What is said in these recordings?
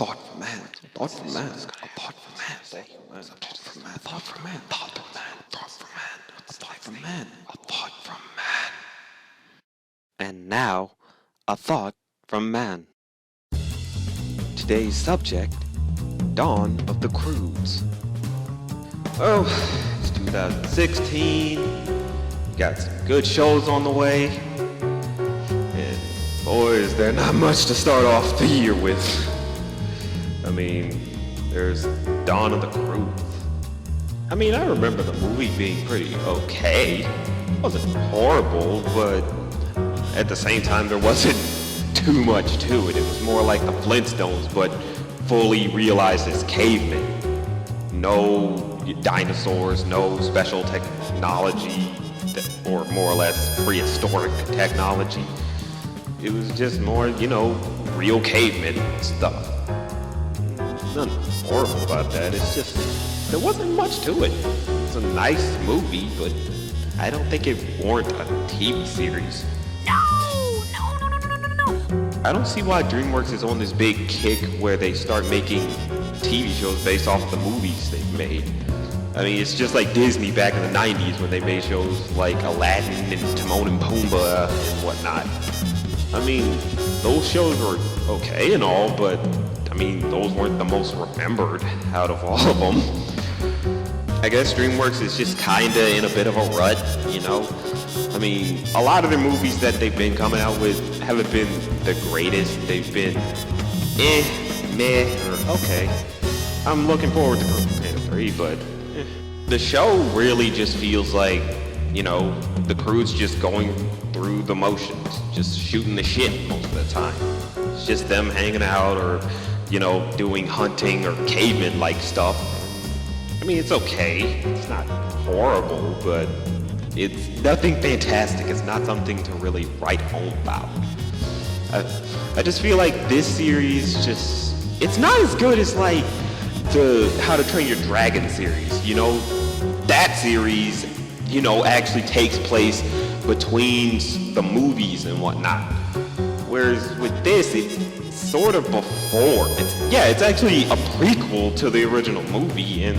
thought from man. Thought from man. A thought from man. Thought from man. Thought from man. Thought from man. Thought from man. A thought from man. A thought from man. And now, a thought from man. Today's subject, Dawn of the Croods. Oh, it's 2016. Got some good shows on the way. And boys, there's not much to start off the year with. I mean, there's Dawn of the Croods. I mean, I remember the movie being pretty okay. It wasn't horrible, but at the same time, there wasn't too much to it. It was more like the Flintstones, but fully realized as cavemen. No dinosaurs, no special technology, or more or less prehistoric technology. It was just more, real cavemen stuff. Nothing horrible about that. It's just, there wasn't much to it. It's a nice movie, but I don't think it warranted a TV series. I don't see why DreamWorks is on this big kick where they start making TV shows based off the movies they've made. I mean, it's just like Disney back in the 90s when they made shows like Aladdin and Timon and Pumbaa and whatnot. I mean, those shows were okay and all, but I mean, those weren't the most remembered out of all of them. I guess DreamWorks is just kinda in a bit of a rut, I mean, a lot of their movies that they've been coming out with haven't been the greatest. They've been meh, or okay. I'm looking forward to Phantom 3, but the show really just feels like, the crew's just going through the motions, just shooting the shit most of the time. It's just them hanging out or, doing hunting or caveman-like stuff. I mean, it's okay. It's not horrible, but it's nothing fantastic. It's not something to really write home about. I just feel like this series it's not as good as like the How to Train Your Dragon series, That series, actually takes place between the movies and whatnot. Whereas with this, it's sort of before. It's actually a prequel to the original movie, and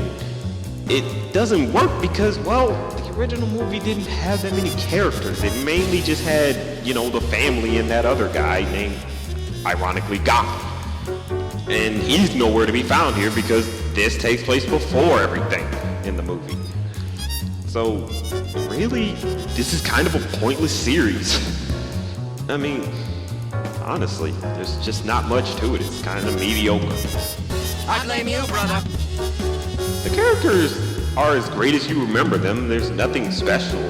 it doesn't work because, the original movie didn't have that many characters. It mainly just had, the family and that other guy named, ironically, Goth. And he's nowhere to be found here because this takes place before everything in the movie. So, really, this is kind of a pointless series. I mean, honestly, there's just not much to it. It's kind of mediocre. I blame you, brother. The characters are as great as you remember them. There's nothing special,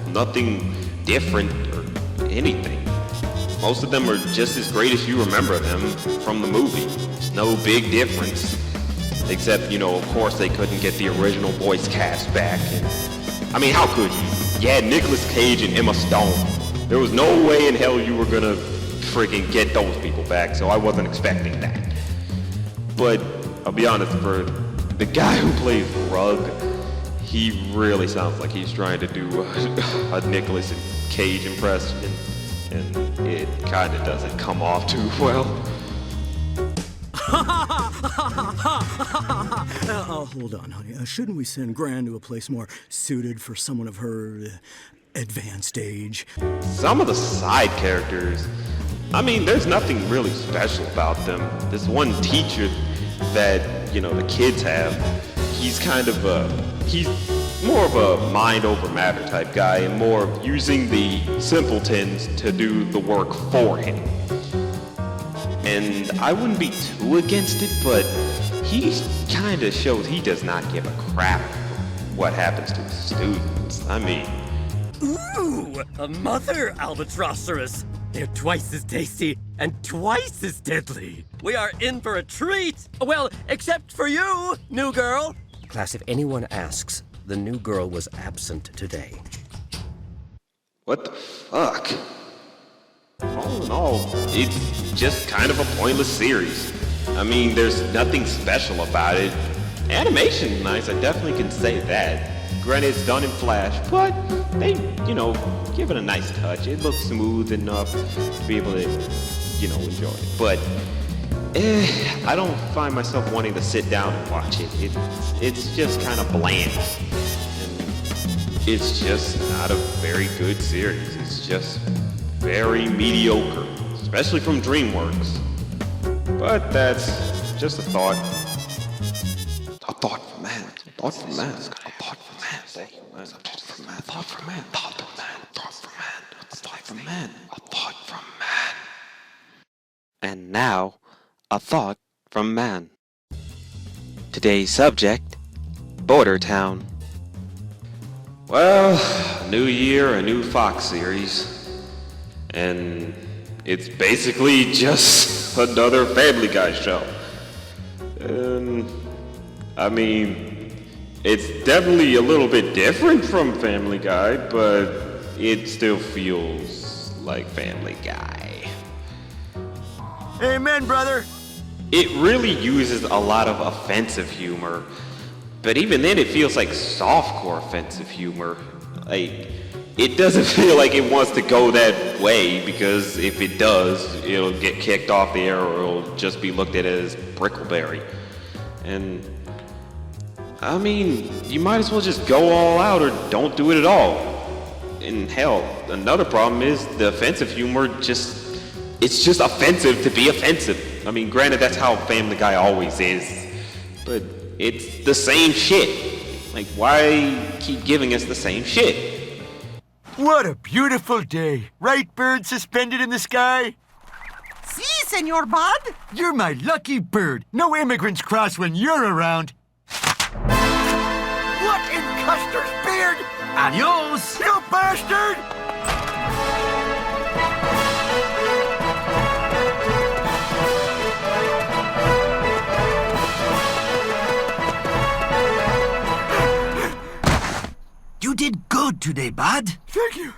nothing different, or anything. Most of them are just as great as you remember them from the movie. There's no big difference. Except, of course they couldn't get the original voice cast back. And, I mean, how could you? You had Nicolas Cage and Emma Stone. There was no way in hell you were gonna freaking get those people back, so I wasn't expecting that. But, I'll be honest, for the guy who plays Rug, he really sounds like he's trying to do a Nicolas Cage impression, and it kind of doesn't come off too well. Hold on, honey. Shouldn't we send Gran to a place more suited for someone of her advanced age? Some of the side characters, I mean, there's nothing really special about them. This one teacher that, the kids have, he's more of a mind over matter type guy and more of using the simpletons to do the work for him. And I wouldn't be too against it, but he kind of shows he does not give a crap what happens to his students. I mean... Ooh, a mother albatrossaurus. They're twice as tasty and twice as deadly. We are in for a treat. Well, except for you, new girl. Class, if anyone asks, the new girl was absent today. What the fuck? All in all, it's just kind of a pointless series. I mean, there's nothing special about it. Animation's nice, I definitely can say that. Granted, it's done in Flash, but they, give it a nice touch. It looks smooth enough to be able to, enjoy it. But I don't find myself wanting to sit down and watch it. It's just kind of bland. And it's just not a very good series. It's just very mediocre, especially from DreamWorks. But that's just a thought. A thought from man. A thought from man. A thought from man. A thought from man. A thought from man. A thought from man. A thought from man. A thought from man. A thought from man. And now, a thought from Mann. Today's subject, Border Town. Well, a new year, a new Fox series. And it's basically just another Family Guy show. And, I mean, it's definitely a little bit different from Family Guy, but it still feels like Family Guy. Amen, brother. It really uses a lot of offensive humor, but even then it feels like softcore offensive humor. Like, it doesn't feel like it wants to go that way, because if it does, it'll get kicked off the air or it'll just be looked at as Brickleberry. And, I mean, you might as well just go all out or don't do it at all. And hell, another problem is the offensive humor it's just offensive to be offensive. I mean, granted, that's how Family Guy always is, but it's the same shit. Like, why keep giving us the same shit? What a beautiful day. Right, bird suspended in the sky? Si, Senor Bud. You're my lucky bird. No immigrants cross when you're around. What in Custer's beard? Adios, you bastard! You did good today, bud. Thank you.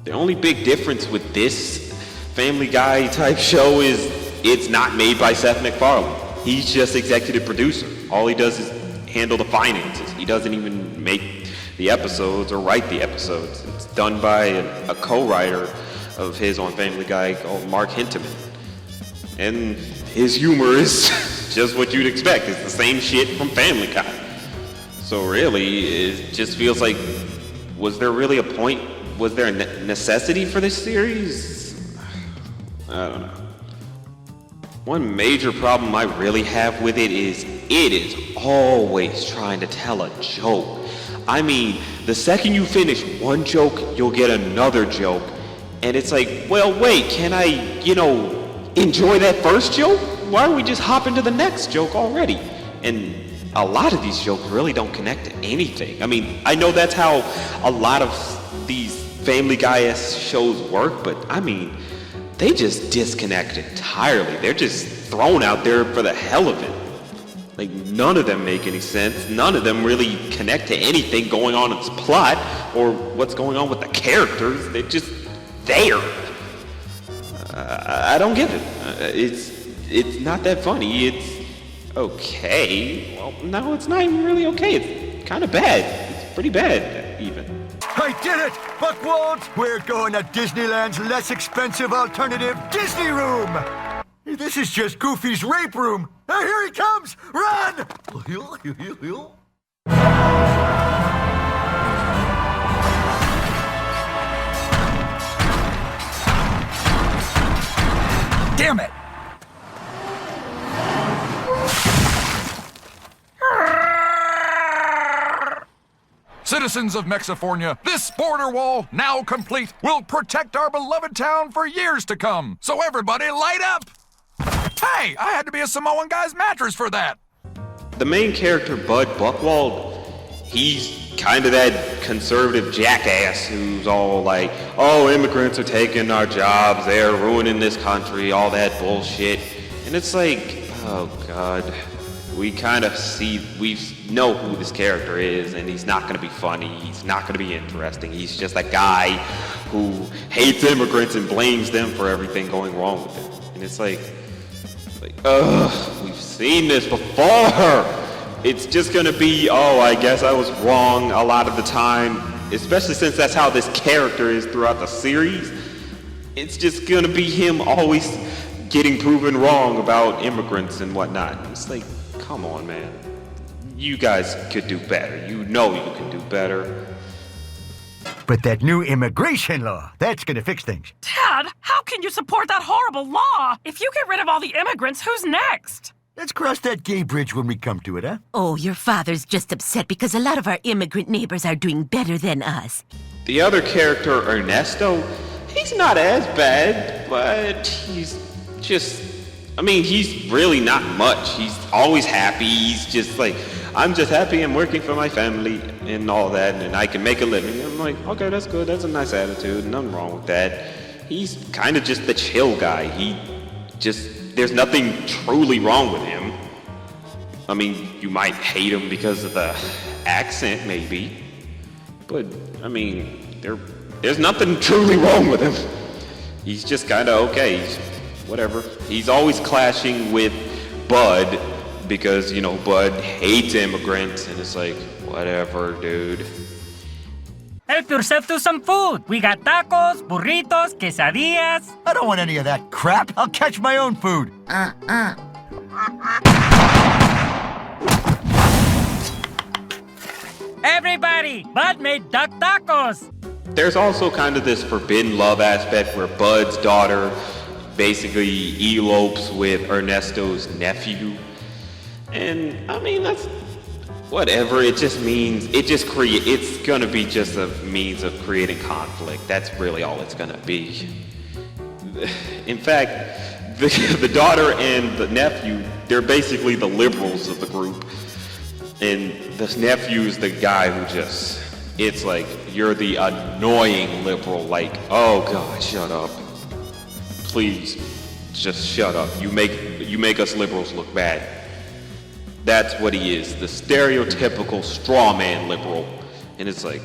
The only big difference with this Family Guy type show is it's not made by Seth MacFarlane. He's just executive producer. All he does is handle the finances. He doesn't even make the episodes or write the episodes. It's done by a co-writer of his on Family Guy called Mark Hinteman. And his humor is just what you'd expect. It's the same shit from Family Guy. So really, it just feels like, was there really a point? Was there a necessity for this series? I don't know. One major problem I really have with it is always trying to tell a joke. I mean, the second you finish one joke, you'll get another joke. And it's like, well, wait, can I, enjoy that first joke? Why don't we just hop into the next joke already? And a lot of these jokes really don't connect to anything. I mean, I know that's how a lot of these Family Guy-esque shows work, but I mean, they just disconnect entirely. They're just thrown out there for the hell of it. Like, none of them make any sense. None of them really connect to anything going on in this plot or what's going on with the characters. They're just there. I don't get it. It's not that funny. It's okay. Well, no, it's not even really okay. It's kind of bad. It's pretty bad, even. I did it! Buckwald, we're going to Disneyland's less expensive alternative, Disney Room! This is just Goofy's rape room. Here he comes! Run! Damn it! Citizens of Mexifornia, this border wall, now complete, will protect our beloved town for years to come. So everybody light up! Hey, I had to be a Samoan guy's mattress for that. The main character, Bud Buckwald, he's kind of that conservative jackass who's all like, oh, immigrants are taking our jobs, they're ruining this country, all that bullshit. And it's like, oh God, we kind of know who this character is, and he's not going to be funny, he's not going to be interesting, he's just a guy who hates immigrants and blames them for everything going wrong with it. And it's like, we've seen this before. It's just going to be, oh, I guess I was wrong a lot of the time, especially since that's how this character is throughout the series. It's just going to be him always getting proven wrong about immigrants and whatnot. It's like, come on, man. You guys could do better. You know you can do better. But that new immigration law, that's gonna fix things. Dad, how can you support that horrible law? If you get rid of all the immigrants, who's next? Let's cross that gay bridge when we come to it, huh? Oh, your father's just upset because a lot of our immigrant neighbors are doing better than us. The other character, Ernesto, he's not as bad, but he's just, I mean, he's really not much. He's always happy. He's just like, I'm just happy I'm working for my family and all that, and I can make a living. I'm like, okay, that's good. That's a nice attitude. Nothing wrong with that. He's kind of just the chill guy. There's nothing truly wrong with him. I mean, you might hate him because of the accent, maybe. But, I mean, there's nothing truly wrong with him. He's just kind of okay. Whatever. He's always clashing with Bud because, you know, Bud hates immigrants, and it's like, whatever, dude. Help yourself to some food. We got tacos, burritos, quesadillas. I don't want any of that crap. I'll catch my own food. Everybody, Bud made duck tacos. There's also kind of this forbidden love aspect where Bud's daughter basically elopes with Ernesto's nephew. And, I mean, that's whatever. It just means, it's gonna be just a means of creating conflict. That's really all it's gonna be. In fact, the daughter and the nephew, they're basically the liberals of the group. And this nephew's the guy who just, it's like, you're the annoying liberal, like, oh God, shut up. Please, just shut up. You make us liberals look bad. That's what he is, the stereotypical straw man liberal. And it's like,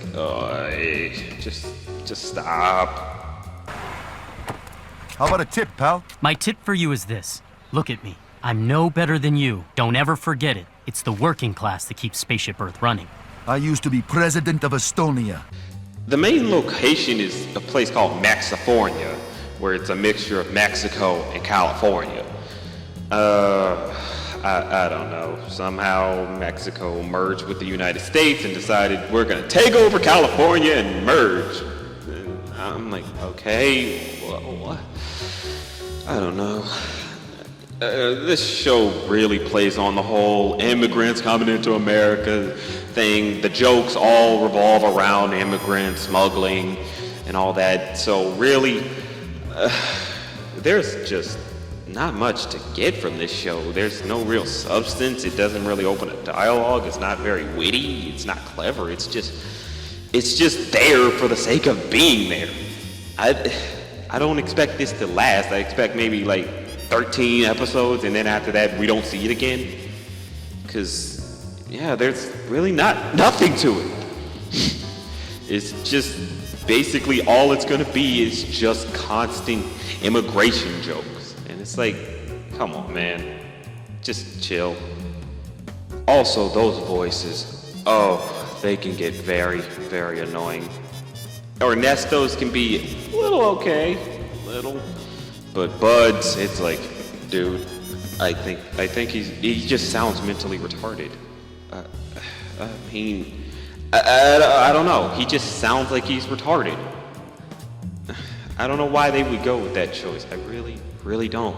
just stop. How about a tip, pal? My tip for you is this. Look at me. I'm no better than you. Don't ever forget it. It's the working class that keeps Spaceship Earth running. I used to be president of Estonia. The main location is a place called Mexifornia, where it's a mixture of Mexico and California. I don't know. Somehow Mexico merged with the United States and decided we're gonna take over California and merge. And I'm like, okay, what? I don't know. This show really plays on the whole immigrants coming into America thing. The jokes all revolve around immigrants, smuggling, and all that. So really, there's just not much to get from this show. There's no real substance. It doesn't really open a dialogue. It's not very witty. It's not clever. It's just there for the sake of being there. I don't expect this to last. I expect maybe like 13 episodes, and then after that we don't see it again. Cause yeah, there's really nothing to it. It's just basically all it's gonna be is just constant immigration jokes. And it's like, come on, man. Just chill. Also, those voices, they can get very, very annoying. Ernesto's can be a little okay, but Bud's, it's like, dude, I think he just sounds mentally retarded. I don't know. He just sounds like he's retarded. I don't know why they would go with that choice. I really don't.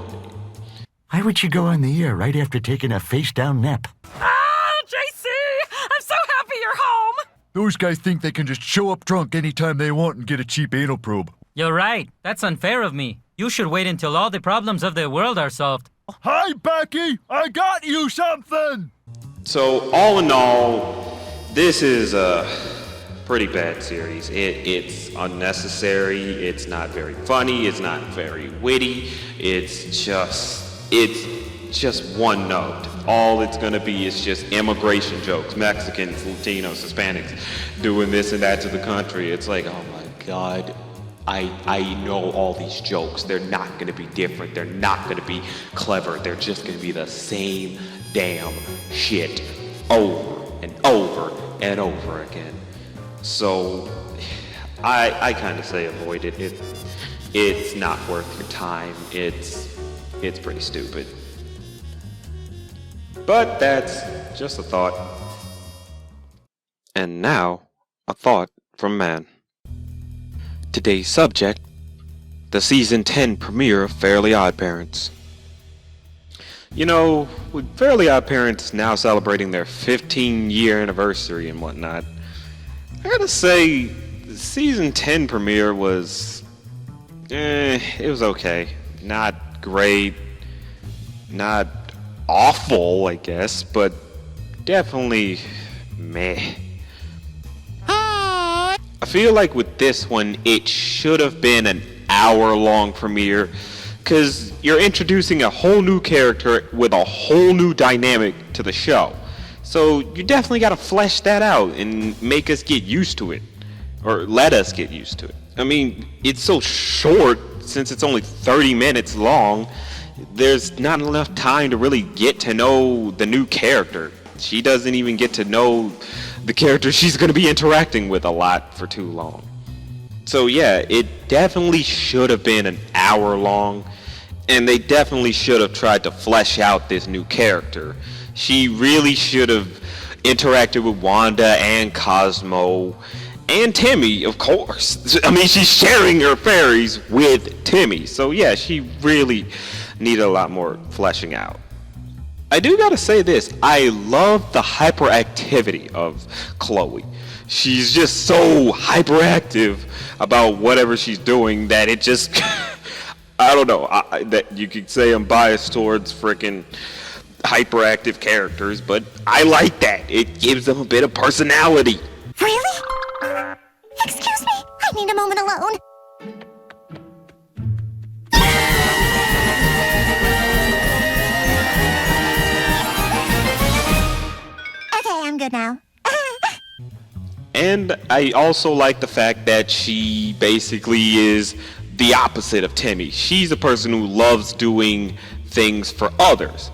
Why would you go on the air right after taking a face-down nap? JC! I'm so happy you're home! Those guys think they can just show up drunk anytime they want and get a cheap anal probe. You're right. That's unfair of me. You should wait until all the problems of the world are solved. Hi, Becky! I got you something! So, all in all, this is a pretty bad series. It's unnecessary, it's not very funny, it's not very witty, it's just one note. All it's gonna be is just immigration jokes, Mexicans, Latinos, Hispanics, doing this and that to the country. It's like, oh my God, I know all these jokes. They're not gonna be different, they're not gonna be clever, they're just gonna be the same damn shit over and over and over again. So I kind of say avoid it. It's not worth your time. it's pretty stupid. But that's just a thought. And now, a thought from Mann. Today's subject, the season 10 premiere of Fairly Odd Parents. You know, with Fairly Odd Parents now celebrating their 15-year anniversary and whatnot, I gotta say, the season 10 premiere was, it was okay. Not great, not awful, I guess, but definitely meh. I feel like with this one, it should have been an hour-long premiere, because you're introducing a whole new character with a whole new dynamic to the show. So you definitely got to flesh that out and make us get used to it, or let us get used to it. I mean, it's so short, since it's only 30 minutes long, there's not enough time to really get to know the new character. She doesn't even get to know the character she's going to be interacting with a lot for too long. So yeah, it definitely should have been an hour long, and they definitely should have tried to flesh out this new character. She really should have interacted with Wanda and Cosmo and Timmy, of course. I mean, she's sharing her fairies with Timmy, so yeah, she really needed a lot more fleshing out. I do gotta say this, I love the hyperactivity of Chloe. She's just so hyperactive about whatever she's doing that it just, I don't know, that you could say I'm biased towards frickin' hyperactive characters, but I like that. It gives them a bit of personality. Really? Excuse me, I need a moment alone. Okay, I'm good now. And I also like the fact that she basically is the opposite of Timmy. She's a person who loves doing things for others.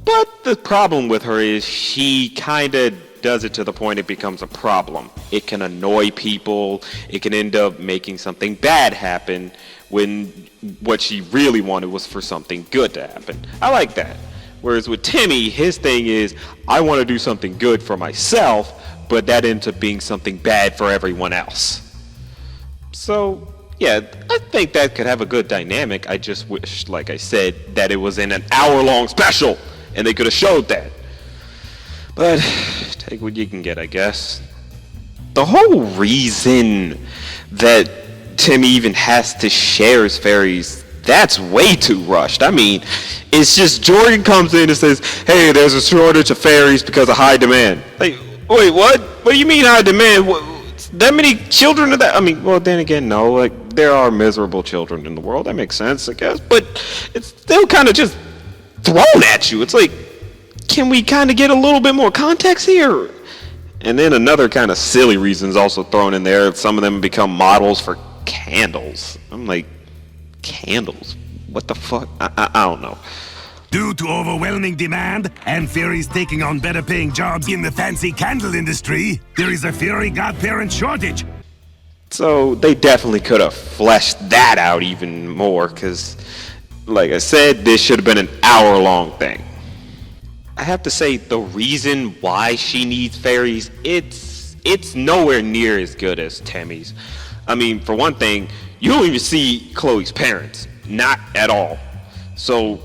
But the problem with her is she kind of does it to the point it becomes a problem. It can annoy people. It can end up making something bad happen when what she really wanted was for something good to happen. I like that. Whereas with Timmy, his thing is, I want to do something good for myself, but that ends up being something bad for everyone else. So, yeah, I think that could have a good dynamic. I just wish, like I said, that it was in an hour-long special, and they could have showed that. But, take what you can get, I guess. The whole reason that Timmy even has to share his fairies, that's way too rushed. I mean, it's just Jordan comes in and says, hey, there's a shortage of fairies because of high demand. Like, wait, what? What do you mean high demand? That many children of that? I mean, well, then again, no. Like, there are miserable children in the world. That makes sense, I guess. But it's still kind of just thrown at you. It's like, can we kind of get a little bit more context here? And then another kind of silly reason is also thrown in there. Some of them become models for candles. I'm like, candles? What the fuck? I don't know. Due to overwhelming demand and fairies taking on better paying jobs in the fancy candle industry, there is a fairy godparent shortage. So they definitely could have fleshed that out even more, because, like I said, this should have been an hour-long thing. I have to say, the reason why she needs fairies, it's nowhere near as good as Tammy's. I mean, for one thing, you don't even see Chloe's parents. Not at all. So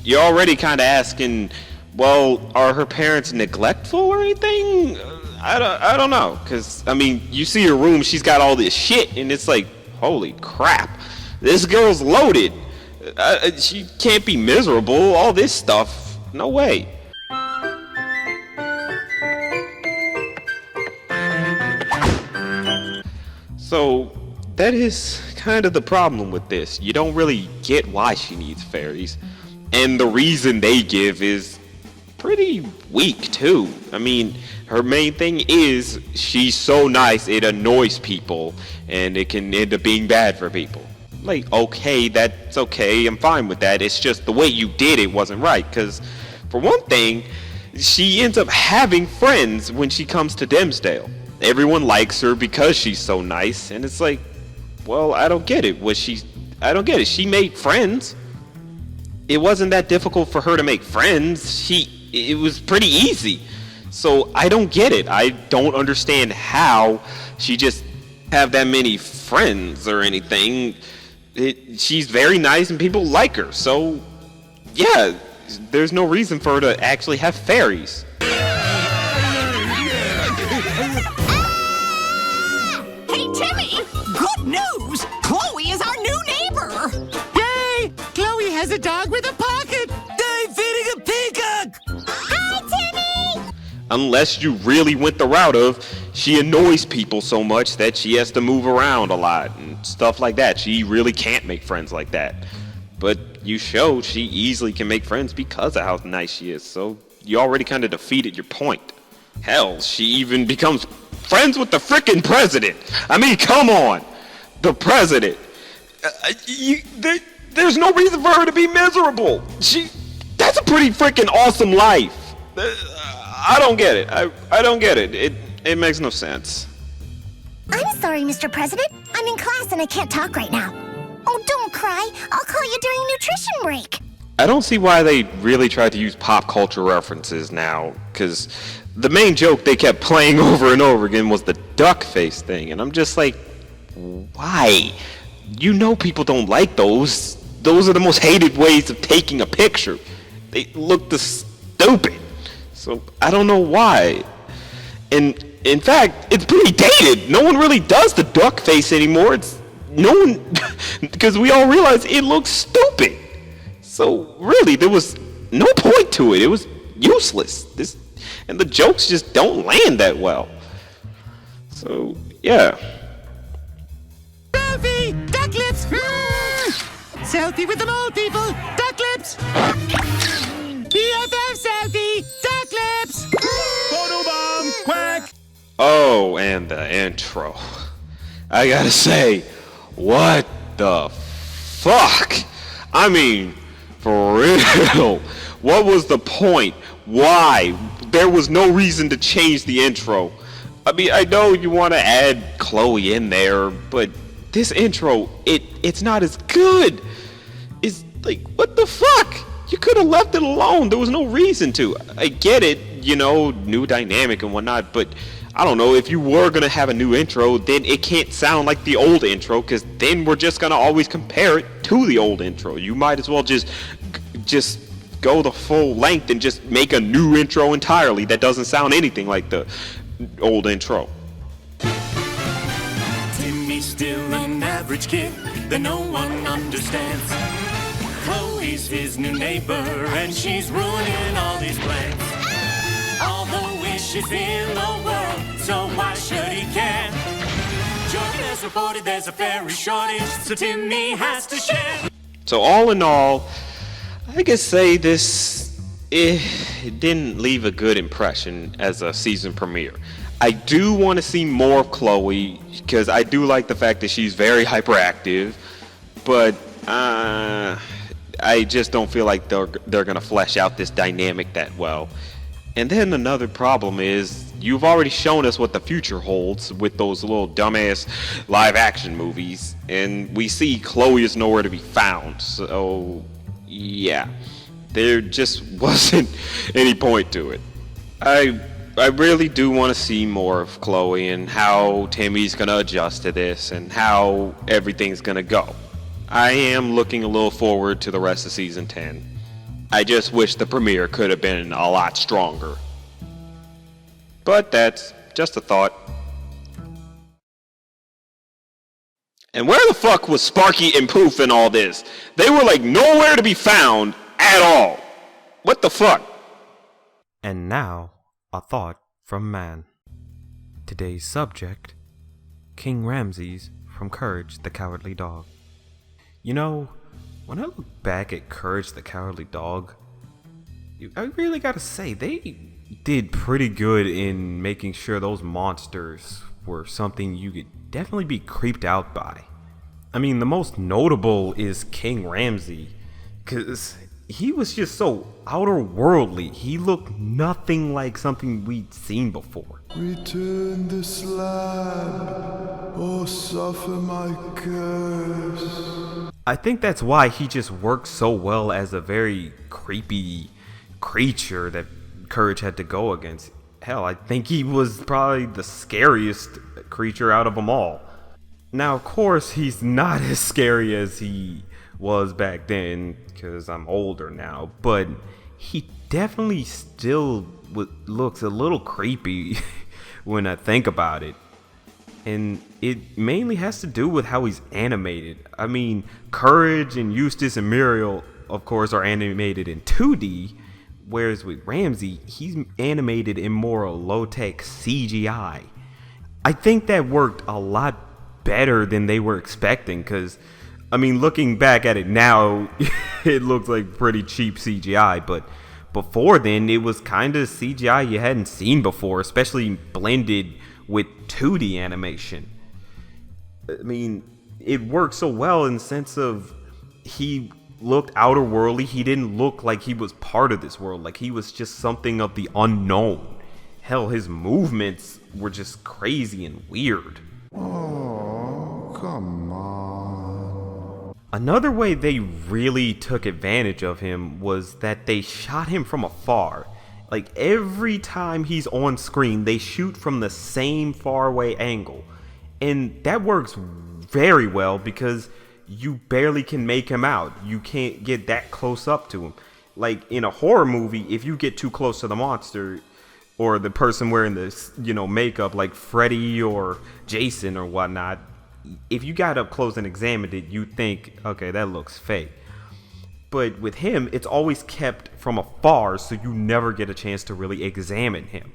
you're already kind of asking, well, are her parents neglectful or anything? I don't know, because, I mean, you see her room, she's got all this shit, and it's like, holy crap, this girl's loaded. She can't be miserable, all this stuff, no way. So, that is kind of the problem with this. You don't really get why she needs fairies. And the reason they give is pretty weak, too. I mean, her main thing is she's so nice it annoys people, and it can end up being bad for people. Like, okay, that's okay, I'm fine with that. It's just the way you did it wasn't right, because for one thing, she ends up having friends when she comes to Dimsdale. Everyone likes her because she's so nice, and it's like, well, I don't get it. I don't get it. She made friends. it wasn't that difficult for her to make friends. It was pretty easy. So I don't get it. I don't understand how she just have that many friends or anything. She's very nice and people like her. So yeah, there's no reason for her to actually have fairies. Hey, Timmy! Good news! Chloe is our new neighbor! Yay! Chloe has a dog with a pocket! I'm feeding a peacock! Hi, Timmy! Unless you really went the route of she annoys people so much that she has to move around a lot and stuff like that. She really can't make friends like that. But you showed she easily can make friends because of how nice she is. So you already kind of defeated your point. Hell, she even becomes friends with the frickin' president. I mean, come on. The president. There's no reason for her to be miserable. That's a pretty frickin' awesome life. I don't get it. I don't get it. It makes no sense. I'm sorry, Mr. President. I'm in class and I can't talk right now. Oh, don't cry. I'll call you during nutrition break. I don't see why they really tried to use pop culture references now, because the main joke they kept playing over and over again was the duck face thing, and I'm just like, why? You know people don't like those. Those are the most hated ways of taking a picture. They look stupid. So I don't know why. And in fact, it's pretty dated. No one really does the duck face anymore. Because we all realize it looks stupid. So really, there was no point to it. It was useless. And the jokes just don't land that well. So yeah. Selfie! Duck lips! Selfie with the mole people! Duck lips! BFF selfie! Duck lips! Photobomb! Quack! Oh, and the intro. I gotta say, what the fuck? I mean, for real. What was the point? Why? There was no reason to change the intro. I mean, I know you want to add Chloe in there, but this intro, it's not as good. It's like, what the fuck? You could have left it alone. There was no reason to. I get it, new dynamic and whatnot, but I don't know, if you were going to have a new intro, then it can't sound like the old intro, because then we're just going to always compare it to the old intro. You might as well just go the full length and just make a new intro entirely that doesn't sound anything like the old intro. Timmy's still an average kid that no one understands. Chloe's his new neighbor and she's ruining all his plans. All the wishes in the world, so why should he care? Jordan has reported there's a fairy shortage, so Timmy has to share. So all in all, I could say it didn't leave a good impression as a season premiere. I do want to see more of Chloe, because I do like the fact that she's very hyperactive, but I just don't feel like they're going to flesh out this dynamic that well. And then another problem is, you've already shown us what the future holds with those little dumbass live action movies, and we see Chloe is nowhere to be found. So yeah, there just wasn't any point to it. I really do want to see more of Chloe and how Timmy's gonna adjust to this and how everything's gonna go. I am looking a little forward to the rest of season 10. I just wish the premiere could have been a lot stronger. But that's just a thought. And where the fuck was Sparky and Poof in all this? They were like nowhere to be found at all. What the fuck? And now, a thought from Mann. Today's subject, King Ramses from Courage the Cowardly Dog. When I look back at Courage the Cowardly Dog, I really gotta say, they did pretty good in making sure those monsters were something you could definitely be creeped out by. I mean, the most notable is King Ramses, because he was just so outer-worldly. He looked nothing like something we'd seen before. Return the slab, or suffer my curse. I think that's why he just works so well as a very creepy creature that Courage had to go against. Hell, I think he was probably the scariest creature out of them all. Now, of course, he's not as scary as he was back then, because I'm older now, but he definitely still looks a little creepy when I think about it. And it mainly has to do with how he's animated. I mean, Courage and Eustace and Muriel, of course, are animated in 2D, whereas with Ramsey, he's animated in more low-tech CGI. I think that worked a lot better than they were expecting, because, I mean, looking back at it now, it looks like pretty cheap CGI, but before then, it was kind of CGI you hadn't seen before, especially blended with 2D animation. I mean, it worked so well in the sense of he looked outer worldly. He didn't look like he was part of this world, like he was just something of the unknown. Hell, his movements were just crazy and weird. Oh, come on. Another way they really took advantage of him was that they shot him from afar. Like, every time he's on screen, they shoot from the same faraway angle. And that works very well because you barely can make him out. You can't get that close up to him. Like, in a horror movie, if you get too close to the monster or the person wearing this, makeup like Freddy or Jason or whatnot, if you got up close and examined it, you'd think, okay, that looks fake. But with him, it's always kept from afar, so you never get a chance to really examine him.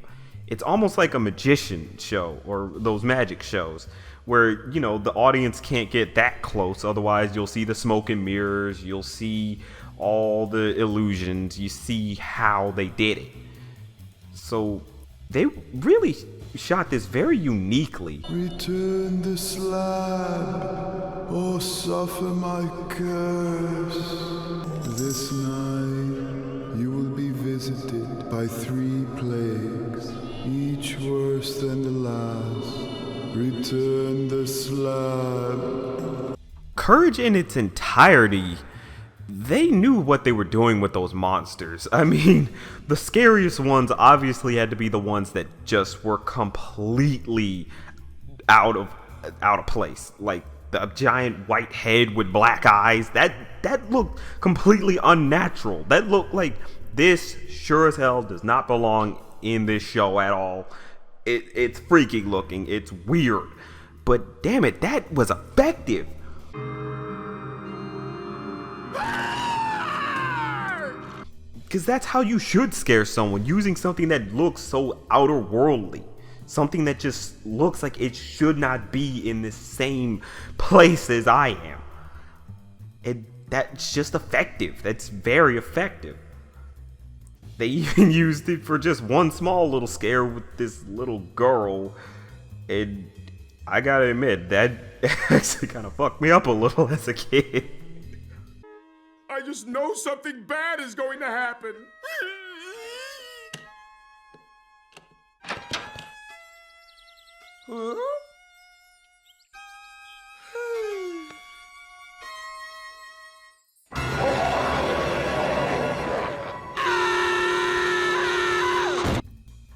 It's almost like a magician show or those magic shows where, the audience can't get that close. Otherwise, you'll see the smoke and mirrors. You'll see all the illusions. You see how they did it. So they really shot this very uniquely. Return the slab, or suffer my curse. This night you will be visited by 3 plagues, each worse than the last. Return the slab. Courage in its entirety, they knew what they were doing with those monsters. I mean, the scariest ones obviously had to be the ones that just were completely out of place. Like the giant white head with black eyes, that looked completely unnatural. That looked like this sure as hell does not belong in this show at all. It's freaky looking, it's weird, but damn it, that was effective. Because that's how you should scare someone, using something that looks so outer worldly. Something that just looks like it should not be in the same place as I am. And that's just effective. That's very effective. They even used it for just one small little scare with this little girl. And I gotta admit, that actually kind of fucked me up a little as a kid. I just know something bad is going to happen. Huh?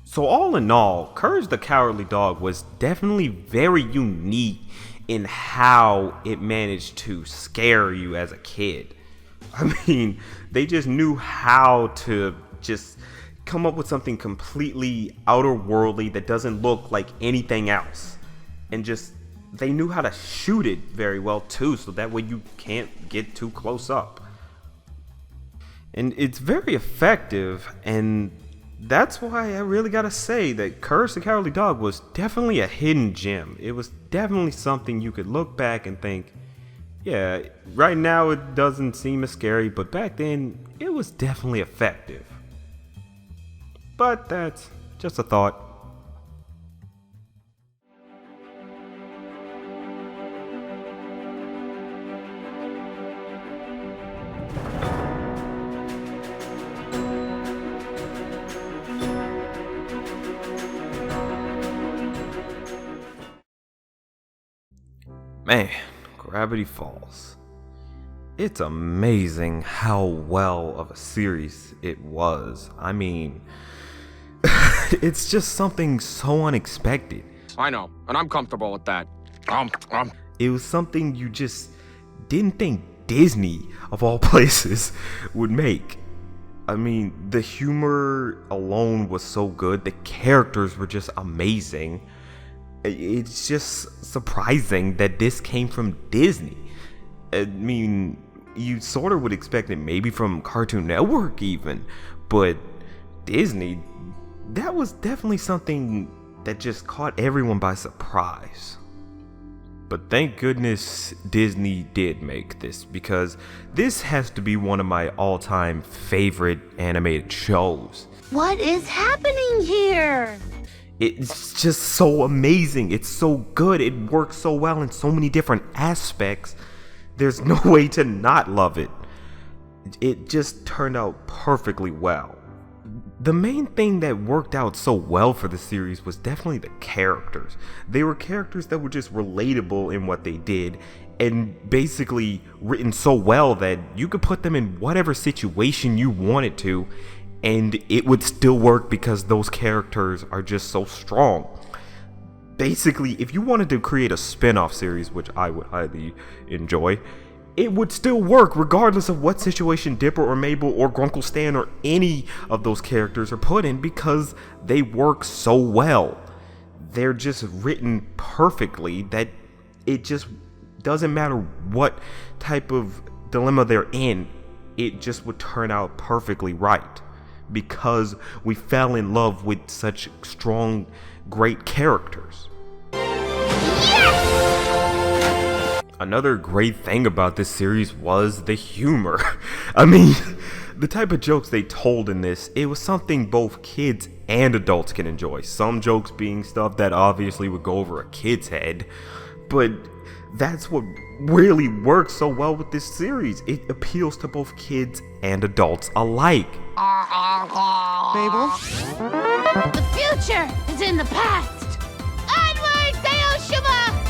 So all in all, Courage the Cowardly Dog was definitely very unique in how it managed to scare you as a kid. I mean, they just knew how to just come up with something completely outer worldly that doesn't look like anything else. And just, they knew how to shoot it very well too, so that way you can't get too close up. And it's very effective, and that's why I really gotta say that Courage the Cowardly Dog was definitely a hidden gem. It was definitely something you could look back and think, yeah, right now it doesn't seem as scary, but back then it was definitely effective. But that's just a thought. Man, Gravity Falls. It's amazing how well of a series it was. I mean, it's just something so unexpected. I know, and I'm comfortable with that. It was something you just didn't think Disney, of all places, would make. I mean, the humor alone was so good. The characters were just amazing. It's just surprising that this came from Disney. I mean, you sort of would expect it maybe from Cartoon Network even, but Disney, that was definitely something that just caught everyone by surprise. But thank goodness Disney did make this, because this has to be one of my all-time favorite animated shows. What is happening here? It's just so amazing. It's so good. It works so well in so many different aspects. There's no way to not love it. It just turned out perfectly well. The main thing that worked out so well for the series was definitely the characters. They were characters that were just relatable in what they did, and basically written so well that you could put them in whatever situation you wanted to, and it would still work because those characters are just so strong. Basically, if you wanted to create a spin-off series, which I would highly enjoy, it would still work regardless of what situation Dipper or Mabel or Grunkle Stan or any of those characters are put in, because they work so well. They're just written perfectly that it just doesn't matter what type of dilemma they're in, it just would turn out perfectly right, because we fell in love with such strong, great characters. Another great thing about this series was the humor. I mean, the type of jokes they told in this, it was something both kids and adults can enjoy. Some jokes being stuff that obviously would go over a kid's head, but that's what really works so well with this series. It appeals to both kids and adults alike. Mabel? The future is in the past. Onward, Sail Shuma!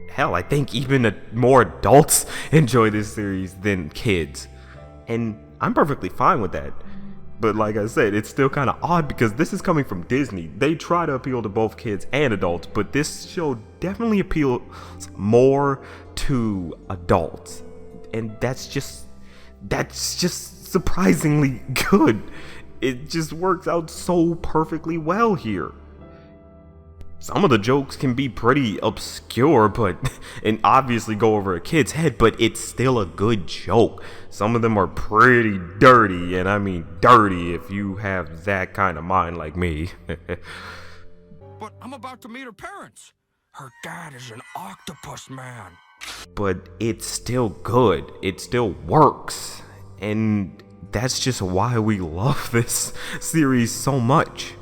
Hell, I think even more adults enjoy this series than kids. And I'm perfectly fine with that. But like I said, it's still kind of odd because this is coming from Disney. They try to appeal to both kids and adults, but this show definitely appeals more to adults. And that's just surprisingly good. It just works out so perfectly well here. Some of the jokes can be pretty obscure, and obviously go over a kid's head, but it's still a good joke. Some of them are pretty dirty, and I mean dirty if you have that kind of mind like me. But I'm about to meet her parents. Her dad is an octopus man. But it's still good. It still works. And that's just why we love this series so much.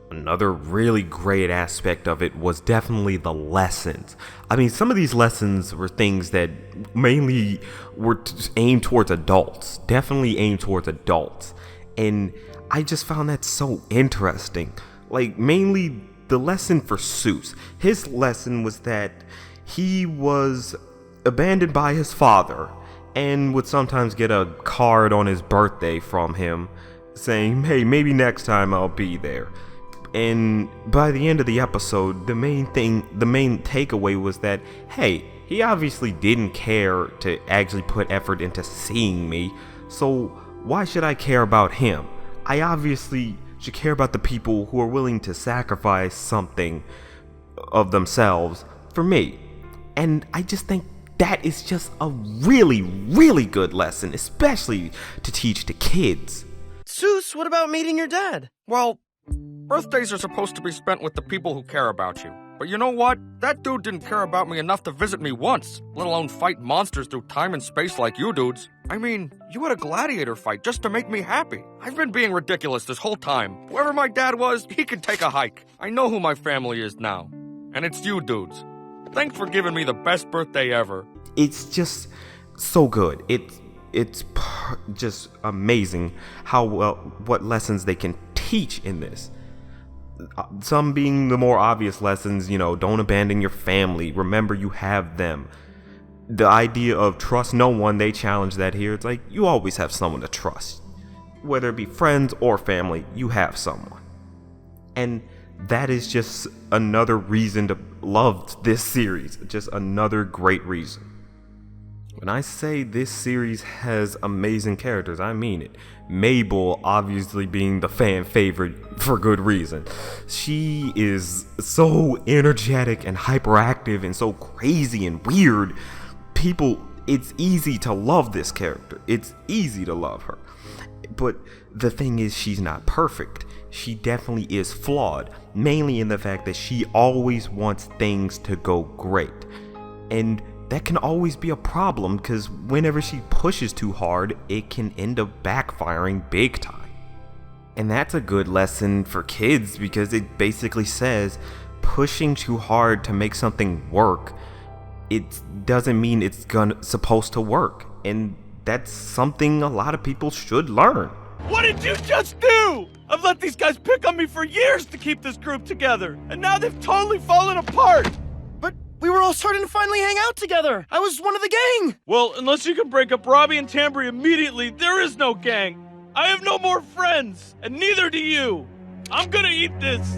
Another really great aspect of it was definitely the lessons. I mean, some of these lessons were things that mainly were aimed towards adults. Definitely aimed towards adults. And I just found that so interesting. Like, mainly the lesson for Seuss. His lesson was that he was abandoned by his father and would sometimes get a card on his birthday from him saying, hey, maybe next time I'll be there. And by the end of the episode, the main takeaway was that, hey, he obviously didn't care to actually put effort into seeing me, so why should I care about him? I obviously should care about the people who are willing to sacrifice something of themselves for me. And I just think that is just a really, really good lesson, especially to teach to kids. Seuss, what about meeting your dad? Well, birthdays are supposed to be spent with the people who care about you. But you know what? That dude didn't care about me enough to visit me once, let alone fight monsters through time and space like you dudes. I mean, you had a gladiator fight just to make me happy. I've been being ridiculous this whole time. Whoever my dad was, he can take a hike. I know who my family is now. And it's you dudes. Thanks for giving me the best birthday ever. It's just so good. It's just amazing how well, what lessons they can teach in this. Some being the more obvious lessons, don't abandon your family. Remember you have them. The idea of trust no one, they challenge that here. It's like, you always have someone to trust. Whether it be friends or family, you have someone. And that is just another reason to love this series. Just another great reason. When I say this series has amazing characters, I mean it. Mabel obviously being the fan favorite for good reason. She is so energetic and hyperactive and so crazy and weird. It's easy to love this character. It's easy to love her. But the thing is, she's not perfect. She definitely is flawed, mainly in the fact that she always wants things to go great. And that can always be a problem, because whenever she pushes too hard, it can end up backfiring big time. And that's a good lesson for kids, because it basically says pushing too hard to make something work, it doesn't mean it's supposed to work. And that's something a lot of people should learn. What did you just do? I've let these guys pick on me for years to keep this group together, and now they've totally fallen apart. We were all starting to finally hang out together. I was one of the gang. Well, unless you can break up Robbie and Tambry immediately, there is no gang. I have no more friends, and neither do you. I'm gonna eat this.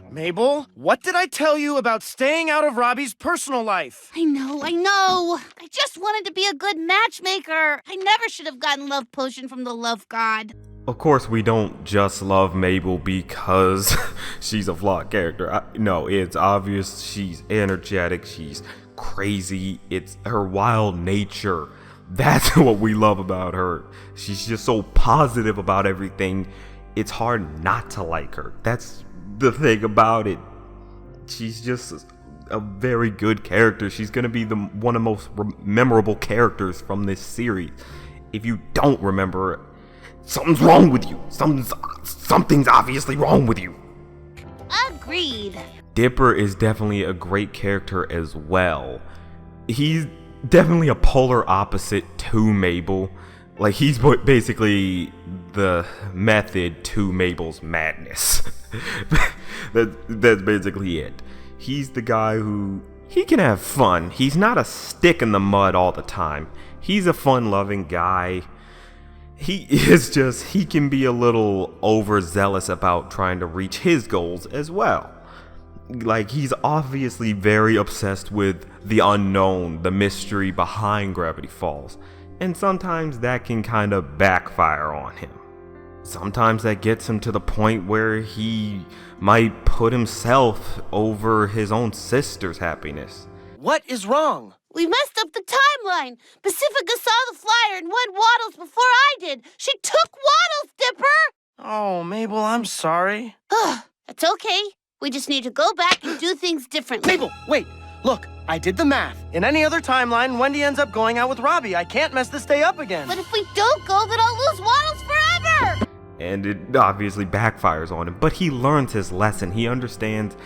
Mabel, what did I tell you about staying out of Robbie's personal life? I know. I just wanted to be a good matchmaker. I never should have gotten love potion from the love god. Of course, we don't just love Mabel because she's a flawed character. No, it's obvious she's energetic, she's crazy, it's her wild nature. That's what we love about her. She's just so positive about everything. It's hard not to like her. That's the thing about it. She's just a very good character. She's gonna be one of the most memorable characters from this series. If you don't remember her, something's wrong with you. Something's obviously wrong with you. Agreed. Dipper is definitely a great character as well. He's definitely a polar opposite to Mabel. Like, he's basically the method to Mabel's madness. That's basically it. He's the guy who, he can have fun. He's not a stick in the mud all the time. He's a fun-loving guy. He can be a little overzealous about trying to reach his goals as well. Like, he's obviously very obsessed with the unknown, the mystery behind Gravity Falls. And sometimes that can kind of backfire on him. Sometimes that gets him to the point where he might put himself over his own sister's happiness. What is wrong? We messed up the timeline. Pacifica saw the flyer and went Waddles before I did. She took Waddles, Dipper! Oh, Mabel, I'm sorry. It's okay. We just need to go back and do things differently. Mabel, wait. Look, I did the math. In any other timeline, Wendy ends up going out with Robbie. I can't mess this day up again. But if we don't go, then I'll lose Waddles forever! And it obviously backfires on him. But he learns his lesson. He understands,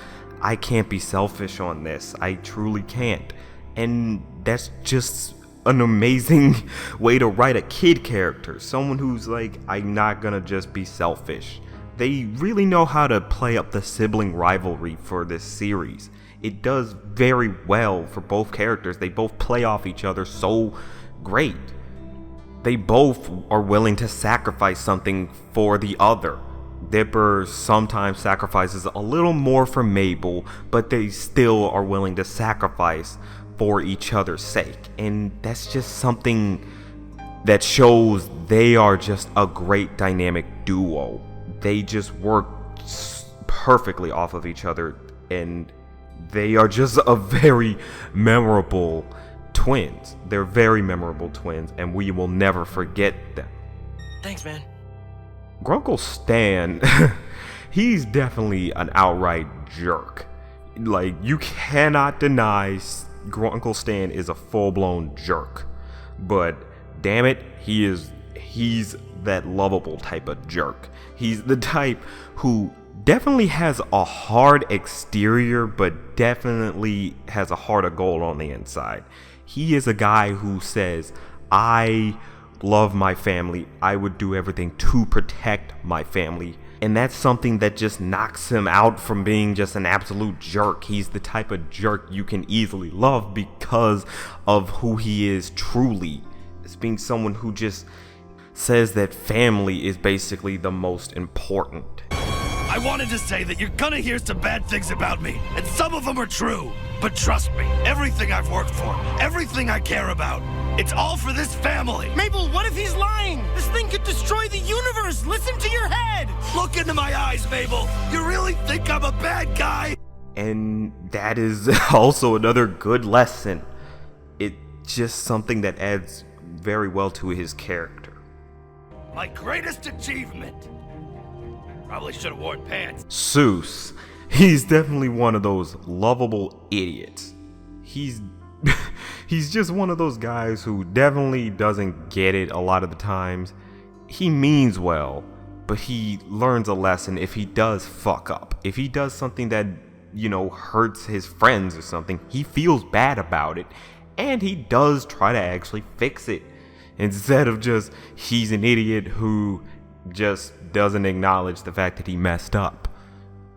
I can't be selfish on this. I truly can't. And that's just an amazing way to write a kid character. Someone who's like, I'm not gonna just be selfish. They really know how to play up the sibling rivalry for this series. It does very well for both characters. They both play off each other so great. They both are willing to sacrifice something for the other. Dipper sometimes sacrifices a little more for Mabel, but they still are willing to sacrifice for each other's sake. And that's just something that shows they are just a great dynamic duo. They just work perfectly off of each other, and they are just a very memorable twins. They're very memorable twins, and we will never forget them. Thanks, man. Grunkle Stan, he's definitely an outright jerk. Like, you cannot deny Grunkle Stan is a full-blown jerk. But damn it, he's that lovable type of jerk. He's the type who definitely has a hard exterior, but definitely has a heart of gold on the inside. He is a guy who says, I love my family. I would do everything to protect my family. And that's something that just knocks him out from being just an absolute jerk. He's the type of jerk you can easily love because of who he is truly. As being someone who just says that family is basically the most important. I wanted to say that you're gonna hear some bad things about me, and some of them are true. But trust me, everything I've worked for, everything I care about, it's all for this family. Mabel, what if he's lying? This thing could destroy the universe. Listen to your head. Look into my eyes, Mabel. You really think I'm a bad guy? And that is also another good lesson. It's just something that adds very well to his character. My greatest achievement. Probably should have worn pants. Seuss. He's definitely one of those lovable idiots. He's just one of those guys who definitely doesn't get it a lot of the times. He means well, but he learns a lesson if he does fuck up. If he does something that, hurts his friends or something, he feels bad about it, and he does try to actually fix it. Instead of just, he's an idiot who just doesn't acknowledge the fact that he messed up.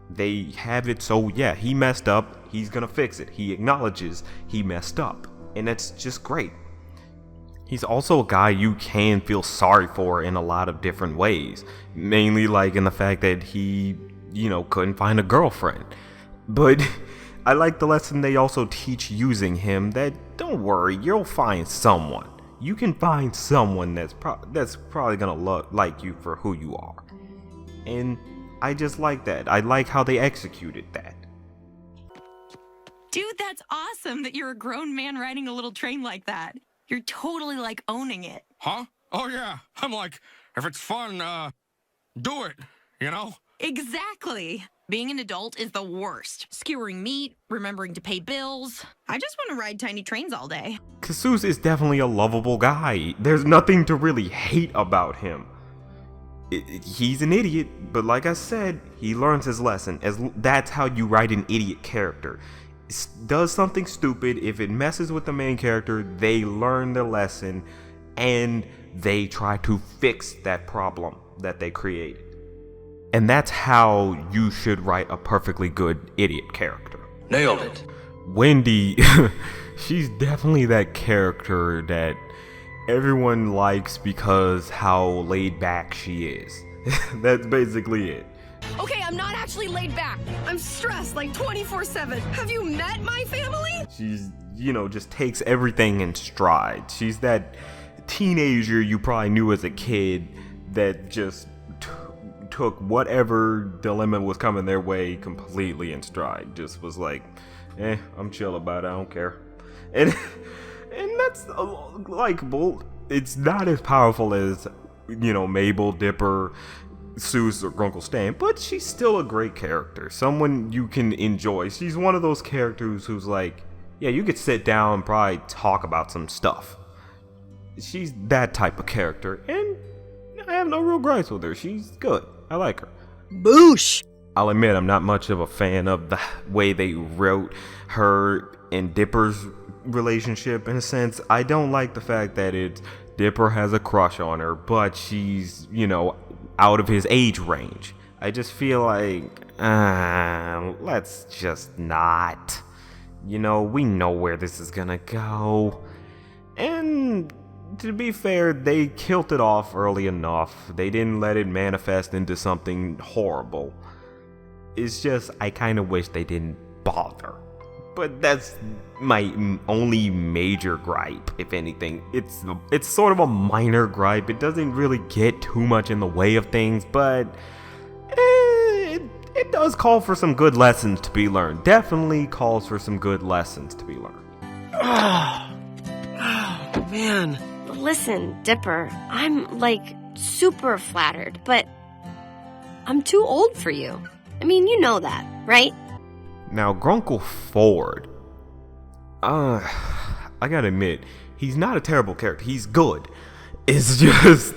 They have it so, yeah, he messed up, he's gonna fix it. He acknowledges he messed up, and that's just great. He's also a guy you can feel sorry for in a lot of different ways. Mainly like in the fact that he, couldn't find a girlfriend. But I like the lesson they also teach using him, that don't worry, you'll find someone. You can find someone that's probably gonna like you for who you are. And I just like that. I like how they executed that. Dude, that's awesome that you're a grown man riding a little train like that. You're totally like owning it. Huh? Oh yeah. I'm like, if it's fun, do it, Exactly. Being an adult is the worst. Skewering meat, remembering to pay bills. I just want to ride tiny trains all day. Seuss is definitely a lovable guy. There's nothing to really hate about him. He's an idiot, but like I said, he learns his lesson. That's how you write an idiot character. Does something stupid, if it messes with the main character, they learn their lesson and they try to fix that problem that they created. And that's how you should write a perfectly good idiot character. Nailed it. Wendy, she's definitely that character that everyone likes because how laid back she is. That's basically it. Okay, I'm not actually laid back. I'm stressed like 24/7. Have you met my family? She's, just takes everything in stride. She's that teenager you probably knew as a kid that just took whatever dilemma was coming their way completely in stride. Just was like, I'm chill about it, I don't care. And that's likable. It's not as powerful as, Mabel, Dipper, Seuss, or Uncle Stan, but she's still a great character. Someone you can enjoy. She's one of those characters who's like, yeah, you could sit down and probably talk about some stuff. She's that type of character, and I have no real gripes with her. She's good. I like her. Boosh! I'll admit I'm not much of a fan of the way they wrote her and Dipper's relationship. In a sense, I don't like the fact that Dipper has a crush on her, but she's, out of his age range. I just feel like, let's just not. We know where this is gonna go. And to be fair, they killed it off early enough. They didn't let it manifest into something horrible. It's just, I kind of wish they didn't bother. But that's my only major gripe, if anything. It's sort of a minor gripe. It doesn't really get too much in the way of things, but it does call for some good lessons to be learned. Definitely calls for some good lessons to be learned. Oh, man. Listen, Dipper, I'm, super flattered, but I'm too old for you. I mean, you know that, right? Now, Grunkle Ford, I gotta admit, he's not a terrible character. He's good. It's just,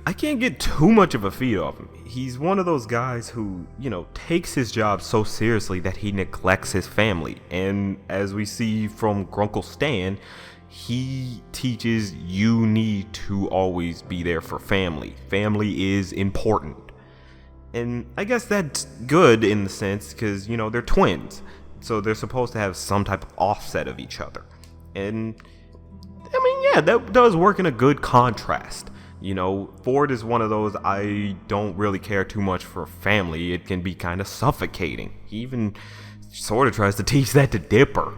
I can't get too much of a feed off him. He's one of those guys who, takes his job so seriously that he neglects his family. And as we see from Grunkle Stan, he teaches you need to always be there for family. Family is important. And I guess that's good in the sense because, you know, they're twins. So they're supposed to have some type of offset of each other. And, I mean, yeah, that does work in a good contrast. You know, Ford is one of those, I don't really care too much for family. It can be kind of suffocating. He even sort of tries to teach that to Dipper.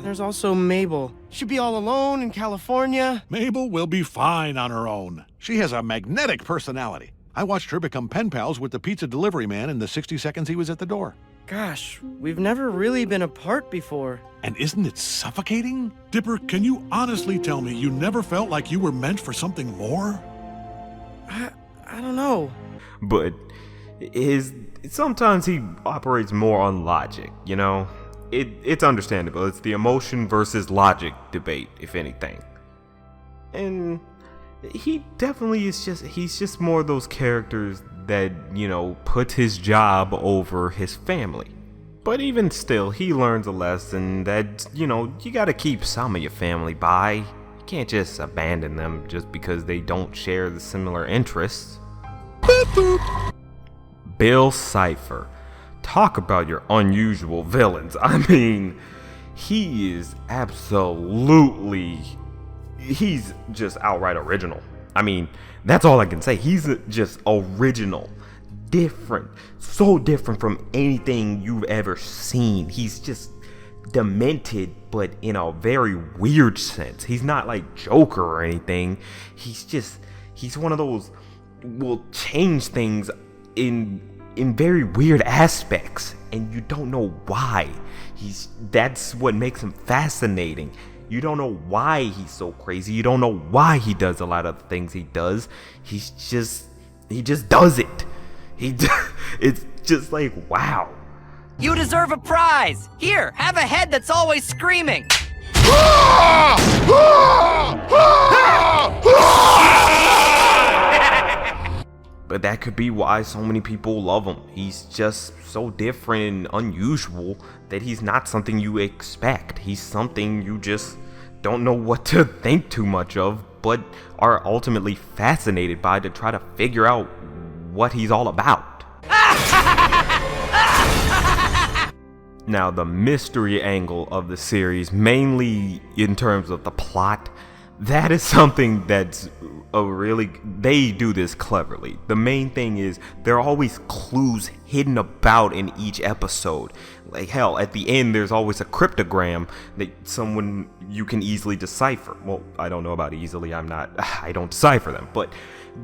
There's also Mabel. She'd be all alone in California. Mabel will be fine on her own. She has a magnetic personality. I watched her become pen pals with the pizza delivery man in the 60 seconds he was at the door. Gosh, we've never really been apart before. And isn't it suffocating? Dipper, can you honestly tell me you never felt like you were meant for something more? I don't know. But sometimes he operates more on logic, you know? It's understandable. It's the emotion versus logic debate, if anything. And he definitely he's just more of those characters that, you know, puts his job over his family. But even still, he learns a lesson that, you know, you gotta keep some of your family by. You can't just abandon them just because they don't share the similar interests. Bill Cipher. Talk about your unusual villains. I mean, he's just outright original. I mean, that's all I can say. He's just original. Different. So different from anything you've ever seen. He's just demented, but in a very weird sense. He's not like Joker or anything. He's one of those will change things in very weird aspects, and you don't know why. That's what makes him fascinating. You don't know why he's so crazy. You don't know why he does a lot of the things he does. He just does it. It's just like, wow. You deserve a prize. Here, have a head that's always screaming. But that could be why so many people love him. He's just so different and unusual that he's not something you expect. He's something you just don't know what to think too much of, but are ultimately fascinated by to try to figure out what he's all about. Now, the mystery angle of the series, mainly in terms of the plot, that is something that's they do this cleverly. The main thing is there are always clues hidden about in each episode. Like hell, at the end there's always a cryptogram that someone you can easily decipher. Well, I don't know about easily, I don't decipher them, but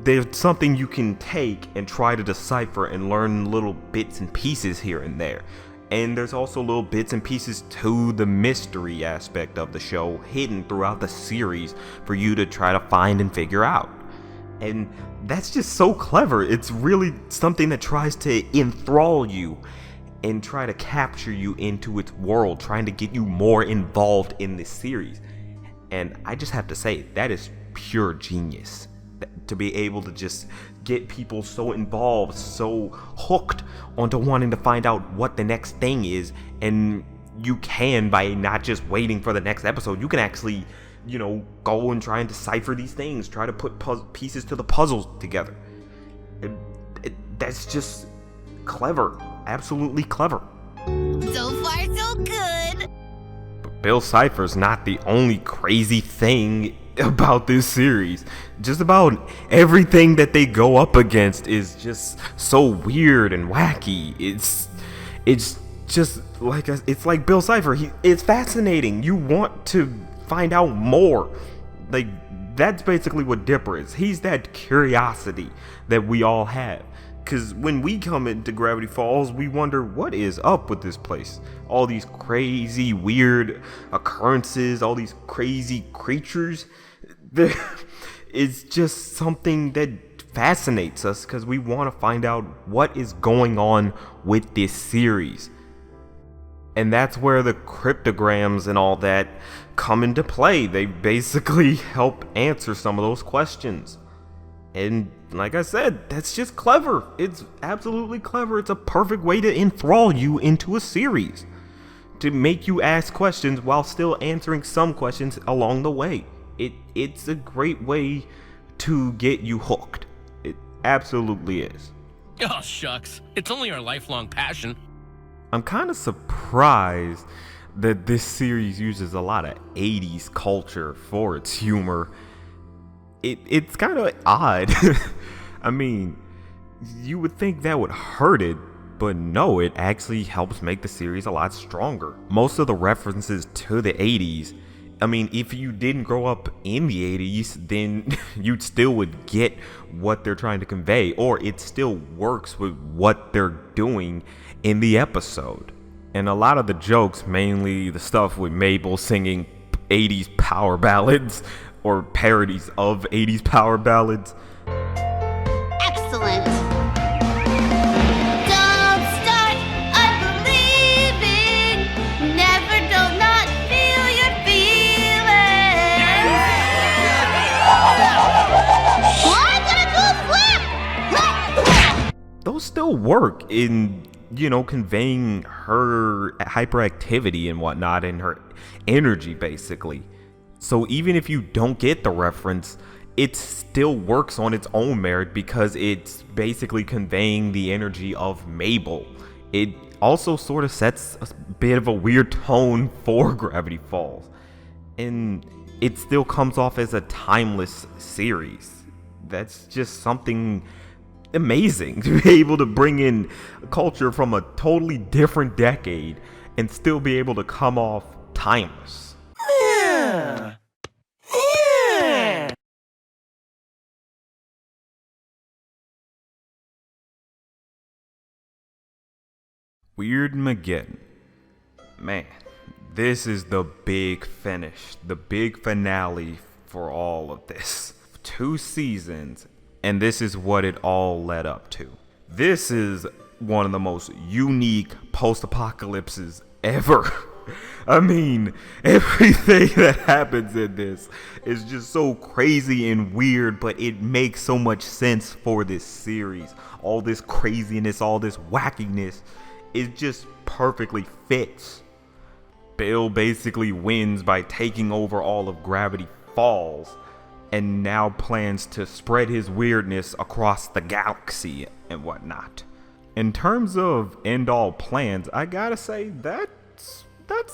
there's something you can take and try to decipher and learn little bits and pieces here and there. And there's also little bits and pieces to the mystery aspect of the show hidden throughout the series for you to try to find and figure out. And that's just so clever. It's really something that tries to enthrall you and try to capture you into its world, trying to get you more involved in this series. And I just have to say, that is pure genius. To be able to just get people so involved, so hooked onto wanting to find out what the next thing is. And you can, by not just waiting for the next episode, you can actually, you know, go and try and decipher these things, try to put pieces to the puzzles together. That's just clever, absolutely clever. So far, so good. But Bill Cipher's not the only crazy thing about this series. Just about everything that they go up against is just so weird and wacky. It's just like it's like Bill Cipher. It's fascinating. You want to find out more. Like, that's basically what Dipper is. He's that curiosity that we all have. Because when we come into Gravity Falls, we wonder what is up with this place. All these crazy, weird occurrences, all these crazy creatures. It's just something that fascinates us because we want to find out what is going on with this series. And that's where the cryptograms and all that come into play. They basically help answer some of those questions. And like I said, that's just clever. It's absolutely clever. It's a perfect way to enthrall you into a series, to make you ask questions while still answering some questions along the way. It's a great way to get you hooked. It absolutely is. Oh, shucks. It's only our lifelong passion. I'm kind of surprised that this series uses a lot of 80s culture for its humor. It's kind of odd. I mean, you would think that would hurt it, but no, it actually helps make the series a lot stronger. Most of the references to the 80s, I mean, if you didn't grow up in the 80s, then you still would get what they're trying to convey, or it still works with what they're doing in the episode. And a lot of the jokes, mainly the stuff with Mabel singing 80s power ballads or parodies of 80s power ballads. Excellent. Don't start unbelieving. Never do not feel your feelings. I'm gonna do a flip. Those still work in, conveying her hyperactivity and whatnot and her energy, basically. So even if you don't get the reference, it still works on its own merit because it's basically conveying the energy of Mabel. It also sort of sets a bit of a weird tone for Gravity Falls. And it still comes off as a timeless series. That's just something amazing to be able to bring in culture from a totally different decade and still be able to come off timeless. Yeah. Yeah. Weirdmageddon. Man, this is the big finish, the big finale for all of this. 2 seasons, and this is what it all led up to. This is one of the most unique post-apocalypses ever. I mean, everything that happens in this is just so crazy and weird, but it makes so much sense for this series. All this craziness, all this wackiness, it just perfectly fits. Bill basically wins by taking over all of Gravity Falls, and now plans to spread his weirdness across the galaxy and whatnot. In terms of end-all plans, I gotta say that's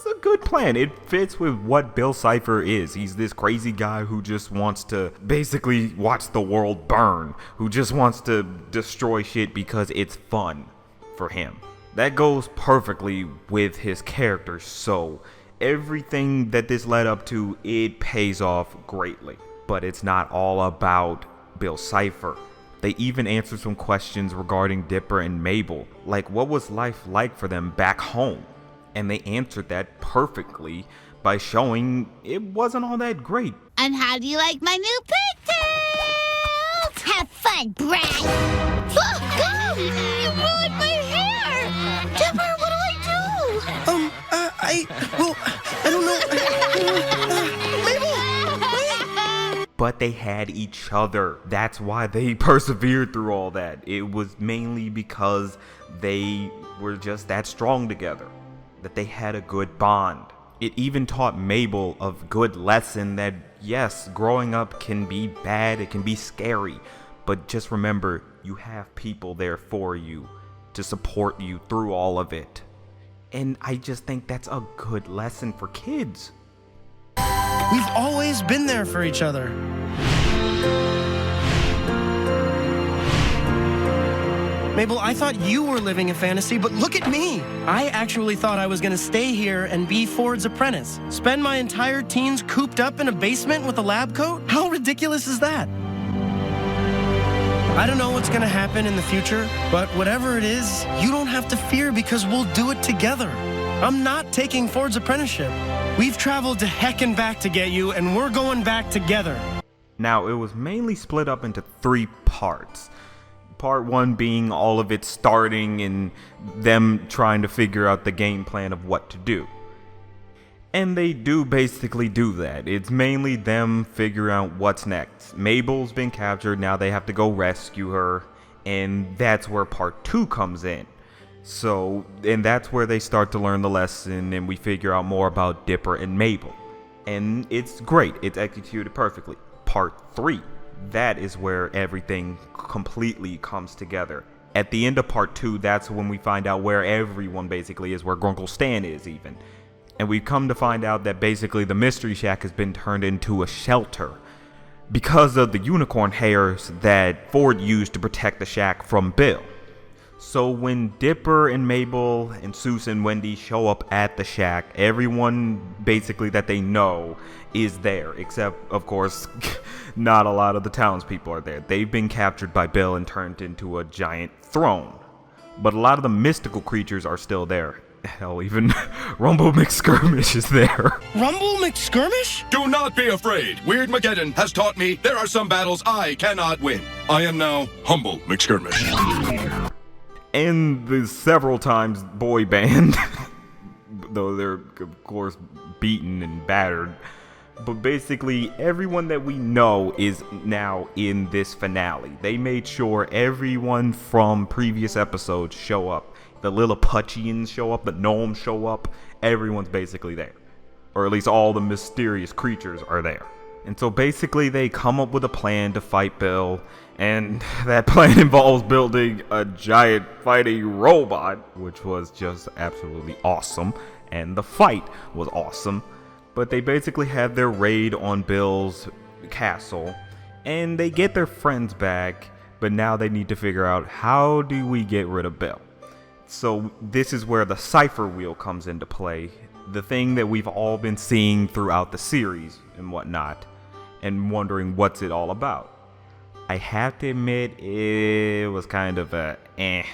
a good plan. It fits with what Bill Cipher is. He's this crazy guy who just wants to basically watch the world burn, who just wants to destroy shit because it's fun for him. That goes perfectly with his character, so everything that this led up to, it pays off greatly. But it's not all about Bill Cipher. They even answer some questions regarding Dipper and Mabel, like what was life like for them back home? And they answered that perfectly by showing it wasn't all that great. And how do you like my new pigtails? Have fun, brat! Oh, you ruined my hair! Dipper, what do I do? I don't know. Mabel! But they had each other. That's why they persevered through all that. It was mainly because they were just that strong together, that they had a good bond. It even taught Mabel a good lesson that yes, growing up can be bad, it can be scary, but just remember, you have people there for you to support you through all of it. And I just think that's a good lesson for kids. We've always been there for each other. Mabel, I thought you were living a fantasy, but look at me. I actually thought I was going to stay here and be Ford's apprentice. Spend my entire teens cooped up in a basement with a lab coat? How ridiculous is that? I don't know what's going to happen in the future, but whatever it is, you don't have to fear because we'll do it together. I'm not taking Ford's apprenticeship. We've traveled to heck and back to get you, and we're going back together. Now, it was mainly split up into 3 parts. Part 1 being all of it starting and them trying to figure out the game plan of what to do. And they do basically do that. It's mainly them figuring out what's next. Mabel's been captured, now they have to go rescue her, and that's where part 2 comes in. So, and that's where they start to learn the lesson and we figure out more about Dipper and Mabel. And it's great, it's executed perfectly. Part 3, that is where everything completely comes together. At the end of part 2, that's when we find out where everyone basically is, where Grunkle Stan is even. And we come to find out that basically the Mystery Shack has been turned into a shelter because of the unicorn hairs that Ford used to protect the shack from Bill. So when Dipper and Mabel and Seuss and Wendy show up at the shack, everyone basically that they know is there, except, of course, not a lot of the townspeople are there. They've been captured by Bill and turned into a giant throne. But a lot of the mystical creatures are still there. Hell, even Rumble McSkirmish is there. Rumble McSkirmish? Do not be afraid. Weird Mageddon has taught me there are some battles I cannot win. I am now Humble McSkirmish. And the several times boy band, though they're, of course, beaten and battered. But basically, everyone that we know is now in this finale. They made sure everyone from previous episodes show up. The Lilliputians show up, the gnomes show up. Everyone's basically there. Or at least all the mysterious creatures are there. And so basically they come up with a plan to fight Bill. And that plan involves building a giant fighting robot, which was just absolutely awesome. And the fight was awesome. But they basically have their raid on Bill's castle, and they get their friends back, but now they need to figure out, how do we get rid of Bill? So this is where the cipher wheel comes into play, the thing that we've all been seeing throughout the series and whatnot, and wondering what's it all about. I have to admit, it was kind of a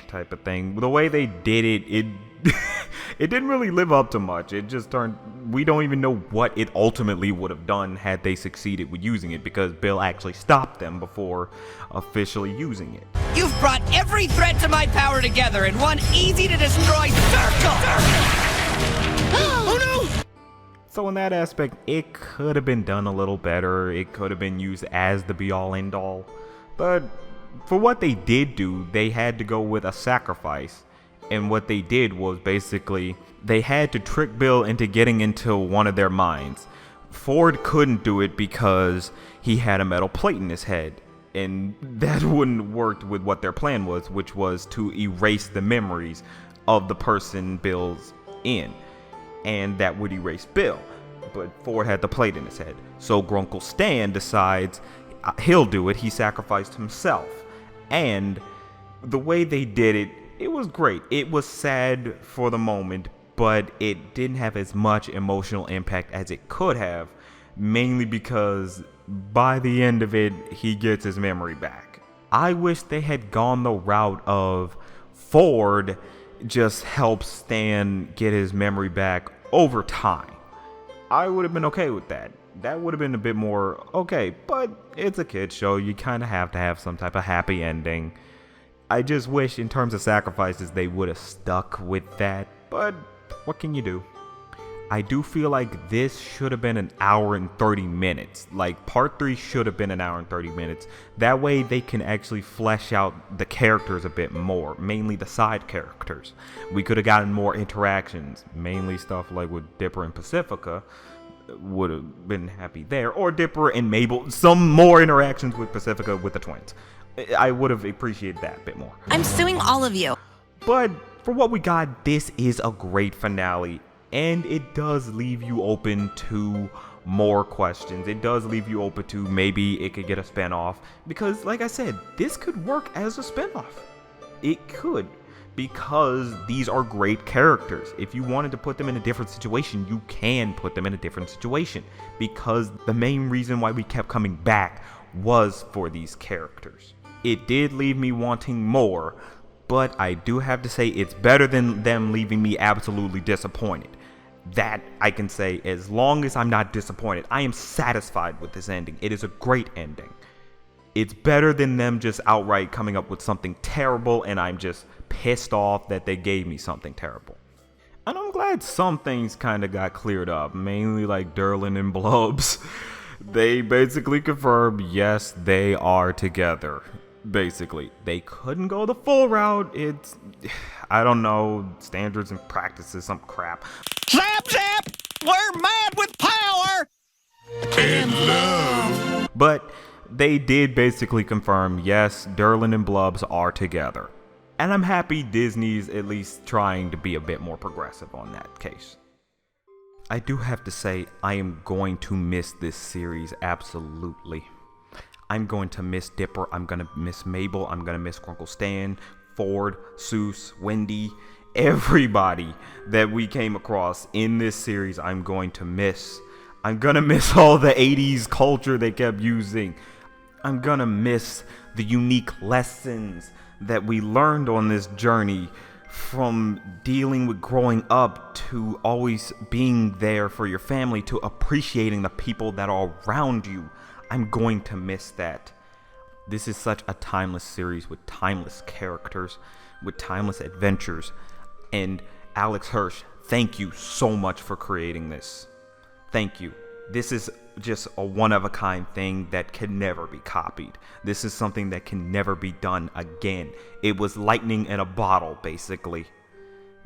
type of thing. The way they did it, it didn't really live up to much. It just turned, we don't even know what it ultimately would have done had they succeeded with using it, because Bill actually stopped them before officially using it. You've brought every threat to my power together in one easy-to-destroy circle! Oh no! So in that aspect, it could have been done a little better. It could have been used as the be-all end-all. But for what they did do, they had to go with a sacrifice. And what they did was basically, they had to trick Bill into getting into one of their minds. Ford couldn't do it because he had a metal plate in his head. And that wouldn't work with what their plan was, which was to erase the memories of the person Bill's in. And that would erase Bill. But Ford had the plate in his head. So Grunkle Stan decides he'll do it. He sacrificed himself. And the way they did it, it was great. It was sad for the moment, but it didn't have as much emotional impact as it could have, mainly because by the end of it, he gets his memory back. I wish they had gone the route of Ford just helps Stan get his memory back over time. I would have been okay with that. That would have been a bit more okay, but it's a kid's show. You kind of have to have some type of happy ending. I just wish in terms of sacrifices they would have stuck with that, but what can you do? I do feel like this should have been an hour and 30 minutes. Like part 3 should have been an hour and 30 minutes. That way they can actually flesh out the characters a bit more, mainly the side characters. We could have gotten more interactions, mainly stuff like with Dipper and Pacifica. Would have been happy there, or Dipper and Mabel, some more interactions with Pacifica with the twins. I would have appreciated that a bit more. I'm suing all of you. But for what we got, this is a great finale, and it does leave you open to more questions. It does leave you open to maybe it could get a spinoff, because like I said, this could work as a spinoff. It could, because these are great characters. If you wanted to put them in a different situation, you can put them in a different situation, because the main reason why we kept coming back was for these characters. It did leave me wanting more, but I do have to say it's better than them leaving me absolutely disappointed. That I can say, as long as I'm not disappointed, I am satisfied with this ending. It is a great ending. It's better than them just outright coming up with something terrible and I'm just pissed off that they gave me something terrible. And I'm glad some things kind of got cleared up, mainly like Durlin and Blubs. They basically confirmed, yes, they are together. Basically, they couldn't go the full route. It's, I don't know, standards and practices, some crap. Zap, zap! We're mad with power! And love! But they did basically confirm, yes, Durlin and Blubs are together. And I'm happy Disney's at least trying to be a bit more progressive on that case. I do have to say, I am going to miss this series absolutely. I'm going to miss Dipper, I'm going to miss Mabel, I'm going to miss Grunkle Stan, Ford, Seuss, Wendy, everybody that we came across in this series I'm going to miss. I'm going to miss all the 80s culture they kept using. I'm going to miss the unique lessons that we learned on this journey, from dealing with growing up to always being there for your family to appreciating the people that are around you. I'm going to miss that. This is such a timeless series with timeless characters, with timeless adventures. And Alex Hirsch, thank you so much for creating this. Thank you. This is just a one-of-a-kind thing that can never be copied. This is something that can never be done again. It was lightning in a bottle, basically.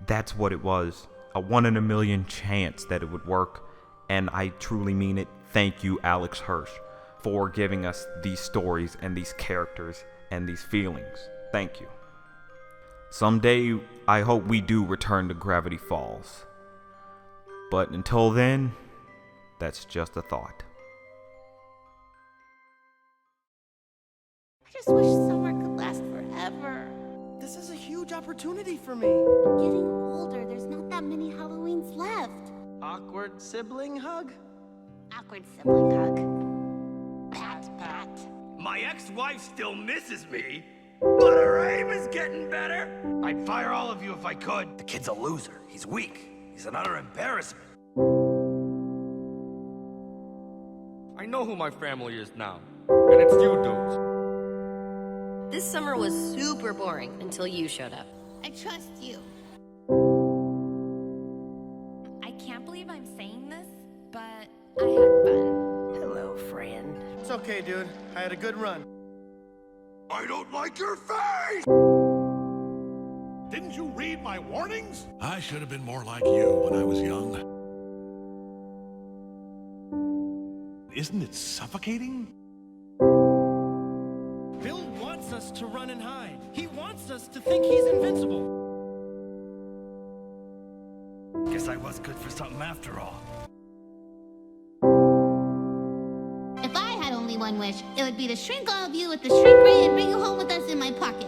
That's what it was. A 1 in a million chance that it would work. And I truly mean it. Thank you, Alex Hirsch, for giving us these stories and these characters and these feelings. Thank you. Someday, I hope we do return to Gravity Falls. But until then, that's just a thought. I just wish summer could last forever. This is a huge opportunity for me. I'm getting older. There's not that many Halloweens left. Awkward sibling hug? Awkward sibling hug. Pat, pat. My ex-wife still misses me, but her aim is getting better. I'd fire all of you if I could. The kid's a loser. He's weak. He's an utter embarrassment. I know who my family is now, and it's you dudes. This summer was super boring until you showed up. I trust you. I can't believe I'm saying this, but I had fun. Hello, friend. It's okay, dude. I had a good run. I don't like your face! Didn't you read my warnings? I should have been more like you when I was young. Isn't it suffocating? Bill wants us to run and hide. He wants us to think he's invincible. Guess I was good for something after all. If I had only one wish, it would be to shrink all of you with the shrink ray and bring you home with us in my pocket.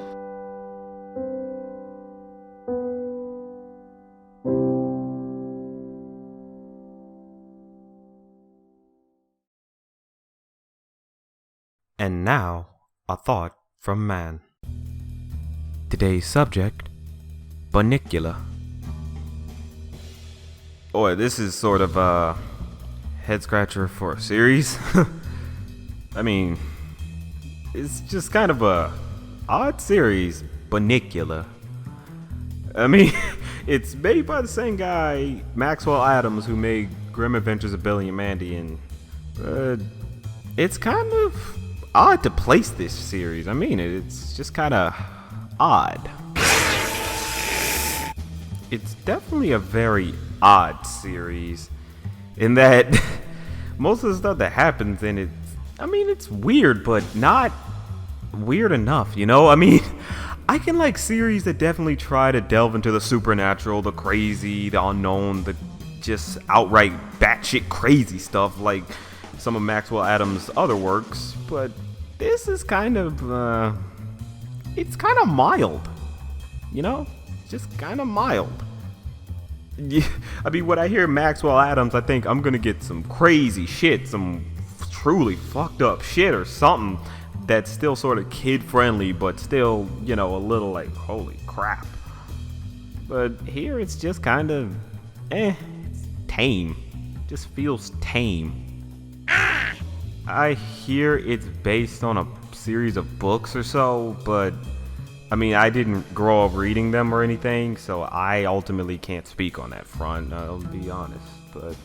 And now, a thought from Mann. Today's subject, Bunnicula. Boy, this is sort of a head-scratcher for a series. I mean, it's just kind of a odd series, Bunnicula. I mean, it's made by the same guy, Maxwell Adams, who made Grim Adventures of Billy and Mandy, and it's kind of odd to place this series. I mean, it's just kind of odd. It's definitely a very odd series in that most of the stuff that happens in it, I mean, it's weird, but not weird enough, you know? I mean, I can like series that definitely try to delve into the supernatural, the crazy, the unknown, the just outright batshit crazy stuff like some of Maxwell Adams' other works, but this is kind of, it's kind of mild, you know? Just kind of mild. Yeah, I mean, when I hear Maxwell Adams, I think I'm gonna get some crazy shit, some truly fucked up shit or something that's still sort of kid-friendly, but still, you know, a little like, holy crap. But here it's just kind of, it's tame. Just feels tame. I hear it's based on a series of books or so, but I mean, I didn't grow up reading them or anything, so I ultimately can't speak on that front, I'll be honest. But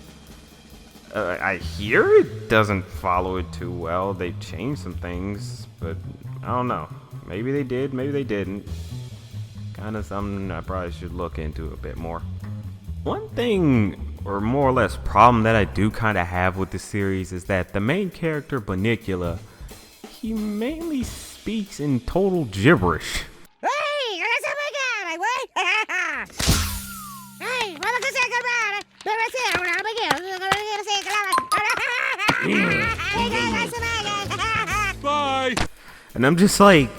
I hear it doesn't follow it too well. They've changed some things, but I don't know. Maybe they did, maybe they didn't. Kind of something I probably should look into a bit more. One thing, or more or less problem that I do kind of have with this series is that the main character, Bunnicula, he mainly speaks in total gibberish. Hey, And I'm just like,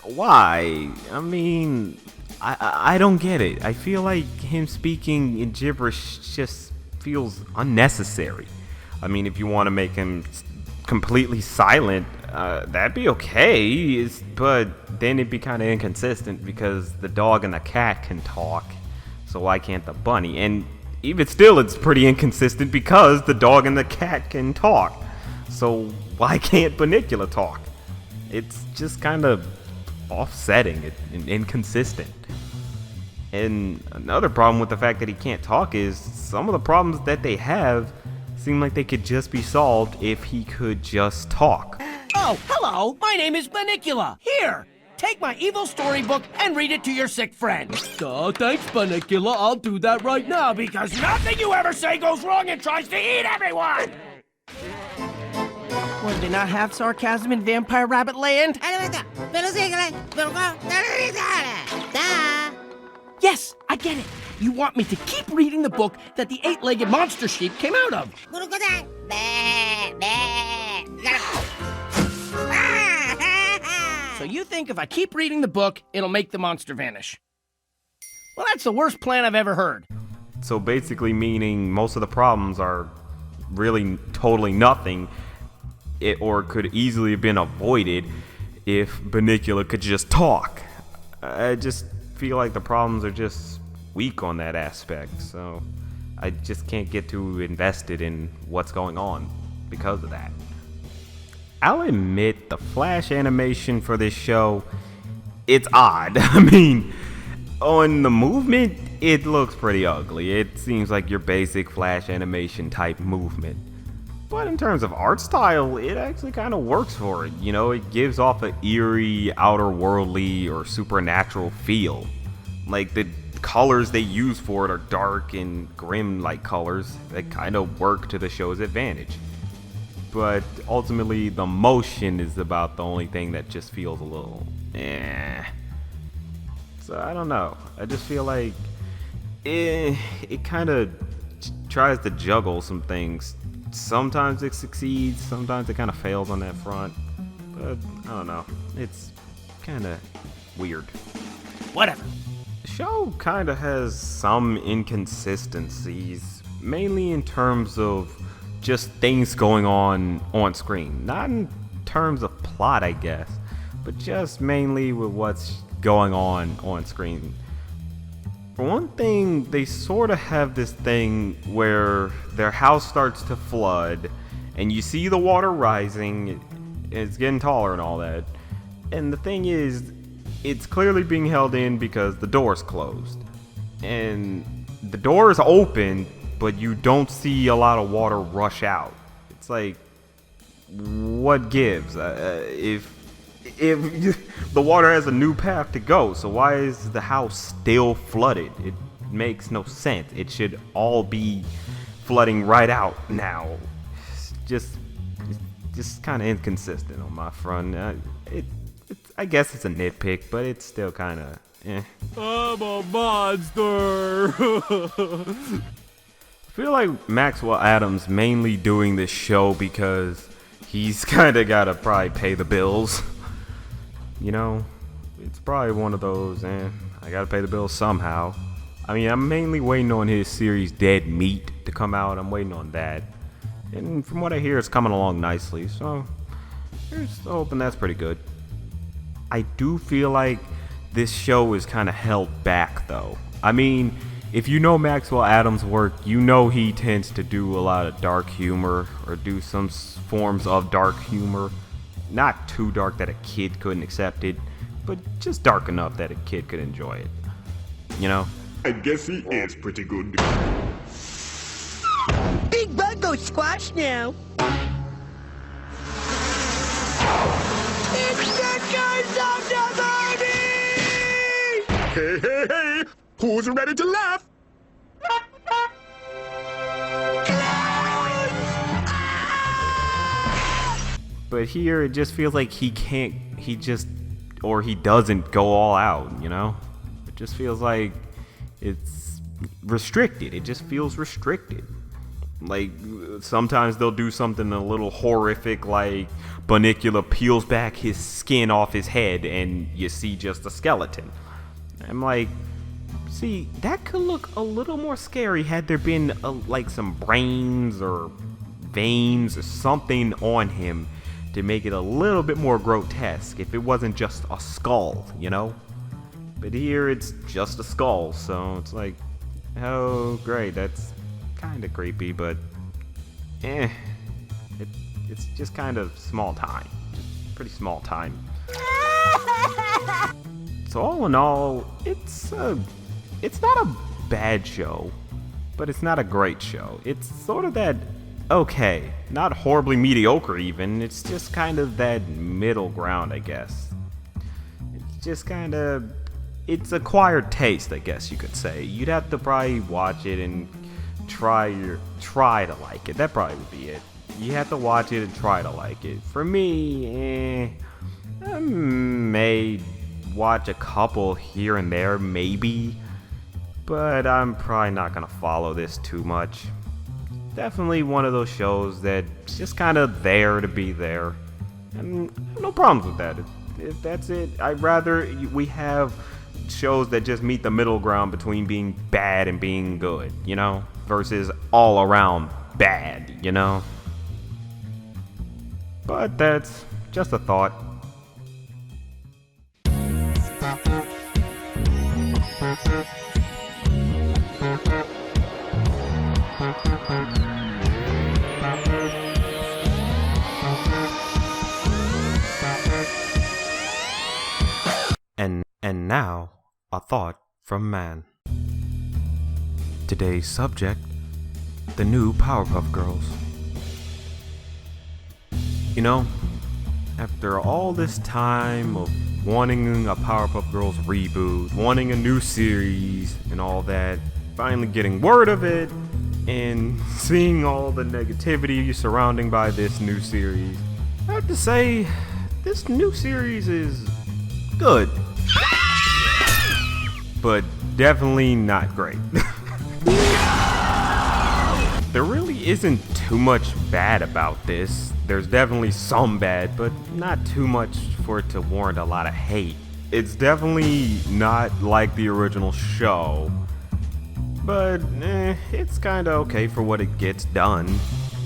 why? I mean, I don't get it. I feel like him speaking in gibberish just feels unnecessary. I mean, if you want to make him completely silent, that'd be okay, but then it'd be kind of inconsistent because the dog and the cat can talk, so why can't the bunny? And even still, it's pretty inconsistent because the dog and the cat can talk, so why can't Bunnicula talk? It's just kind of offsetting and inconsistent. And another problem with the fact that he can't talk is some of the problems that they have seem like they could just be solved if he could just talk. Oh, hello, my name is Bunnicula. Here, take my evil storybook and read it to your sick friend. Oh, thanks, Bunnicula. I'll do that right now Because nothing you ever say goes wrong and tries to eat everyone! Would they not have sarcasm in Vampire Rabbit Land? Yes, I get it. You want me to keep reading the book that the eight-legged monster sheep came out of. So you think if I keep reading the book, it'll make the monster vanish? Well, that's the worst plan I've ever heard. So basically meaning most of the problems are really totally nothing, or could easily have been avoided if Bunnicula could just talk. I just feel like the problems are just weak on that aspect, so I just can't get too invested in what's going on because of that. I'll admit the Flash animation for this show, it's odd. I mean, on the movement, it looks pretty ugly. It seems like your basic Flash animation type movement. But in terms of art style, it actually kind of works for it. You know, it gives off an eerie, outer-worldly, or supernatural feel. Like, the colors they use for it are dark and grim-like colors that kind of work to the show's advantage. But ultimately, the motion is about the only thing that just feels a little So I don't know. I just feel like it kind of tries to juggle some things. Sometimes it succeeds, sometimes it kind of fails on that front. But I don't know. It's kind of weird. Whatever. The show kind of has some inconsistencies, mainly in terms of just things going on screen. Not in terms of plot, I guess, but just mainly with what's going on screen. For one thing, they sort of have this thing where their house starts to flood, and you see the water rising, it's getting taller and all that. And the thing is, it's clearly being held in because the door's closed. And the door is open, but you don't see a lot of water rush out. It's like, what gives? If the water has a new path to go, so why is the house still flooded? It makes no sense. It should all be flooding right out now. It's just kind of inconsistent on my front. I guess it's a nitpick, but it's still kind of I'm a monster. I feel like Maxwell Adams mainly doing this show because he's kind of got to probably pay the bills. You know, it's probably one of those, I gotta pay the bills somehow. I mean, I'm mainly waiting on his series Dead Meat to come out. I'm waiting on that. And from what I hear, it's coming along nicely, so here's hoping that's pretty good. I do feel like this show is kind of held back, though. I mean, if you know Maxwell Adams' work, you know he tends to do a lot of dark humor, or do some forms of dark humor. Not too dark that a kid couldn't accept it, but just dark enough that a kid could enjoy it. You know? I guess he is pretty good. Big bug goes squash now. It's the curse of the Barbie! Hey, hey, hey! Who's ready to laugh? But here, it just feels like he doesn't go all out, you know? It just feels like it's restricted. It just feels restricted. Like, sometimes they'll do something a little horrific, like Bunnicula peels back his skin off his head and you see just a skeleton. I'm like, see, that could look a little more scary had there been like some brains or veins or something on him to make it a little bit more grotesque if it wasn't just a skull, you know? But here it's just a skull, so it's like, oh great, that's kind of creepy, but it's just kind of small time, just pretty small time. So all in all, it's not a bad show, but it's not a great show. It's sort of that okay, not horribly mediocre even, it's just kind of that middle ground, I guess. It's just kind of, it's acquired taste, I guess you could say. You'd have to probably watch it and try to like it. That probably would be it. You have to watch it and try to like it. For me, I may watch a couple here and there, maybe, but I'm probably not gonna follow this too much. Definitely one of those shows that's just kind of there to be there, and no problems with that. If that's it, I'd rather we have shows that just meet the middle ground between being bad and being good, you know, versus all around bad, you know. But that's just a thought. And now, a thought from Mann. Today's subject, the new Powerpuff Girls. You know, after all this time of wanting a Powerpuff Girls reboot, wanting a new series, and all that, finally getting word of it, and seeing all the negativity surrounding by this new series, I have to say, this new series is good. But definitely not great. There really isn't too much bad about this. There's definitely some bad, but not too much for it to warrant a lot of hate. It's definitely not like the original show, but it's kinda okay for what it gets done,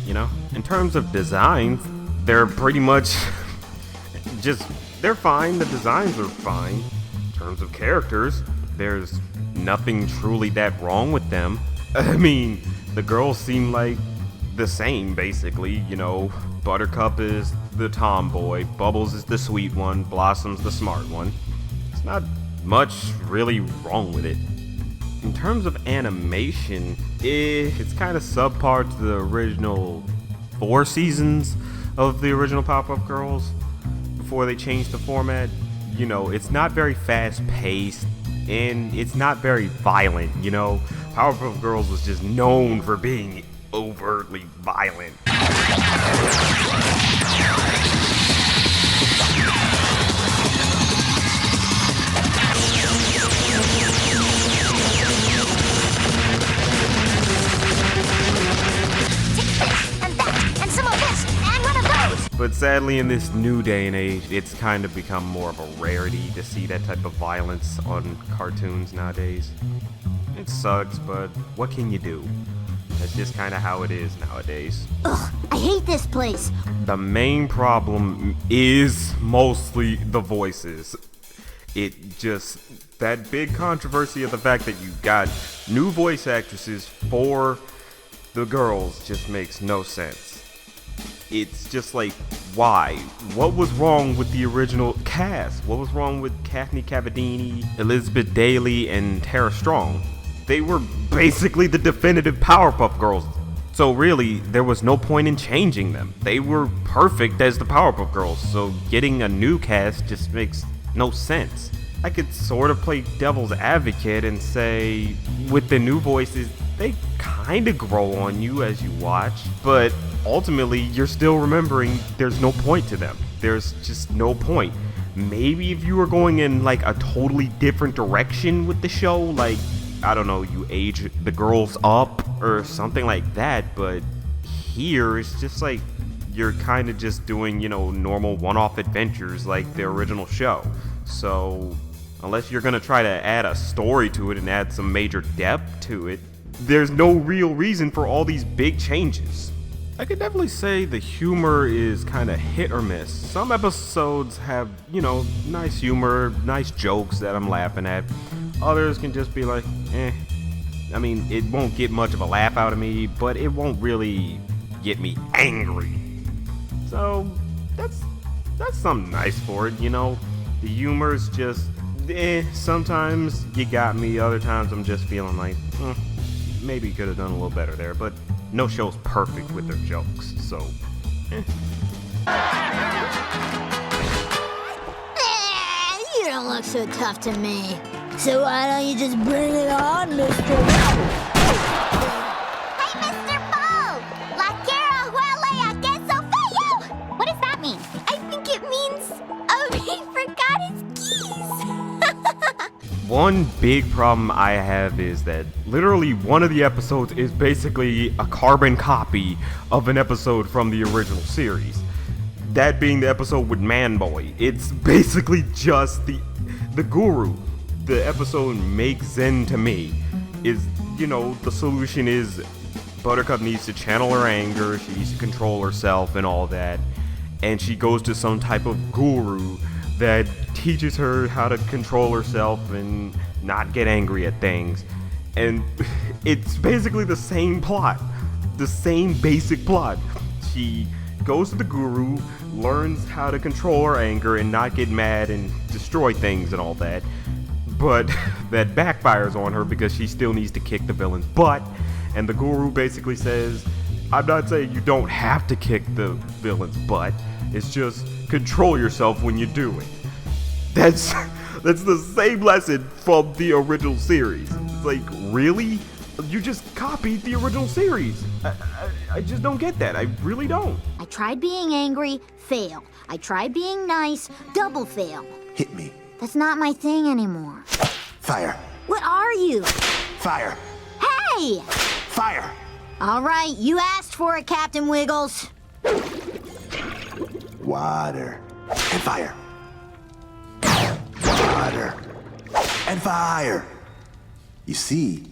you know? In terms of designs, they're pretty much they're fine, the designs are fine. In terms of characters, there's nothing truly that wrong with them. I mean, the girls seem like the same, basically. You know, Buttercup is the tomboy, Bubbles is the sweet one, Blossom's the smart one. It's not much really wrong with it. In terms of animation, it's kind of subpar to the original 4 seasons of the original Powerpuff Girls before they changed the format. You know, it's not very fast-paced, and it's not very violent, you know? Powerpuff Girls was just known for being overtly violent. But sadly, in this new day and age, it's kind of become more of a rarity to see that type of violence on cartoons nowadays. It sucks, but what can you do? That's just kind of how it is nowadays. Ugh, I hate this place. The main problem is mostly the voices. That big controversy of the fact that you got new voice actresses for the girls just makes no sense. It's just like, why? What was wrong with the original cast? What was wrong with Kathleen Cavadini, Elizabeth Daly, and Tara Strong? They were basically the definitive Powerpuff Girls. So really, there was no point in changing them. They were perfect as the Powerpuff Girls, so getting a new cast just makes no sense. I could sort of play devil's advocate and say, with the new voices, they kind of grow on you as you watch, but ultimately, you're still remembering there's no point to them. There's just no point. Maybe if you were going in like a totally different direction with the show, like I don't know, you age the girls up or something like that, but here it's just like you're kind of just doing, you know, normal one-off adventures like the original show. So unless you're gonna try to add a story to it and add some major depth to it, there's no real reason for all these big changes. I could definitely say the humor is kind of hit or miss. Some episodes have, you know, nice humor, nice jokes that I'm laughing at. Others can just be like, eh. I mean, it won't get much of a laugh out of me, but it won't really get me angry. So that's something nice for it, you know. The humor's just, sometimes you got me, other times I'm just feeling like, maybe you could have done a little better there, but no show's perfect with their jokes, so, You don't look so tough to me. So why don't you just bring it on, Mr. Hey, Mr. Bo! La quiero huele a queso feo! What does that mean? I think it means, he forgot his keys. One big problem I have is that literally one of the episodes is basically a carbon copy of an episode from the original series. That being the episode with Man Boy. It's basically just the guru. The episode Make Zen to Me is, you know, the solution is Buttercup needs to channel her anger, she needs to control herself and all that, and she goes to some type of guru that teaches her how to control herself and not get angry at things. And it's basically the same plot, the same basic plot. She goes to the guru, learns how to control her anger and not get mad and destroy things and all that. But that backfires on her because she still needs to kick the villain's butt. And the guru basically says, I'm not saying you don't have to kick the villain's butt. It's just control yourself when you do it. That's the same lesson from the original series. It's like, really? You just copied the original series. I just don't get that. I really don't. I tried being angry, fail. I tried being nice, double fail. Hit me. That's not my thing anymore. Fire. What are you? Fire. Hey! Fire. All right, you asked for it, Captain Wiggles. Water. And fire. Water. And fire. You see,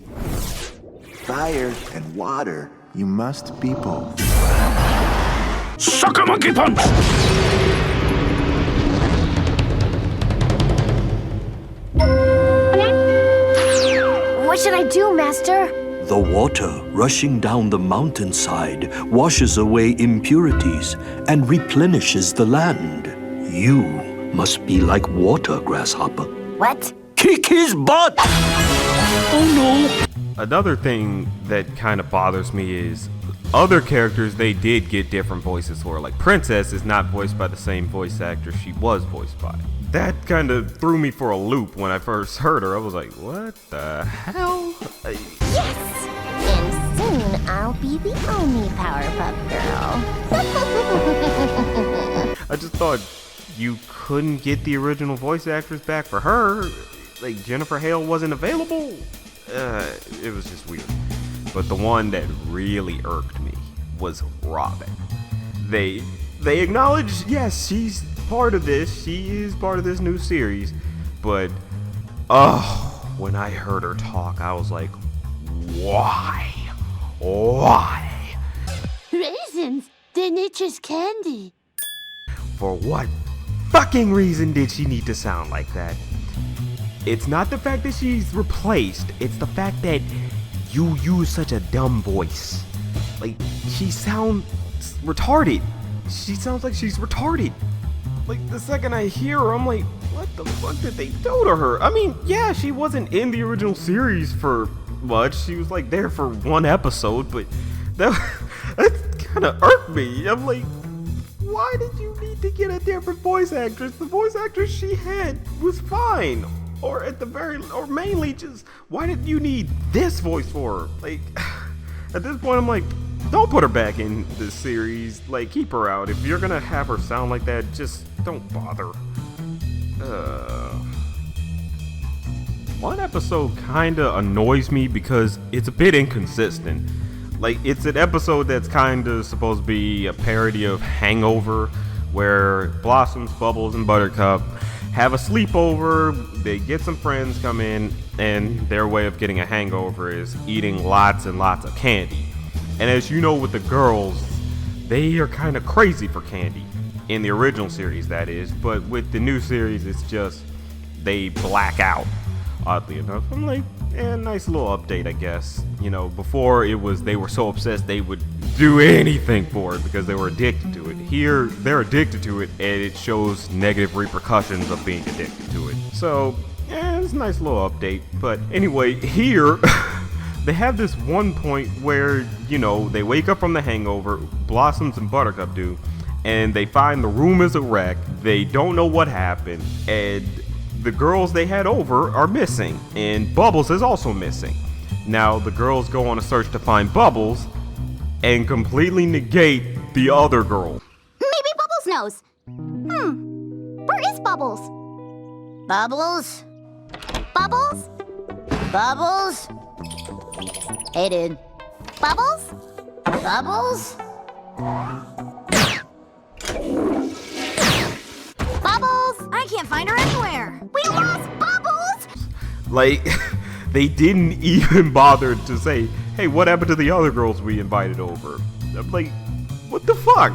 fire and water, you must be both. Suck a monkey punch! What should I do, Master? The water rushing down the mountainside washes away impurities and replenishes the land. You must be like water, Grasshopper. What? Kick his butt! Oh no! Another thing that kind of bothers me is other characters they did get different voices for. Like Princess is not voiced by the same voice actor she was voiced by. That kind of threw me for a loop when I first heard her. I was like, what the hell? Yes! And soon I'll be the only Powerpuff Girl. I just thought you couldn't get the original voice actress back for her. Like Jennifer Hale wasn't available. It was just weird. But the one that really irked me was Robin. They acknowledged, yes, she's part of this. She is part of this new series. But, when I heard her talk, I was like, why? Why? Raisins, they're nature's candy. For what fucking reason did she need to sound like that? It's not the fact that she's replaced. It's the fact that you use such a dumb voice. Like, she sounds retarded. She sounds like she's retarded. Like, the second I hear her, I'm like, what the fuck did they do to her? I mean, yeah, she wasn't in the original series for much. She was, like, there for one episode, but that kind of irked me. I'm like, why did you need to get a different voice actress? The voice actress she had was fine. Or mainly just, why did you need this voice for her? Like, at this point, I'm like, don't put her back in this series. Like, keep her out. If you're gonna have her sound like that, just don't bother. one episode kinda annoys me because it's a bit inconsistent. Like, it's an episode that's kinda supposed to be a parody of Hangover, where Blossoms, Bubbles, and Buttercup have a sleepover. They get some friends come in, and their way of getting a hangover is eating lots and lots of candy. And as you know with the girls, they are kind of crazy for candy. In the original series, that is. But with the new series, it's just they black out, oddly enough. I'm like, nice little update, I guess. You know, before it was they were so obsessed they would do anything for it because they were addicted to it. Here, they're addicted to it, and it shows negative repercussions of being addicted to it. So, it's a nice little update. But anyway, here, they have this one point where, you know, they wake up from the hangover, Blossoms and Buttercup do, and they find the room is a wreck. They don't know what happened, and the girls they had over are missing, and Bubbles is also missing. Now, the girls go on a search to find Bubbles and completely negate the other girl. Maybe Bubbles knows. Where is Bubbles? Bubbles? Bubbles? Bubbles? Hey, dude. Bubbles? Bubbles? Bubbles! I can't find her anywhere. We lost Bubbles! Like, they didn't even bother to say, hey, what happened to the other girls we invited over? I'm like, what the fuck?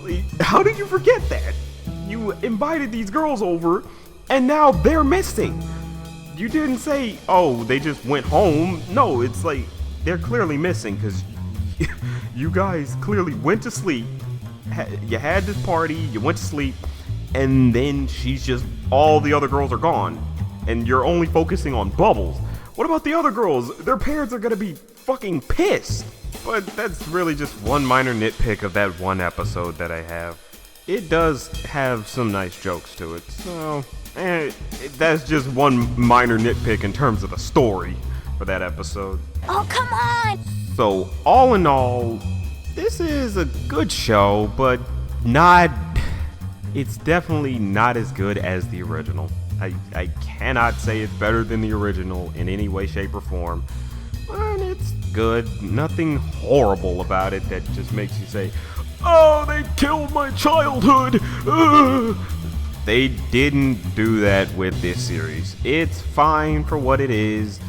Like, how did you forget that? You invited these girls over, and now they're missing. You didn't say, oh, they just went home. No, it's like, they're clearly missing, because you guys clearly went to sleep. You had this party, you went to sleep, and then all the other girls are gone, and you're only focusing on Bubbles. What about the other girls? Their parents are gonna be fucking pissed. But that's really just one minor nitpick of that one episode that I have. It does have some nice jokes to it, so that's just one minor nitpick in terms of the story for that episode. Oh, come on! So, all in all, this is a good show, but it's definitely not as good as the original. I cannot say it's better than the original in any way, shape, or form. But it's good. Nothing horrible about it that just makes you say, oh, they killed my childhood! They didn't do that with this series. It's fine for what it is.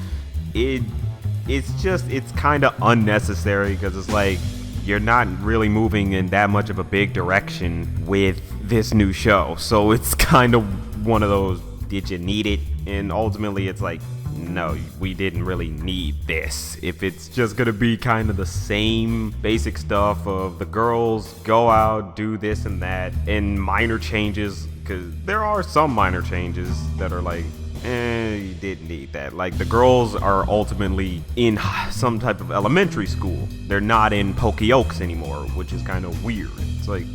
It's kind of unnecessary because it's like, you're not really moving in that much of a big direction with this new show. So it's kind of one of those, did you need it? And ultimately it's like, no, we didn't really need this. If it's just gonna be kind of the same basic stuff of the girls go out, do this and that, and minor changes, because there are some minor changes that are like, you didn't need that. Like, the girls are ultimately in some type of elementary school. They're not in Pokeokes anymore, which is kind of weird. It's like,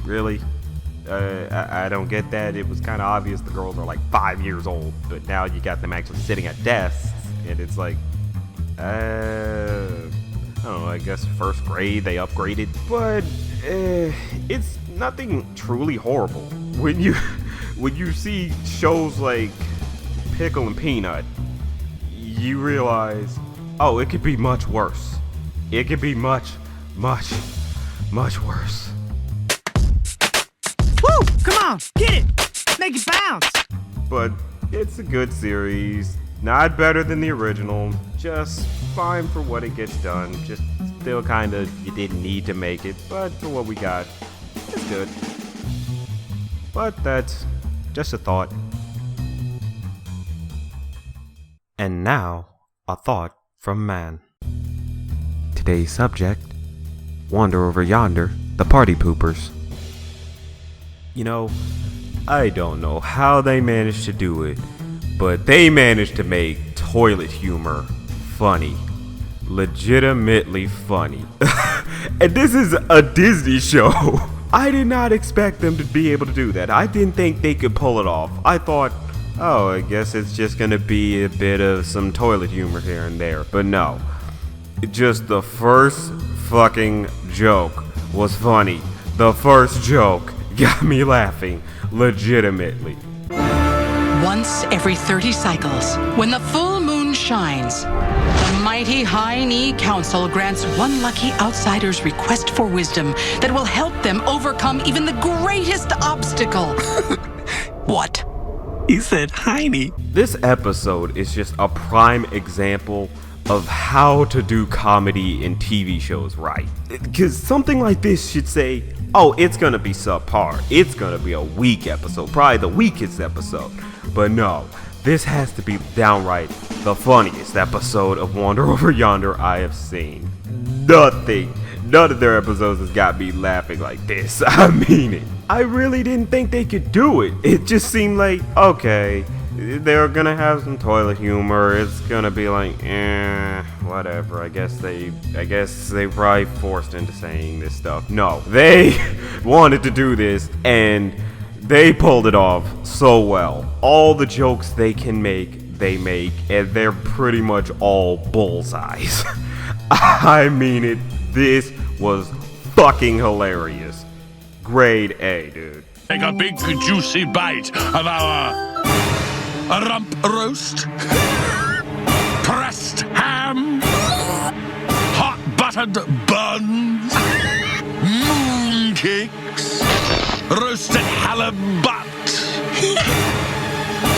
really? I don't get that. It was kind of obvious the girls are like 5 years old, but now you got them actually sitting at desks, and it's like, I don't know, I guess first grade they upgraded, but it's nothing truly horrible. When you see shows like Pickle and Peanut, you realize, oh, it could be much worse. It could be much, much, much worse. Woo! Come on, get it! Make it bounce! But it's a good series. Not better than the original. Just fine for what it gets done. Just still kind of, you didn't need to make it, but for what we got, it's good. But that's just a thought. And now, a thought from Mann. Today's subject, wander over yonder, the party poopers. You know, I don't know how they managed to do it, but they managed to make toilet humor funny. Legitimately funny. And this is a Disney show. I did not expect them to be able to do that. I didn't think they could pull it off. I thought, oh, I guess it's just gonna be a bit of some toilet humor here and there. But no. Just the first fucking joke was funny. The first joke got me laughing. Legitimately. Once every 30 cycles, when the full moon shines, the mighty High Knee Council grants one lucky outsider's request for wisdom that will help them overcome even the greatest obstacle. What? He said Heine. This episode is just a prime example of how to do comedy in TV shows right. Because something like this should say, oh, it's gonna be subpar. It's gonna be a weak episode, probably the weakest episode. But no, this has to be downright the funniest episode of Wander Over Yonder I have seen. None of their episodes has got me laughing like this. I mean it. I really didn't think they could do it. It just seemed like, okay, they're gonna have some toilet humor. It's gonna be like, whatever. I guess they probably forced into saying this stuff. No, they wanted to do this, and they pulled it off so well. All the jokes they can make, they make, and they're pretty much all bullseyes. I mean it. This was fucking hilarious. Grade A, dude. Take a big juicy bite of our rump roast, pressed ham, hot buttered buns, moon cakes, roasted halibut,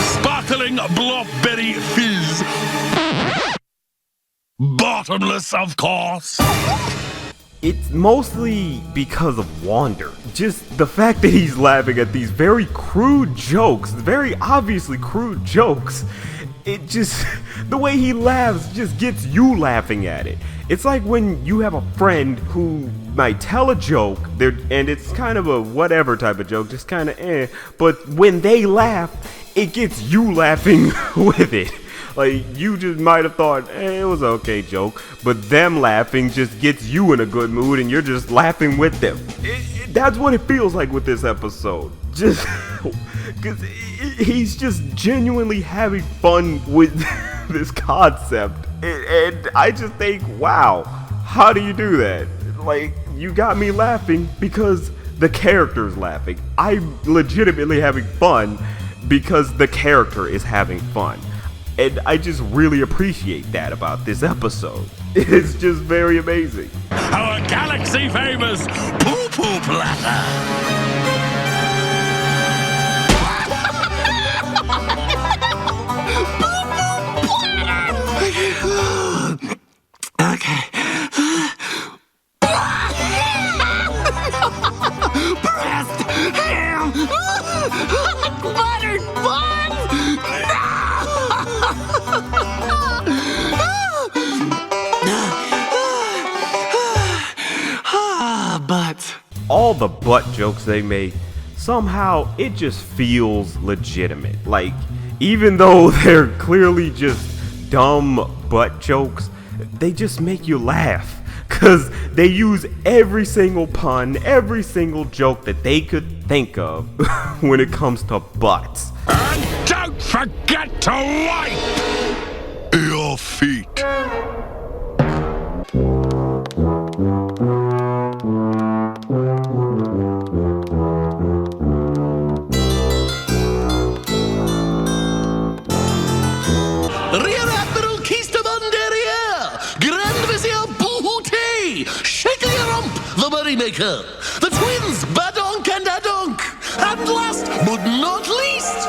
sparkling blackberry fizz, bottomless, of course. It's mostly because of Wander. Just the fact that he's laughing at these very crude jokes, very obviously crude jokes, it just, the way he laughs just gets you laughing at it. It's like when you have a friend who might tell a joke, and it's kind of a whatever type of joke, just kind of but when they laugh, it gets you laughing with it. Like, you just might have thought, it was an okay joke, but them laughing just gets you in a good mood, and you're just laughing with them. That's what it feels like with this episode. Just, because he's just genuinely having fun with this concept. And I just think, wow, how do you do that? Like, you got me laughing because the character's laughing. I'm legitimately having fun because the character is having fun. And I just really appreciate that about this episode. It's just very amazing. Our galaxy famous poo-poo platter. Okay. Pressed ham. Buttered buns. But all the butt jokes they make, somehow it just feels legitimate. Like, even though they're clearly just dumb butt jokes, they just make you laugh. Cause they use every single pun, every single joke that they could think of when it comes to butts. And don't forget to wipe your feet. Rear Admiral Keistamon derriere, Grand Vizier Boohooty, Shakely Rump, the Merrymaker, the twins Badonk and Adonk, and last but not least,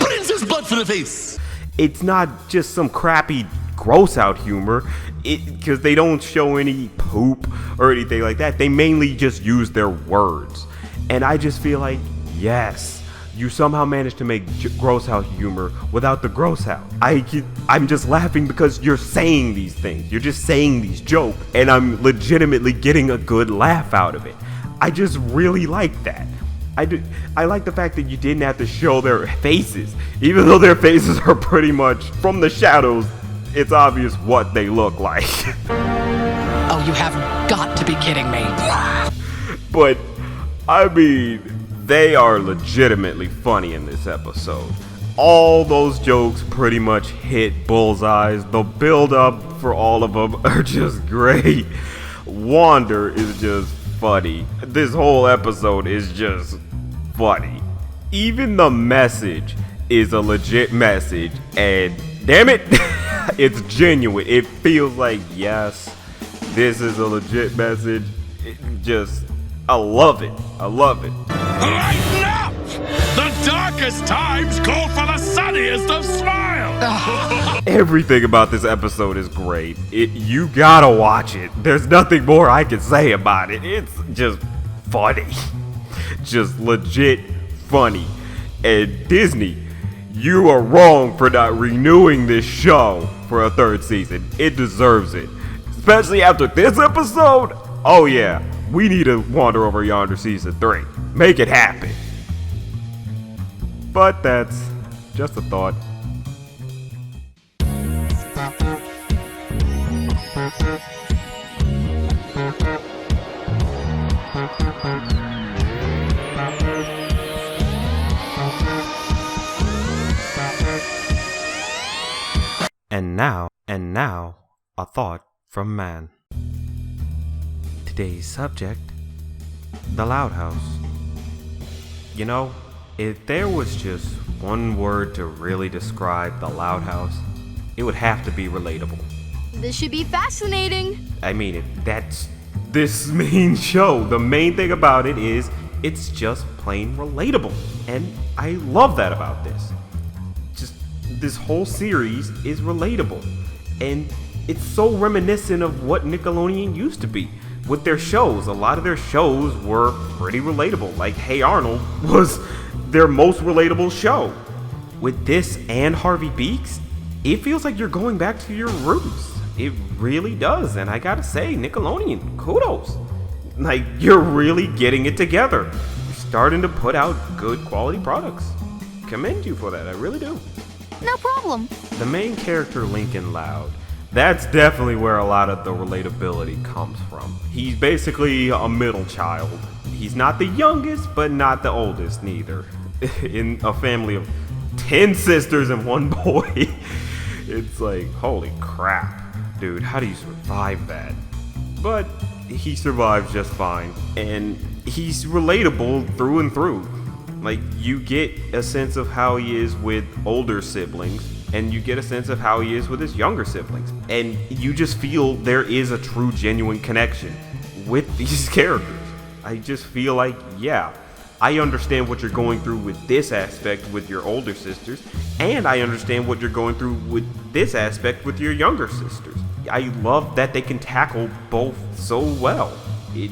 Princess Butt for the Face. It's not just some crappy gross out humor, because they don't show any poop or anything like that. They mainly just use their words. And I just feel like, yes, you somehow managed to make gross out humor without the gross out. I'm just laughing because you're saying these things. You're just saying these jokes, and I'm legitimately getting a good laugh out of it. I just really like that. I like the fact that you didn't have to show their faces. Even though their faces are pretty much, from the shadows, it's obvious what they look like. Oh, you have got to be kidding me. But, I mean, they are legitimately funny in this episode. All those jokes pretty much hit bullseyes. The build up for all of them are just great. Wander is just funny. This whole episode is just funny. Even the message is a legit message, and damn it, it's genuine. It feels like, yes, this is a legit message. I love it. I love it. Lighten up! The darkest times call for the sunniest of smiles! Everything about this episode is great. You gotta watch it. There's nothing more I can say about it. It's just funny. Just legit funny. And Disney, you are wrong for not renewing this show for a third season. It deserves it. Especially after this episode. Oh yeah, we need to Wander Over Yonder season 3. Make it happen. But that's just a thought. And now, a thought from Mann. Today's subject, the Loud House. You know, if there was just one word to really describe the Loud House, it would have to be relatable. This should be fascinating. I mean, that's this main show. The main thing about it is it's just plain relatable. And I love that about this. Just this whole series is relatable. And it's so reminiscent of what Nickelodeon used to be. With their shows, a lot of their shows were pretty relatable. Like Hey Arnold was their most relatable show. With this and Harvey Beaks, it feels like you're going back to your roots. It really does. And I gotta say, Nickelodeon, kudos. Like, you're really getting it together. You're starting to put out good quality products. Commend you for that, I really do. No problem. The main character, Lincoln Loud, that's definitely where a lot of the relatability comes from. He's basically a middle child. He's not the youngest, but not the oldest neither. In a family of 10 sisters and 1 boy. It's like, holy crap. Dude, how do you survive that? But he survives just fine. And he's relatable through and through. Like, you get a sense of how he is with older siblings, and you get a sense of how he is with his younger siblings. And you just feel there is a true, genuine connection with these characters. I just feel like, yeah, I understand what you're going through with this aspect with your older sisters, and I understand what you're going through with this aspect with your younger sisters. I love that they can tackle both so well. It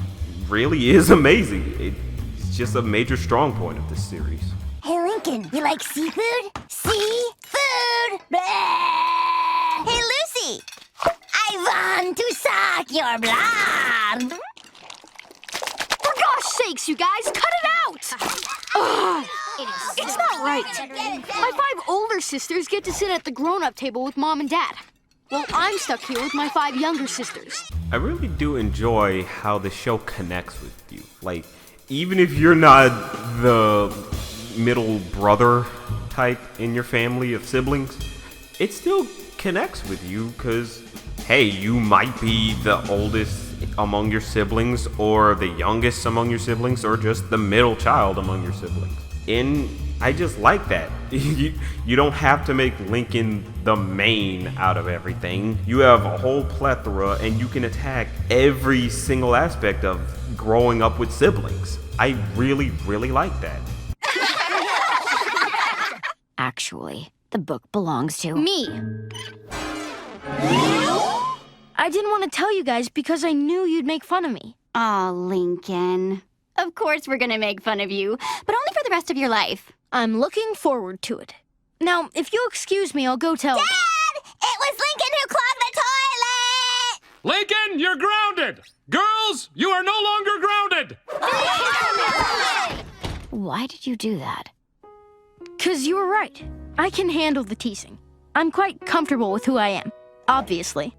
really is amazing. It's just a major strong point of this series. Hey, Lincoln, you like seafood? Seafood! Blah! Hey, Lucy! I want to suck your blood! For gosh sakes, you guys, cut it out! Ugh. It's not right. My 5 older sisters get to sit at the grown-up table with Mom and Dad. Well, I'm stuck here with my 5 younger sisters. I really do enjoy how the show connects with you. Like, even if you're not the middle brother type in your family of siblings, it still connects with you because, hey, you might be the oldest among your siblings or the youngest among your siblings or just the middle child among your siblings. And I just like that. You don't have to make Lincoln the main out of everything. You have a whole plethora and you can attack every single aspect of growing up with siblings. I really, really like that. Actually, the book belongs to me. I didn't want to tell you guys because I knew you'd make fun of me. Aw, Lincoln. Of course we're gonna make fun of you, but only for the rest of your life. I'm looking forward to it. Now, if you'll excuse me, I'll go tell... Dad! It was Lincoln who clogged the toilet! Lincoln, you're grounded! Girls, you are no longer grounded! Why did you do that? 'Cause you were right. I can handle the teasing. I'm quite comfortable with who I am, obviously.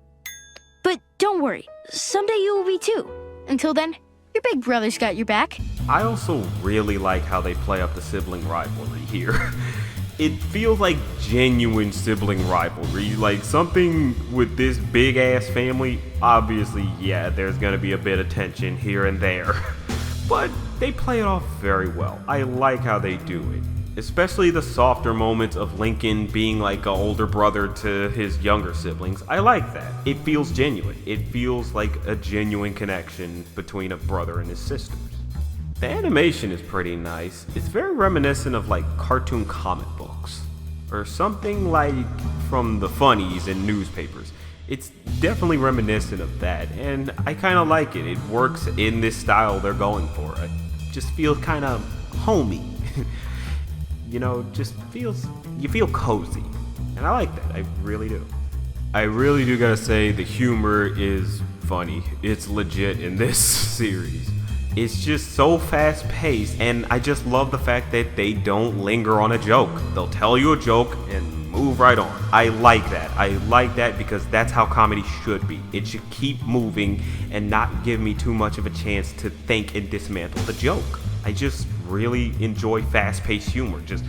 But don't worry, someday you will be too. Until then, your big brother's got your back. I also really like how they play up the sibling rivalry here. It feels like genuine sibling rivalry, like something with this big ass family. Obviously, yeah, there's gonna be a bit of tension here and there, but they play it off very well. I like how they do it. Especially the softer moments of Lincoln being like an older brother to his younger siblings. I like that. It feels genuine. It feels like a genuine connection between a brother and his sisters. The animation is pretty nice. It's very reminiscent of like cartoon comic books, or something like from the funnies in newspapers. It's definitely reminiscent of that, and I kind of like it. It works in this style they're going for. It just feels kind of homey. You know, you feel cozy. And I like that, I really do. I really do gotta say, the humor is funny. It's legit in this series. It's just so fast paced, and I just love the fact that they don't linger on a joke. They'll tell you a joke and move right on. I like that. I like that because that's how comedy should be. It should keep moving and not give me too much of a chance to think and dismantle the joke. I just really enjoy fast-paced humor. Just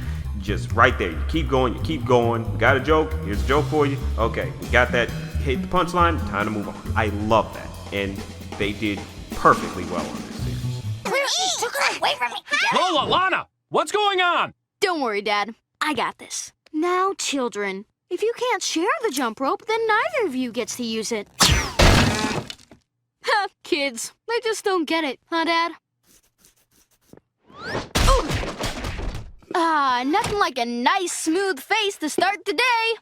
right there. You keep going, you keep going. We got a joke, here's a joke for you. Okay, we got that, hit the punchline, time to move on. I love that. And they did perfectly well on this series. Please, took her away from me. Lola, Lana, what's going on? Don't worry, Dad. I got this. Now, children, if you can't share the jump rope, then neither of you gets to use it. Huh, kids. They just don't get it, huh, Dad? Nothing like a nice, smooth face to start the day.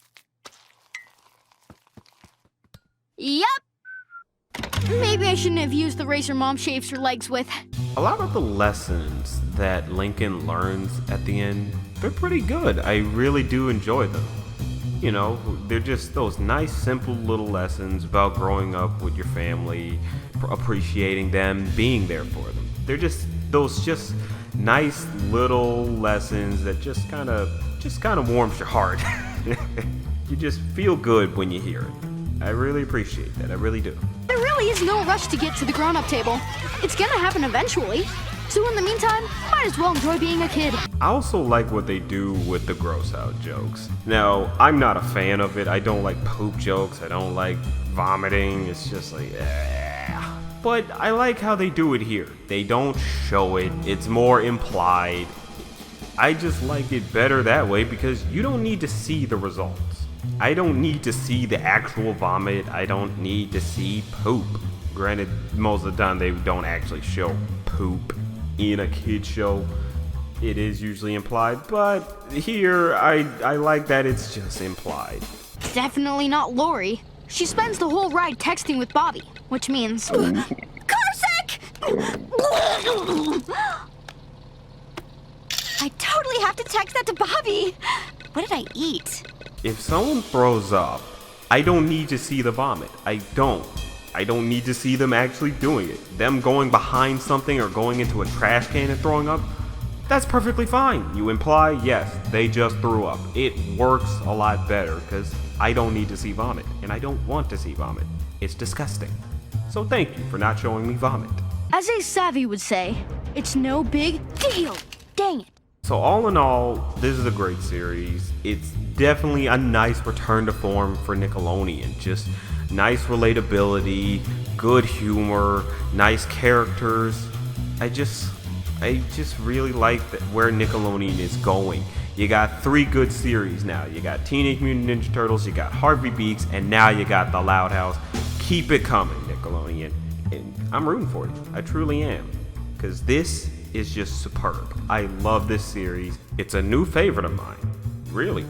Yep. Maybe I shouldn't have used the razor Mom shaves her legs with. A lot of the lessons that Lincoln learns at the end, they're pretty good. I really do enjoy them. You know, they're just those nice, simple little lessons about growing up with your family, appreciating them, being there for them. They're just those nice little lessons that just kind of warms your heart. You just feel good when you hear it. I really appreciate that. I really do. There really is no rush to get to the grown-up table. It's gonna happen eventually. So in the meantime, might as well enjoy being a kid. I also like what they do with the gross out jokes. Now, I'm not a fan of it. I don't like poop jokes. I don't like vomiting. It's just like, But I like how they do it here. They don't show it. It's more implied. I just like it better that way because you don't need to see the results. I don't need to see the actual vomit. I don't need to see poop. Granted, most of the time they don't actually show poop in a kid's show. It is usually implied, but here I like that it's just implied. Definitely not Lori. She spends the whole ride texting with Bobby, which means... Carsick! I totally have to text that to Bobby. What did I eat? If someone throws up, I don't need to see the vomit. I don't need to see them actually doing it. Them going behind something or going into a trash can and throwing up, that's perfectly fine. You imply, yes, they just threw up. It works a lot better because I don't need to see vomit, and I don't want to see vomit. It's disgusting. So thank you for not showing me vomit. As a savvy would say, it's no big deal. Dang it. So all in all, this is a great series. It's definitely a nice return to form for Nickelodeon. Just nice relatability, good humor, nice characters. I just really like where Nickelodeon is going. You got 3 good series now. You got Teenage Mutant Ninja Turtles, you got Harvey Beaks, and now you got The Loud House. Keep it coming, Nickelodeon. And I'm rooting for you. I truly am. Because this is just superb. I love this series. It's a new favorite of mine. Really.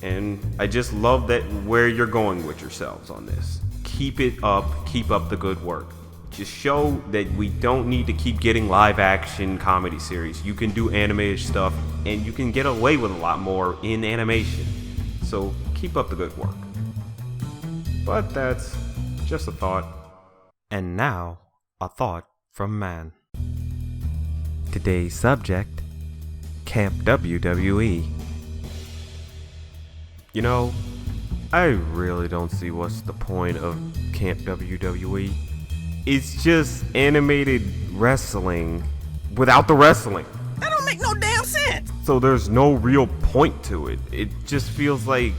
And I just love that where you're going with yourselves on this. Keep it up. Keep up the good work. Just show that we don't need to keep getting live action comedy series. You can do animated stuff and you can get away with a lot more in animation. So keep up the good work. But that's just a thought. And now, a thought from Mann. Today's subject, Camp WWE. You know, I really don't see what's the point of Camp WWE. It's just animated wrestling without the wrestling. That don't make no damn sense. So there's no real point to it. It just feels like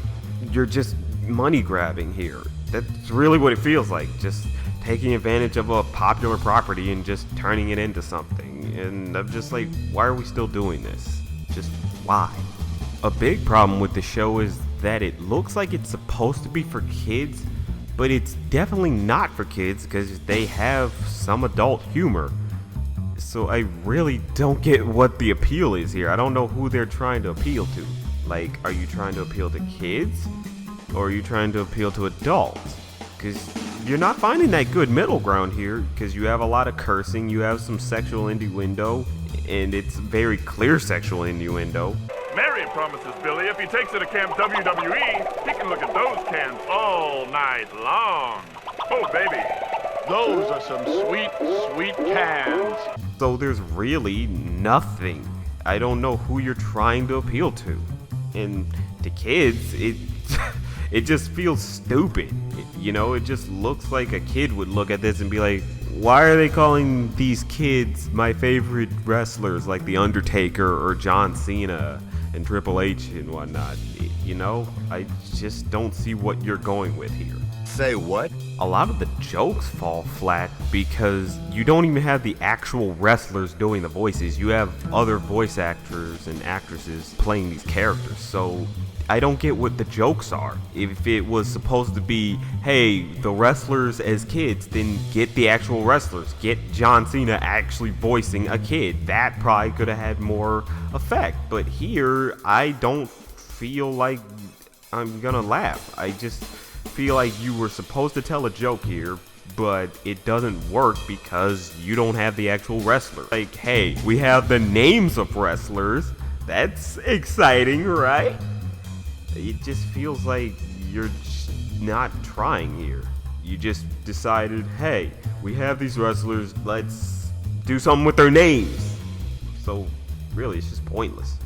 you're just money grabbing here. That's really what it feels like. Just taking advantage of a popular property and just turning it into something. And I'm just like, why are we still doing this? Just why. A big problem with the show is that it looks like it's supposed to be for kids, but it's definitely not for kids because they have some adult humor. So I really don't get what the appeal is here. I don't know who they're trying to appeal to. Like, are you trying to appeal to kids? Or are you trying to appeal to adults? Because you're not finding that good middle ground here, because you have a lot of cursing, you have some sexual innuendo, and it's very clear sexual innuendo. Marion promises Billy if he takes her to Camp WWE, he can look at those cans all night long. Oh, baby, those are some sweet, sweet cans. So there's really nothing. I don't know who you're trying to appeal to. And to kids, it just feels stupid. It just looks like a kid would look at this and be like, why are they calling these kids my favorite wrestlers like The Undertaker or John Cena and Triple H and whatnot? I just don't see what you're going with here. Say what? A lot of the jokes fall flat because you don't even have the actual wrestlers doing the voices. You have other voice actors and actresses playing these characters. So I don't get what the jokes are. If it was supposed to be, hey, the wrestlers as kids, then get the actual wrestlers. Get John Cena actually voicing a kid. That probably could have had more effect. But here, I don't feel like I'm gonna laugh. I just feel like you were supposed to tell a joke here, but it doesn't work because you don't have the actual wrestler. Like, hey, we have the names of wrestlers. That's exciting, right? It just feels like you're not trying here. You just decided, hey, we have these wrestlers, let's do something with their names. So, really, it's just pointless.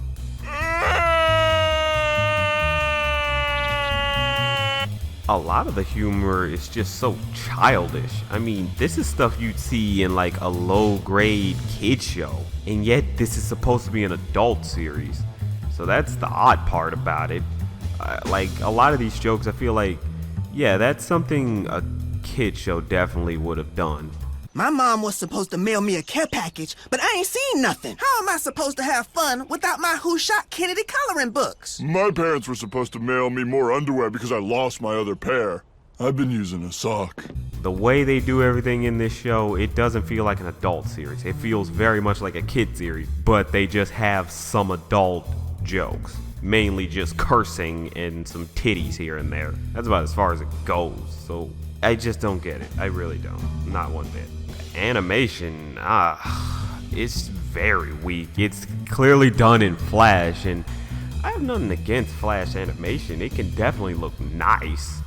A lot of the humor is just so childish. I mean, this is stuff you'd see in like a low-grade kid show, and yet this is supposed to be an adult series. So that's the odd part about it. Like, a lot of these jokes, I feel like, yeah, that's something a kid show definitely would have done. My mom was supposed to mail me a care package, but I ain't seen nothing. How am I supposed to have fun without my Who Shot Kennedy coloring books? My parents were supposed to mail me more underwear because I lost my other pair. I've been using a sock. The way they do everything in this show, it doesn't feel like an adult series. It feels very much like a kid series, but they just have some adult jokes. Mainly just cursing and some titties here and there. That's about as far as it goes. So I just don't get it. I really don't. Not one bit. Animation, it's very weak. It's clearly done in Flash, and I have nothing against Flash animation. It can definitely look nice.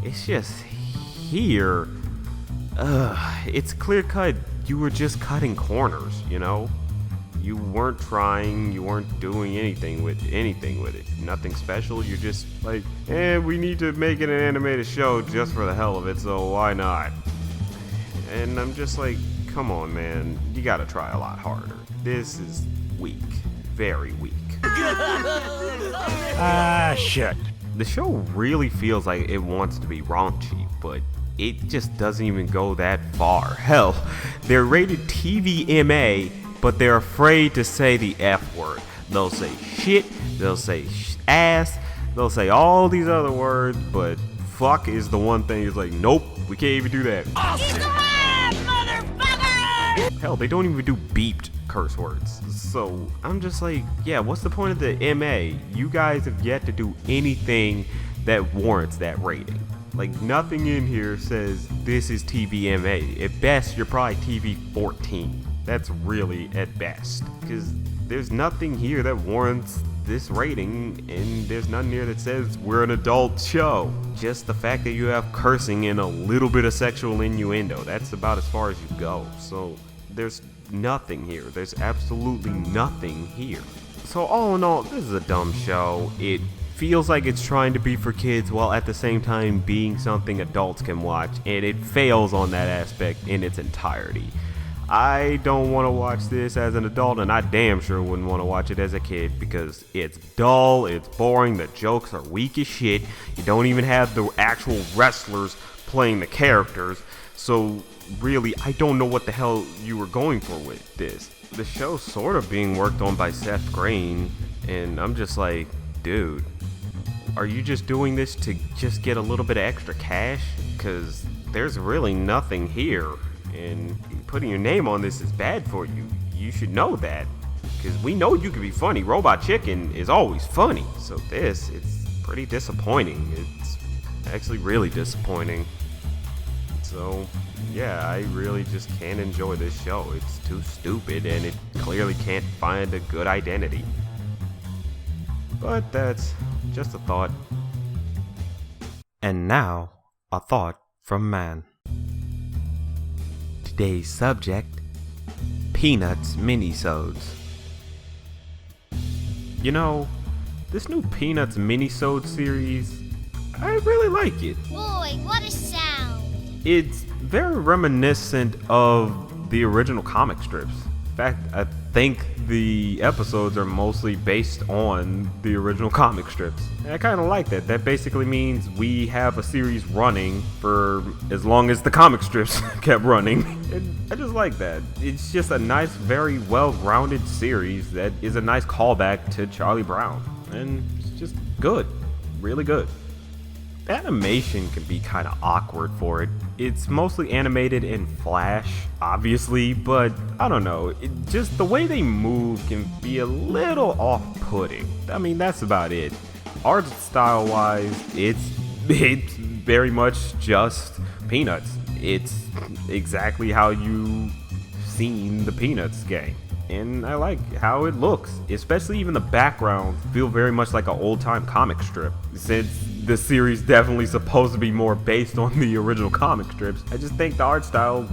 It's just here, it's clear cut. You were just cutting corners, You weren't trying, you weren't doing anything with it. Nothing special. You're just like, we need to make it an animated show just for the hell of it, so why not? And I'm just like, come on, man. You gotta try a lot harder. This is weak. Very weak. Shit. The show really feels like it wants to be raunchy, but it just doesn't even go that far. Hell, they're rated TVMA, but they're afraid to say the F word. They'll say shit, they'll say ass, they'll say all these other words, but fuck is the one thing. It's like, nope, we can't even do that. Hell, they don't even do beeped curse words. So I'm just like, yeah, what's the point of the MA? You guys have yet to do anything that warrants that rating. Like, nothing in here says this is TVMA. At best, you're probably TV 14. That's really at best. Because there's nothing here that warrants this rating, and there's nothing here that says we're an adult show. Just the fact that you have cursing and a little bit of sexual innuendo. That's about as far as you go. So there's nothing here. There's absolutely nothing here. So all in all, this is a dumb show. It feels like it's trying to be for kids while at the same time being something adults can watch, and it fails on that aspect in its entirety. I don't want to watch this as an adult, and I damn sure wouldn't want to watch it as a kid because it's dull, it's boring, the jokes are weak as shit. You don't even have the actual wrestlers playing the characters, so really, I don't know what the hell you were going for with this. the show's sort of being worked on by Seth Green, and I'm just like, dude, are you just doing this to just get a little bit of extra cash? Because there's really nothing here, and putting your name on this is bad for you. You should know that, because we know you can be funny. Robot Chicken is always funny, so it's pretty disappointing. It's actually really disappointing. So, yeah, I really just can't enjoy this show. It's too stupid, and it clearly can't find a good identity. But that's just a thought. And now, a thought from Mann. Today's subject, Peanuts minisodes. You know, this new Peanuts minisode series, I really like it. Boy, what a sound! It's very reminiscent of the original comic strips. In fact, I think the episodes are mostly based on the original comic strips. And I kind of like that. That basically means we have a series running for as long as the comic strips kept running. And I just like that. It's just a nice, very well-grounded series that is a nice callback to Charlie Brown. And it's just good. Really good. The animation can be kind of awkward for it. It's mostly animated in Flash, obviously, but I don't know, just the way they move can be a little off-putting. I mean, that's about it. Art style-wise, it's very much just Peanuts. It's exactly how you've seen the Peanuts game. And I like how it looks, especially even the backgrounds feel very much like an old-time comic strip. Since the series definitely supposed to be more based on the original comic strips, I just think the art style,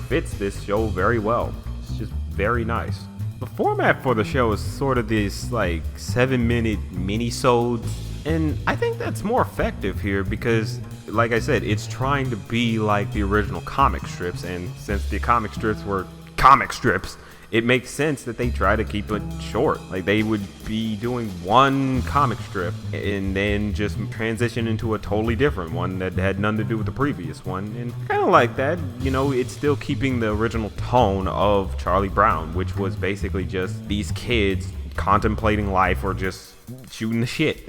fits this show very well. It's just very nice. The format for the show is sort of this, 7-minute mini-sodes, and I think that's more effective here because, like I said, it's trying to be like the original comic strips, and since the comic strips were comic strips, it makes sense that they try to keep it short. Like, they would be doing one comic strip and then just transition into a totally different one that had nothing to do with the previous one. And kind of like that, it's still keeping the original tone of Charlie Brown, which was basically just these kids contemplating life or just shooting the shit.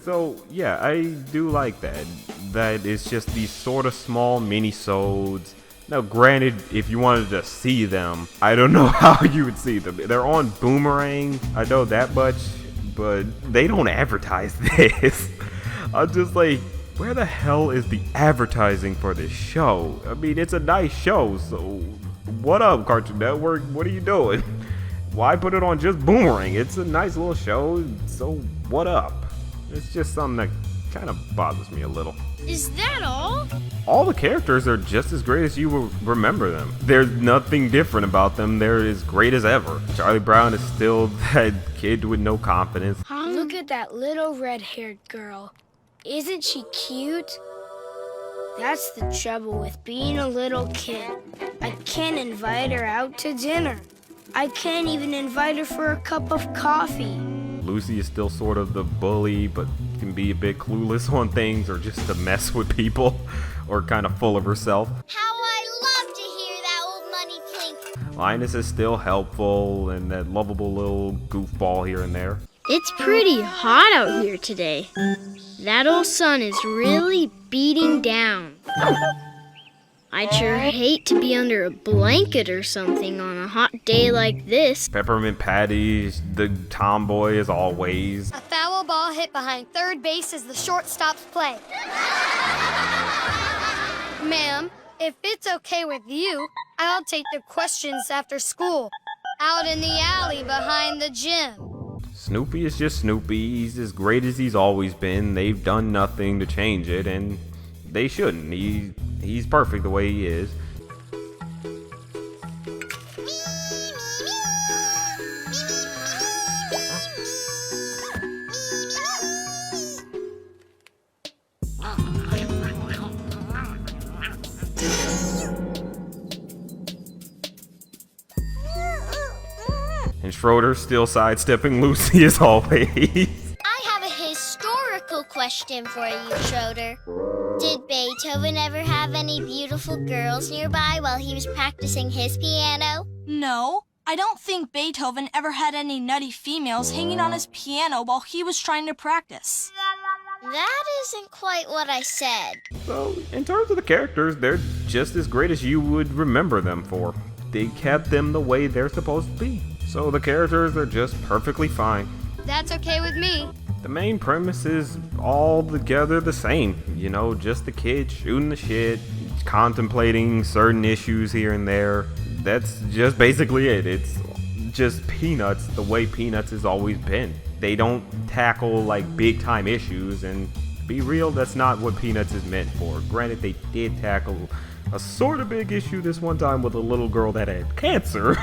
So, yeah, I do like that. That it's just these sort of small mini-sodes. Now, granted, if you wanted to see them, I don't know how you would see them. They're on Boomerang, I know that much, but they don't advertise this. I'm just like, where the hell is the advertising for this show? I mean, it's a nice show, so what up, Cartoon Network? What are you doing? Why put it on just Boomerang? It's a nice little show, so what up? It's just something that kind of bothers me a little. Is that all? All the characters are just as great as you will remember them. There's nothing different about them. They're as great as ever. Charlie Brown is still that kid with no confidence. Look at that little red-haired girl. Isn't she cute? That's the trouble with being a little kid. I can't invite her out to dinner. I can't even invite her for a cup of coffee. Lucy is still sort of the bully, but can be a bit clueless on things or just to mess with people or kind of full of herself. How I love to hear that old money clink. Linus is still helpful and that lovable little goofball here and there. It's pretty hot out here today. That old sun is really beating down. I'd sure hate to be under a blanket or something on a hot day like this. Peppermint Patty, the tomboy as always. A foul ball hit behind third base as the shortstop's play. Ma'am, if it's okay with you, I'll take the questions after school. Out in the alley behind the gym. Snoopy is just Snoopy. He's as great as he's always been. They've done nothing to change it, and they shouldn't. He's perfect the way he is. And Schroeder's still sidestepping Lucy as always. I have a historical question for you, Schroeder. Did Beethoven ever have any beautiful girls nearby while he was practicing his piano? No, I don't think Beethoven ever had any nutty females hanging on his piano while he was trying to practice. That isn't quite what I said. So, in terms of the characters, they're just as great as you would remember them for. They kept them the way they're supposed to be. So the characters are just perfectly fine. That's okay with me. The main premise is all together the same. You know, just the kid shooting the shit, contemplating certain issues here and there. That's just basically it. It's just Peanuts the way Peanuts has always been. They don't tackle like big time issues, and to be real, that's not what Peanuts is meant for. Granted, they did tackle a sort of big issue this one time with a little girl that had cancer.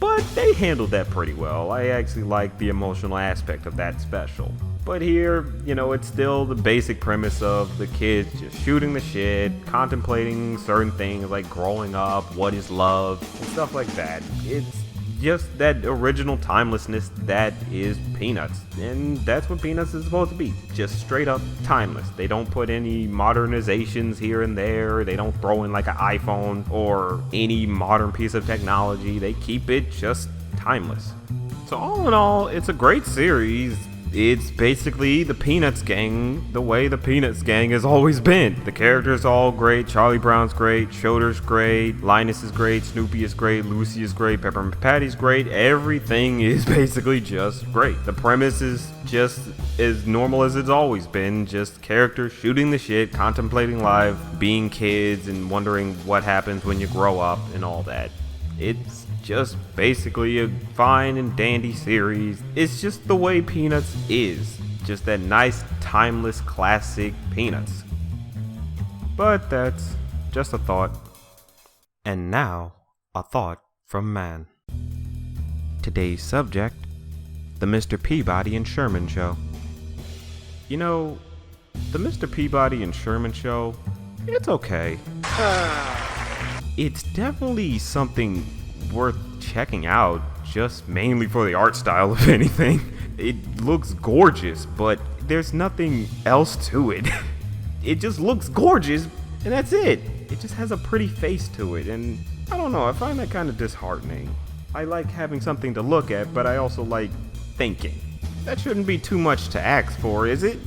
But they handled that pretty well. I actually like the emotional aspect of that special. But here, you know, it's still the basic premise of the kids just shooting the shit, contemplating certain things like growing up, what is love, and stuff like that. It's just that original timelessness that is Peanuts. And that's what Peanuts is supposed to be. Just straight up timeless. They don't put any modernizations here and there. They don't throw in like an iPhone or any modern piece of technology. They keep it just timeless. So all in all, it's a great series. It's basically the Peanuts gang the way the Peanuts gang has always been. The characters are all great. Charlie Brown's great, Schroeder's great, Linus is great, Snoopy is great, Lucy is great, Peppermint Patty's great. Everything is basically just great. The premise is just as normal as it's always been. Just characters shooting the shit, contemplating life, being kids, and wondering what happens when you grow up and all that. It's just basically a fine and dandy series. It's just the way Peanuts is. Just that nice, timeless, classic Peanuts. But that's just a thought. And now, a thought from Mann. Today's subject, the Mr. Peabody and Sherman Show. You know, the Mr. Peabody and Sherman Show, it's okay. It's definitely something worth checking out, just mainly for the art style, if anything. It looks gorgeous, but there's nothing else to it. It just looks gorgeous, and that's it. It just has a pretty face to it, and I don't know, I find that kind of disheartening. I like having something to look at, but I also like thinking. That shouldn't be too much to ask for, is it?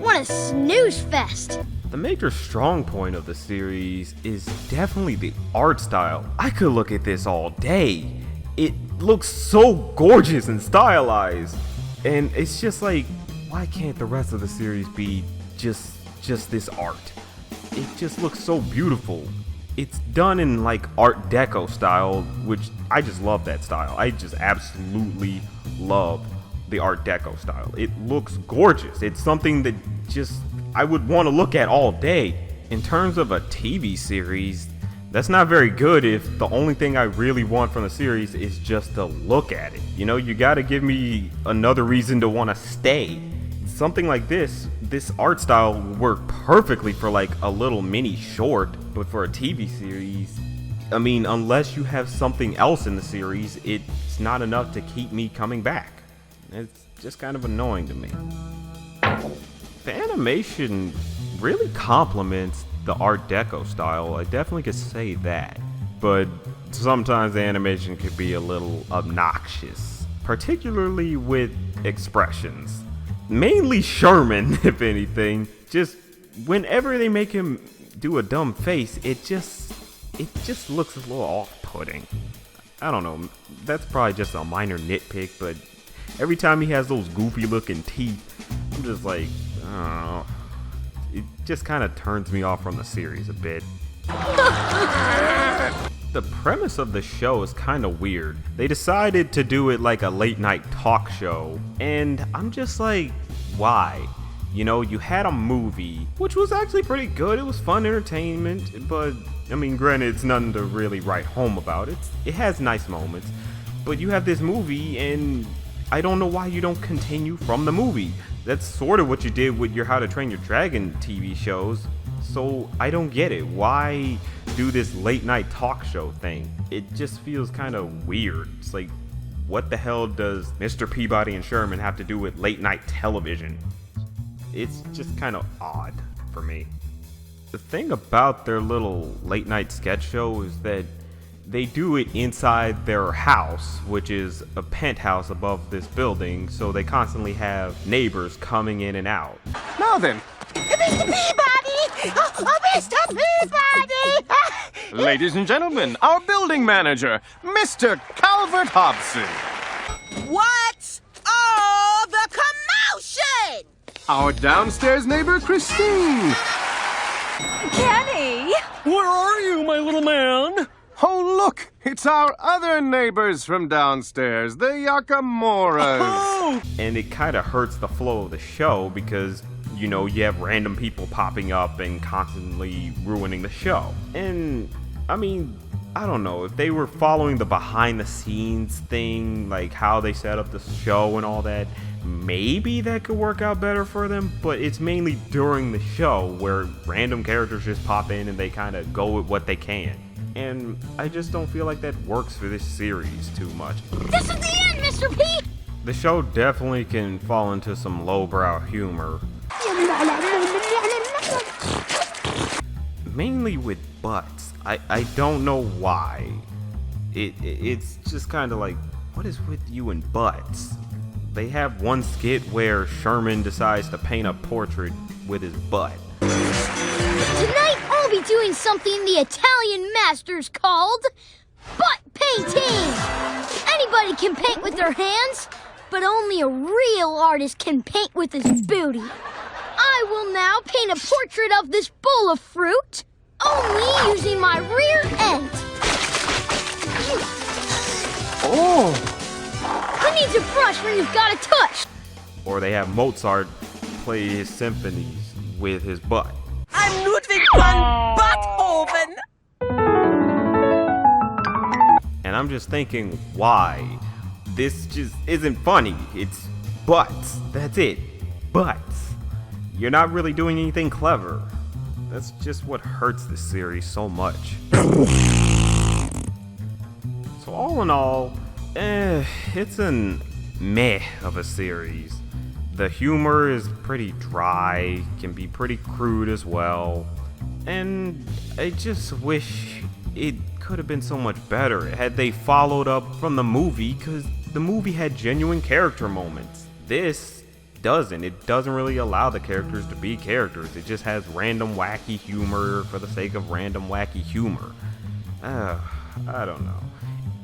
What a snooze fest! The major strong point of the series is definitely the art style. I could look at this all day. It looks so gorgeous and stylized. And it's just like, why can't the rest of the series be just this art? It just looks so beautiful. It's done in like Art Deco style, which I just love that style. I just absolutely love the Art Deco style. It looks gorgeous. It's something that just I would want to look at all day. In terms of a TV series, that's not very good if the only thing I really want from the series is just to look at it. You know, you gotta give me another reason to want to stay. Something like this art style would work perfectly for like a little mini short, but for a TV series, I mean, unless you have something else in the series, it's not enough to keep me coming back. It's just kind of annoying to me. The animation really complements the Art Deco style, I definitely could say that. But sometimes the animation could be a little obnoxious, particularly with expressions. Mainly Sherman, if anything. Just whenever they make him do a dumb face, it just looks a little off-putting. I don't know, that's probably just a minor nitpick, but every time he has those goofy looking teeth, I'm just like, I don't know. It just kind of turns me off from the series a bit. The premise of the show is kind of weird. They decided to do it like a late night talk show, and I'm just like, why? You know, you had a movie, which was actually pretty good. It was fun entertainment, but I mean, granted, it's nothing to really write home about. It has nice moments, but you have this movie, and I don't know why you don't continue from the movie. That's sort of what you did with your How to Train Your Dragon TV shows. So I don't get it. Why do this late night talk show thing? It just feels kind of weird. It's like, what the hell does Mr. Peabody and Sherman have to do with late night television? It's just kind of odd for me. The thing about their little late night sketch show is that they do it inside their house, which is a penthouse above this building, so they constantly have neighbors coming in and out. Now then, Mr. Peabody! Oh, Mr. Peabody! ladies and gentlemen, our building manager, Mr. Calvert Hobson. What's all the commotion? Our downstairs neighbor, Christine. Kenny! Where are you, my little man? Oh, look, it's our other neighbors from downstairs, the Yakamoras. And it kind of hurts the flow of the show because, you know, you have random people popping up and constantly ruining the show. And, I mean, I don't know, if they were following the behind the scenes thing, like how they set up the show and all that, maybe that could work out better for them, but it's mainly during the show where random characters just pop in and they kind of go with what they can. And I just don't feel like that works for this series too much. This is the end, Mr. P! The show definitely can fall into some lowbrow humor. Mainly with butts. I don't know why. It's just kind of like, what is with you and butts? They have one skit where Sherman decides to paint a portrait with his butt. Tonight, I'll be doing something the Italian masters called butt painting. Anybody can paint with their hands, but only a real artist can paint with his booty. I will now paint a portrait of this bowl of fruit, only using my rear end. Oh! Who needs a brush when you've got a tush? Or they have Mozart play his symphonies with his butt. I'm Ludwig van Beethoven! And I'm just thinking, why? This just isn't funny. It's butts. That's it. Butts. You're not really doing anything clever. That's just what hurts this series so much. So all in all, it's an meh of a series. The humor is pretty dry, can be pretty crude as well, and I just wish it could have been so much better had they followed up from the movie, because the movie had genuine character moments. This doesn't. It doesn't really allow the characters to be characters. It just has random wacky humor for the sake of random wacky humor. I don't know.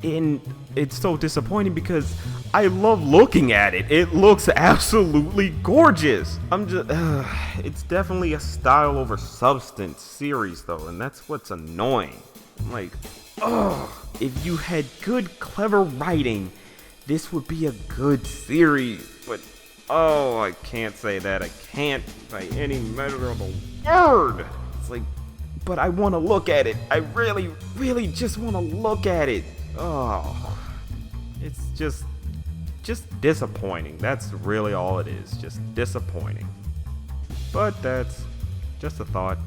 And it's so disappointing because I love looking at it. It looks absolutely gorgeous. It's definitely a style over substance series though, and that's what's annoying. I'm like, if you had good, clever writing, this would be a good series. But, I can't say that. I can't by any measure of the word. It's like, but I want to look at it. I really, really just want to look at it. It's just disappointing. That's really all it is, just disappointing. But that's just a thought.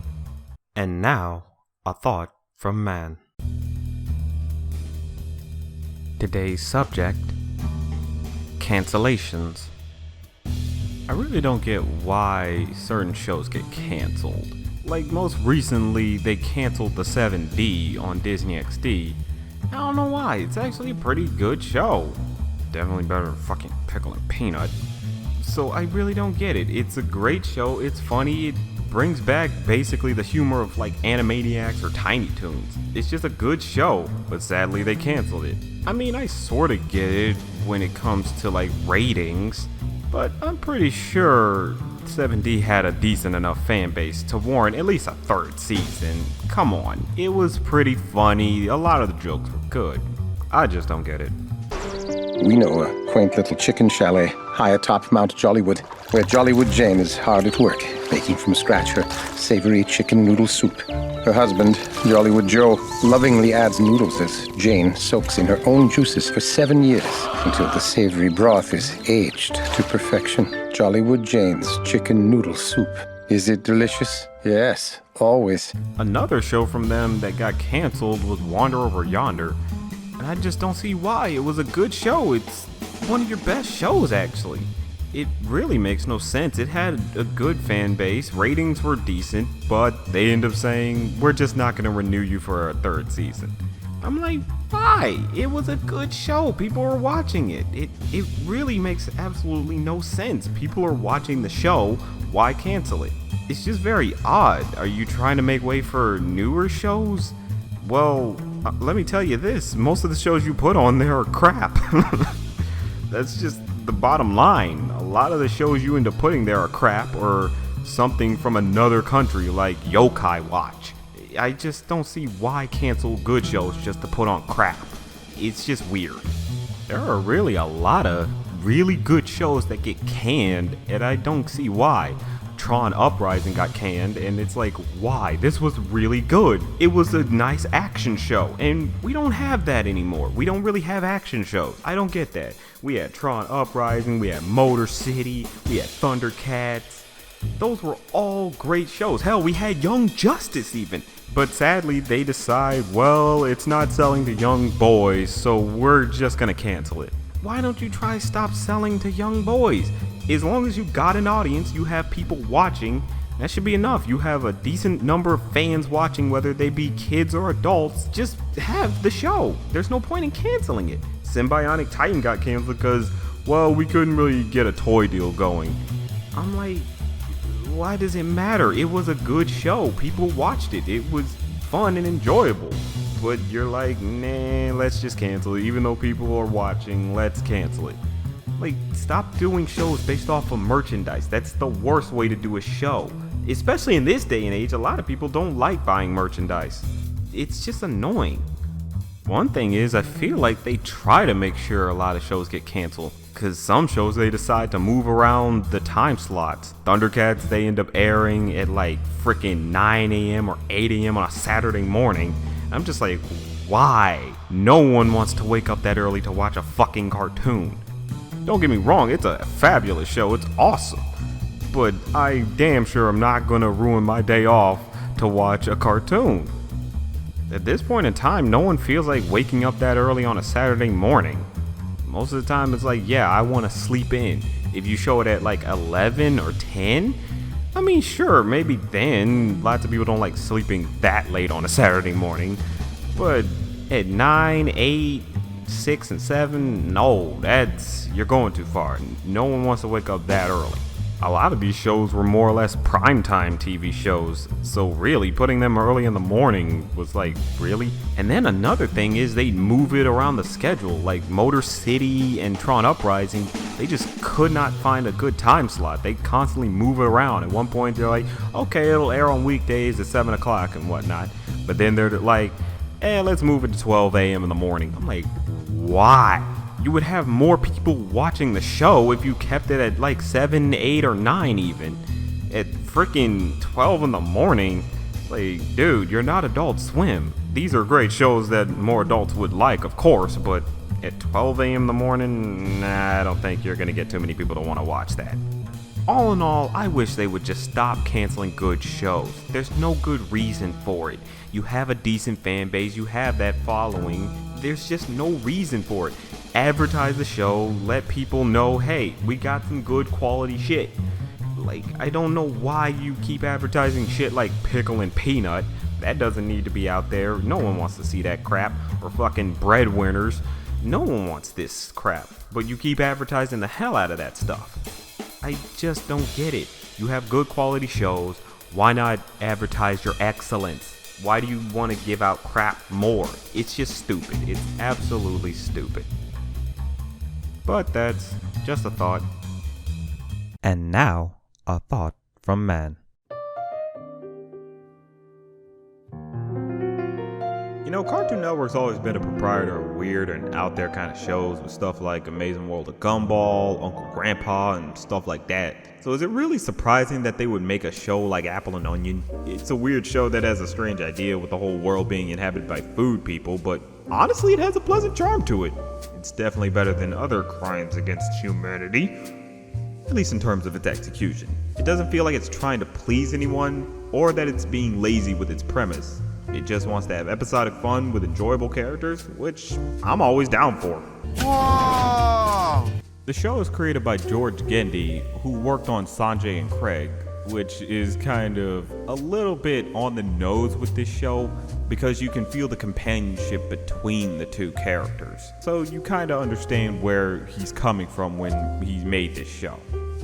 And now, a thought from Mann. Today's subject, cancellations. I really don't get why certain shows get canceled. Like most recently, they canceled the 7D on Disney XD. I don't know why, it's actually a pretty good show. Definitely better than fucking Pickle and Peanut. So I really don't get it. It's a great show, it's funny, it brings back basically the humor of like Animaniacs or Tiny Toons. It's just a good show, but sadly they canceled it. I mean, I sorta get it when it comes to like ratings, but I'm pretty sure 7D had a decent enough fan base to warrant at least a third season. Come on, it was pretty funny, a lot of the jokes were good. I just don't get it. We know a quaint little chicken chalet high atop Mount Jollywood, where Jollywood Jane is hard at work, making from scratch her savory chicken noodle soup. Her husband, Jollywood Joe, lovingly adds noodles as Jane soaks in her own juices for 7 years until the savory broth is aged to perfection. Jollywood Jane's chicken noodle soup. Is it delicious? Yes, always. Another show from them that got canceled was Wander Over Yonder, and I just don't see why. It was a good show. It's one of your best shows, actually. It really makes no sense. It had a good fan base, ratings were decent, but they end up saying, we're just not going to renew you for a third season. I'm like, why? It was a good show. People were watching it. It really makes absolutely no sense. People are watching the show. Why cancel it? It's just very odd. Are you trying to make way for newer shows? Well, let me tell you this. Most of the shows you put on there are crap. That's just the bottom line. A lot of the shows you end up putting there are crap or something from another country like Yokai Watch. I just don't see why cancel good shows just to put on crap. It's just weird. There are really a lot of really good shows that get canned, and I don't see why. Tron Uprising got canned, and it's like, why? This was really good. It was a nice action show, and we don't have that anymore. We don't really have action shows. I don't get that. We had Tron Uprising, we had Motor City, we had Thundercats. Those were all great shows. Hell, we had Young Justice even. But sadly, they decide, well, it's not selling to young boys, so we're just gonna cancel it. Why don't you try stop selling to young boys? As long as you got an audience, you have people watching, that should be enough. You have a decent number of fans watching, whether they be kids or adults. Just have the show. There's no point in canceling it. Symbionic Titan got canceled because, well, we couldn't really get a toy deal going. I'm like, why does it matter? It was a good show. People watched it. It was fun and enjoyable. But you're like, nah, let's just cancel it. Even though people are watching, let's cancel it. Like, stop doing shows based off of merchandise. That's the worst way to do a show. Especially in this day and age, a lot of people don't like buying merchandise. It's just annoying. One thing is, I feel like they try to make sure a lot of shows get canceled. Cause some shows they decide to move around the time slots. Thundercats, they end up airing at like freaking 9 a.m. or 8 a.m. on a Saturday morning. I'm just like, why? No one wants to wake up that early to watch a fucking cartoon. Don't get me wrong, it's a fabulous show, it's awesome. But I damn sure am not gonna ruin my day off to watch a cartoon. At this point in time, no one feels like waking up that early on a Saturday morning. Most of the time it's like, yeah, I want to sleep in. If you show it at like 11 or 10, I mean, sure, maybe then. Lots of people don't like sleeping that late on a Saturday morning. But at 9, 8, 6, and 7, no, you're going too far. No one wants to wake up that early. A lot of these shows were more or less primetime TV shows, so really putting them early in the morning was like, really? And then another thing is they move it around the schedule, like Motor City and Tron Uprising, they just could not find a good time slot. They constantly move it around. At one point they're like, okay, it'll air on weekdays at 7 o'clock and whatnot, but then they're like, let's move it to 12 a.m. in the morning. I'm like, why? You would have more people watching the show if you kept it at like 7, 8, or 9 even. At freaking 12 in the morning, like, dude, you're not Adult Swim. These are great shows that more adults would like, of course, but at 12 a.m. in the morning, nah, I don't think you're gonna get too many people to want to watch that. All in all, I wish they would just stop canceling good shows. There's no good reason for it. You have a decent fan base, you have that following. There's just no reason for it. Advertise the show, let people know, hey, we got some good quality shit. Like, I don't know why you keep advertising shit like Pickle and Peanut. That doesn't need to be out there. No one wants to see that crap. Or fucking Breadwinners. No one wants this crap. But you keep advertising the hell out of that stuff. I just don't get it. You have good quality shows. Why not advertise your excellence? Why do you want to give out crap more? It's just stupid. It's absolutely stupid. But that's just a thought. And now, a thought from Mann. You know, Cartoon Network's always been a proprietor of weird and out there kind of shows with stuff like Amazing World of Gumball, Uncle Grandpa, and stuff like that. So is it really surprising that they would make a show like Apple and Onion? It's a weird show that has a strange idea with the whole world being inhabited by food people, but honestly it has a pleasant charm to it. It's definitely better than other crimes against humanity, at least in terms of its execution. It doesn't feel like it's trying to please anyone, or that it's being lazy with its premise. It just wants to have episodic fun with enjoyable characters, which I'm always down for. Whoa! The show is created by George Gendy, who worked on Sanjay and Craig. which is kind of a little bit on the nose with this show because you can feel the companionship between the two characters. So you kind of understand where he's coming from when he made this show.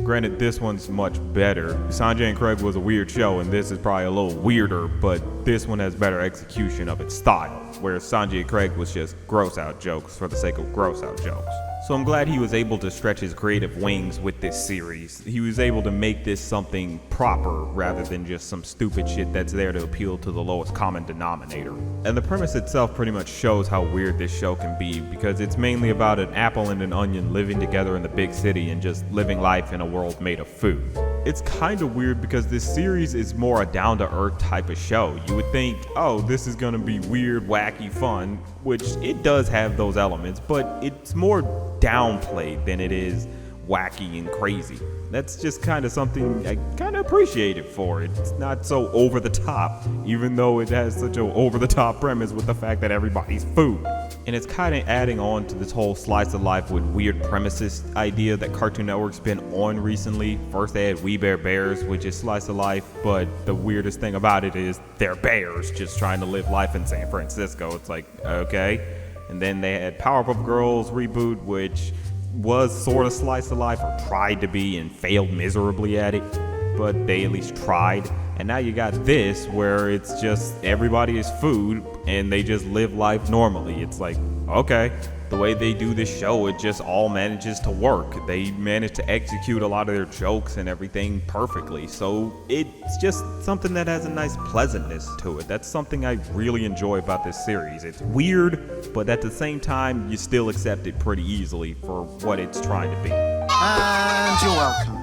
Granted, this one's much better. Sanjay and Craig was a weird show, and this is probably a little weirder, but this one has better execution of its style, whereas Sanjay and Craig was just gross out jokes for the sake of gross out jokes. So I'm glad he was able to stretch his creative wings with this series. He was able to make this something proper rather than just some stupid shit that's there to appeal to the lowest common denominator. And the premise itself pretty much shows how weird this show can be, because it's mainly about an apple and an onion living together in the big city and just living life in a world made of food. It's kind of weird because this series is more a down-to-earth type of show. You would think, oh, this is gonna be weird, wacky, fun, which it does have those elements, but it's more downplayed than it is wacky and crazy. That's just kind of something I kind of appreciate it for. It's not so over the top, even though it has such an over the top premise with the fact that everybody's food. And it's kind of adding on to this whole slice of life with weird premises idea that Cartoon Network's been on recently. First they had We Bare Bears, which is slice of life, but the weirdest thing about it is they're bears just trying to live life in San Francisco. It's like, okay. And then they had Powerpuff Girls reboot, which was sort of slice of life, or tried to be and failed miserably at it, but they at least tried. And now you got this where it's just everybody is food and they just live life normally. It's like, okay, the way they do this show, it just all manages to work. They manage to execute a lot of their jokes and everything perfectly. So it's just something that has a nice pleasantness to it. That's something I really enjoy about this series. It's weird, but at the same time, you still accept it pretty easily for what it's trying to be. And you're welcome.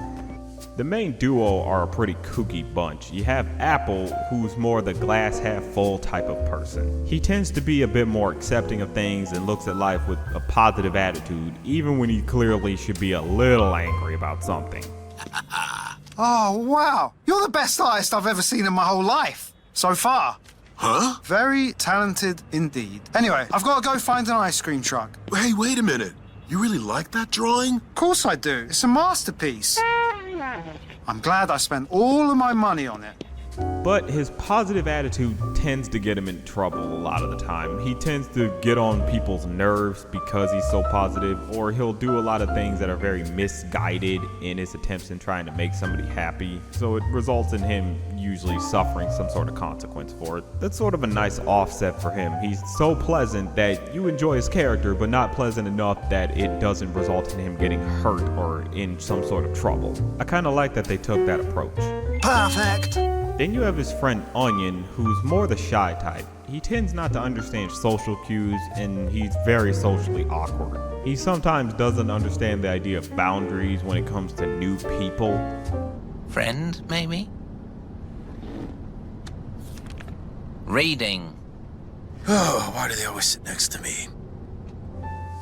The main duo are a pretty kooky bunch. You have Apple, who's more the glass half full type of person. He tends to be a bit more accepting of things and looks at life with a positive attitude, even when he clearly should be a little angry about something. Oh, wow. You're the best artist I've ever seen in my whole life. So far. Huh? Very talented indeed. Anyway, I've got to go find an ice cream truck. Hey, wait a minute. You really like that drawing? Of course I do. It's a masterpiece. I'm glad I spent all of my money on it. But his positive attitude tends to get him in trouble a lot of the time. He tends to get on people's nerves because he's so positive, or he'll do a lot of things that are very misguided in his attempts in trying to make somebody happy. So it results in him usually suffering some sort of consequence for it. That's sort of a nice offset for him. He's so pleasant that you enjoy his character, but not pleasant enough that it doesn't result in him getting hurt or in some sort of trouble. I kind of like that they took that approach. Perfect. Then you have his friend Onion, who's more the shy type. He tends not to understand social cues, and he's very socially awkward. He sometimes doesn't understand the idea of boundaries when it comes to new people. Friend, maybe? Reading. Oh, why do they always sit next to me?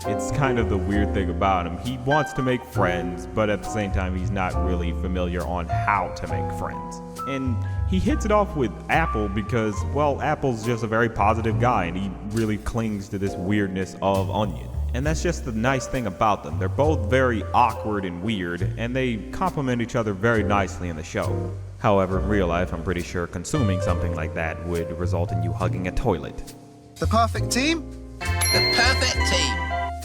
It's kind of the weird thing about him. He wants to make friends, but at the same time, he's not really familiar on how to make friends. And he hits it off with Apple because, well, Apple's just a very positive guy, and he really clings to this weirdness of Onion. And that's just the nice thing about them. They're both very awkward and weird, and they complement each other very nicely in the show. However, in real life, I'm pretty sure consuming something like that would result in you hugging a toilet. The perfect team? The perfect team.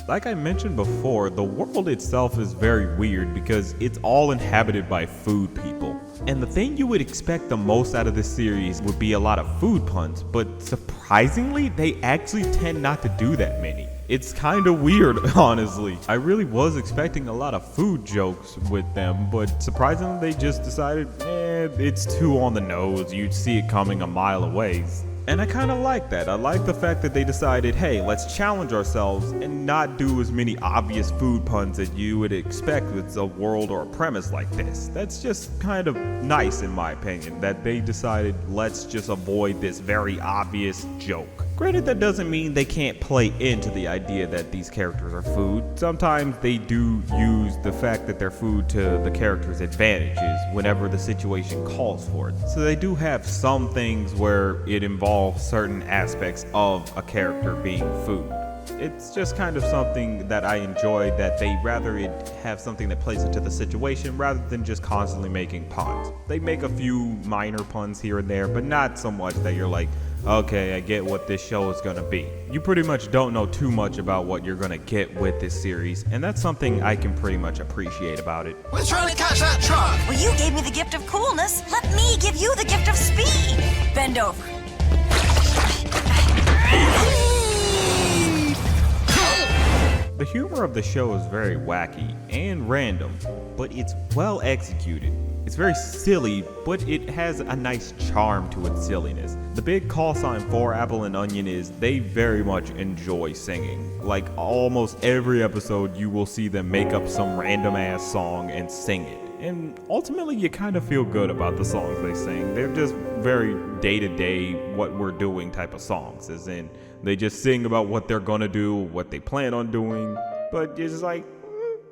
Like I mentioned before, the world itself is very weird because it's all inhabited by food people. And the thing you would expect the most out of this series would be a lot of food puns, but surprisingly, they actually tend not to do that many. It's kind of weird, honestly. I really was expecting a lot of food jokes with them, but surprisingly, they just decided, it's too on the nose. You'd see it coming a mile away. And I kind of like that. I like the fact that they decided, hey, let's challenge ourselves and not do as many obvious food puns that you would expect with a world or a premise like this. That's just kind of nice in my opinion, that they decided, let's just avoid this very obvious joke. Granted, that doesn't mean they can't play into the idea that these characters are food. Sometimes they do use the fact that they're food to the character's advantages whenever the situation calls for it. So they do have some things where it involves certain aspects of a character being food. It's just kind of something that I enjoy, that they rather it have something that plays into the situation rather than just constantly making puns. They make a few minor puns here and there, but not so much that you're like, okay, I get what this show is gonna be. You pretty much don't know too much about what you're gonna get with this series, and that's something I can pretty much appreciate about it. We're trying to catch that truck. Well, you gave me the gift of coolness. Let me give you the gift of speed. Bend over. The humor of the show is very wacky and random, but it's well executed. It's very silly, but it has a nice charm to its silliness. The big call sign for Apple and Onion is they very much enjoy singing. Like almost every episode, you will see them make up some random ass song and sing it. And ultimately, you kind of feel good about the songs they sing. They're just very day-to-day, what we're doing type of songs, as in they just sing about what they're gonna do, what they plan on doing, but you're just like,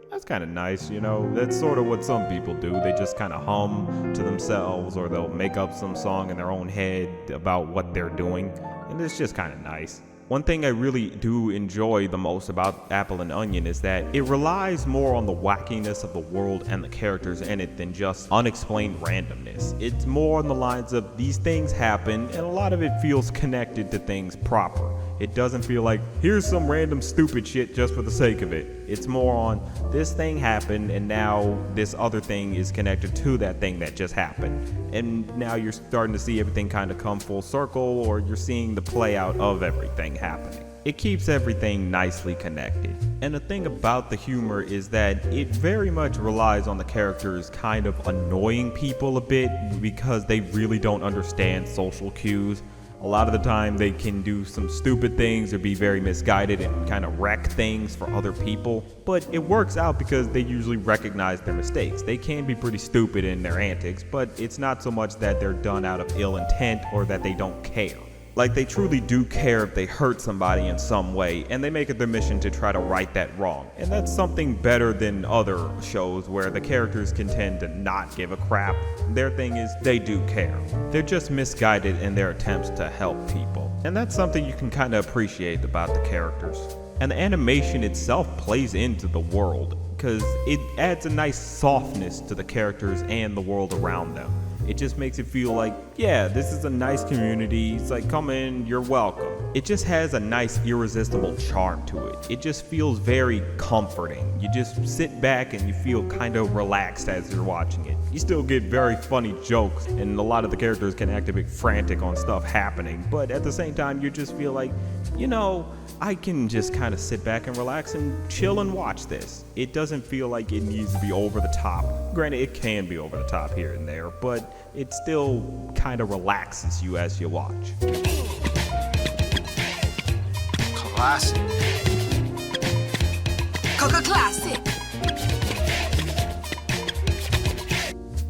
that's kind of nice, you know? That's sort of what some people do. They just kind of hum to themselves, or they'll make up some song in their own head about what they're doing, and it's just kind of nice. One thing I really do enjoy the most about Apple and Onion is that it relies more on the wackiness of the world and the characters in it than just unexplained randomness. It's more on the lines of these things happen, and a lot of it feels connected to things proper. It doesn't feel like, here's some random stupid shit just for the sake of it. It's more on, this thing happened, and now this other thing is connected to that thing that just happened. And now you're starting to see everything kind of come full circle, or you're seeing the play out of everything happening. It keeps everything nicely connected. And the thing about the humor is that it very much relies on the characters kind of annoying people a bit because they really don't understand social cues. A lot of the time they can do some stupid things or be very misguided and kind of wreck things for other people, but it works out because they usually recognize their mistakes. They can be pretty stupid in their antics, but it's not so much that they're done out of ill intent or that they don't care. Like, they truly do care if they hurt somebody in some way, and they make it their mission to try to right that wrong. And that's something better than other shows where the characters can tend to not give a crap. Their thing is, they do care. They're just misguided in their attempts to help people. And that's something you can kind of appreciate about the characters. And the animation itself plays into the world, because it adds a nice softness to the characters and the world around them. It just makes it feel like, yeah, this is a nice community. It's like, come in, you're welcome. It just has a nice, irresistible charm to it. It just feels very comforting. You just sit back and you feel kind of relaxed as you're watching it. You still get very funny jokes, and a lot of the characters can act a bit frantic on stuff happening, but at the same time, you just feel like, you know, I can just kind of sit back and relax and chill and watch this. It doesn't feel like it needs to be over the top. Granted, it can be over the top here and there, but it still kind of relaxes you as you watch. Classic. Classic.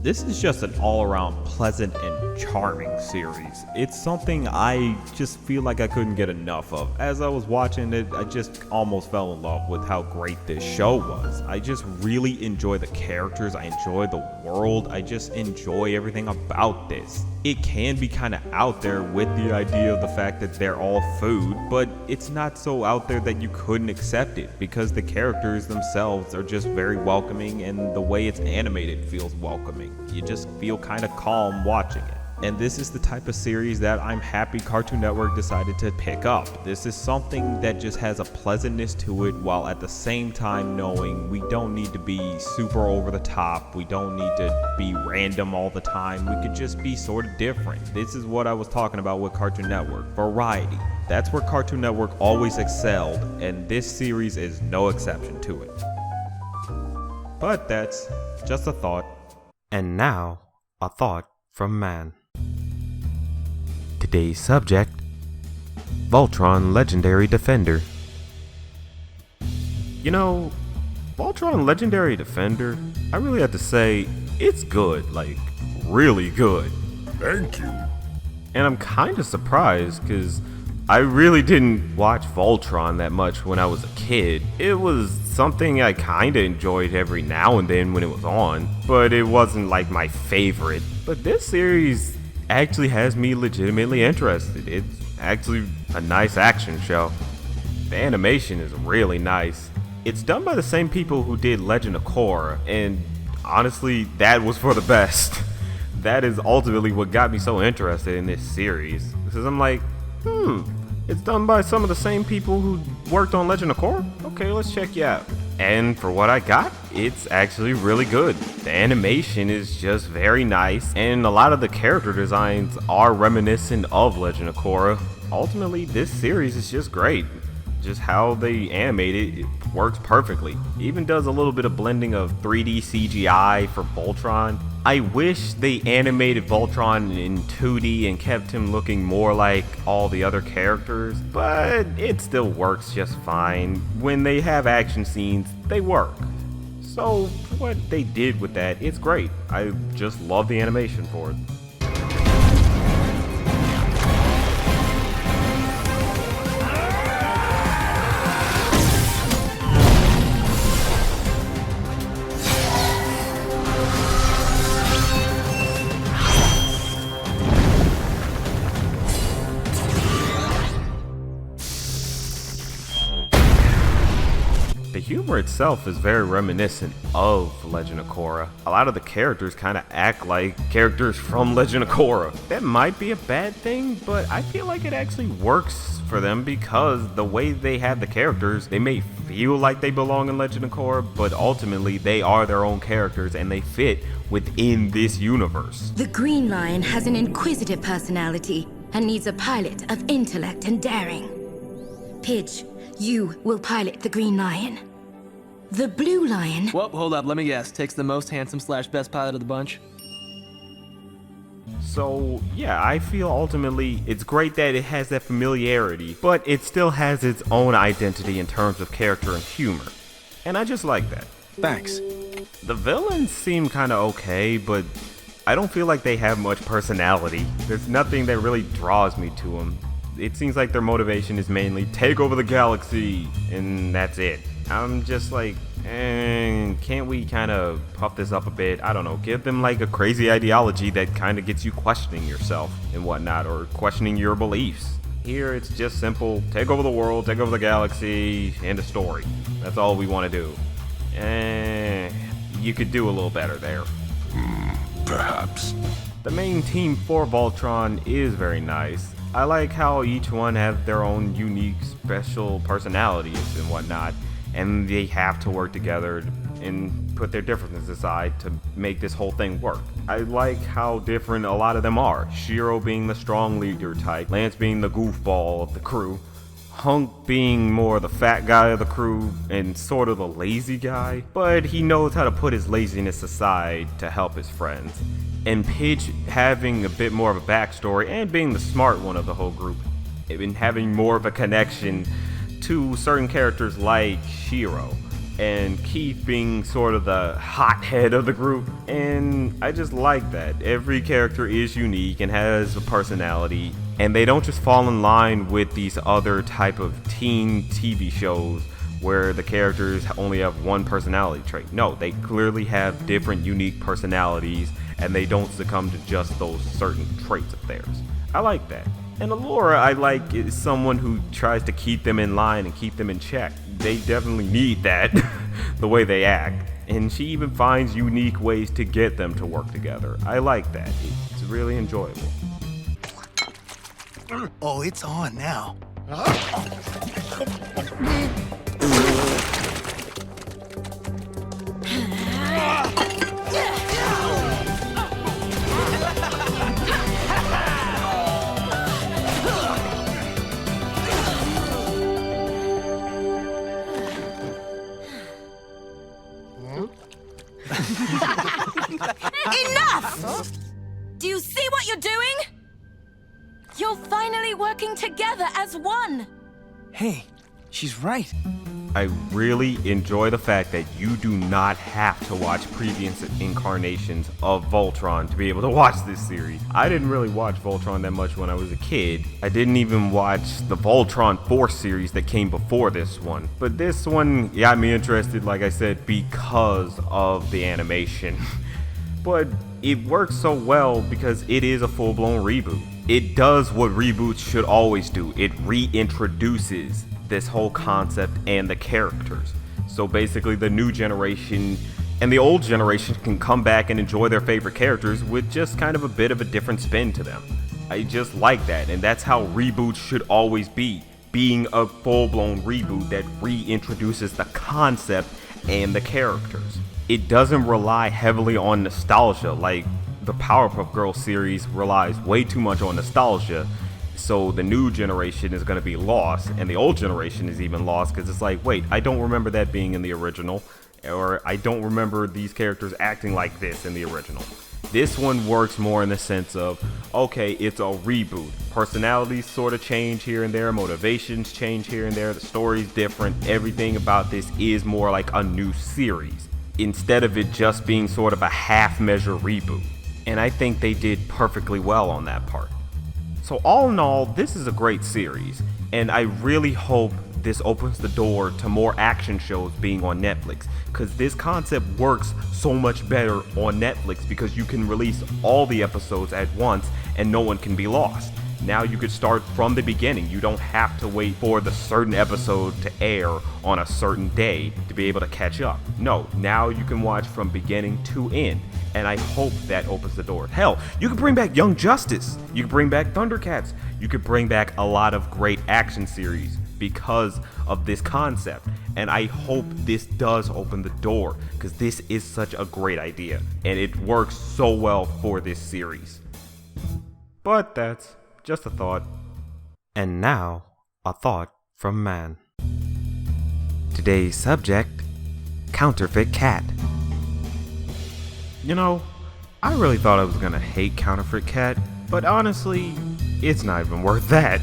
This is just an all-around pleasant and charming series. It's something I just feel like I couldn't get enough of. As I was watching it, I just almost fell in love with how great this show was. I just really enjoy the characters, I enjoy the world, I just enjoy everything about this. It can be kind of out there with the idea of the fact that they're all food, but it's not so out there that you couldn't accept it, because the characters themselves are just very welcoming, and the way it's animated feels welcoming. You just feel kind of calm watching it. And this is the type of series that I'm happy Cartoon Network decided to pick up. This is something that just has a pleasantness to it, while at the same time knowing we don't need to be super over the top. We don't need to be random all the time. We could just be sort of different. This is what I was talking about with Cartoon Network. Variety. That's where Cartoon Network always excelled, and this series is no exception to it. But that's just a thought. And now, a thought from Mann. Today's subject, Voltron Legendary Defender. You know, Voltron Legendary Defender, I really have to say, it's good, like, really good. Thank you. And I'm kind of surprised, because I really didn't watch Voltron that much when I was a kid. It was something I kind of enjoyed every now and then when it was on, but it wasn't like my favorite. But this series actually has me legitimately interested. It's actually a nice action show. The animation is really nice. It's done by the same people who did Legend of Korra, and honestly, that was for the best. That is ultimately what got me so interested in this series. Because I'm like, it's done by some of the same people who worked on Legend of Korra? Okay, let's check you out. And for what I got, it's actually really good. The animation is just very nice, and a lot of the character designs are reminiscent of Legend of Korra. Ultimately, this series is just great. Just how they animate it works perfectly. Even does a little bit of blending of 3D CGI for Voltron. I wish they animated Voltron in 2D and kept him looking more like all the other characters, but it still works just fine. When they have action scenes, they work. So what they did with that, it's great. I just love the animation for it. The humor itself is very reminiscent of Legend of Korra. A lot of the characters kind of act like characters from Legend of Korra. That might be a bad thing, but I feel like it actually works for them because the way they have the characters, they may feel like they belong in Legend of Korra, but ultimately they are their own characters and they fit within this universe. The Green Lion has an inquisitive personality and needs a pilot of intellect and daring. Pidge, you will pilot the Green Lion. The Blue Lion... Whoa, hold up, let me guess. Takes the most handsome / best pilot of the bunch? So, yeah, I feel ultimately it's great that it has that familiarity, but it still has its own identity in terms of character and humor. And I just like that. Thanks. The villains seem kind of okay, but I don't feel like they have much personality. There's nothing that really draws me to them. It seems like their motivation is mainly take over the galaxy, and that's it. I'm just like, can't we kind of puff this up a bit? I don't know, give them like a crazy ideology that kind of gets you questioning yourself and whatnot, or questioning your beliefs. Here it's just simple, take over the world, take over the galaxy, end of story. That's all we want to do. You could do a little better there. Perhaps. The main team for Voltron is very nice. I like how each one have their own unique, special personalities and whatnot, and they have to work together and put their differences aside to make this whole thing work. I like how different a lot of them are. Shiro being the strong leader type, Lance being the goofball of the crew, Hunk being more the fat guy of the crew and sort of the lazy guy, but he knows how to put his laziness aside to help his friends. And Pidge having a bit more of a backstory and being the smart one of the whole group, and having more of a connection to certain characters like Shiro, and Keith being sort of the hothead of the group. And I just like that. Every character is unique and has a personality, and they don't just fall in line with these other type of teen TV shows where the characters only have one personality trait. No, they clearly have different unique personalities, and they don't succumb to just those certain traits of theirs. I like that. And Allura, I like, is someone who tries to keep them in line and keep them in check. They definitely need that, the way they act. And she even finds unique ways to get them to work together. I like that. It's really enjoyable. Oh, it's on now. Enough! Do you see what you're doing? You're finally working together as one. Hey, she's right. I really enjoy the fact that you do not have to watch previous incarnations of Voltron to be able to watch this series. I didn't really watch Voltron that much when I was a kid. I didn't even watch the Voltron Force series that came before this one. But this one got me interested, like I said, because of the animation. But it works so well because it is a full-blown reboot. It does what reboots should always do. It reintroduces this whole concept and the characters. So basically the new generation and the old generation can come back and enjoy their favorite characters with just kind of a bit of a different spin to them. I just like that, and that's how reboots should always be. Being a full-blown reboot that reintroduces the concept and the characters. It doesn't rely heavily on nostalgia like the Powerpuff Girls series relies way too much on nostalgia. So the new generation is going to be lost, and the old generation is even lost because it's like, wait, I don't remember that being in the original, or I don't remember these characters acting like this in the original. This one works more in the sense of, okay, it's a reboot. Personalities sort of change here and there, motivations change here and there, the story's different, everything about this is more like a new series, instead of it just being sort of a half-measure reboot. And I think they did perfectly well on that part. So all in all, this is a great series, and I really hope this opens the door to more action shows being on Netflix, because this concept works so much better on Netflix because you can release all the episodes at once and no one can be lost. Now you could start from the beginning. You don't have to wait for the certain episode to air on a certain day to be able to catch up. No, now you can watch from beginning to end, and I hope that opens the door. Hell, you could bring back Young Justice, you could bring back Thundercats, you could bring back a lot of great action series because of this concept, and I hope this does open the door because this is such a great idea and it works so well for this series. But that's just a thought. And now, a thought from Mann. Today's subject, counterfeit cat. You know, I really thought I was gonna hate Counterfeit Cat, but honestly, it's not even worth that.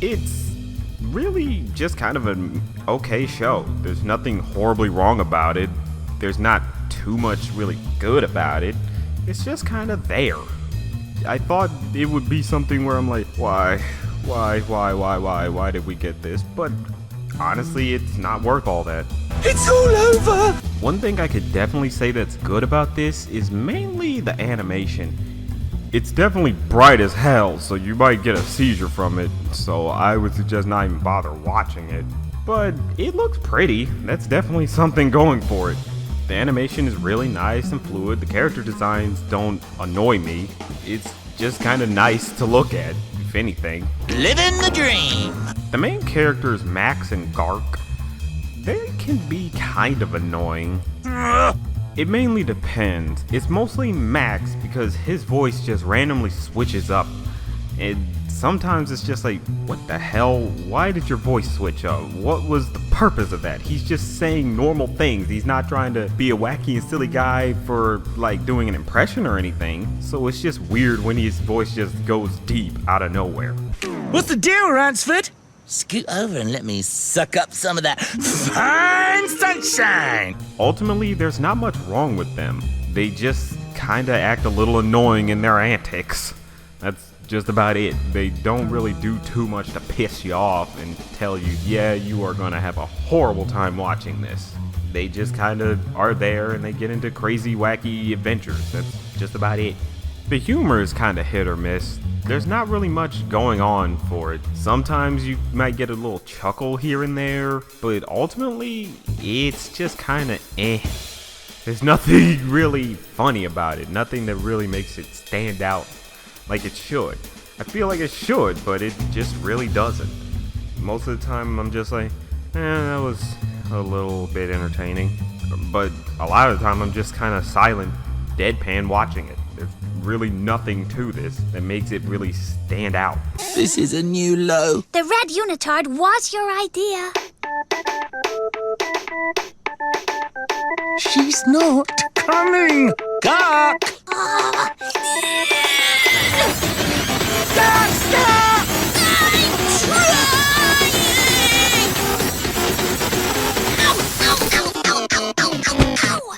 It's really just kind of an okay show. There's nothing horribly wrong about it. There's not too much really good about it. It's just kind of there. I thought it would be something where I'm like, why did we get this? But honestly, it's not worth all that. It's all over! One thing I could definitely say that's good about this is mainly the animation. It's definitely bright as hell, so you might get a seizure from it, so I would suggest not even bother watching it. But it looks pretty. That's definitely something going for it. The animation is really nice and fluid. The character designs don't annoy me. It's just kind of nice to look at, if anything. Living the dream! The main characters, Max and Gark, they can be kind of annoying. It mainly depends. It's mostly Max because his voice just randomly switches up. And sometimes it's just like, what the hell? Why did your voice switch up? What was the purpose of that? He's just saying normal things. He's not trying to be a wacky and silly guy for like doing an impression or anything. So it's just weird when his voice just goes deep out of nowhere. What's the deal, Ransford? Scoot over and let me suck up some of that fine sunshine! Ultimately, there's not much wrong with them. They just kinda act a little annoying in their antics. That's just about it. They don't really do too much to piss you off and tell you, yeah, you are gonna have a horrible time watching this. They just kinda are there and they get into crazy, wacky adventures. That's just about it. The humor is kinda hit or miss. There's not really much going on for it. Sometimes you might get a little chuckle here and there, but ultimately, it's just kinda eh. There's nothing really funny about it. Nothing that really makes it stand out like it should. I feel like it should, but it just really doesn't. Most of the time, I'm just like, that was a little bit entertaining. But a lot of the time, I'm just kinda silent, deadpan watching it. There's really nothing to this that makes it really stand out. This is a new low. The red unitard was your idea. She's not coming! Gark! Stop!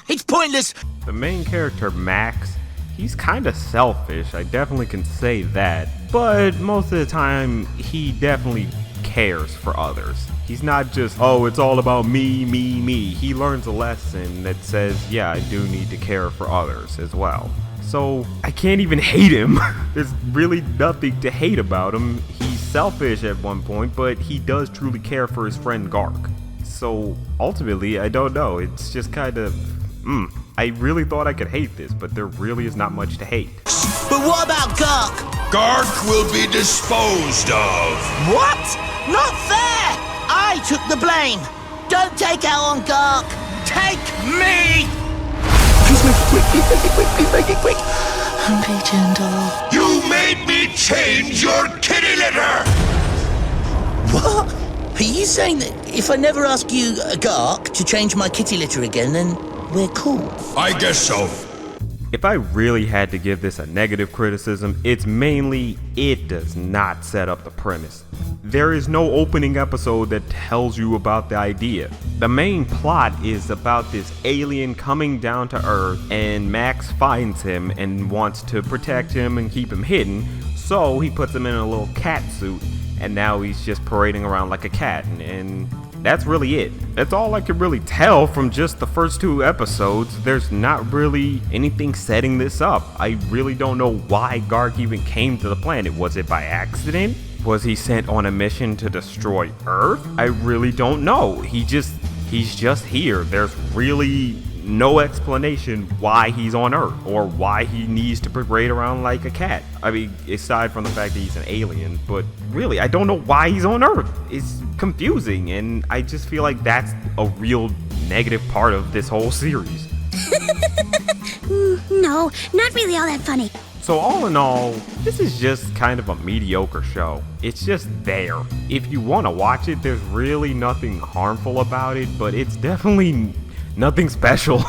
It's pointless! The main character, Max, he's kinda selfish, I definitely can say that. But most of the time, he definitely cares for others. He's not just, oh, it's all about me, me, me. He learns a lesson that says, yeah, I do need to care for others as well. So I can't even hate him. There's really nothing to hate about him. He's selfish at one point, but he does truly care for his friend Gark. So ultimately, I don't know, it's just kind of, I really thought I could hate this, but there really is not much to hate. But what about Gark? Gark will be disposed of. What? Not fair! I took the blame. Don't take out on Gark. Take me! Please make it quick, please make it quick. Be gentle. You made me change your kitty litter! What? Are you saying that if I never ask you, Gark, to change my kitty litter again, then we're cool? I guess so. If I really had to give this a negative criticism, it's mainly it does not set up the premise. There is no opening episode that tells you about the idea. The main plot is about this alien coming down to Earth, and Max finds him and wants to protect him and keep him hidden, so he puts him in a little cat suit, and now he's just parading around like a cat, and that's really it. That's all I could really tell from just the first 2 episodes. There's not really anything setting this up. I really don't know why Gark even came to the planet. Was it by accident? Was he sent on a mission to destroy Earth? I really don't know. He's just here. There's really no explanation why he's on Earth or why he needs to parade around like a cat. I mean, aside from the fact that he's an alien, but really, I don't know why he's on Earth. It's confusing, and I just feel like that's a real negative part of this whole series. No, not really all that funny. So all in all, this is just kind of a mediocre show. It's just there. If you want to watch it, there's really nothing harmful about it, but it's definitely nothing special.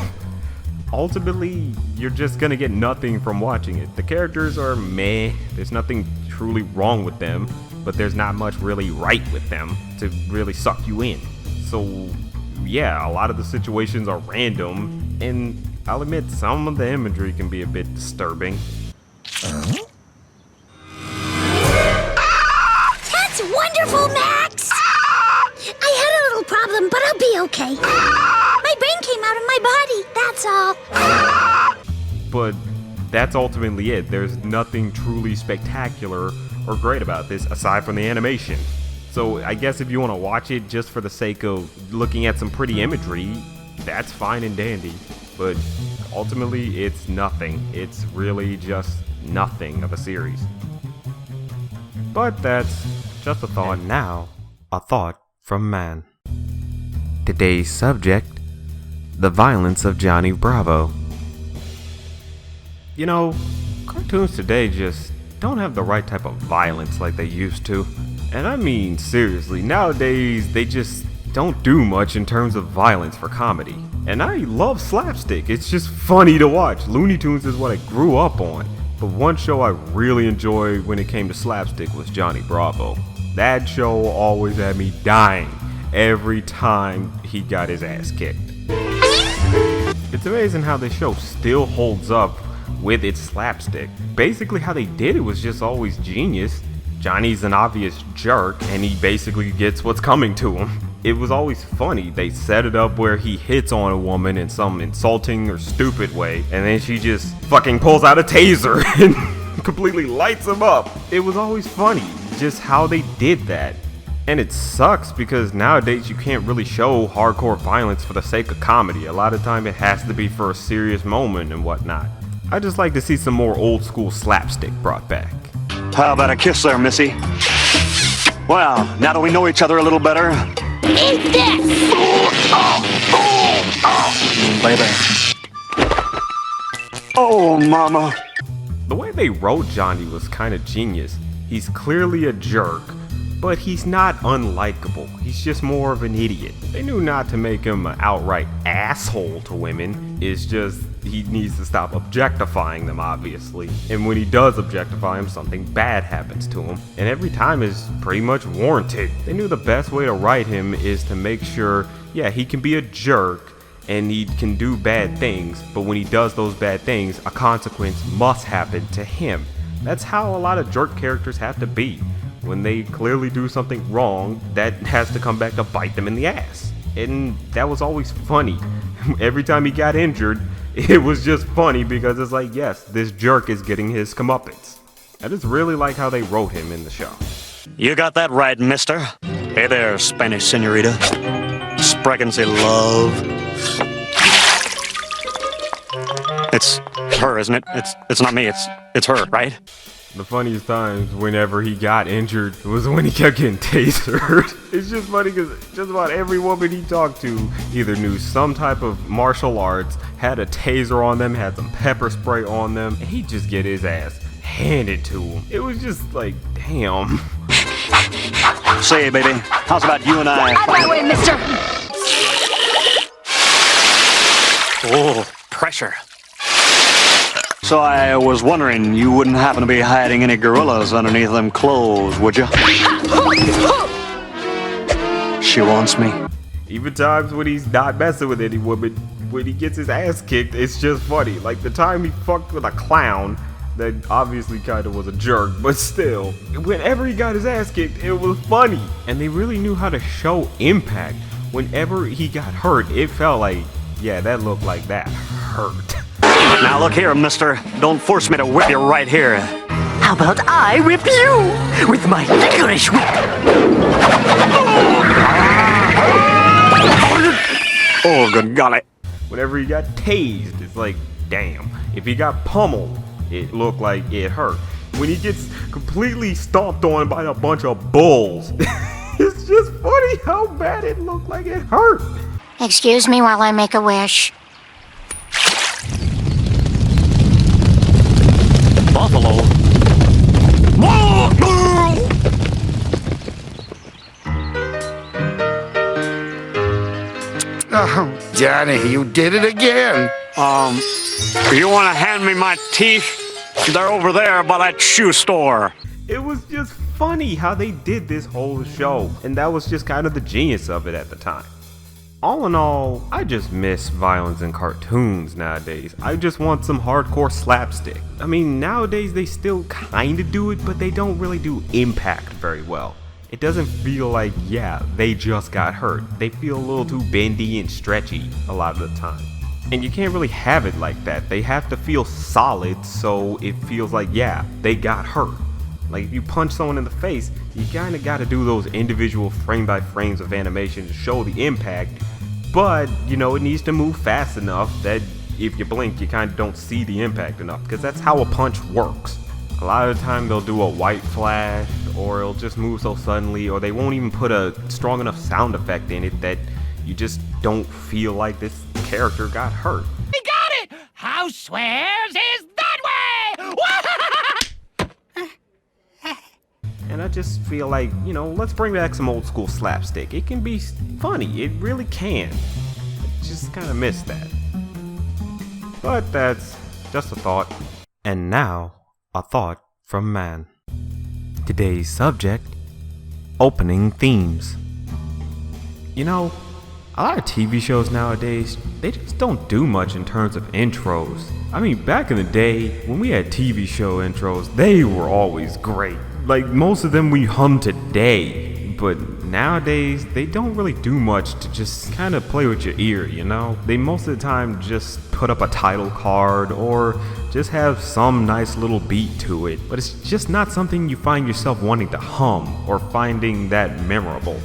Ultimately, you're just gonna get nothing from watching it. The characters are meh, there's nothing truly wrong with them, but there's not much really right with them to really suck you in. So yeah, a lot of the situations are random, and I'll admit some of the imagery can be a bit disturbing. That's wonderful, Max! I had a little problem, but I'll be okay. My brain came out of my body, that's all. But that's ultimately it. There's nothing truly spectacular or great about this aside from the animation. So I guess if you want to watch it just for the sake of looking at some pretty imagery, that's fine and dandy. But ultimately, it's nothing. It's really just nothing of a series. But that's just a thought. And now, a thought from Mann. Today's subject: the violence of Johnny Bravo. You know, cartoons today just don't have the right type of violence like they used to. And I mean seriously, nowadays they just don't do much in terms of violence for comedy. And I love slapstick, it's just funny to watch. Looney Tunes is what I grew up on. But one show I really enjoyed when it came to slapstick was Johnny Bravo. That show always had me dying every time he got his ass kicked. It's amazing how this show still holds up with its slapstick. Basically how they did it was just always genius. Johnny's an obvious jerk and he basically gets what's coming to him. It was always funny. They set it up where he hits on a woman in some insulting or stupid way, and then she just fucking pulls out a taser and completely lights him up. It was always funny, just how they did that. And it sucks because nowadays you can't really show hardcore violence for the sake of comedy. A lot of time it has to be for a serious moment and whatnot. I just like to see some more old school slapstick brought back. How about a kiss there, Missy? Well, now that we know each other a little better. Eat this! Baby. Oh, mama. The way they wrote Johnny was kind of genius. He's clearly a jerk, but he's not unlikable. He's just more of an idiot. They knew not to make him an outright asshole to women. It's just he needs to stop objectifying them, obviously. And when he does objectify them, something bad happens to him. And every time is pretty much warranted. They knew the best way to write him is to make sure, yeah, he can be a jerk and he can do bad things, but when he does those bad things, a consequence must happen to him. That's how a lot of jerk characters have to be. When they clearly do something wrong, that has to come back to bite them in the ass. And that was always funny. Every time he got injured, it was just funny because it's like, yes, this jerk is getting his comeuppance. I just really like how they wrote him in the show. You got that right, mister. Hey there, Spanish senorita. Sprechen love. It's her, isn't it? It's not me, it's her, right? The funniest times whenever he got injured was when he kept getting tasered. It's just funny because just about every woman he talked to either knew some type of martial arts, had a taser on them, had some pepper spray on them, and he'd just get his ass handed to him. It was just like, damn. Say, baby, how's about you and I? Out my way, mister! Oh, pressure. So I was wondering, you wouldn't happen to be hiding any gorillas underneath them clothes, would you? She wants me. Even times when he's not messing with any woman, when he gets his ass kicked, it's just funny. Like the time he fucked with a clown that obviously kind of was a jerk, but still, whenever he got his ass kicked, it was funny. And they really knew how to show impact. Whenever he got hurt, it felt like, yeah, that looked like that hurt. Now look here, mister. Don't force me to whip you right here. How about I whip you with my licorice whip? Oh, good golly. Whenever he got tased, it's like, damn. If he got pummeled, it looked like it hurt. When he gets completely stomped on by a bunch of bulls, it's just funny how bad it looked like it hurt. Excuse me while I make a wish. Buffalo. Oh, Johnny, you did it again. You want to hand me my teeth? They're over there by that shoe store. It was just funny how they did this whole show, and that was just kind of the genius of it at the time. All in all, I just miss violence in cartoons nowadays. I just want some hardcore slapstick. I mean, nowadays they still kinda do it, but they don't really do impact very well. It doesn't feel like, yeah, they just got hurt. They feel a little too bendy and stretchy a lot of the time. And you can't really have it like that. They have to feel solid, so it feels like, yeah, they got hurt. Like if you punch someone in the face, you kinda gotta do those individual frame by frames of animation to show the impact. But, you know, it needs to move fast enough that if you blink, you kind of don't see the impact enough, because that's how a punch works. A lot of the time they'll do a white flash, or it'll just move so suddenly, or they won't even put a strong enough sound effect in it that you just don't feel like this character got hurt. He got it! House swears is that way! And I just feel like, you know, let's bring back some old school slapstick. It can be funny, it really can. I just kind of miss that. But that's just a thought. And now, a thought from Mann. Today's subject, opening themes. You know, a lot of TV shows nowadays, they just don't do much in terms of intros. I mean, back in the day, when we had TV show intros, they were always great. Like, most of them we hum today, but nowadays, they don't really do much to just kind of play with your ear, you know? They most of the time just put up a title card or just have some nice little beat to it, but it's just not something you find yourself wanting to hum or finding that memorable.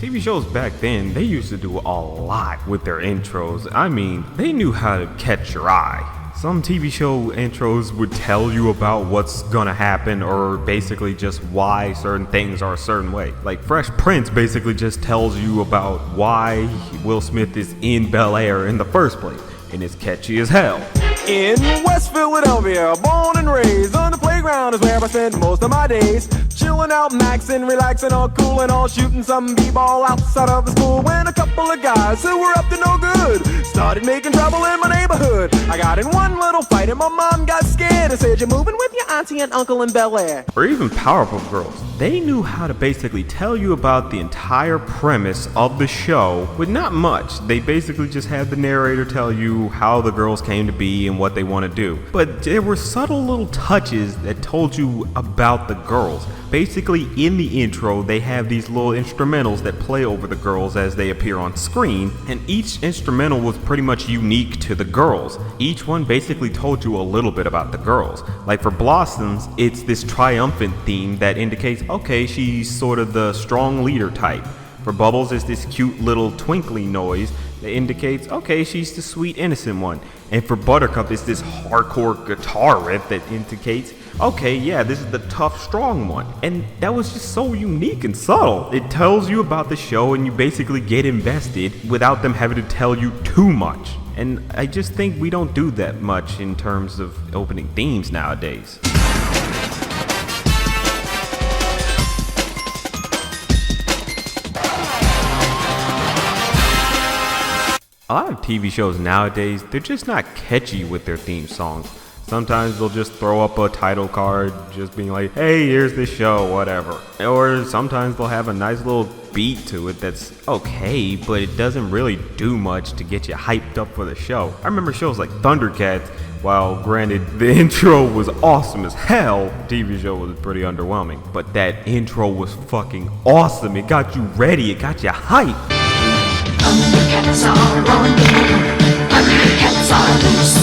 TV shows back then, they used to do a lot with their intros. I mean, they knew how to catch your eye. Some TV show intros would tell you about what's gonna happen or basically just why certain things are a certain way. Like Fresh Prince basically just tells you about why Will Smith is in Bel-Air in the first place, and it's catchy as hell. In West Philadelphia, born and raised on the playground is where I spend most of my days. Chilling out, maxing, relaxing, all cool and all, shooting some b-ball outside of the school. When a couple of guys who were up to no good started making trouble in my neighborhood. I got in one little fight and my mom got scared and said, "You're moving with your auntie and uncle in Bel-Air." Or even Powerpuff Girls. They knew how to basically tell you about the entire premise of the show with not much. They basically just had the narrator tell you how the girls came to be and what they want to do. But there were subtle little touches that told you about the girls. basically in the intro they have these little instrumentals that play over the girls as they appear on screen, and each instrumental was pretty much unique to the girls. Each one basically told you a little bit about the girls. Like for Blossoms, it's this triumphant theme that indicates, okay, she's sort of the strong leader type. For Bubbles, it's this cute little twinkling noise that indicates, okay, she's the sweet innocent one. And for Buttercup, it's this hardcore guitar riff that indicates, okay, yeah, this is the tough, strong one. And that was just so unique and subtle. It tells you about the show and you basically get invested without them having to tell you too much. And I just think we don't do that much in terms of opening themes nowadays. A lot of TV shows nowadays, they're just not catchy with their theme songs. Sometimes they'll just throw up a title card just being like, hey, here's this show, whatever. Or sometimes they'll have a nice little beat to it that's okay, but it doesn't really do much to get you hyped up for the show. I remember shows like Thundercats, while granted the intro was awesome as hell, the TV show was pretty underwhelming. But that intro was fucking awesome. It got you ready, it got you hyped. Thundercats are on the move. Thundercats are loose.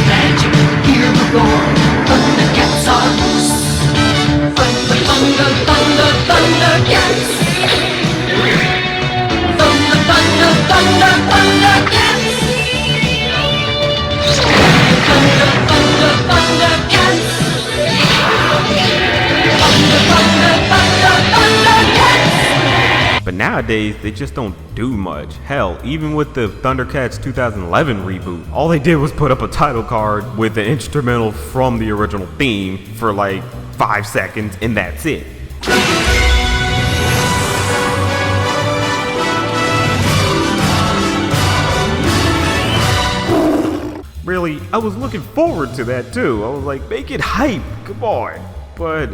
Magic, hear the roar. Thundercats are loose. Thunder, thunder, thunder, Thundercats. Thunder, thunder, thunder, Thundercats. Thunder, thunder, Thundercats. Thunder, thunder, thunder, Thundercats. But nowadays, they just don't do much. Hell, even with the Thundercats 2011 reboot, all they did was put up a title card with an instrumental from the original theme for like 5 seconds, and that's it. Really, I was looking forward to that too. I was like, make it hype, come on. But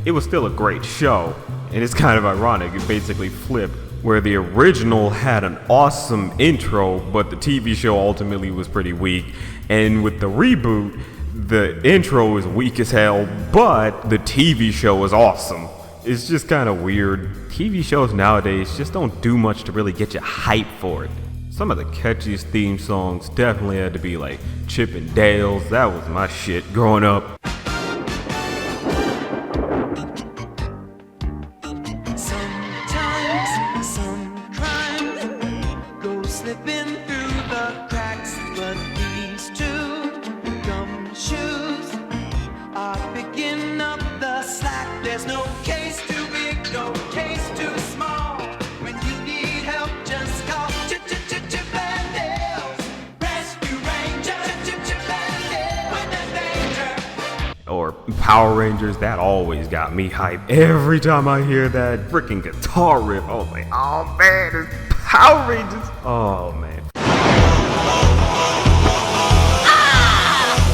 it was still a great show. And it's kind of ironic, it basically flipped, where the original had an awesome intro, but the TV show ultimately was pretty weak. And with the reboot, the intro is weak as hell, but the TV show is awesome. It's just kind of weird. TV shows nowadays just don't do much to really get you hyped for it. Some of the catchiest theme songs definitely had to be like Chip and Dale's. That was my shit growing up. Or Power Rangers, that always got me hyped. Every time I hear that freaking guitar riff, I was like, oh man, it's Power Rangers. Oh man.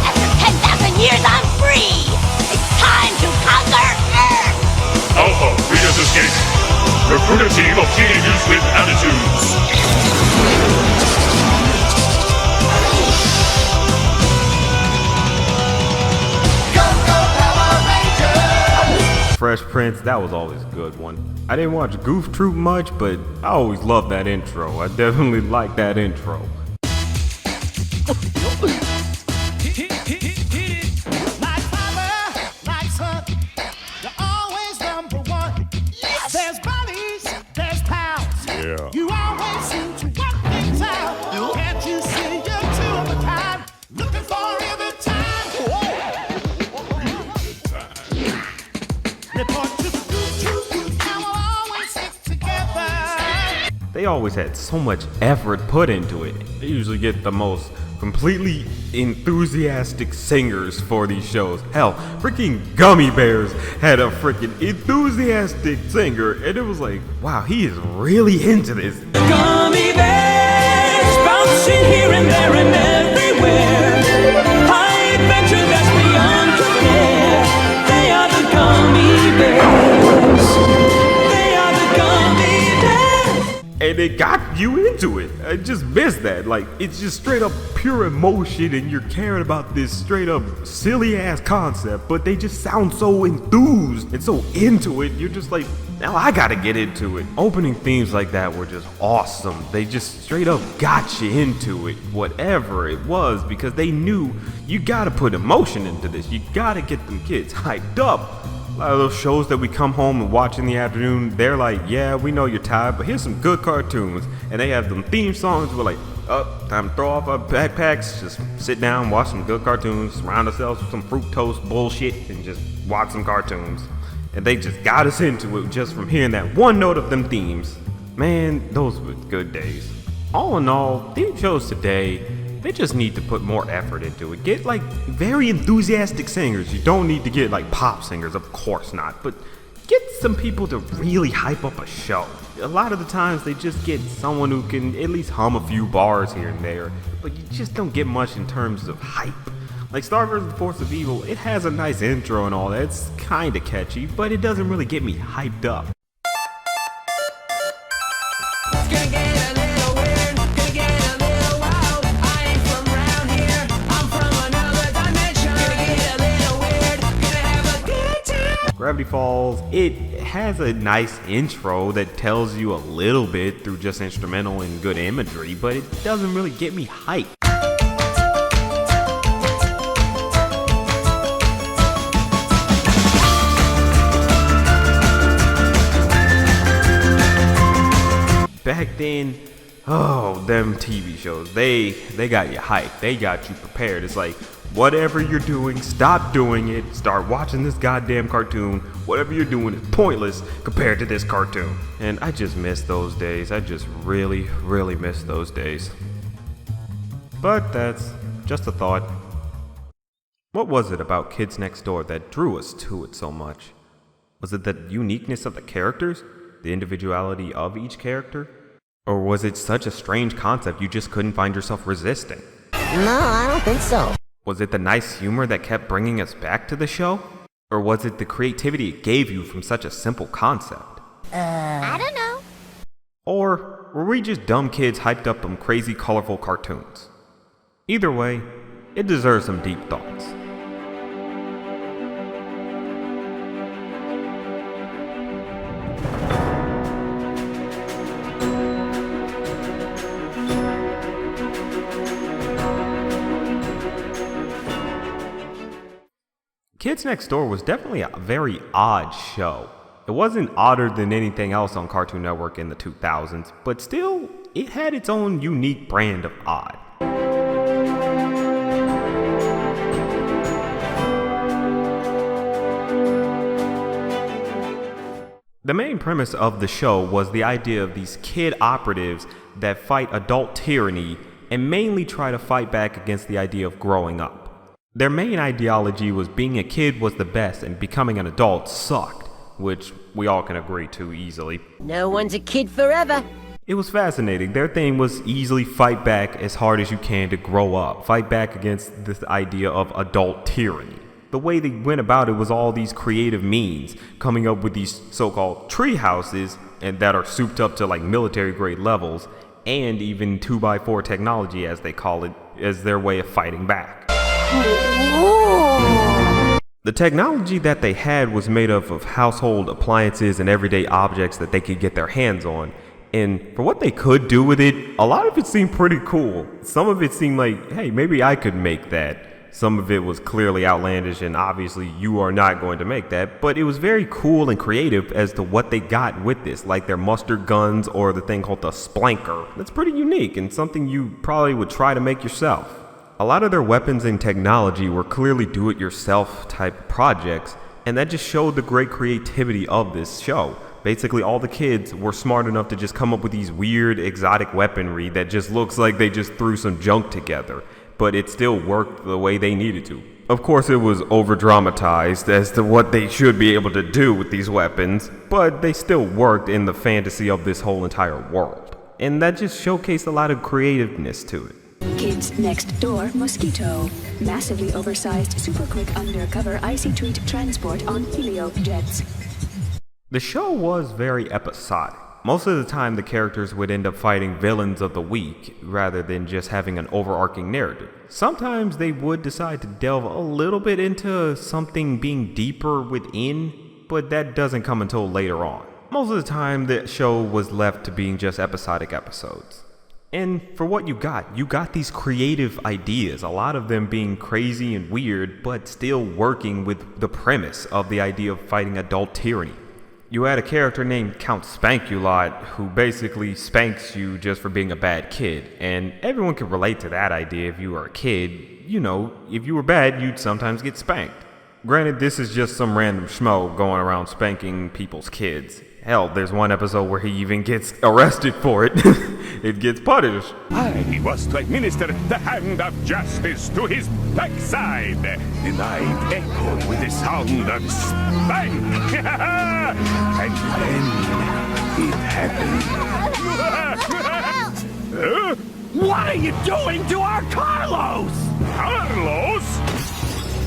After 10,000 years, I'm free! It's time to conquer Earth! Alpha, Rita's escape. Recruit a team of teenagers with attitudes. Fresh Prince, that was always a good one. I didn't watch Goof Troop much, but I always loved that intro. I definitely liked that intro. Yeah. You always seem to work things out. Can't you see you're two of a kind? Looking for every time. Report to the truth. How we'll always stick together. They always had so much effort put into it. They usually get the most completely enthusiastic singers for these shows. Hell, freaking Gummy Bears had a freaking enthusiastic singer, and it was like, wow, he is really into this. Gummy bears bouncing here and there and everywhere. High adventure that's beyond compare. They are the gummy bears. They are the gummy bears. and it got you into it. I just missed that. Like, it's just straight up pure emotion, and you're caring about this straight up silly ass concept, but they just sound so enthused and so into it. You're just like, now I gotta get into it. Opening themes like that were just awesome. They just straight up got you into it, whatever it was, because they knew you gotta put emotion into this. You gotta get them kids hyped up. A lot of those shows that we come home and watch in the afternoon, they're like, yeah, we know you're tired, but here's some good cartoons. And they have them theme songs. We're like, oh, time to throw off our backpacks, just sit down, watch some good cartoons, surround ourselves with some fructose bullshit, and just watch some cartoons. And they just got us into it just from hearing that one note of them themes. Man, those were good days. All in all, theme shows today, they just need to put more effort into it. Get like very enthusiastic singers. You don't need to get like pop singers, of course not, but get some people to really hype up a show. A lot of the times they just get someone who can at least hum a few bars here and there, but you just don't get much in terms of hype. Like Star vs. the Force of Evil, it has a nice intro and all that. It's kinda catchy, but it doesn't really get me hyped up. Gravity Falls, it has a nice intro that tells you a little bit through just instrumental and good imagery, but it doesn't really get me hyped. Back then, oh, them TV shows, they got you hyped. They got you prepared. It's like, whatever you're doing, stop doing it. Start watching this goddamn cartoon. Whatever you're doing is pointless compared to this cartoon. And I just miss those days. I just really, really miss those days. But that's just a thought. What was it about Kids Next Door that drew us to it so much? Was it the uniqueness of the characters? The individuality of each character? Or was it such a strange concept you just couldn't find yourself resisting? No, I don't think so. Was it the nice humor that kept bringing us back to the show? Or was it the creativity it gave you from such a simple concept? I don't know. Or were we just dumb kids hyped up on crazy colorful cartoons? Either way, it deserves some deep thoughts. Kids Next Door was definitely a very odd show. It wasn't odder than anything else on Cartoon Network in the 2000s, but still, it had its own unique brand of odd. The main premise of the show was the idea of these kid operatives that fight adult tyranny and mainly try to fight back against the idea of growing up. Their main ideology was being a kid was the best and becoming an adult sucked, which we all can agree to easily. No one's a kid forever. It was fascinating. Their thing was easily fight back as hard as you can to grow up. Fight back against this idea of adult tyranny. The way they went about it was all these creative means, coming up with these so-called tree houses and that are souped up to like military grade levels, and even 2x4 technology as they call it, as their way of fighting back. The technology that they had was made up of household appliances and everyday objects that they could get their hands on. And for what they could do with it, a lot of it seemed pretty cool. Some of it seemed like, hey, maybe I could make that. Some of it was clearly outlandish and obviously you are not going to make that. But it was very cool and creative as to what they got with this, like their mustard guns or the thing called the splanker. That's pretty unique and something you probably would try to make yourself. A lot of their weapons and technology were clearly do-it-yourself type projects, and that just showed the great creativity of this show. Basically, all the kids were smart enough to just come up with these weird, exotic weaponry that just looks like they just threw some junk together, but it still worked the way they needed to. Of course, it was over-dramatized as to what they should be able to do with these weapons, but they still worked in the fantasy of this whole entire world. And that just showcased a lot of creativeness to it. Kids Next Door Mosquito. Massively oversized, super quick undercover icy treat transport on helio jets. The show was very episodic. Most of the time, the characters would end up fighting villains of the week rather than just having an overarching narrative. Sometimes they would decide to delve a little bit into something being deeper within, but that doesn't come until later on. Most of the time, the show was left to being just episodic episodes. And for what you got these creative ideas, a lot of them being crazy and weird, but still working with the premise of the idea of fighting adult tyranny. You had a character named Count Spankulot who basically spanks you just for being a bad kid, and everyone can relate to that idea if you were a kid. You know, if you were bad, you'd sometimes get spanked. Granted, this is just some random schmo going around spanking people's kids. Hell, there's one episode where he even gets arrested for it. It gets punished. I was to administer the hand of justice to his backside, and I echoed with the sound of spank. And then it happened. What are you doing to our Carlos? Carlos?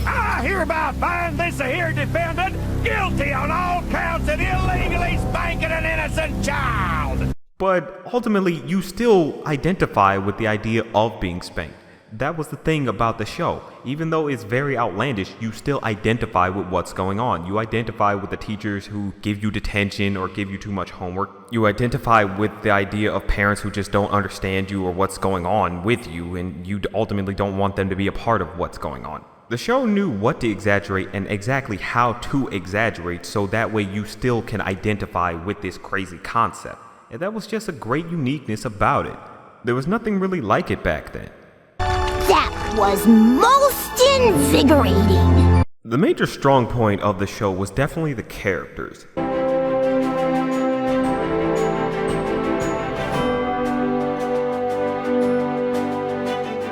I hereby find this here defendant guilty on all counts of illegally spanking an innocent child. But ultimately, you still identify with the idea of being spanked. That was the thing about the show. Even though it's very outlandish, you still identify with what's going on. You identify with the teachers who give you detention or give you too much homework. You identify with the idea of parents who just don't understand you or what's going on with you, and you ultimately don't want them to be a part of what's going on. The show knew what to exaggerate and exactly how to exaggerate, so that way you still can identify with this crazy concept. And that was just a great uniqueness about it. There was nothing really like it back then. That was most invigorating. The major strong point of the show was definitely the characters.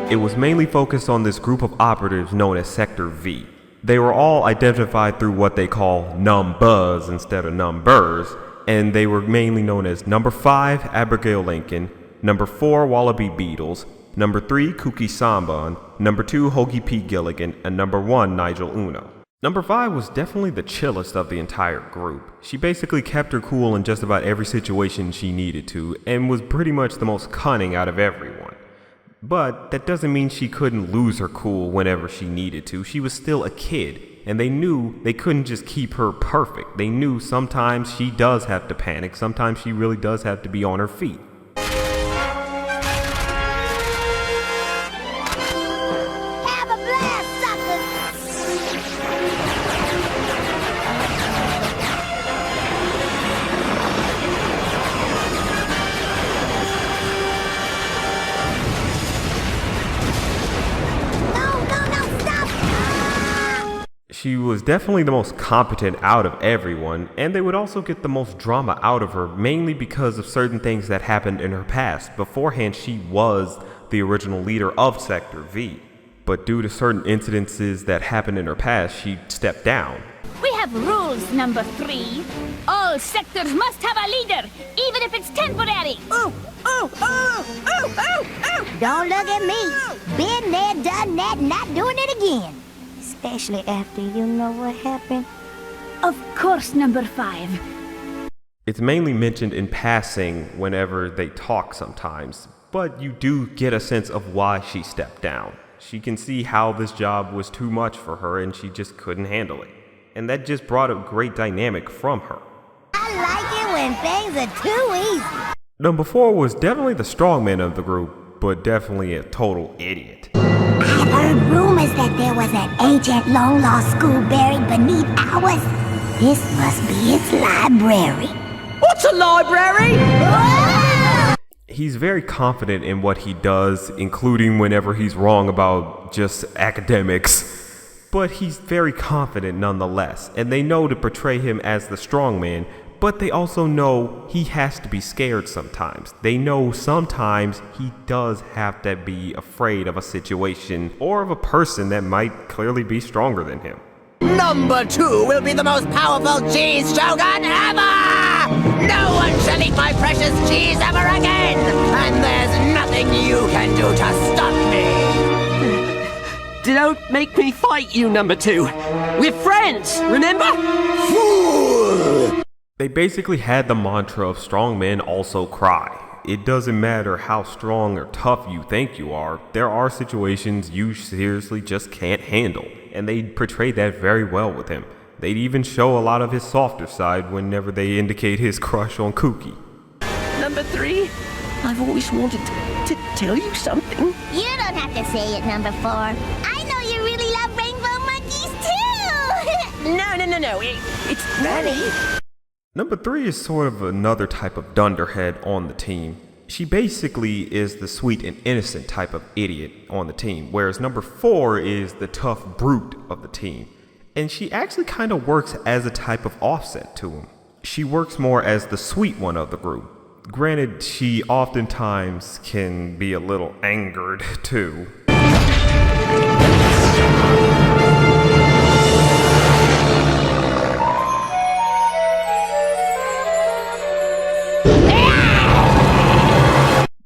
It was mainly focused on this group of operatives known as Sector V. They were all identified through what they call numbers instead of numbers, and they were mainly known as Number 5, Abigail Lincoln, Number 4, Wallaby Beatles, Number 3, Kooky Samban, Number 2, Hoagie P. Gilligan, and Number 1, Nigel Uno. Number 5 was definitely the chillest of the entire group. She basically kept her cool in just about every situation she needed to, and was pretty much the most cunning out of everyone. But that doesn't mean she couldn't lose her cool whenever she needed to. She was still a kid, and they knew they couldn't just keep her perfect. They knew sometimes she does have to panic, sometimes she really does have to be on her feet. Have a blast, suckers! She was definitely the most competent out of everyone, and they would also get the most drama out of her, mainly because of certain things that happened in her past. Beforehand, she was the original leader of Sector V, but due to certain incidences that happened in her past, she stepped down. We have rules, Number 3. All sectors must have a leader, even if it's temporary. Ooh, ooh, ooh, ooh, ooh, ooh! Don't look at me. Been there, done that, not doing it again. Especially after you know what happened. Of course, Number 5. It's mainly mentioned in passing whenever they talk sometimes, but you do get a sense of why she stepped down. She can see how this job was too much for her and she just couldn't handle it. And that just brought a great dynamic from her. I like it when things are too easy. Number 4 was definitely the strongman of the group, but definitely a total idiot. I've heard rumors that there was an ancient long-lost school buried beneath ours. This must be its library. What's a library? He's very confident in what he does, including whenever he's wrong about just academics. But he's very confident nonetheless, and they know to portray him as the strongman, but they also know he has to be scared sometimes. They know sometimes he does have to be afraid of a situation or of a person that might clearly be stronger than him. Number 2 will be the most powerful cheese shogun ever! No one shall eat my precious cheese ever again! And there's nothing you can do to stop me! Don't make me fight you, Number 2. We're friends, remember? Fool! They basically had the mantra of strong men also cry. It doesn't matter how strong or tough you think you are, there are situations you seriously just can't handle, and they portray that very well with him. They'd even show a lot of his softer side whenever they indicate his crush on Kooky. Number 3, I've always wanted to tell you something. You don't have to say it, number 4. I know you really love rainbow monkeys, too! No. It's Granny. Number 3 is sort of another type of dunderhead on the team. She basically is the sweet and innocent type of idiot on the team, whereas number 4 is the tough brute of the team. And she actually kind of works as a type of offset to him. She works more as the sweet one of the group. Granted, she oftentimes can be a little angered too.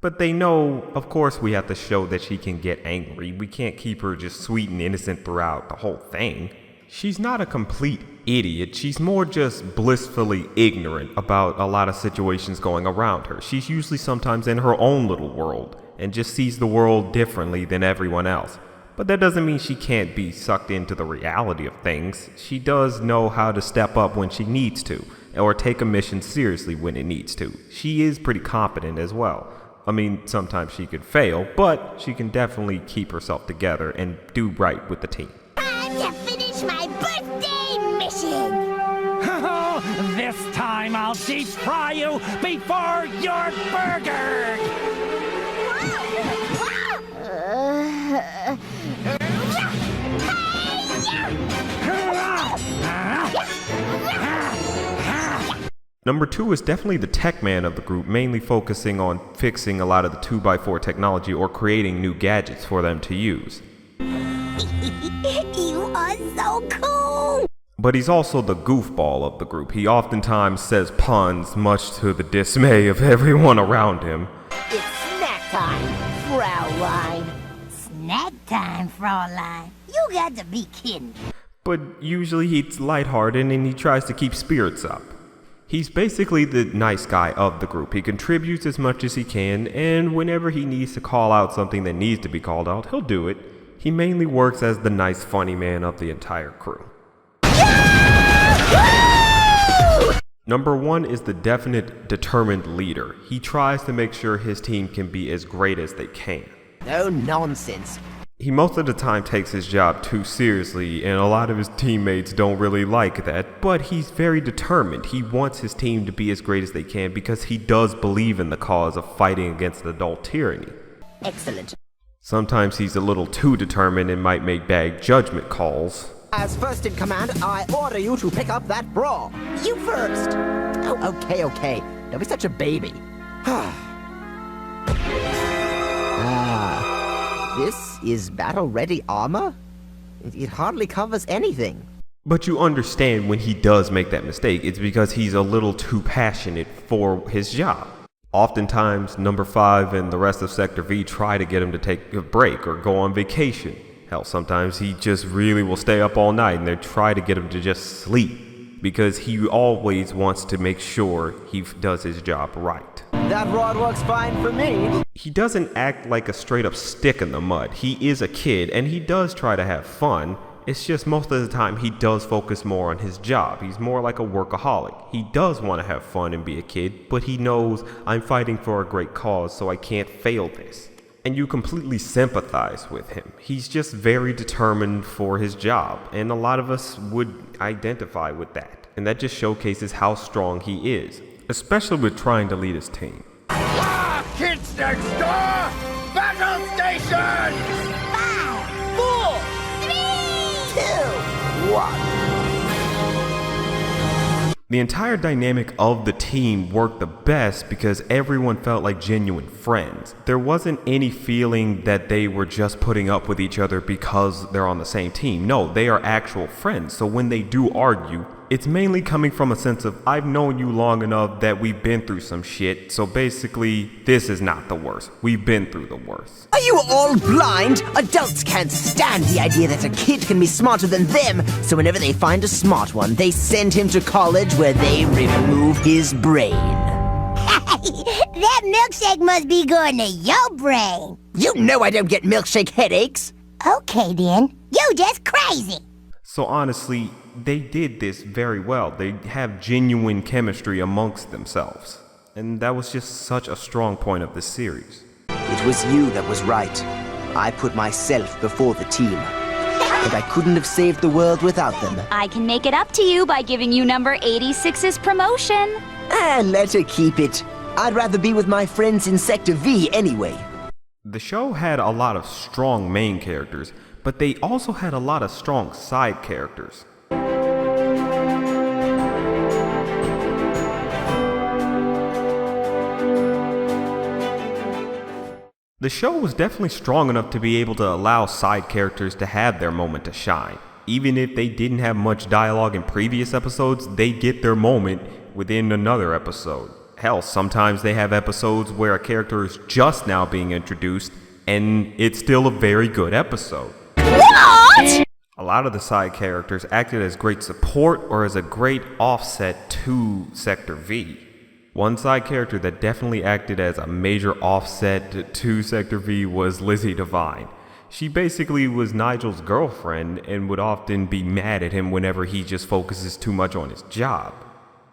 But they know, of course, we have to show that she can get angry. We can't keep her just sweet and innocent throughout the whole thing. She's not a complete idiot. She's more just blissfully ignorant about a lot of situations going around her. She's usually sometimes in her own little world and just sees the world differently than everyone else. But that doesn't mean she can't be sucked into the reality of things. She does know how to step up when she needs to, or take a mission seriously when it needs to. She is pretty competent as well. I mean, sometimes she could fail, but she can definitely keep herself together and do right with the team. Time to finish my birthday mission! This time I'll deep fry you before you're burgered! Number 2 is definitely the tech man of the group, mainly focusing on fixing a lot of the 2x4 technology or creating new gadgets for them to use. You are so cool! But he's also the goofball of the group. He oftentimes says puns, much to the dismay of everyone around him. It's snack time, Fraulein. Snack time, Fraulein. You got to be kidding. But usually he's lighthearted and he tries to keep spirits up. He's basically the nice guy of the group. He contributes as much as he can, and whenever he needs to call out something that needs to be called out, he'll do it. He mainly works as the nice, funny man of the entire crew. Number 1 is the definite, determined leader. He tries to make sure his team can be as great as they can. No nonsense. He most of the time takes his job too seriously, and a lot of his teammates don't really like that, but he's very determined. He wants his team to be as great as they can because he does believe in the cause of fighting against adult tyranny. Excellent. Sometimes he's a little too determined and might make bad judgment calls. As first in command, I order you to pick up that bra. You first. Oh, okay. Don't be such a baby. This is battle-ready armor? It hardly covers anything. But you understand when he does make that mistake, it's because he's a little too passionate for his job. Oftentimes, number 5 and the rest of Sector V try to get him to take a break or go on vacation. Hell, sometimes he just really will stay up all night and they try to get him to just sleep because he always wants to make sure he does his job right. That rod works fine for me. He doesn't act like a straight up stick in the mud. He is a kid and he does try to have fun. It's just most of the time he does focus more on his job. He's more like a workaholic. He does want to have fun and be a kid, but he knows I'm fighting for a great cause, so I can't fail this. And you completely sympathize with him. He's just very determined for his job, and a lot of us would identify with that. And that just showcases how strong he is, especially with trying to lead his team. Kids next door! Battle station! 5, 4, 3, 2, 1. The entire dynamic of the team worked the best because everyone felt like genuine friends. There wasn't any feeling that they were just putting up with each other because they're on the same team. No, they are actual friends. So when they do argue, It's mainly coming from a sense of, I've known you long enough that we've been through some shit, so basically, this is not the worst. We've been through the worst. Are you all blind? Adults can't stand the idea that a kid can be smarter than them, so whenever they find a smart one, they send him to college where they remove his brain. That milkshake must be going to your brain. You know I don't get milkshake headaches. Okay, then. You just crazy. So honestly, they did this very well. They have genuine chemistry amongst themselves. And that was just such a strong point of this series. It was you that was right. I put myself before the team. And I couldn't have saved the world without them. I can make it up to you by giving you number 86's promotion. And let her keep it. I'd rather be with my friends in Sector V anyway. The show had a lot of strong main characters, but they also had a lot of strong side characters. The show was definitely strong enough to be able to allow side characters to have their moment to shine. Even if they didn't have much dialogue in previous episodes, they get their moment within another episode. Hell, sometimes they have episodes where a character is just now being introduced, and it's still a very good episode. What? A lot of the side characters acted as great support or as a great offset to Sector V. One side character that definitely acted as a major offset to Sector V was Lizzie Devine. She basically was Nigel's girlfriend and would often be mad at him whenever he just focuses too much on his job.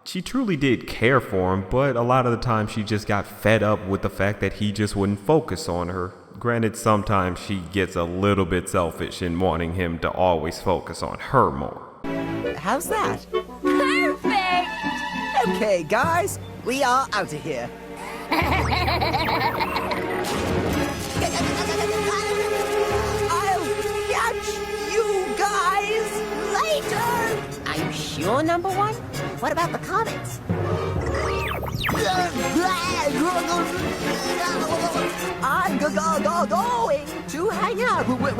She truly did care for him, but a lot of the time she just got fed up with the fact that he just wouldn't focus on her. Granted, sometimes she gets a little bit selfish in wanting him to always focus on her more. How's that? Perfect! Okay, guys, we are out of here. I'll catch you guys later! Are you sure, number one? What about the comments? I'm going to hang out with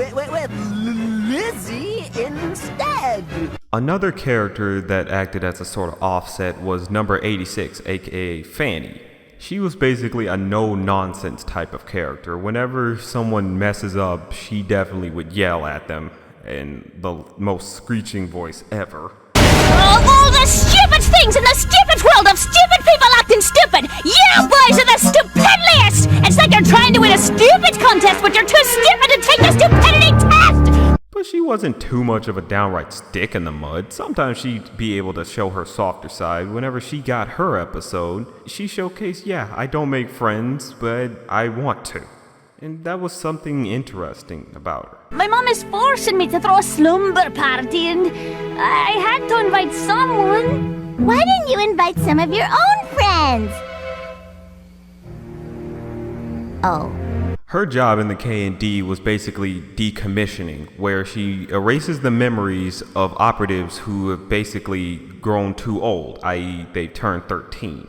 Lizzie instead. Another character that acted as a sort of offset was number 86, aka Fanny. She was basically a no-nonsense type of character. Whenever someone messes up, she definitely would yell at them in the most screeching voice ever. All the stupid things in the stupid world of stupid people acting stupid! You boys are the stupidliest! It's like you're trying to win a stupid contest, but you're too stupid to take the stupidity test! But she wasn't too much of a downright stick in the mud. Sometimes she'd be able to show her softer side. Whenever she got her episode, she showcased, yeah, I don't make friends, but I want to. And that was something interesting about her. My mom is forcing me to throw a slumber party, and I had to invite someone. Why didn't you invite some of your own friends? Oh. Her job in the K&D was basically decommissioning, where she erases the memories of operatives who have basically grown too old, i.e. they turned 13.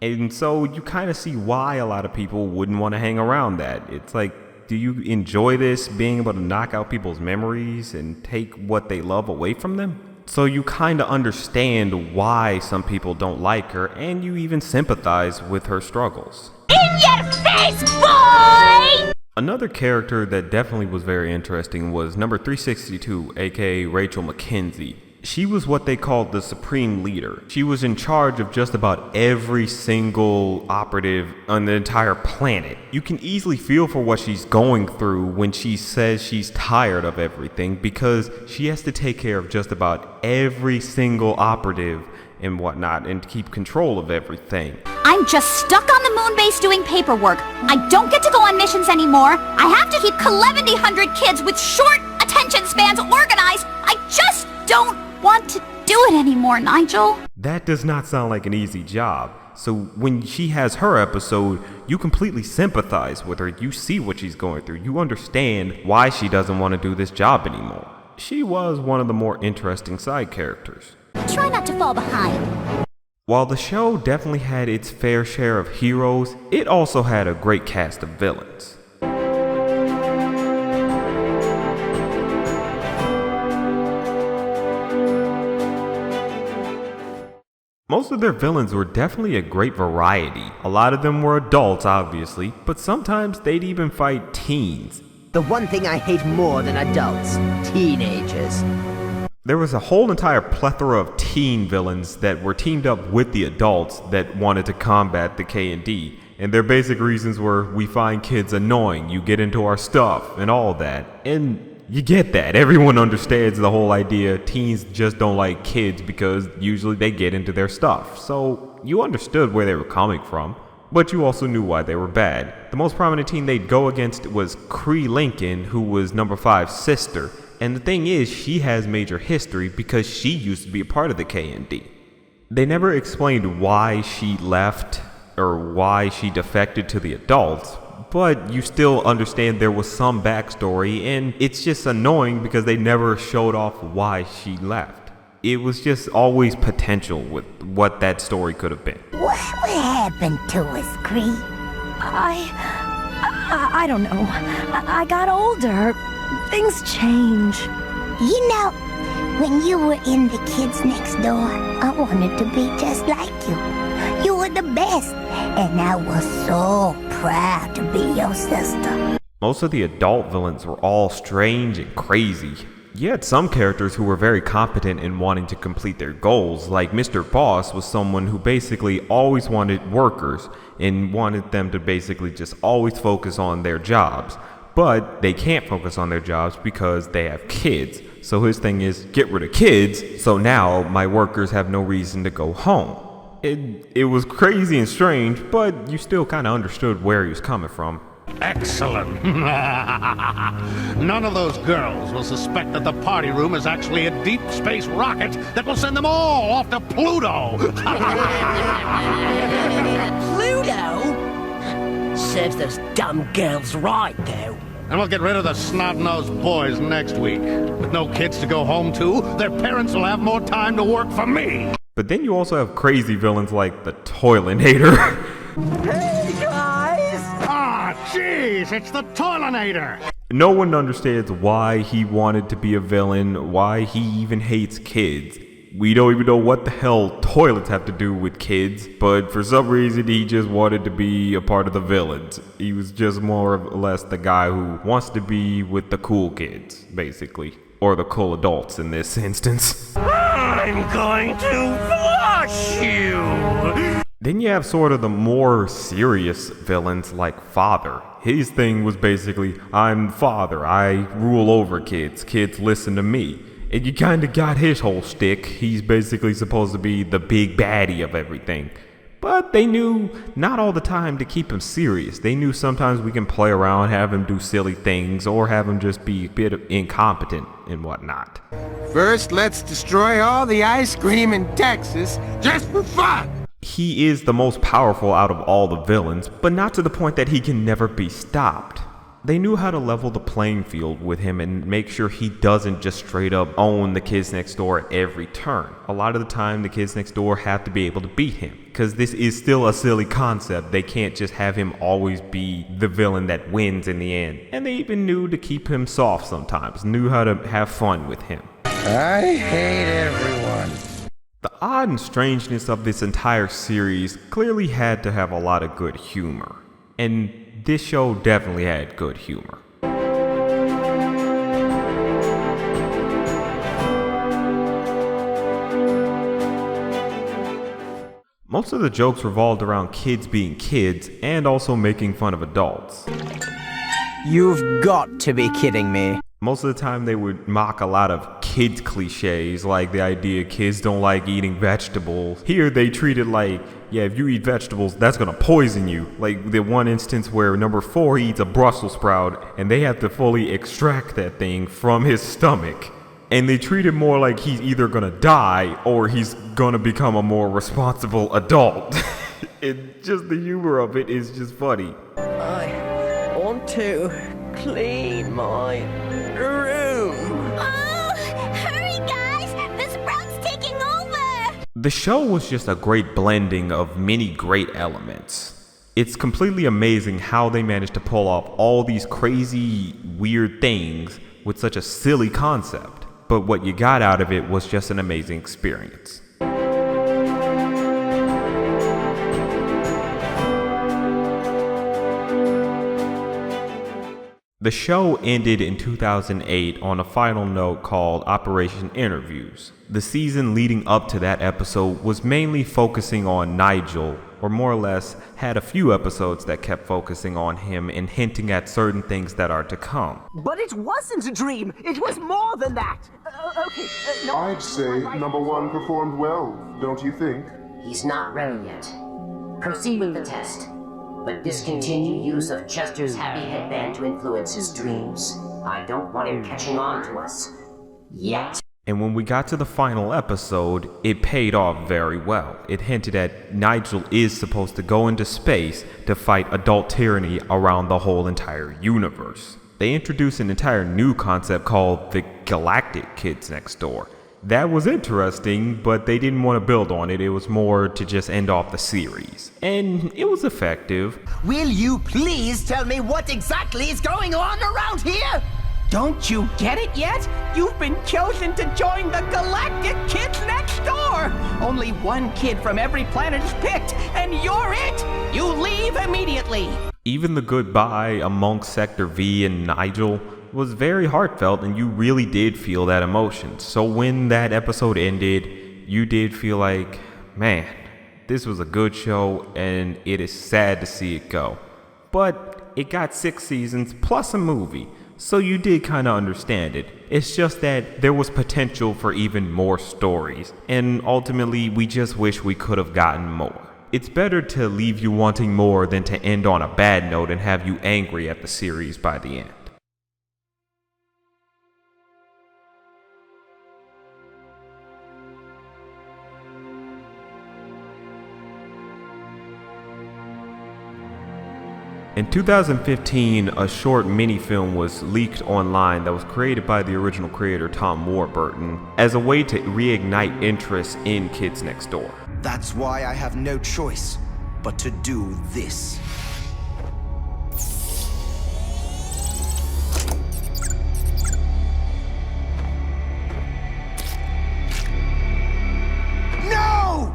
And so you kind of see why a lot of people wouldn't want to hang around that. It's like, do you enjoy this, being able to knock out people's memories and take what they love away from them? So you kind of understand why some people don't like her, and you even sympathize with her struggles. In your face, boy! Another character that definitely was very interesting was number 362, aka Rachel McKenzie. She was what they called the supreme leader. She was in charge of just about every single operative on the entire planet. You can easily feel for what she's going through when she says she's tired of everything, because she has to take care of just about every single operative and whatnot and keep control of everything. I'm just stuck on the moon base doing paperwork. I don't get to go on missions anymore. I have to keep 1,100 kids with short attention spans organized. I just don't want to do it anymore, Nigel. That does not sound like an easy job. So when she has her episode, you completely sympathize with her. You see what she's going through. You understand why she doesn't want to do this job anymore. She was one of the more interesting side characters. Try not to fall behind. While the show definitely had its fair share of heroes, it also had a great cast of villains. Most of their villains were definitely a great variety. A lot of them were adults, obviously, but sometimes they'd even fight teens. The one thing I hate more than adults, teenagers. There was a whole entire plethora of teen villains that were teamed up with the adults that wanted to combat the K&D. And their basic reasons were, we find kids annoying, you get into our stuff, and all that. And you get that. Everyone understands the whole idea. Teens just don't like kids because usually they get into their stuff. So you understood where they were coming from, but you also knew why they were bad. The most prominent teen they'd go against was Cree Lincoln, who was number 5's sister. And the thing is, she has major history because she used to be a part of the K&D. They never explained why she left or why she defected to the adults, but you still understand there was some backstory, and it's just annoying because they never showed off why she left. It was just always potential with what that story could have been. What happened to us, Cree? I don't know. I got older. Things change. You know, when you were in the Kids Next Door, I wanted to be just like you. You were the best, and I was so proud to be your sister. Most of the adult villains were all strange and crazy. You had some characters who were very competent in wanting to complete their goals, like Mr. Boss was someone who basically always wanted workers and wanted them to basically just always focus on their jobs. But they can't focus on their jobs because they have kids. So his thing is, get rid of kids, so now my workers have no reason to go home. It was crazy and strange, but you still kind of understood where he was coming from. Excellent. None of those girls will suspect that the party room is actually a deep space rocket that will send them all off to Pluto. Pluto? Serves those dumb girls right, though. And we'll get rid of the snot-nosed boys next week. With no kids to go home to, their parents will have more time to work for me. But then you also have crazy villains like the Toilinator. Hey, guys! Ah, jeez, it's the Toilinator! No one understands why he wanted to be a villain, why he even hates kids. We don't even know what the hell toilets have to do with kids, but for some reason he just wanted to be a part of the villains. He was just more or less the guy who wants to be with the cool kids, basically. Or the cool adults in this instance. I'm going to flush you! Then you have sort of the more serious villains like Father. His thing was basically, I'm Father, I rule over kids, kids listen to me. And you kinda got his whole shtick. He's basically supposed to be the big baddie of everything. But they knew not all the time to keep him serious. They knew sometimes we can play around, have him do silly things, or have him just be a bit incompetent and whatnot. First, let's destroy all the ice cream in Texas, just for fun! He is the most powerful out of all the villains, but not to the point that he can never be stopped. They knew how to level the playing field with him and make sure he doesn't just straight up own the kids next door at every turn. A lot of the time, the kids next door have to be able to beat him, because this is still a silly concept. They can't just have him always be the villain that wins in the end. And they even knew to keep him soft sometimes, knew how to have fun with him. I hate everyone. The odd and strangeness of this entire series clearly had to have a lot of good humor. And this show definitely had good humor. Most of the jokes revolved around kids being kids and also making fun of adults. You've got to be kidding me. Most of the time they would mock a lot of kids cliches, like the idea kids don't like eating vegetables. Here they treat it like, yeah, if you eat vegetables, that's gonna poison you. Like the one instance where number 4 eats a Brussels sprout and they have to fully extract that thing from his stomach. And they treat it more like he's either gonna die or he's gonna become a more responsible adult. Just the humor of it is just funny. I want to clean my room. Hurry, guys! The sprout's taking over! The show was just a great blending of many great elements. It's completely amazing how they managed to pull off all these crazy, weird things with such a silly concept. But what you got out of it was just an amazing experience. The show ended in 2008 on a final note called Operation Interviews. The season leading up to that episode was mainly focusing on Nigel, or more or less had a few episodes that kept focusing on him and hinting at certain things that are to come. But it wasn't a dream. It was more than that. Okay, no. I'd say number one performed well, don't you think? He's not ready yet. Proceed with the test, but discontinue use of Chester's happy headband to influence his dreams. I don't want him catching on to us. Yet. And when we got to the final episode, it paid off very well. It hinted at Nigel is supposed to go into space to fight adult tyranny around the whole entire universe. They introduced an entire new concept called the Galactic Kids Next Door. That was interesting, but they didn't want to build on it. It was more to just end off the series. And it was effective. Will you please tell me what exactly is going on around here? Don't you get it yet? You've been chosen to join the Galactic Kids Next Door! Only one kid from every planet is picked, and you're it! You leave immediately! Even the goodbye amongst Sector V and Nigel was very heartfelt, and you really did feel that emotion. So when that episode ended, you did feel like, man, this was a good show, and it is sad to see it go. But it got 6 seasons plus a movie. So you did kind of understand it. It's just that there was potential for even more stories, and ultimately we just wish we could have gotten more. It's better to leave you wanting more than to end on a bad note and have you angry at the series by the end. In 2015, a short mini-film was leaked online that was created by the original creator Tom Warburton as a way to reignite interest in Kids Next Door. That's why I have no choice but to do this. No!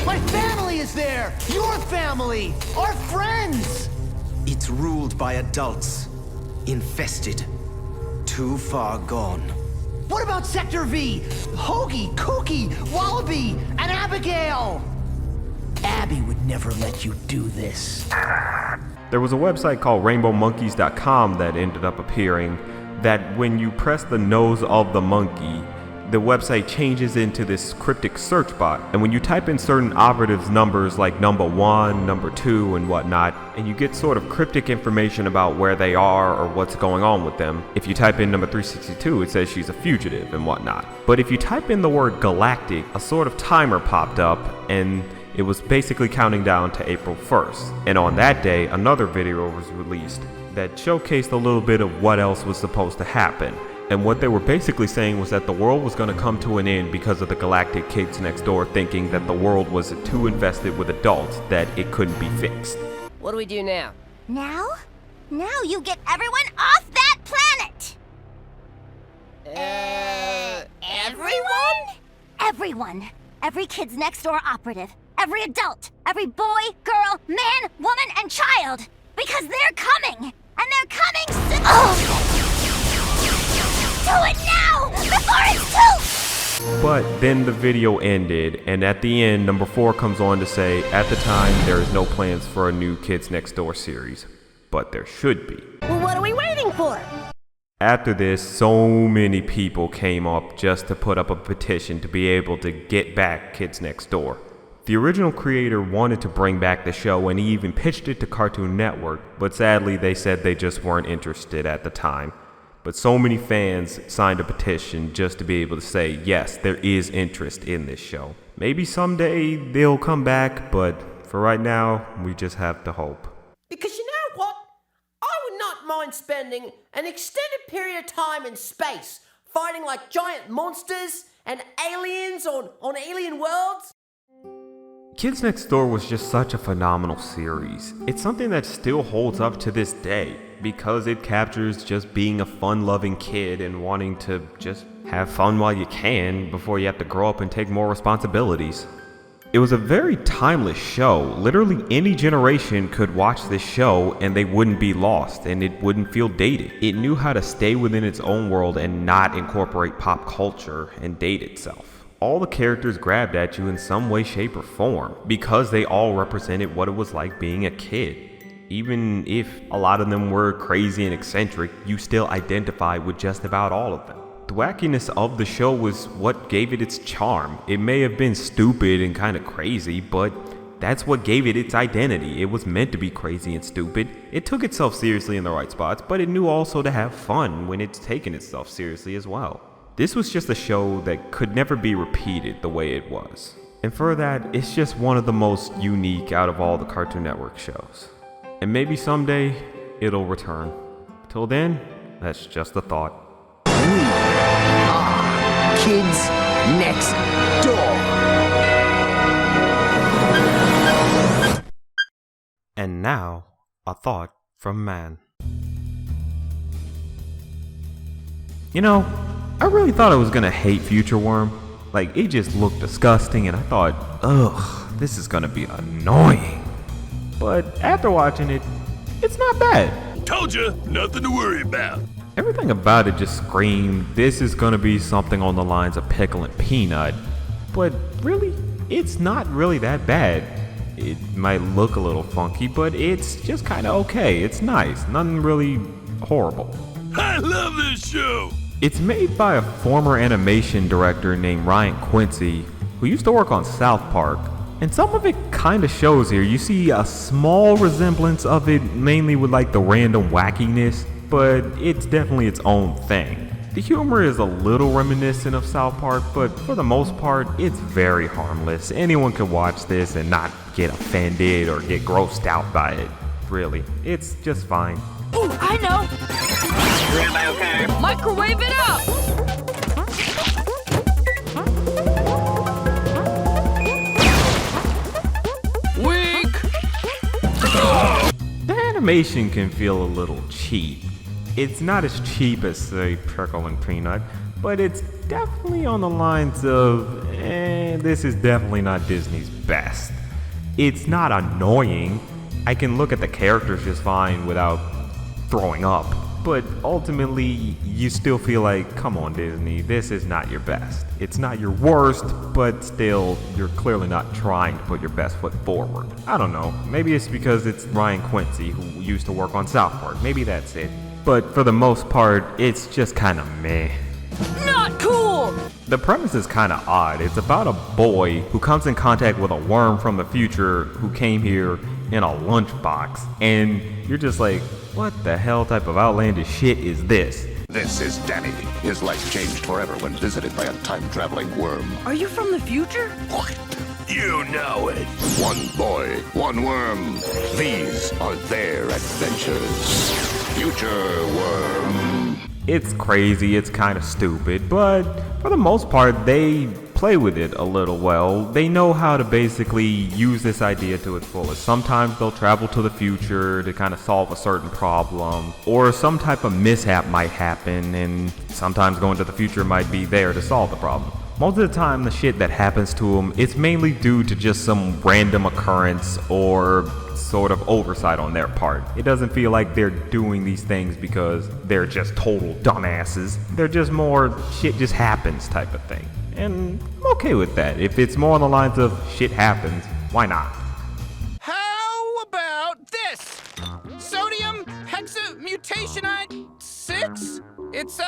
My family is there! Your family! Our friends! It's ruled by adults. Infested. Too far gone. What about Sector V? Hoagie, Cookie, Wallaby, and Abigail! Abby would never let you do this. There was a website called rainbowmonkeys.com that ended up appearing that when you press the nose of the monkey, the website changes into this cryptic search bot, and when you type in certain operatives numbers like number 1, number 2, and whatnot, and you get sort of cryptic information about where they are or what's going on with them. If you type in number 362, it says she's a fugitive and whatnot. But if you type in the word galactic, a sort of timer popped up, and it was basically counting down to April 1st. And on that day, another video was released that showcased a little bit of what else was supposed to happen. And what they were basically saying was that the world was going to come to an end because of the Galactic Kids Next Door thinking that the world was too infested with adults that it couldn't be fixed. What do we do now? Now? Now you get everyone off that planet! Everyone? Everyone. Every Kids Next Door operative. Every adult. Every boy, girl, man, woman, and child. Because they're coming! And they're coming soon! Oh. Do it now! Before it's too... But then the video ended, and at the end, number 4 comes on to say, at the time, there is no plans for a new Kids Next Door series. But there should be. Well, what are we waiting for? After this, so many people came up just to put up a petition to be able to get back Kids Next Door. The original creator wanted to bring back the show, and he even pitched it to Cartoon Network, but sadly they said they just weren't interested at the time. But so many fans signed a petition just to be able to say, yes, there is interest in this show. Maybe someday they'll come back, but for right now, we just have to hope. Because you know what? I would not mind spending an extended period of time in space, fighting like giant monsters and aliens on alien worlds. Kids Next Door was just such a phenomenal series. It's something that still holds up to this day because it captures just being a fun-loving kid and wanting to just have fun while you can before you have to grow up and take more responsibilities. It was a very timeless show. Literally any generation could watch this show and they wouldn't be lost and it wouldn't feel dated. It knew how to stay within its own world and not incorporate pop culture and date itself. All the characters grabbed at you in some way, shape, or form because they all represented what it was like being a kid. Even if a lot of them were crazy and eccentric, you still identify with just about all of them. The wackiness of the show was what gave it its charm. It may have been stupid and kind of crazy, but that's what gave it its identity. It was meant to be crazy and stupid. It took itself seriously in the right spots, but it knew also to have fun when it's taken itself seriously as well. This was just a show that could never be repeated the way it was. And for that, it's just one of the most unique out of all the Cartoon Network shows. And maybe someday, it'll return. Till then, that's just a thought. Kids Next Door. And now, a thought from Mann. You know, I really thought I was gonna hate Future Worm. Like, it just looked disgusting and I thought, ugh, this is gonna be annoying. But after watching it, it's not bad. Told you, nothing to worry about. Everything about it just screamed, this is gonna be something on the lines of Pickle and Peanut. But really, it's not really that bad. It might look a little funky, but it's just kinda okay. It's nice, nothing really horrible. I love this show. It's made by a former animation director named Ryan Quincy, who used to work on South Park. And some of it kinda shows here. You see a small resemblance of it, mainly with like the random wackiness, but it's definitely its own thing. The humor is a little reminiscent of South Park, but for the most part, it's very harmless. Anyone can watch this and not get offended or get grossed out by it. Really, it's just fine. Ooh, I know! Everybody okay? Microwave it up! Weak! The animation can feel a little cheap. It's not as cheap as, say, Pickle and Peanut, but it's definitely on the lines of, this is definitely not Disney's best. It's not annoying. I can look at the characters just fine without throwing up. But ultimately, you still feel like, come on Disney, this is not your best. It's not your worst, but still, you're clearly not trying to put your best foot forward. I don't know, maybe it's because it's Ryan Quincy who used to work on South Park, maybe that's it. But for the most part, it's just kinda meh. Not cool! The premise is kinda odd. It's about a boy who comes in contact with a worm from the future who came here in a lunchbox, and you're just like, what the hell type of outlandish shit is this? This is Danny. His life changed forever when visited by a time-traveling worm. Are you from the future? You know it. One boy, one worm. These are their adventures. Future Worm. It's crazy, it's kind of stupid, but for the most part, they play with it a little well. They know how to basically use this idea to its fullest. Sometimes they'll travel to the future to kind of solve a certain problem, or some type of mishap might happen, and sometimes going to the future might be there to solve the problem. Most of the time, the shit that happens to them, it's mainly due to just some random occurrence or sort of oversight on their part. It doesn't feel like they're doing these things because they're just total dumbasses. They're just more shit just happens type of thing. And I'm okay with that. If it's more on the lines of shit happens, why not? How about this? Sodium hexamutationide 6? It's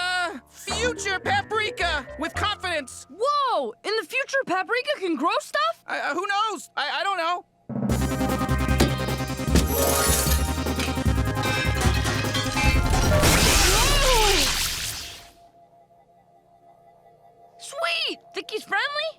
future paprika with confidence. Whoa! In the future, paprika can grow stuff? Who knows? I don't know. Sweet! Think he's friendly?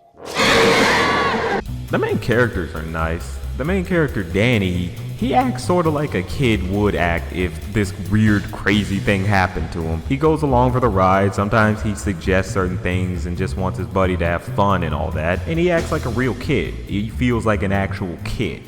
The main characters are nice. The main character, Danny, he acts sort of like a kid would act if this weird, crazy thing happened to him. He goes along for the ride, sometimes he suggests certain things and just wants his buddy to have fun and all that, and he acts like a real kid. He feels like an actual kid.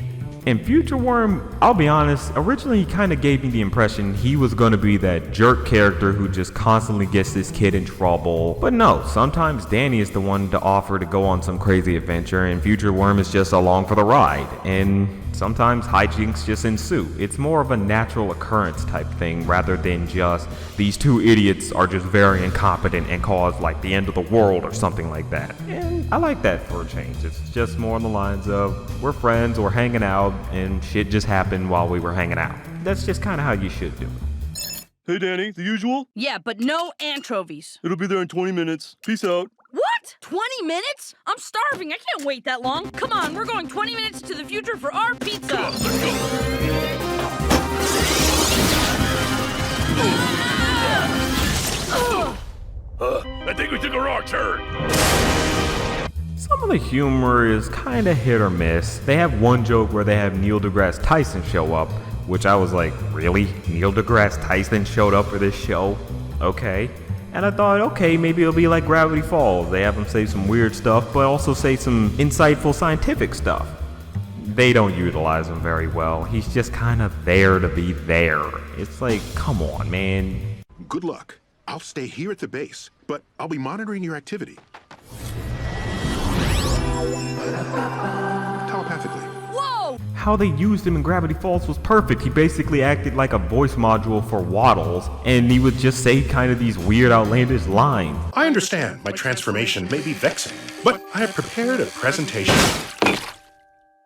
In Future Worm, I'll be honest, originally he kind of gave me the impression he was going to be that jerk character who just constantly gets this kid in trouble. But no, sometimes Danny is the one to offer to go on some crazy adventure, and Future Worm is just along for the ride. And sometimes hijinks just ensue. It's more of a natural occurrence type thing rather than just these two idiots are just very incompetent and cause like the end of the world or something like that. And I like that for a change. It's just more on the lines of we're friends or hanging out and shit just happened while we were hanging out. That's just kind of how you should do it. Hey Danny, the usual? Yeah, but no anchovies. It'll be there in 20 minutes. Peace out. What? 20 minutes? I'm starving. I can't wait that long. Come on, we're going 20 minutes to the future for our pizza. Come on, let's go. I think we took a wrong turn. Some of the humor is kind of hit or miss. They have one joke where they have Neil deGrasse Tyson show up, which I was like, really? Neil deGrasse Tyson showed up for this show? Okay. And I thought, okay, maybe it'll be like Gravity Falls. They have him say some weird stuff, but also say some insightful scientific stuff. They don't utilize him very well. He's just kind of there to be there. It's like, come on, man. Good luck. I'll stay here at the base, but I'll be monitoring your activity. Telepathically. Whoa! How they used him in Gravity Falls was perfect. He basically acted like a voice module for Waddles, and he would just say kind of these weird, outlandish lines. I understand my transformation may be vexing, but I have prepared a presentation.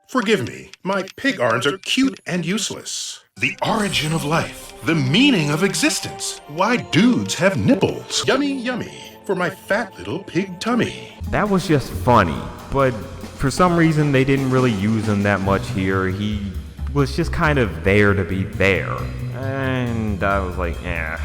Forgive me, my pig arms are cute and useless. The origin of life, the meaning of existence, why dudes have nipples. Yummy, yummy, for my fat little pig tummy. That was just funny, but for some reason they didn't really use him that much here. He was just kind of there to be there, and I was like, eh.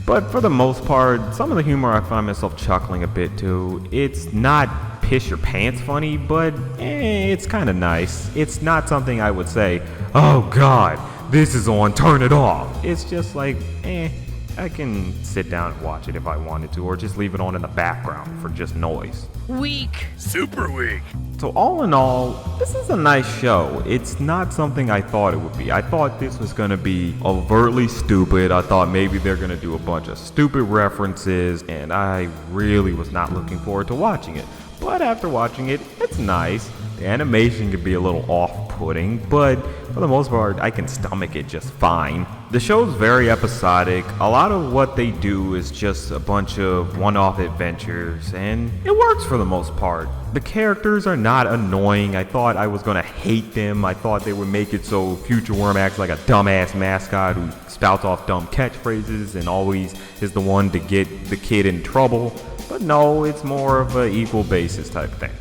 But for the most part, some of the humor I find myself chuckling a bit to. It's not piss your pants funny, but it's kind of nice. It's not something I would say, oh god, this is on, turn it off. It's just like, I can sit down and watch it if I wanted to, or just leave it on in the background for just noise. Weak. Super weak. So all in all, this is a nice show. It's not something I thought it would be. I thought this was going to be overtly stupid. I thought maybe they're going to do a bunch of stupid references, and I really was not looking forward to watching it. But after watching it, it's nice. The animation can be a little off-putting, but for the most part, I can stomach it just fine. The show's very episodic. A lot of what they do is just a bunch of one-off adventures, and it works for the most part. The characters are not annoying. I thought I was gonna hate them. I thought they would make it so Future Worm acts like a dumbass mascot who spouts off dumb catchphrases and always is the one to get the kid in trouble. But no, it's more of an equal basis type thing.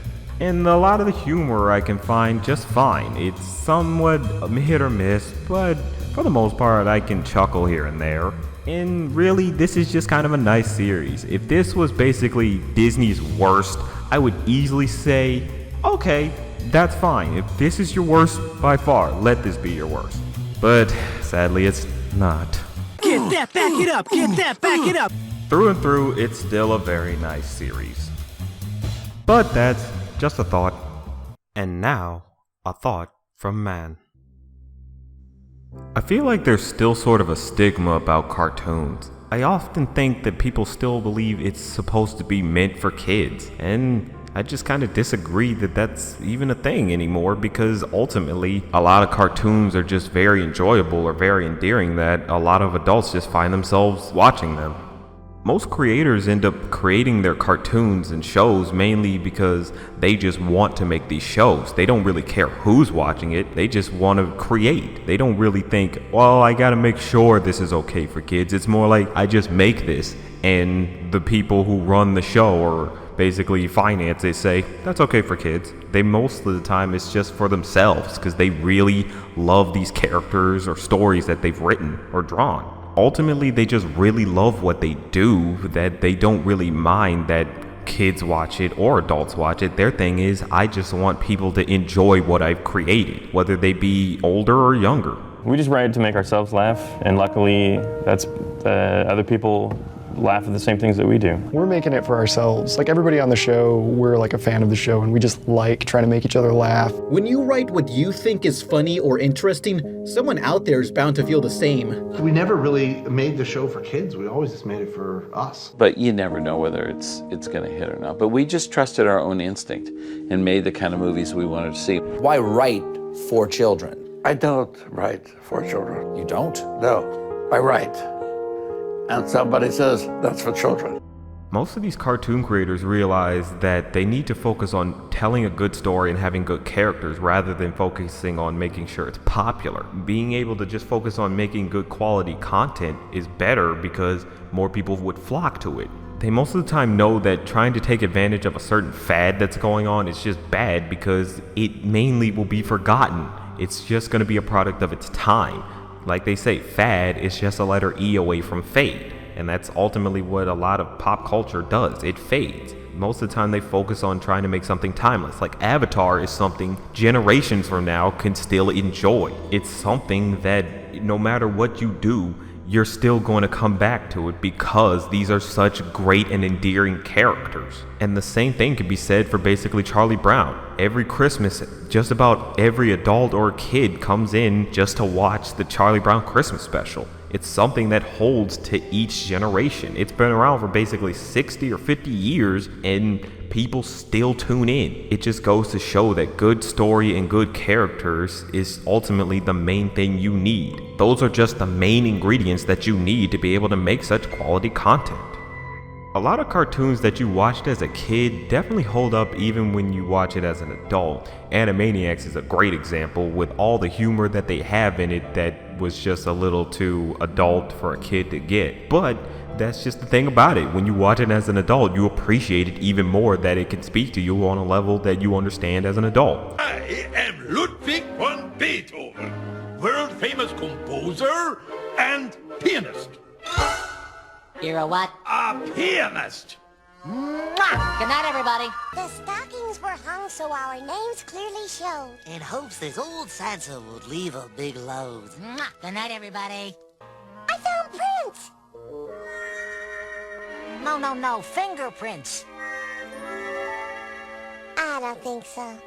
And a lot of the humor I can find just fine. It's somewhat hit or miss, but for the most part I can chuckle here and there. And really, this is just kind of a nice series. If this was basically Disney's worst, I would easily say, okay, that's fine. If this is your worst by far, let this be your worst. But sadly, it's not. Get that, back it up! Get that, back it up! Through and through, it's still a very nice series. But that's just a thought. And now, a thought from Mann. I feel like there's still sort of a stigma about cartoons. I often think that people still believe it's supposed to be meant for kids, and I just kind of disagree that that's even a thing anymore, because ultimately a lot of cartoons are just very enjoyable or very endearing that a lot of adults just find themselves watching them. Most creators end up creating their cartoons and shows mainly because they just want to make these shows. They don't really care who's watching it. They just want to create. They don't really think, well, I gotta make sure this is okay for kids. It's more like, I just make this, and the people who run the show or basically finance it say, that's okay for kids. They most of the time it's just for themselves because they really love these characters or stories that they've written or drawn. Ultimately, they just really love what they do, that they don't really mind that kids watch it or adults watch it. Their thing is, I just want people to enjoy what I've created, whether they be older or younger. We just write to make ourselves laugh, and luckily, that's other people laugh at the same things that we do. We're making it for ourselves. Like everybody on the show, we're like a fan of the show and we just like trying to make each other laugh. When you write what you think is funny or interesting, someone out there is bound to feel the same. We never really made the show for kids. We always just made it for us. But you never know whether it's going to hit or not. But we just trusted our own instinct and made the kind of movies we wanted to see. Why write for children? I don't write for children. You don't? No, I write. And somebody says, that's for children. Most of these cartoon creators realize that they need to focus on telling a good story and having good characters rather than focusing on making sure it's popular. Being able to just focus on making good quality content is better because more people would flock to it. They most of the time know that trying to take advantage of a certain fad that's going on is just bad because it mainly will be forgotten. It's just going to be a product of its time. Like they say, fad is just a letter E away from fade. And that's ultimately what a lot of pop culture does. It fades. Most of the time they focus on trying to make something timeless. Like Avatar is something generations from now can still enjoy. It's something that no matter what you do, you're still going to come back to it because these are such great and endearing characters. And the same thing can be said for basically Charlie Brown. Every Christmas, just about every adult or kid comes in just to watch the Charlie Brown Christmas special. It's something that holds to each generation. It's been around for basically 60 or 50 years and people still tune in. It just goes to show that good story and good characters is ultimately the main thing you need. Those are just the main ingredients that you need to be able to make such quality content. A lot of cartoons that you watched as a kid definitely hold up even when you watch it as an adult. Animaniacs is a great example with all the humor that they have in it that was just a little too adult for a kid to get. But that's just the thing about it. When you watch it as an adult, you appreciate it even more that it can speak to you on a level that you understand as an adult. I am Ludwig von Beethoven, world famous composer and pianist. You're a what? A pianist. Mwah! Good night, everybody. The stockings were hung so our names clearly showed. In hopes this old Santa would leave a big load. Mwah! Good night, everybody. I found prints. No, fingerprints. I don't think so.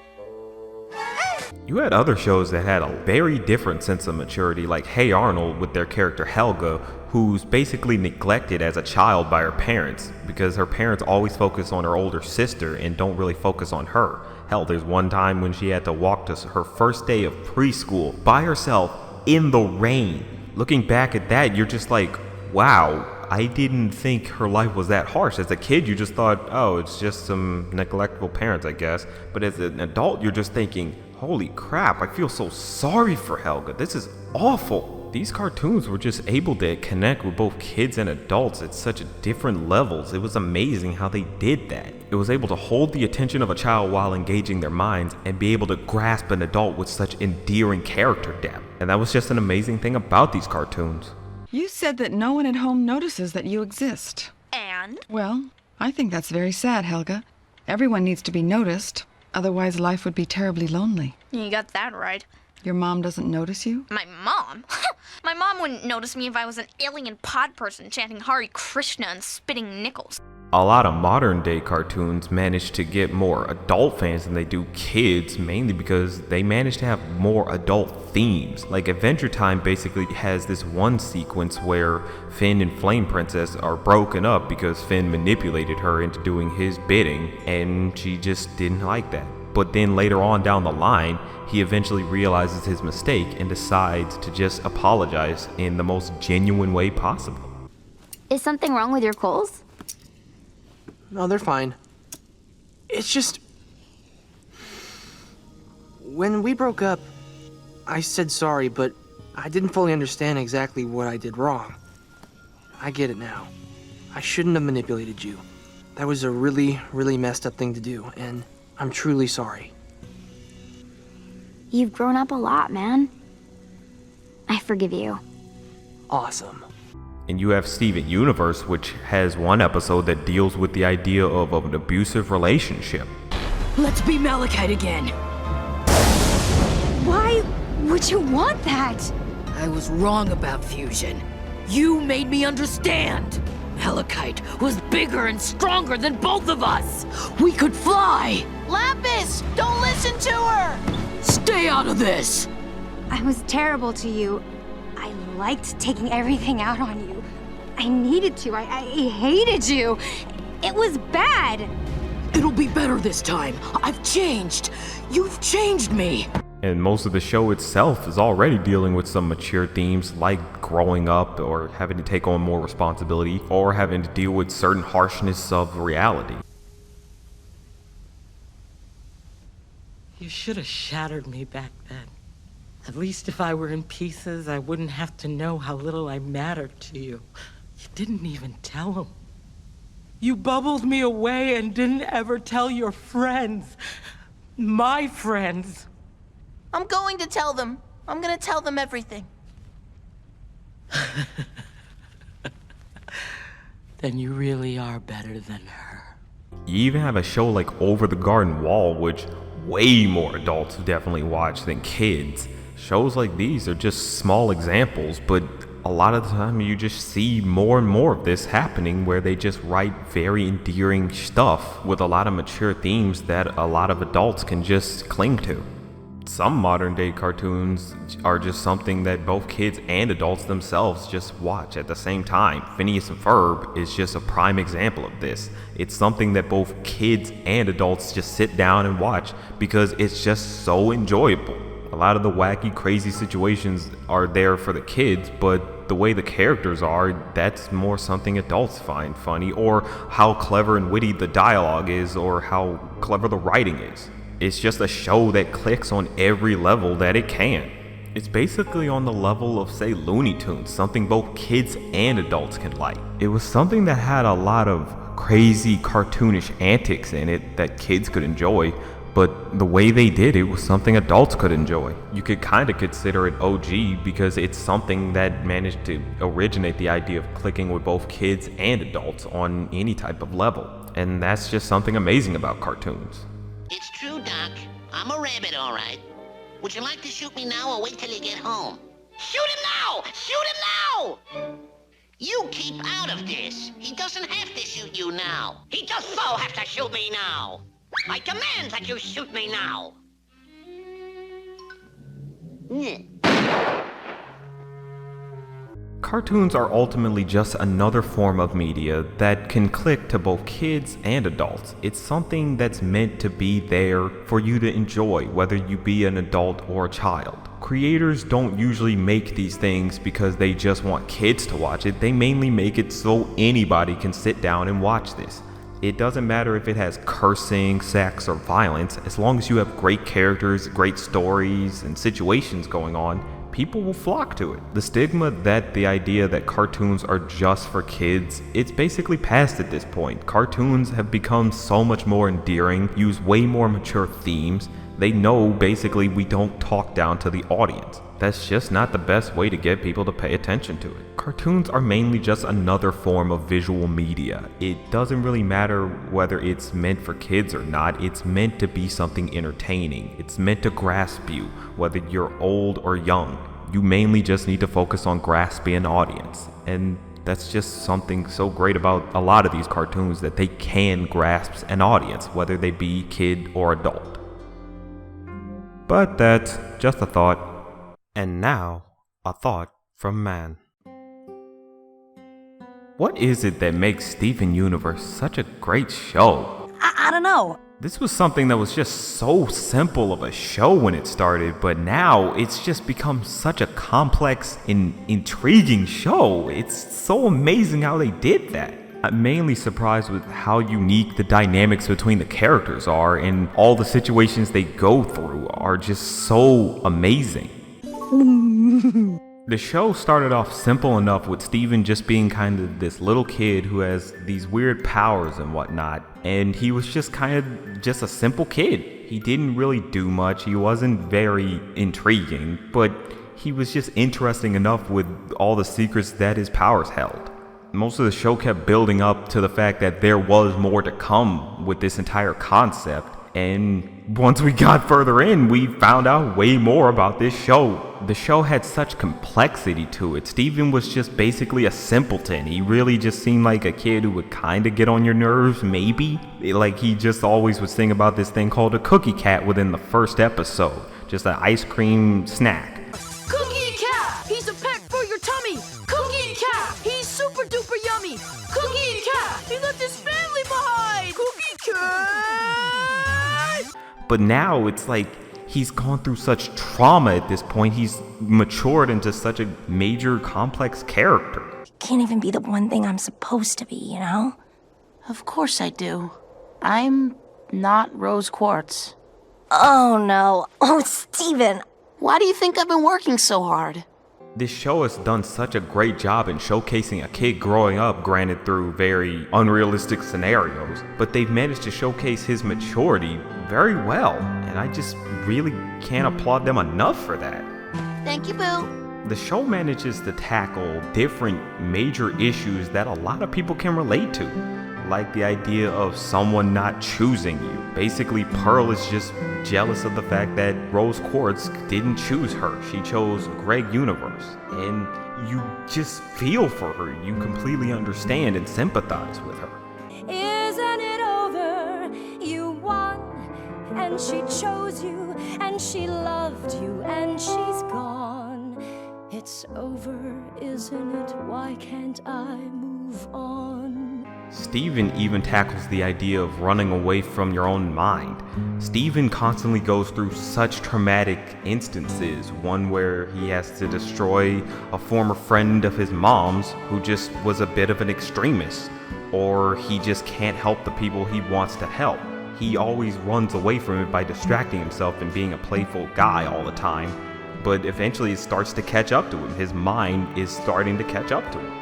You had other shows that had a very different sense of maturity, like Hey Arnold with their character Helga, who's basically neglected as a child by her parents because her parents always focus on her older sister and don't really focus on her. Hell, there's one time when she had to walk to her first day of preschool by herself in the rain. Looking back at that, you're just like, wow, I didn't think her life was that harsh. As a kid, you just thought, oh, it's just some neglectful parents, I guess. But as an adult, you're just thinking, holy crap, I feel so sorry for Helga. This is awful. These cartoons were just able to connect with both kids and adults at such different levels. It was amazing how they did that. It was able to hold the attention of a child while engaging their minds and be able to grasp an adult with such endearing character depth. And that was just an amazing thing about these cartoons. You said that no one at home notices that you exist. And? Well, I think that's very sad, Helga. Everyone needs to be noticed. Otherwise, life would be terribly lonely. You got that right. Your mom doesn't notice you? My mom? My mom wouldn't notice me if I was an alien pod person chanting Hare Krishna and spitting nickels. A lot of modern day cartoons manage to get more adult fans than they do kids, mainly because they manage to have more adult themes. Like Adventure Time basically has this one sequence where Finn and Flame Princess are broken up because Finn manipulated her into doing his bidding, and she just didn't like that. But then later on down the line, he eventually realizes his mistake and decides to just apologize in the most genuine way possible. Is something wrong with your coals? No, they're fine. It's just... When we broke up, I said sorry, but I didn't fully understand exactly what I did wrong. I get it now. I shouldn't have manipulated you. That was a really, really messed up thing to do, and I'm truly sorry. You've grown up a lot, man. I forgive you. Awesome. And you have Steven Universe, which has one episode that deals with the idea of an abusive relationship. Let's be Malachite again. Why would you want that? I was wrong about fusion. You made me understand. Helicite was bigger and stronger than both of us. We could fly. Lapis, don't listen to her! Stay out of this. I was terrible to you. I liked taking everything out on you. I needed to. I hated you. It was bad. It'll be better this time. I've changed. You've changed me. And most of the show itself is already dealing with some mature themes like growing up or having to take on more responsibility or having to deal with certain harshness of reality. You should have shattered me back then. At least if I were in pieces, I wouldn't have to know how little I mattered to you. You didn't even tell them. You bubbled me away and didn't ever tell your friends. My friends. I'm going to tell them. I'm gonna tell them everything. Then you really are better than her. You even have a show like Over the Garden Wall, which way more adults definitely watch than kids. Shows like these are just small examples, but a lot of the time you just see more and more of this happening where they just write very endearing stuff with a lot of mature themes that a lot of adults can just cling to. Some modern day cartoons are just something that both kids and adults themselves just watch at the same time. Phineas and Ferb is just a prime example of this. It's something that both kids and adults just sit down and watch because it's just so enjoyable. A lot of the wacky, crazy situations are there for the kids, but the way the characters are, that's more something adults find funny, or how clever and witty the dialogue is, or how clever the writing is. It's just a show that clicks on every level that it can. It's basically on the level of, say, Looney Tunes, something both kids and adults can like. It was something that had a lot of crazy, cartoonish antics in it that kids could enjoy, but the way they did it was something adults could enjoy. You could kind of consider it OG because it's something that managed to originate the idea of clicking with both kids and adults on any type of level. And that's just something amazing about cartoons. It's true, Doc. I'm a rabbit, all right. Would you like to shoot me now or wait till you get home? Shoot him now! Shoot him now! You keep out of this. He doesn't have to shoot you now. He does so have to shoot me now. I demand that you shoot me now. Cartoons are ultimately just another form of media that can click to both kids and adults. It's something that's meant to be there for you to enjoy, whether you be an adult or a child. Creators don't usually make these things because they just want kids to watch it. They mainly make it so anybody can sit down and watch this. It doesn't matter if it has cursing, sex, or violence. As long as you have great characters, great stories, and situations going on, people will flock to it. The stigma that the idea that cartoons are just for kids, it's basically past at this point. Cartoons have become so much more endearing, use way more mature themes. They know basically we don't talk down to the audience. That's just not the best way to get people to pay attention to it. Cartoons are mainly just another form of visual media. It doesn't really matter whether it's meant for kids or not. It's meant to be something entertaining. It's meant to grasp you, whether you're old or young. You mainly just need to focus on grasping an audience. And that's just something so great about a lot of these cartoons, that they can grasp an audience, whether they be kid or adult. But that's just a thought. And now, a thought from Mann. What is it that makes Steven Universe such a great show? I don't know. This was something that was just so simple of a show when it started, but now it's just become such a complex and intriguing show. It's so amazing how they did that. I'm mainly surprised with how unique the dynamics between the characters are, and all the situations they go through are just so amazing. The show started off simple enough with Steven just being kind of this little kid who has these weird powers and whatnot, and he was just kind of just a simple kid. He didn't really do much, he wasn't very intriguing, but he was just interesting enough with all the secrets that his powers held. Most of the show kept building up to the fact that there was more to come with this entire concept, and once we got further in, we found out way more about this show. the show had such complexity to it. Steven was just basically a simpleton. He really just seemed like a kid who would kind of get on your nerves, maybe. Like, he just always would sing about this thing called a cookie cat within the first episode. Just an ice cream snack. Cookie cat! He's a pet for your tummy! Cookie cat! He's super duper yummy! Cookie cat! He left his family behind! Cookie cat! But now it's like he's gone through such trauma at this point. He's matured into such a major, complex character. Can't even be the one thing I'm supposed to be, you know? Of course I do. I'm not Rose Quartz. Oh no. Oh, Steven. Why do you think I've been working so hard? This show has done such a great job in showcasing a kid growing up, granted through very unrealistic scenarios, but they've managed to showcase his maturity very well, and I just really can't applaud them enough for that. Thank you, Boo. The show manages to tackle different major issues that a lot of people can relate to, like the idea of someone not choosing you. Basically, Pearl is just jealous of the fact that Rose Quartz didn't choose her. She chose Greg Universe. And you just feel for her. You completely understand and sympathize with her. Isn't it over? You won, and she chose you, and she loved you, and she's gone. It's over, isn't it? Why can't I move on? Steven even tackles the idea of running away from your own mind. Steven constantly goes through such traumatic instances, one where he has to destroy a former friend of his mom's who just was a bit of an extremist, or he just can't help the people he wants to help. He always runs away from it by distracting himself and being a playful guy all the time, but eventually it starts to catch up to him. His mind is starting to catch up to him.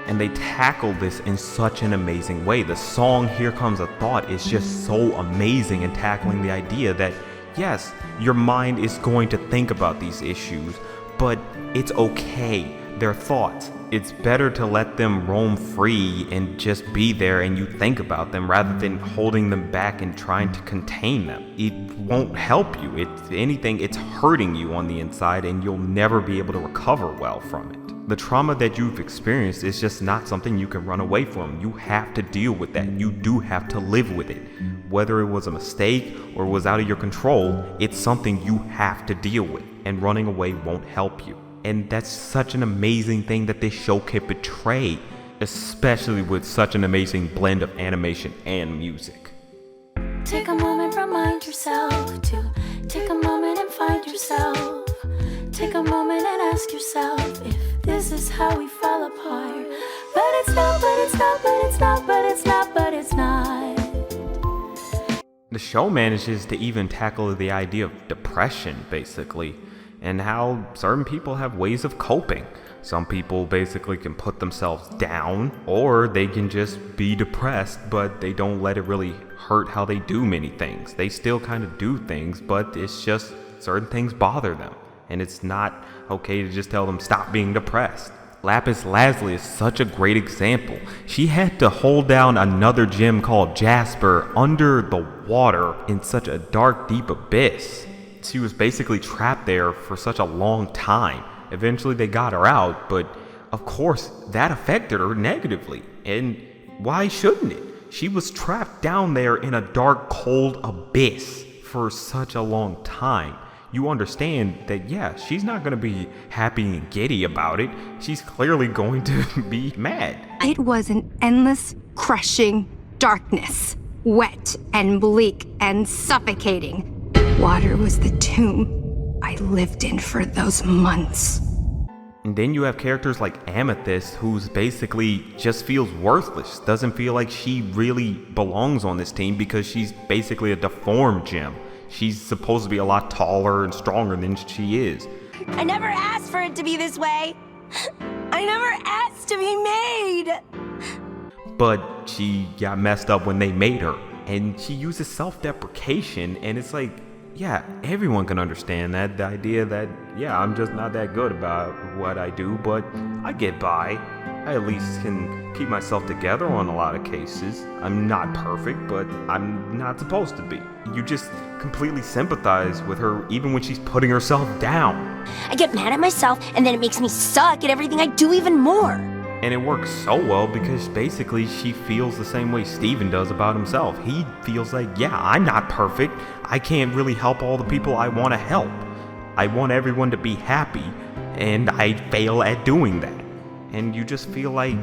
And they tackle this in such an amazing way. The song Here Comes a Thought is just so amazing in tackling the idea that, yes, your mind is going to think about these issues, but it's okay. They're thoughts. It's better to let them roam free and just be there and you think about them rather than holding them back and trying to contain them. It won't help you. If anything, it's hurting you on the inside and you'll never be able to recover well from it. The trauma that you've experienced is just not something you can run away from. You have to deal with that. You do have to live with it. Whether it was a mistake or was out of your control, it's something you have to deal with, and running away won't help you. And that's such an amazing thing that this show can portray, especially with such an amazing blend of animation and music. Take a moment, remind yourself to take a moment and find yourself. Take a moment and ask yourself if this is how we fall apart. But it's not, but it's not, but it's not, but it's not, but it's not. The show manages to even tackle the idea of depression, basically, and how certain people have ways of coping. Some people basically can put themselves down, or they can just be depressed, but they don't let it really hurt how they do many things. They still kind of do things, but it's just certain things bother them. And it's not okay to just tell them stop being depressed. Lapis Lazuli is such a great example. She had to hold down another gem called Jasper under the water in such a dark, deep abyss. She was basically trapped there for such a long time. Eventually they got her out, but of course that affected her negatively. And why shouldn't it? She was trapped down there in a dark, cold abyss for such a long time. You understand that, yeah, she's not going to be happy and giddy about it. She's clearly going to be mad. It was an endless, crushing darkness. Wet and bleak and suffocating. Water was the tomb I lived in for those months. And then you have characters like Amethyst, who's basically just feels worthless. Doesn't feel like she really belongs on this team because she's basically a deformed gem. She's supposed to be a lot taller and stronger than she is. I never asked for it to be this way. I never asked to be made. But she got messed up when they made her. And she uses self-deprecation, and it's like, yeah, everyone can understand that. The idea that, yeah, I'm just not that good about what I do, but I get by. I at least can keep myself together on a lot of cases. I'm not perfect, but I'm not supposed to be. You just completely sympathize with her even when she's putting herself down. I get mad at myself, and then it makes me suck at everything I do even more. And it works so well because basically she feels the same way Steven does about himself. He feels like, yeah, I'm not perfect. I can't really help all the people I want to help. I want everyone to be happy, and I fail at doing that. And you just feel like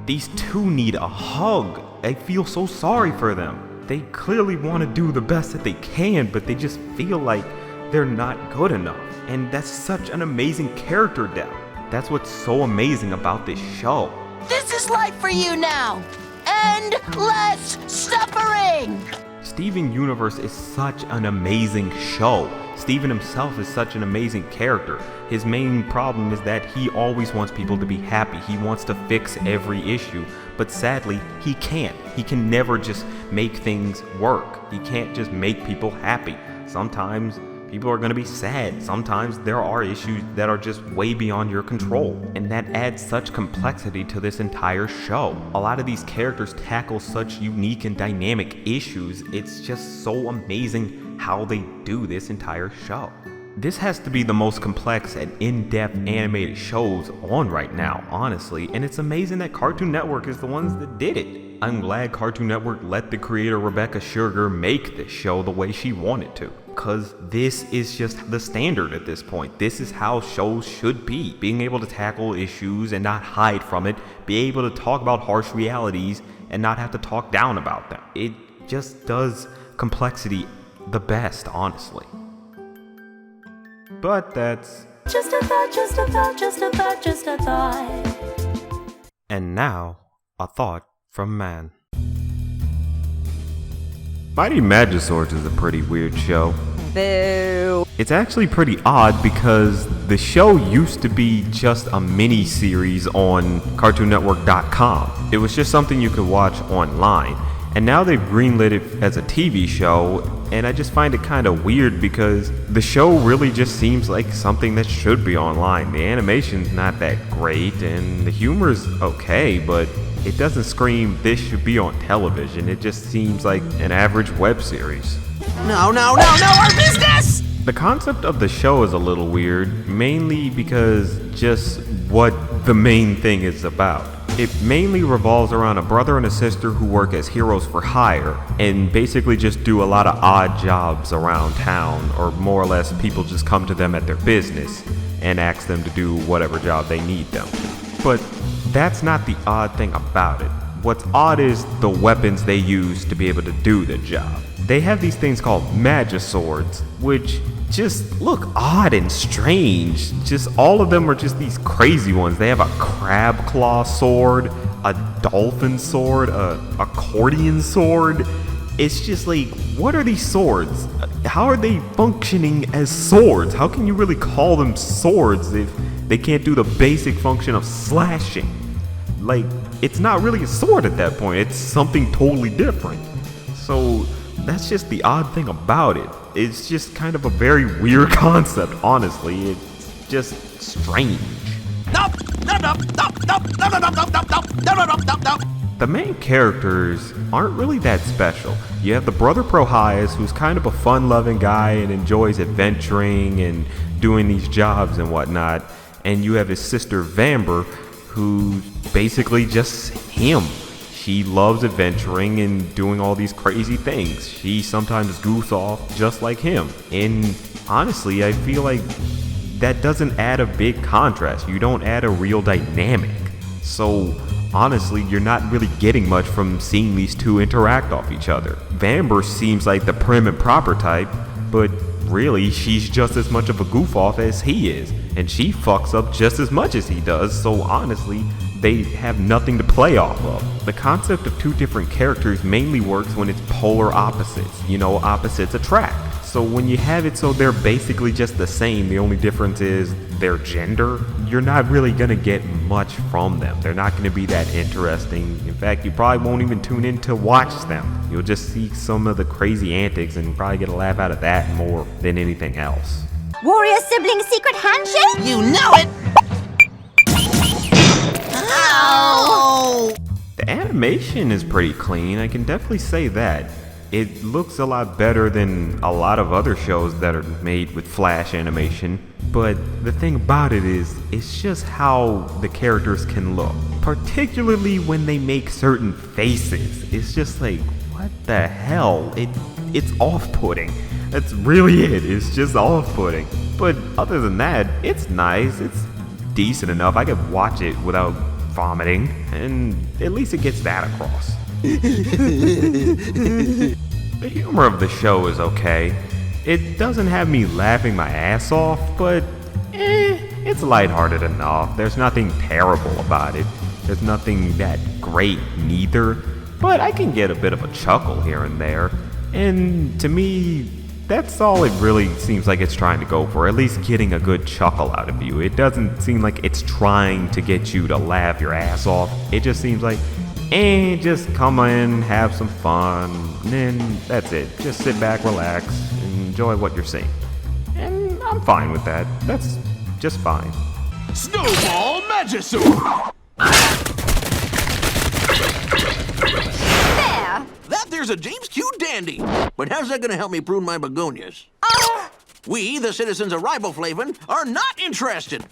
these two need a hug. I feel so sorry for them. They clearly want to do the best that they can, but they just feel like they're not good enough. And that's such an amazing character depth. That's what's so amazing about this show. This is life for you now. Endless suffering. Steven Universe is such an amazing show. Steven himself is such an amazing character. His main problem is that he always wants people to be happy. He wants to fix every issue, but sadly, he can't. He can never just make things work. He can't just make people happy. Sometimes people are going to be sad. Sometimes there are issues that are just way beyond your control. And that adds such complexity to this entire show. A lot of these characters tackle such unique and dynamic issues. It's just so amazing how they do this entire show. This has to be the most complex and in-depth animated shows on right now, honestly. And it's amazing that Cartoon Network is the ones that did it. I'm glad Cartoon Network let the creator Rebecca Sugar make this show the way she wanted to. Because this is just the standard at this point. This is how shows should be. Being able to tackle issues and not hide from it. Be able to talk about harsh realities and not have to talk down about them. It just does complexity the best, honestly. But that's... Just a thought, just a thought, just a thought, just a thought. And now, a thought from Mann. Mighty Magiswords is a pretty weird show. Boo. It's actually pretty odd because the show used to be just a mini-series on CartoonNetwork.com. It was just something you could watch online. And now they've greenlit it as a TV show, and I just find it kind of weird because the show really just seems like something that should be online. The animation's not that great, and the humor's okay, but it doesn't scream this should be on television. It just seems like an average web series. No, our business! The concept of the show is a little weird, mainly because just what the main thing is about. It mainly revolves around a brother and a sister who work as heroes for hire and basically just do a lot of odd jobs around town, or more or less people just come to them at their business and ask them to do whatever job they need them. But that's not the odd thing about it. What's odd is the weapons they use to be able to do the job. They have these things called Magiswords, which just look odd and strange. Just all of them are just these crazy ones. They have a crab claw sword, a dolphin sword, a accordion sword. It's just like, what are these swords? How are they functioning as swords? How can you really call them swords if they can't do the basic function of slashing? Like, it's not really a sword at that point. It's something totally different. So that's just the odd thing about it. It's just kind of a very weird concept, honestly. It's just strange. The main characters aren't really that special. You have the brother Prohias, who's kind of a fun-loving guy and enjoys adventuring and doing these jobs and whatnot. And you have his sister Vamber, who's basically just him. She loves adventuring and doing all these crazy things. She sometimes goofs off just like him. And honestly, I feel like that doesn't add a big contrast. You don't add a real dynamic. So honestly, you're not really getting much from seeing these two interact off each other. Vamber seems like the prim and proper type, but really, she's just as much of a goof off as he is. And she fucks up just as much as he does, so honestly, they have nothing to play off of. The concept of two different characters mainly works when it's polar opposites. You know, opposites attract. So when you have it so they're basically just the same, the only difference is their gender, you're not really gonna get much from them. They're not gonna be that interesting. In fact, you probably won't even tune in to watch them. You'll just see some of the crazy antics and probably get a laugh out of that more than anything else. Warrior sibling secret handshake? You know it! No! The animation is pretty clean, I can definitely say that. It looks a lot better than a lot of other shows that are made with Flash animation, but the thing about it is, it's just how the characters can look. Particularly when they make certain faces. It's just like, what the hell? It's off-putting. That's really it. It's just off-putting. But other than that, it's nice. It's decent enough. I could watch it without vomiting, and at least it gets that across. The humor of the show is okay. It doesn't have me laughing my ass off, but it's lighthearted enough. There's nothing terrible about it. There's nothing that great neither, but I can get a bit of a chuckle here and there. And to me, that's all it really seems like it's trying to go for, at least getting a good chuckle out of you. It doesn't seem like it's trying to get you to laugh your ass off. It just seems like, just come in, have some fun, and then that's it. Just sit back, relax, and enjoy what you're seeing. And I'm fine with that. That's just fine. Snowball Magisaur! There! That there's a James Q. dandy. But how's that gonna help me prune my begonias? We, the citizens of Riboflavin, are not interested.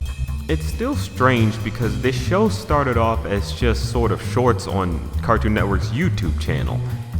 It's still strange because this show started off as just sort of shorts on Cartoon Network's YouTube channel.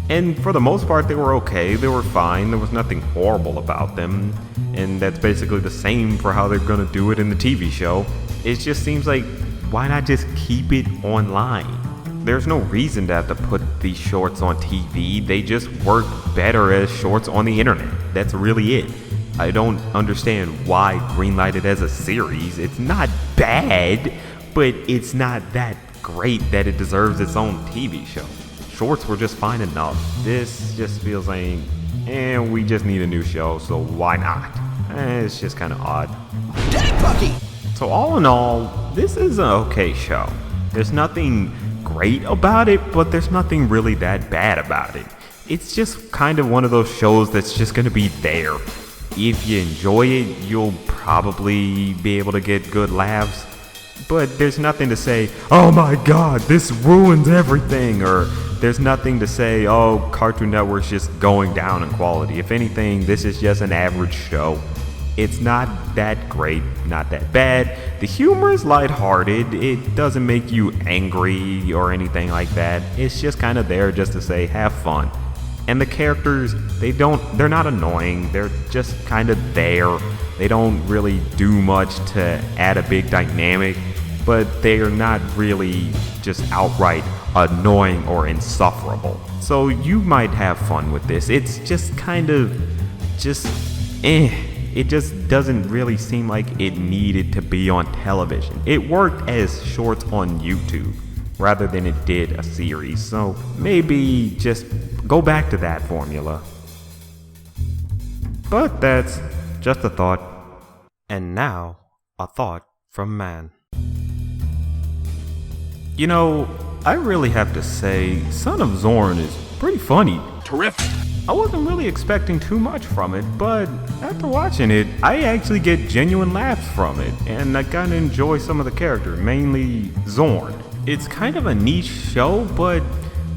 And for the most part, they were okay, they were fine, there was nothing horrible about them. And that's basically the same for how they're gonna do it in the TV show. It just seems like, why not just keep it online? There's no reason to have to put these shorts on TV, they just work better as shorts on the internet. That's really it. I don't understand why greenlight it as a series. It's not bad, but it's not that great that it deserves its own TV show. Shorts were just fine enough. This just feels like, we just need a new show, so why not? It's just kind of odd. So all in all, this is an okay show. There's nothing great about it, but there's nothing really that bad about it. It's just kind of one of those shows that's just gonna be there. If you enjoy it, you'll probably be able to get good laughs. But there's nothing to say, oh my god, this ruins everything, or there's nothing to say, oh, Cartoon Network's just going down in quality. If anything, this is just an average show. It's not that great, not that bad. The humor is lighthearted. It doesn't make you angry or anything like that. It's just kind of there just to say, have fun. And the characters, they're not annoying. They're just kind of there. They don't really do much to add a big dynamic, but they are not really just outright annoying or insufferable. So you might have fun with this. It's just kind of It just doesn't really seem like it needed to be on television. It worked as shorts on YouTube rather than it did a series. So maybe just go back to that formula. But that's just a thought. And now, a thought from Mann. You know, I really have to say, Son of Zorn is pretty funny. Terrific. I wasn't really expecting too much from it, but after watching it, I actually get genuine laughs from it, and I kinda enjoy some of the characters, mainly Zorn. It's kind of a niche show, but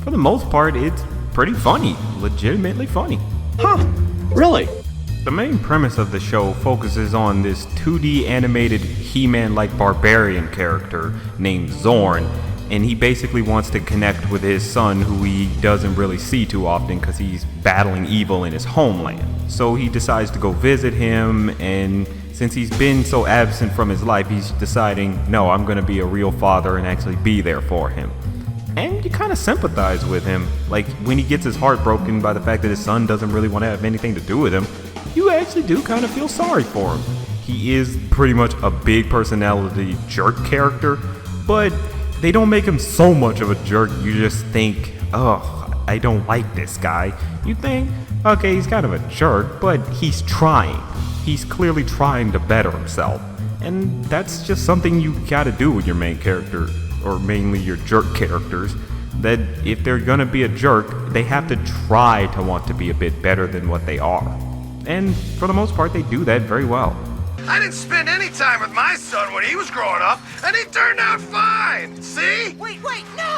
for the most part, it's pretty funny, legitimately funny. Huh, really? The main premise of the show focuses on this 2D animated He-Man-like barbarian character named Zorn, and he basically wants to connect with his son, who he doesn't really see too often because he's battling evil in his homeland. So he decides to go visit him, and since he's been so absent from his life, he's deciding, no, I'm going to be a real father and actually be there for him. And you kind of sympathize with him. Like, when he gets his heart broken by the fact that his son doesn't really want to have anything to do with him, you actually do kind of feel sorry for him. He is pretty much a big personality jerk character, but they don't make him so much of a jerk you just think, oh, I don't like this guy. You think, okay, he's kind of a jerk, but he's trying. He's clearly trying to better himself. And that's just something you gotta do with your main character, or mainly your jerk characters, that if they're gonna be a jerk, they have to try to want to be a bit better than what they are. And for the most part, they do that very well. I didn't spend any time with my son when he was growing up, and he turned out fine. See? Wait, no!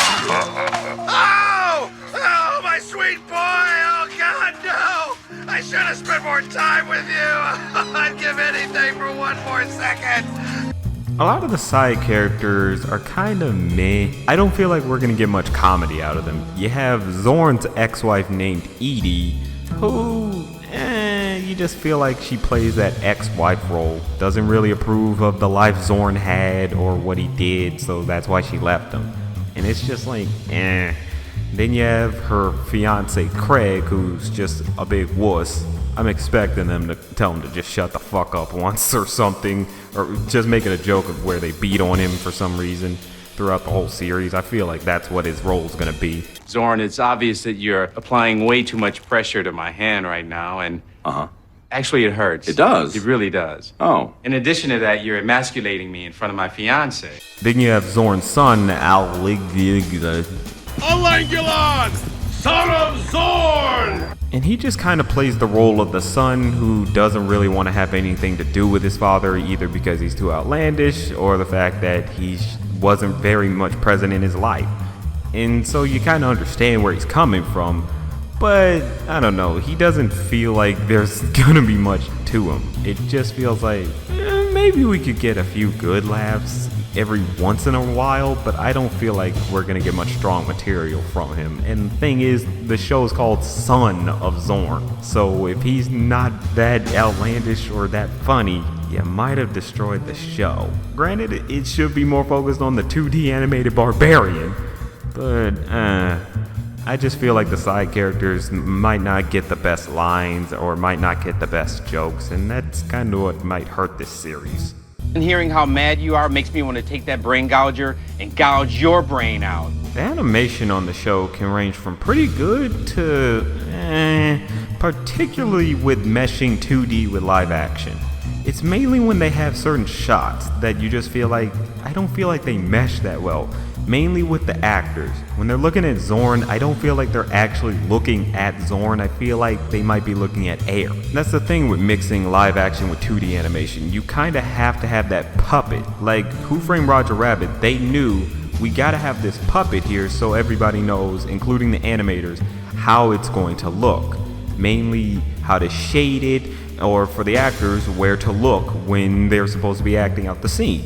Oh! Oh, my sweet boy! Oh, God, no! I should have spent more time with you. I'd give anything for one more second. A lot of the side characters are kind of meh. I don't feel like we're gonna get much comedy out of them. You have Zorn's ex-wife named Edie, who, you just feel like she plays that ex-wife role. Doesn't really approve of the life Zorn had or what he did, so that's why she left him. And it's just like, eh. Then you have her fiance Craig, who's just a big wuss. I'm expecting them to tell him to just shut the fuck up once or something, or just make it a joke of where they beat on him for some reason throughout the whole series. I feel like that's what his role's gonna be. Zorn, it's obvious that you're applying way too much pressure to my hand right now, and actually it hurts. It does? It really does. Oh. In addition to that, you're emasculating me in front of my fiance. Then you have Zorn's son, Alangulon, son of Zorn! and he just kind of plays the role of the son who doesn't really want to have anything to do with his father, either because he's too outlandish or the fact that he wasn't very much present in his life. And so you kind of understand where he's coming from, but I don't know, he doesn't feel like there's gonna be much to him. It just feels like maybe we could get a few good laughs every once in a while, but I don't feel like we're gonna get much strong material from him. And the thing is, the show is called Son of Zorn, so if he's not that outlandish or that funny, you might have destroyed the show. Granted, it should be more focused on the 2D animated barbarian, but I just feel like the side characters might not get the best lines or might not get the best jokes, and that's kind of what might hurt this series. And hearing how mad you are makes me want to take that brain gouger and gouge your brain out. The animation on the show can range from pretty good to particularly with meshing 2D with live action. It's mainly when they have certain shots that you just feel like, I don't feel like they mesh that well. Mainly with the actors. When they're looking at Zorn, I don't feel like they're actually looking at Zorn. I feel like they might be looking at air. That's the thing with mixing live action with 2D animation. You kind of have to have that puppet. Like Who Framed Roger Rabbit, they knew we gotta have this puppet here so everybody knows, including the animators, how it's going to look. Mainly how to shade it, or for the actors, where to look when they're supposed to be acting out the scene.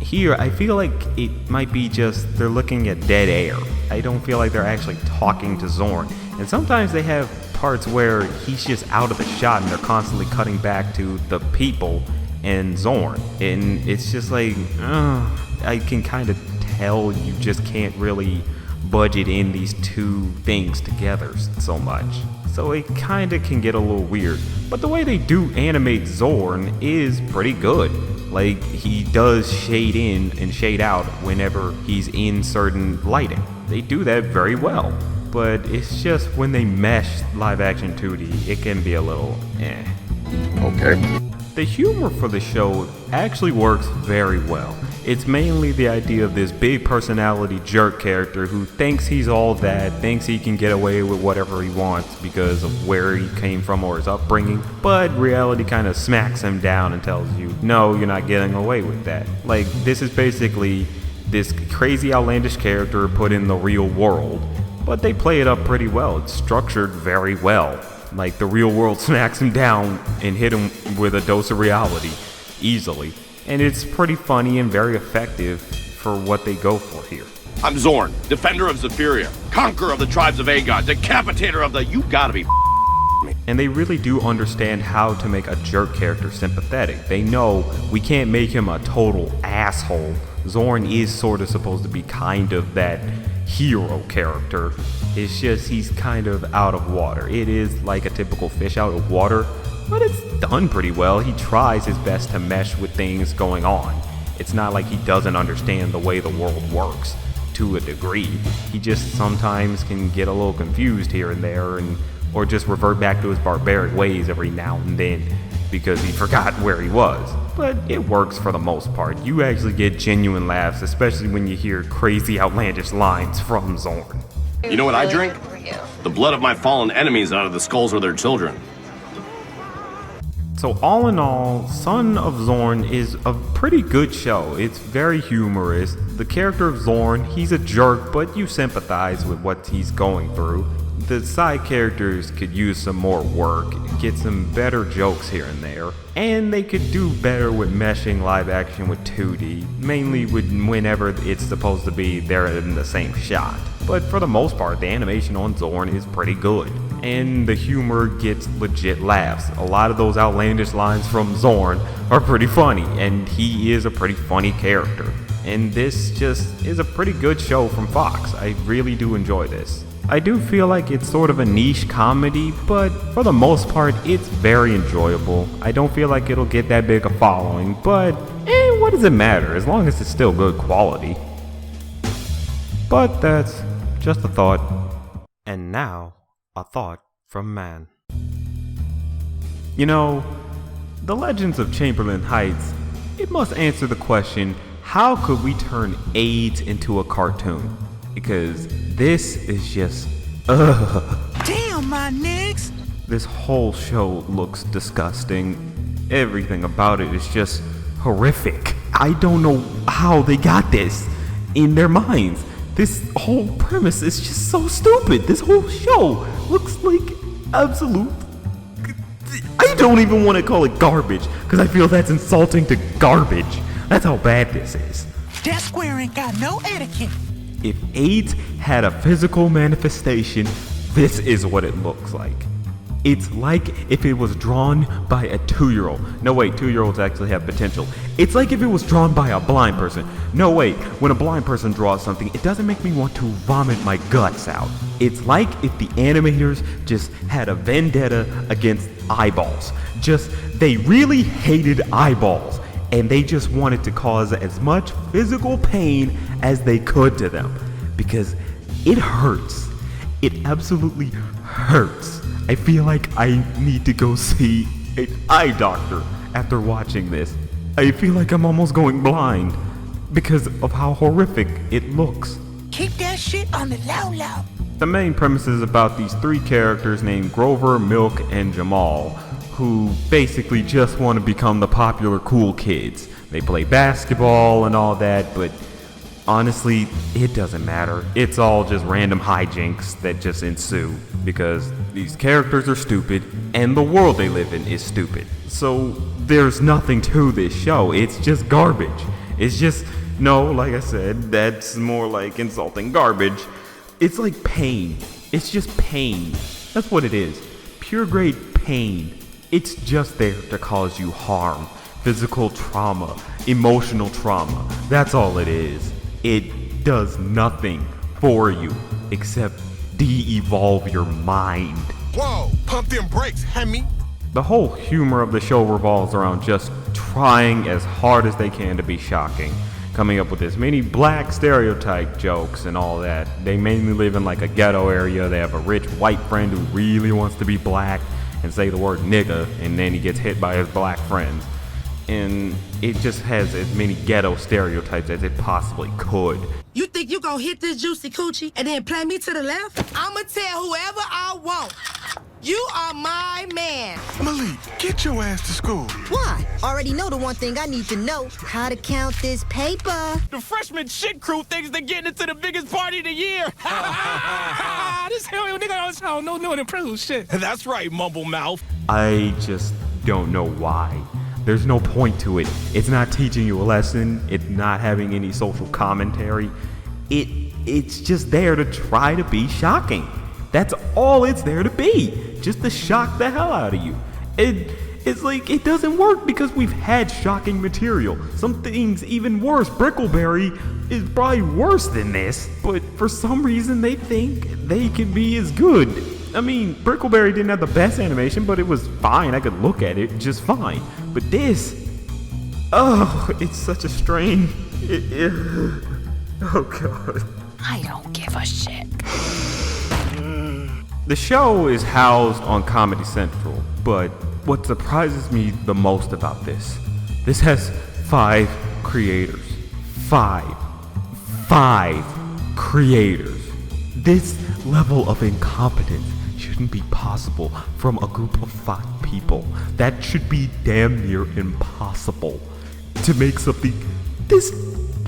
Here, I feel like it might be just they're looking at dead air. I don't feel like they're actually talking to Zorn. And sometimes they have parts where he's just out of the shot and they're constantly cutting back to the people and Zorn. And it's just like, I can kind of tell you just can't really budget in these two things together so much. So it kind of can get a little weird. But the way they do animate Zorn is pretty good. Like, he does shade in and shade out whenever he's in certain lighting. They do that very well. But it's just when they mesh live action 2D, it can be a little Okay. The humor for the show actually works very well. It's mainly the idea of this big personality jerk character who thinks he's all that, thinks he can get away with whatever he wants because of where he came from or his upbringing, but reality kind of smacks him down and tells you, no, you're not getting away with that. Like, this is basically this crazy outlandish character put in the real world, but they play it up pretty well. It's structured very well. Like, the real world smacks him down and hit him with a dose of reality easily. And it's pretty funny and very effective for what they go for here. I'm Zorn, defender of Zephyria, conqueror of the tribes of Aegon, decapitator of the... You gotta be me. And they really do understand how to make a jerk character sympathetic. They know we can't make him a total asshole. Zorn is sort of supposed to be kind of that hero character. It's just he's kind of out of water. It is like a typical fish out of water, but it's done pretty well. He tries his best to mesh with things going on. It's not like he doesn't understand the way the world works to a degree. He just sometimes can get a little confused here and there, or just revert back to his barbaric ways every now and then because he forgot where he was. But it works for the most part. You actually get genuine laughs, especially when you hear crazy outlandish lines from Zorn. You know what I drink? The blood of my fallen enemies out of the skulls of their children. So all in all, Son of Zorn is a pretty good show. It's very humorous. The character of Zorn, he's a jerk, but you sympathize with what he's going through. The side characters could use some more work, get some better jokes here and there, and they could do better with meshing live action with 2D, mainly whenever it's supposed to be there in the same shot. But for the most part, the animation on Zorn is pretty good, and the humor gets legit laughs. A lot of those outlandish lines from Zorn are pretty funny, and he is a pretty funny character. And this just is a pretty good show from Fox. I really do enjoy this. I do feel like it's sort of a niche comedy, but for the most part, it's very enjoyable. I don't feel like it'll get that big a following, but what does it matter as long as it's still good quality? But that's just a thought. And now, a thought from Mann. You know, The Legends of Chamberlain Heights, it must answer the question, how could we turn AIDS into a cartoon? Because this is just, Damn, my niggas! This whole show looks disgusting. Everything about it is just horrific. I don't know how they got this in their minds. This whole premise is just so stupid. This whole show looks like absolute... I don't even want to call it garbage, because I feel that's insulting to garbage. That's how bad this is. That square ain't got no etiquette. If AIDS had a physical manifestation, this is what it looks like. It's like if it was drawn by a 2-year-old. No, wait, 2-year-olds actually have potential. It's like if it was drawn by a blind person. No, wait, when a blind person draws something, it doesn't make me want to vomit my guts out. It's like if the animators just had a vendetta against eyeballs. They really hated eyeballs, and they just wanted to cause as much physical pain as they could to them. Because it hurts. It absolutely hurts. I feel like I need to go see an eye doctor after watching this. I feel like I'm almost going blind because of how horrific it looks. Keep that shit on the low. The main premise is about these 3 characters named Grover, Milk, and Jamal, who basically just want to become the popular cool kids. They play basketball and all that, but honestly, it doesn't matter. It's all just random hijinks that just ensue because these characters are stupid and the world they live in is stupid. So there's nothing to this show. It's just garbage. It's just, no, like I said, that's more like insulting garbage. It's like pain. It's just pain. That's what it is. Pure grade pain. It's just there to cause you harm. Physical trauma. Emotional trauma. That's all it is. It does nothing for you except de-evolve your mind. Whoa, pump them brakes, Hemi. The whole humor of the show revolves around just trying as hard as they can to be shocking, coming up with as many black stereotype jokes and all that. They mainly live in like a ghetto area. They have a rich white friend who really wants to be black and say the word nigga, and then he gets hit by his black friends. And it just has as many ghetto stereotypes as it possibly could. You think you gonna hit this juicy coochie and then play me to the left? I'ma tell whoever I want. You are my man. Malik, get your ass to school. Why? Already know the one thing I need to know. How to count this paper. The freshman shit crew thinks they're getting into the biggest party of the year. This hell nigga don't know no impressive shit. That's right, mumble mouth. I just don't know why. There's no point to it. It's not teaching you a lesson. It's not having any social commentary. It's just there to try to be shocking. That's all it's there to be. Just to shock the hell out of you. It's like it doesn't work because we've had shocking material. Some things even worse. Brickleberry is probably worse than this, but for some reason they think they can be as good. I mean, Brickleberry didn't have the best animation, but it was fine. I could look at it just fine. But this, oh, it's such a strain. Oh God. I don't give a shit. The show is housed on Comedy Central, but what surprises me the most about this has 5 creators. 5 creators. This level of incompetence shouldn't be possible from a group of 5 people. people. That should be damn near impossible to make something this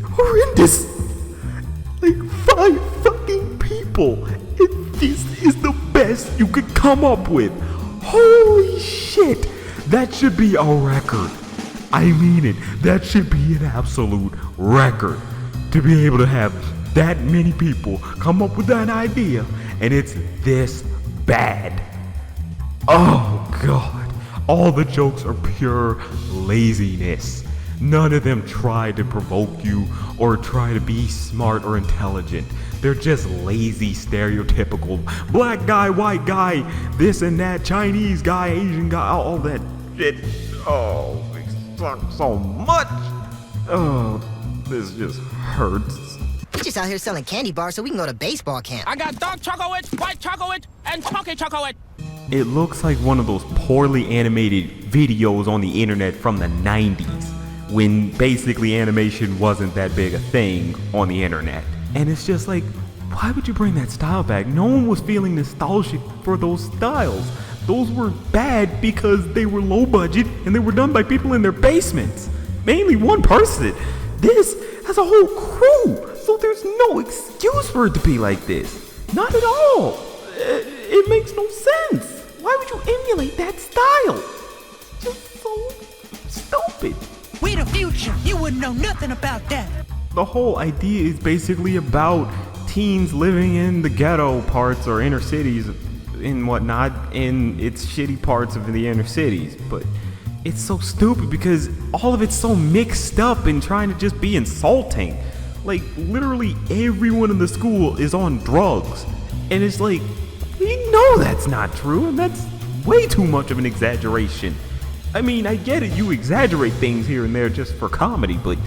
horrendous. Like 5 fucking people. And this is the best you could come up with. Holy shit. That should be a record. I mean it. That should be an absolute record. To be able to have that many people come up with that idea and it's this bad. Oh god. All the jokes are pure laziness. None of them try to provoke you or try to be smart or intelligent. They're just lazy, stereotypical black guy, white guy, this and that, Chinese guy, Asian guy, all that shit. Oh, it sucks so much. Oh, this just hurts. We just out here selling candy bars so we can go to baseball camp. I got dark chocolate, white chocolate, and chunky chocolate. It looks like one of those poorly animated videos on the internet from the 90s, when basically animation wasn't that big a thing on the internet. And it's just like, why would you bring that style back? No one was feeling nostalgic for those styles. Those were bad because they were low budget and they were done by people in their basements. Mainly one person. This has a whole crew, so there's no excuse for it to be like this. Not at all. It makes no sense. Why would you emulate that style? It's just so stupid. We the future. You wouldn't know nothing about that. The whole idea is basically about teens living in the ghetto parts or inner cities and whatnot, in its shitty parts of the inner cities. But it's so stupid because all of it's so mixed up and trying to just be insulting. Like, literally everyone in the school is on drugs. And it's like, we know that's not true, and that's way too much of an exaggeration. I mean, I get it, you exaggerate things here and there just for comedy, but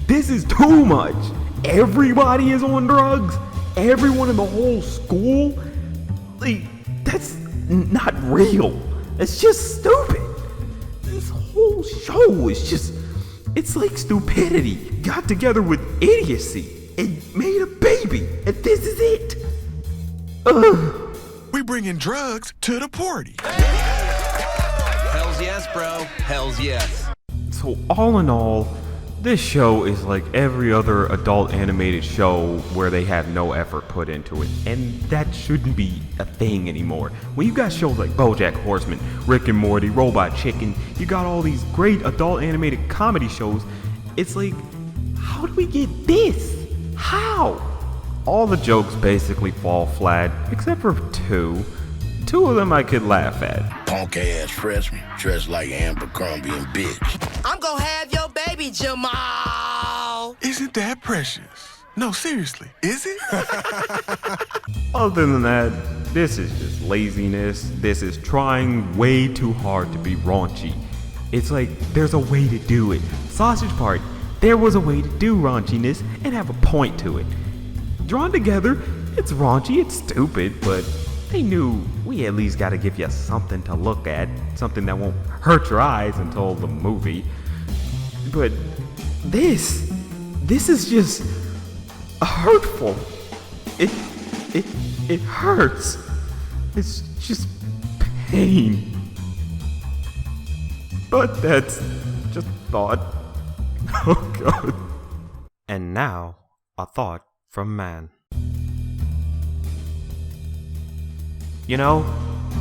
this is too much. Everybody is on drugs. Everyone in the whole school. Like, that's not real. It's just stupid. This whole show is just, it's like stupidity got together with idiocy and made a baby, and this is it. Ugh. We bringing drugs to the party. Hells yes, bro. Hells yes. So all in all, this show is like every other adult animated show where they have no effort put into it. And that shouldn't be a thing anymore. When you got shows like BoJack Horseman, Rick and Morty, Robot Chicken, you got all these great adult animated comedy shows. It's like, how do we get this? How? All the jokes basically fall flat, except for two. Two of them I could laugh at. Punk ass freshman dressed like Abercrombie and bitch. I'm gonna have your baby, Jamal. Isn't that precious? No, seriously, is it? Other than that, this is just laziness. This is trying way too hard to be raunchy. It's like, there's a way to do it. Sausage Party, there was a way to do raunchiness and have a point to it. Drawn together, it's raunchy, it's stupid, but they knew we at least gotta give you something to look at, something that won't hurt your eyes until the movie. But this is just hurtful. It hurts. It's just pain. But that's just thought. Oh god. And now, a thought from Mann. You know,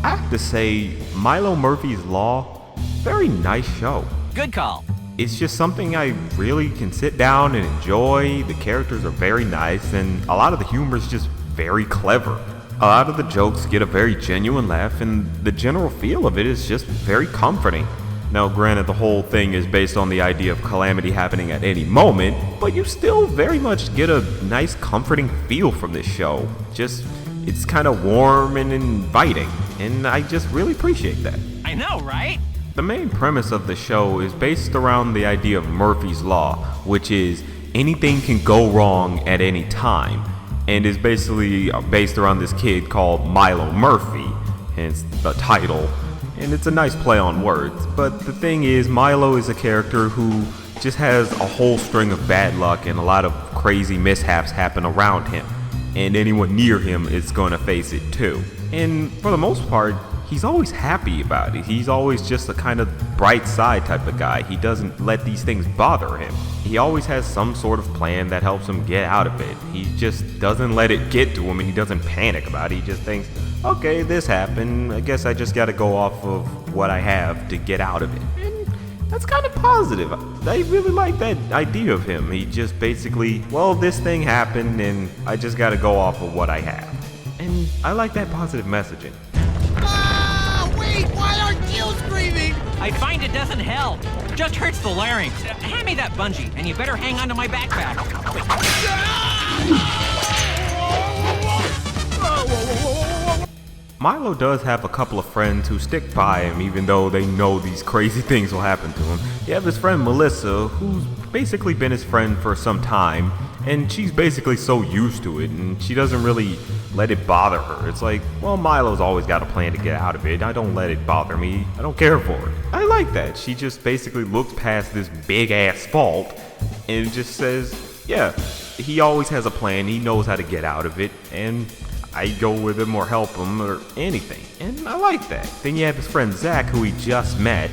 I have to say, Milo Murphy's Law, very nice show. Good call. It's just something I really can sit down and enjoy. The characters are very nice, and a lot of the humor is just very clever. A lot of the jokes get a very genuine laugh, and the general feel of it is just very comforting. Now, granted, the whole thing is based on the idea of calamity happening at any moment, but you still very much get a nice, comforting feel from this show. It's kind of warm and inviting, and I just really appreciate that. I know, right? The main premise of the show is based around the idea of Murphy's Law, which is anything can go wrong at any time, and is basically based around this kid called Milo Murphy, hence the title. And it's a nice play on words, but the thing is, Milo is a character who just has a whole string of bad luck and a lot of crazy mishaps happen around him, and anyone near him is going to face it too. And for the most part, he's always happy about it. He's always just a kind of bright side type of guy. He doesn't let these things bother him. He always has some sort of plan that helps him get out of it. He just doesn't let it get to him, and he doesn't panic about it. He just thinks, okay, this happened. I guess I just gotta go off of what I have to get out of it. And that's kind of positive. I really like that idea of him. He just basically, well, this thing happened, and I just gotta go off of what I have. And I like that positive messaging. Ah, wait, why aren't you screaming? I find it doesn't help. Just hurts the larynx. Hand me that bungee, and you better hang on to my backpack. Milo does have a couple of friends who stick by him even though they know these crazy things will happen to him. You have his friend Melissa, who's basically been his friend for some time, and she's basically so used to it, and she doesn't really let it bother her. It's like, well, Milo's always got a plan to get out of it. I don't let it bother me. I don't care for it. I like that. She just basically looks past this big-ass fault and just says, yeah, he always has a plan. He knows how to get out of it, and I go with him or help him or anything. And I like that. Then you have his friend Zach, who he just met,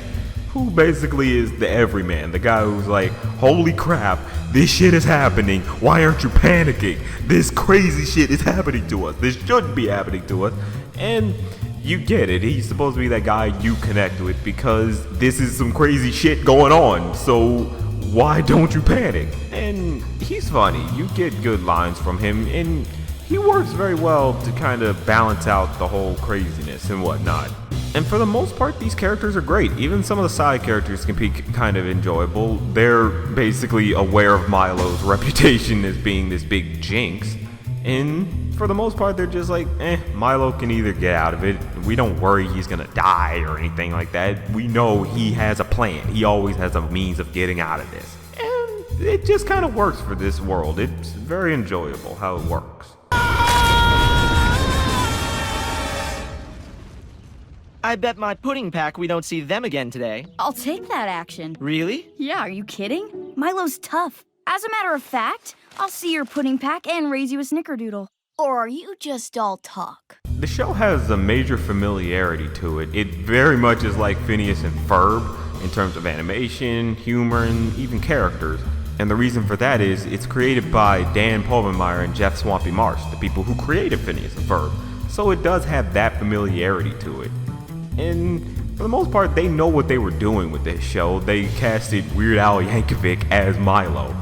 who basically is the everyman. The guy who's like, holy crap, this shit is happening. Why aren't you panicking? This crazy shit is happening to us. This shouldn't be happening to us. And you get it. He's supposed to be that guy you connect with because this is some crazy shit going on. So why don't you panic? And he's funny. You get good lines from him, and he works very well to kind of balance out the whole craziness and whatnot. And for the most part, these characters are great. Even some of the side characters can be kind of enjoyable. They're basically aware of Milo's reputation as being this big jinx. And for the most part, they're just like, Milo can either get out of it. We don't worry he's gonna die or anything like that. We know he has a plan. He always has a means of getting out of this. And it just kind of works for this world. It's very enjoyable how it works. I bet my pudding pack we don't see them again today. I'll take that action. Really? Yeah, are you kidding? Milo's tough. As a matter of fact, I'll see your pudding pack and raise you a snickerdoodle. Or are you just all talk? The show has a major familiarity to it. It very much is like Phineas and Ferb in terms of animation, humor, and even characters. And the reason for that is it's created by Dan Povenmire and Jeff Swampy Marsh, the people who created Phineas and Ferb. So it does have that familiarity to it. And for the most part, they know what they were doing with this show. They casted Weird Al Yankovic as Milo.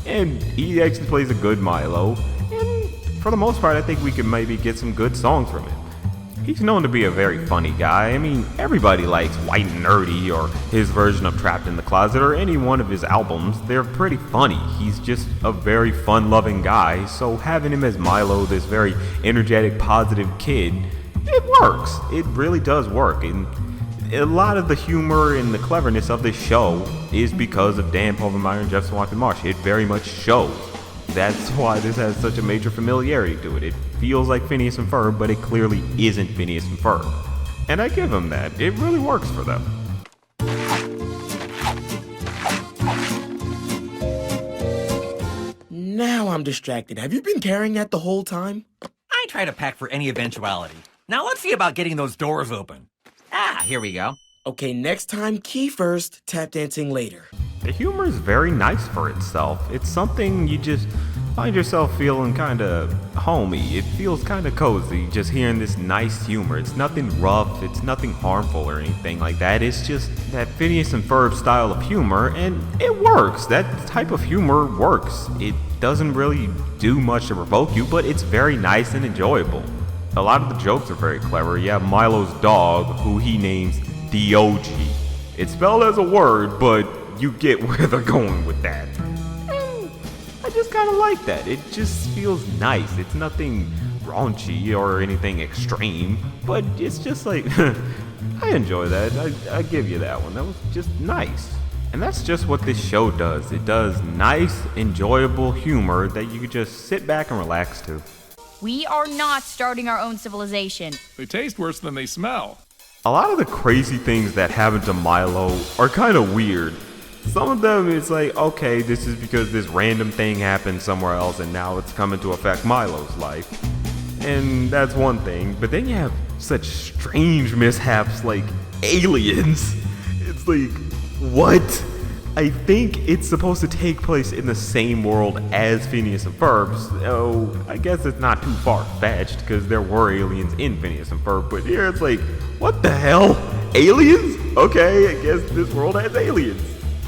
And he actually plays a good Milo. And for the most part, I think we can maybe get some good songs from him. He's known to be a very funny guy. I mean, everybody likes White and Nerdy or his version of Trapped in the Closet or any one of his albums. They're pretty funny. He's just a very fun-loving guy. So having him as Milo, this very energetic, positive kid, it works. It really does work. And a lot of the humor and the cleverness of this show is because of Dan Povenmire and Jeff Swampy Marsh. It very much shows. That's why this has such a major familiarity to it. It feels like Phineas and Ferb, but it clearly isn't Phineas and Ferb. And I give them that. It really works for them. Now I'm distracted. Have you been carrying that the whole time? I try to pack for any eventuality. Now let's see about getting those doors open. Ah, here we go. Okay, next time, key first, tap dancing later. The humor is very nice for itself. It's something you just find yourself feeling kind of homey. It feels kind of cozy just hearing this nice humor. It's nothing rough, it's nothing harmful or anything like that. It's just that Phineas and Ferb style of humor, and it works. That type of humor works. It doesn't really do much to provoke you, but it's very nice and enjoyable. A lot of the jokes are very clever. You have Milo's dog, who he names DOG. It's spelled as a word, but you get where they're going with that. And I just kind of like that. It just feels nice. It's nothing raunchy or anything extreme, but it's just like, I enjoy that. I give you that one. That was just nice. And that's just what this show does. It does nice, enjoyable humor that you can just sit back and relax to. We are not starting our own civilization. They taste worse than they smell. A lot of the crazy things that happen to Milo are kind of weird. Some of them, it's like, okay, this is because this random thing happened somewhere else and now it's coming to affect Milo's life. and that's one thing. But then you have such strange mishaps like aliens. It's like, what? I think it's supposed to take place in the same world as Phineas and Ferb, so I guess it's not too far-fetched because there were aliens in Phineas and Ferb, but here it's like, what the hell? Aliens? Okay, I guess this world has aliens.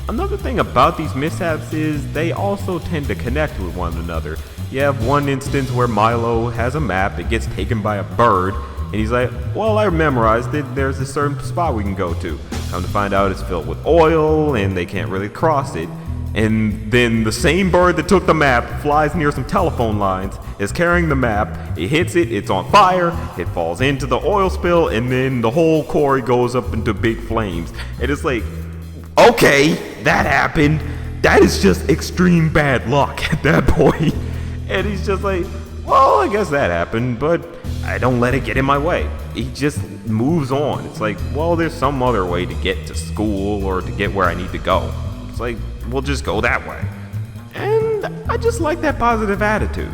Another thing about these mishaps is they also tend to connect with one another. You have one instance where Milo has a map, it gets taken by a bird, and he's like, well, I memorized it, there's a certain spot we can go to. Come to find out it's filled with oil, and they can't really cross it. And then the same bird that took the map flies near some telephone lines, is carrying the map, it hits it, it's on fire, it falls into the oil spill, and then the whole quarry goes up into big flames. And it's like, okay, that happened. That is just extreme bad luck at that point. And he's just like, well, I guess that happened, but I don't let it get in my way. He just moves on. It's like, well, there's some other way to get to school or to get where I need to go. It's like, we'll just go that way. And I just like that positive attitude.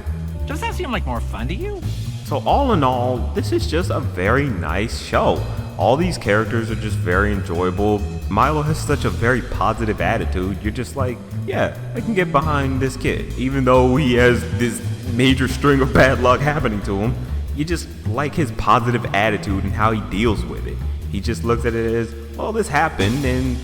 Does that seem like more fun to you? So all in all, this is just a very nice show. All these characters are just very enjoyable. Milo has such a very positive attitude. You're just like, yeah, I can get behind this kid. Even though he has this major string of bad luck happening to him, you just like his positive attitude and how he deals with it. He just looks at it as, well, this happened and,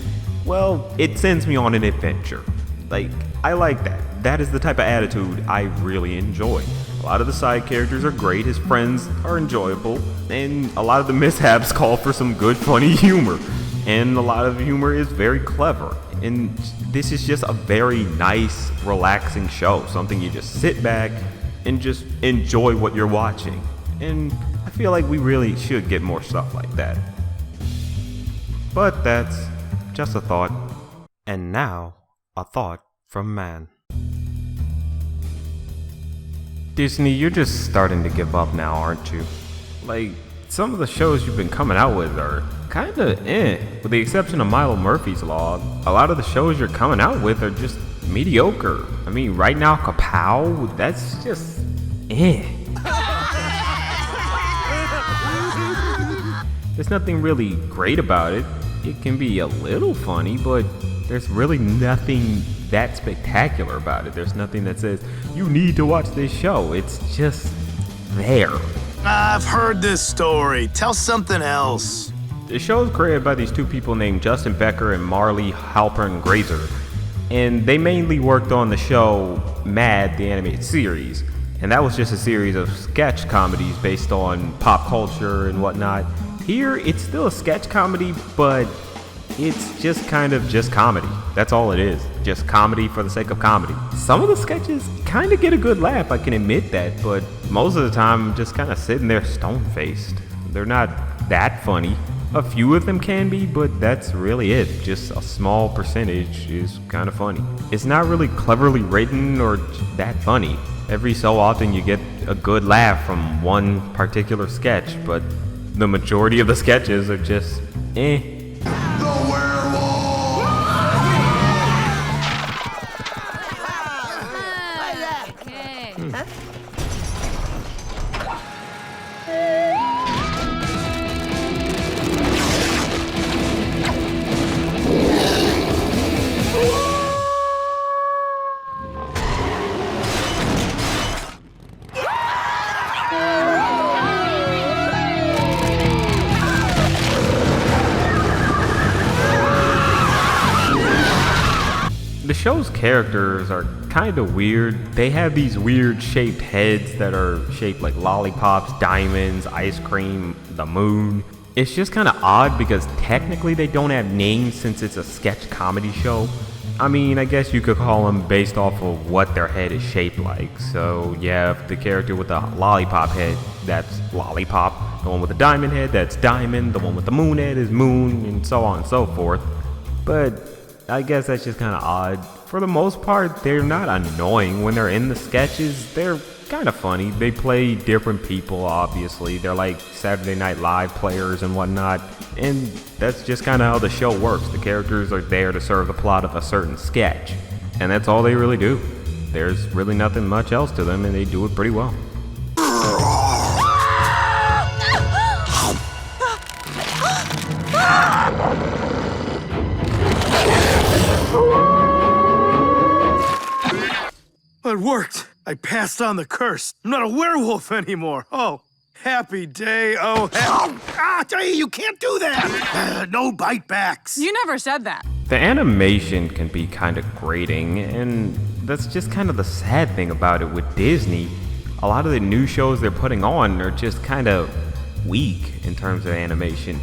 well, it sends me on an adventure. Like, I like that. That is the type of attitude I really enjoy. A lot of the side characters are great, his friends are enjoyable, and a lot of the mishaps call for some good, funny humor. And a lot of the humor is very clever. And this is just a very nice, relaxing show. Something you just sit back and just enjoy what you're watching. And I feel like we really should get more stuff like that. But that's just a thought. And now, a thought from Mann. Disney, you're just starting to give up now, aren't you? Like, some of the shows you've been coming out with are kinda with the exception of Milo Murphy's Law. A lot of the shows you're coming out with are just mediocre. I mean, right now, Kapow, that's just There's nothing really great about it. It can be a little funny, but there's really nothing that spectacular about it. There's nothing that says, you need to watch this show. It's just there. I've heard this story. Tell something else. The show is created by these two people named Justin Becker and Marley Halpern Grazer. And they mainly worked on the show Mad, the animated series. And that was just a series of sketch comedies based on pop culture and whatnot. Here, it's still a sketch comedy, but it's just kind of just comedy. That's all it is. Just comedy for the sake of comedy. Some of the sketches kind of get a good laugh, I can admit that, but most of the time I'm just kind of sitting there stone-faced. They're not that funny. A few of them can be, but that's really it. Just a small percentage is kind of funny. It's not really cleverly written or that funny. Every so often you get a good laugh from one particular sketch, but the majority of the sketches are just The show's characters are kind of weird. They have these weird shaped heads that are shaped like lollipops, diamonds, ice cream, the moon. It's just kind of odd because technically they don't have names since it's a sketch comedy show. I mean, I guess you could call them based off of what their head is shaped like. So you have the character with the lollipop head, that's lollipop. The one with the diamond head, that's diamond. The one with the moon head is moon, and so on and so forth. But I guess that's just kind of odd. For the most part, they're not annoying when they're in the sketches. They're kind of funny. They play different people, obviously. They're like Saturday Night Live players and whatnot. And that's just kind of how the show works. The characters are there to serve the plot of a certain sketch. And that's all they really do. There's really nothing much else to them, and they do it pretty well. it worked. I passed on the curse. I'm not a werewolf anymore. Oh, happy day. Oh, hey, you can't do that. No bite backs. You never said that. The animation can be kind of grating, and that's just kind of the sad thing about it with Disney. A lot of the new shows they're putting on are just kind of weak in terms of animation.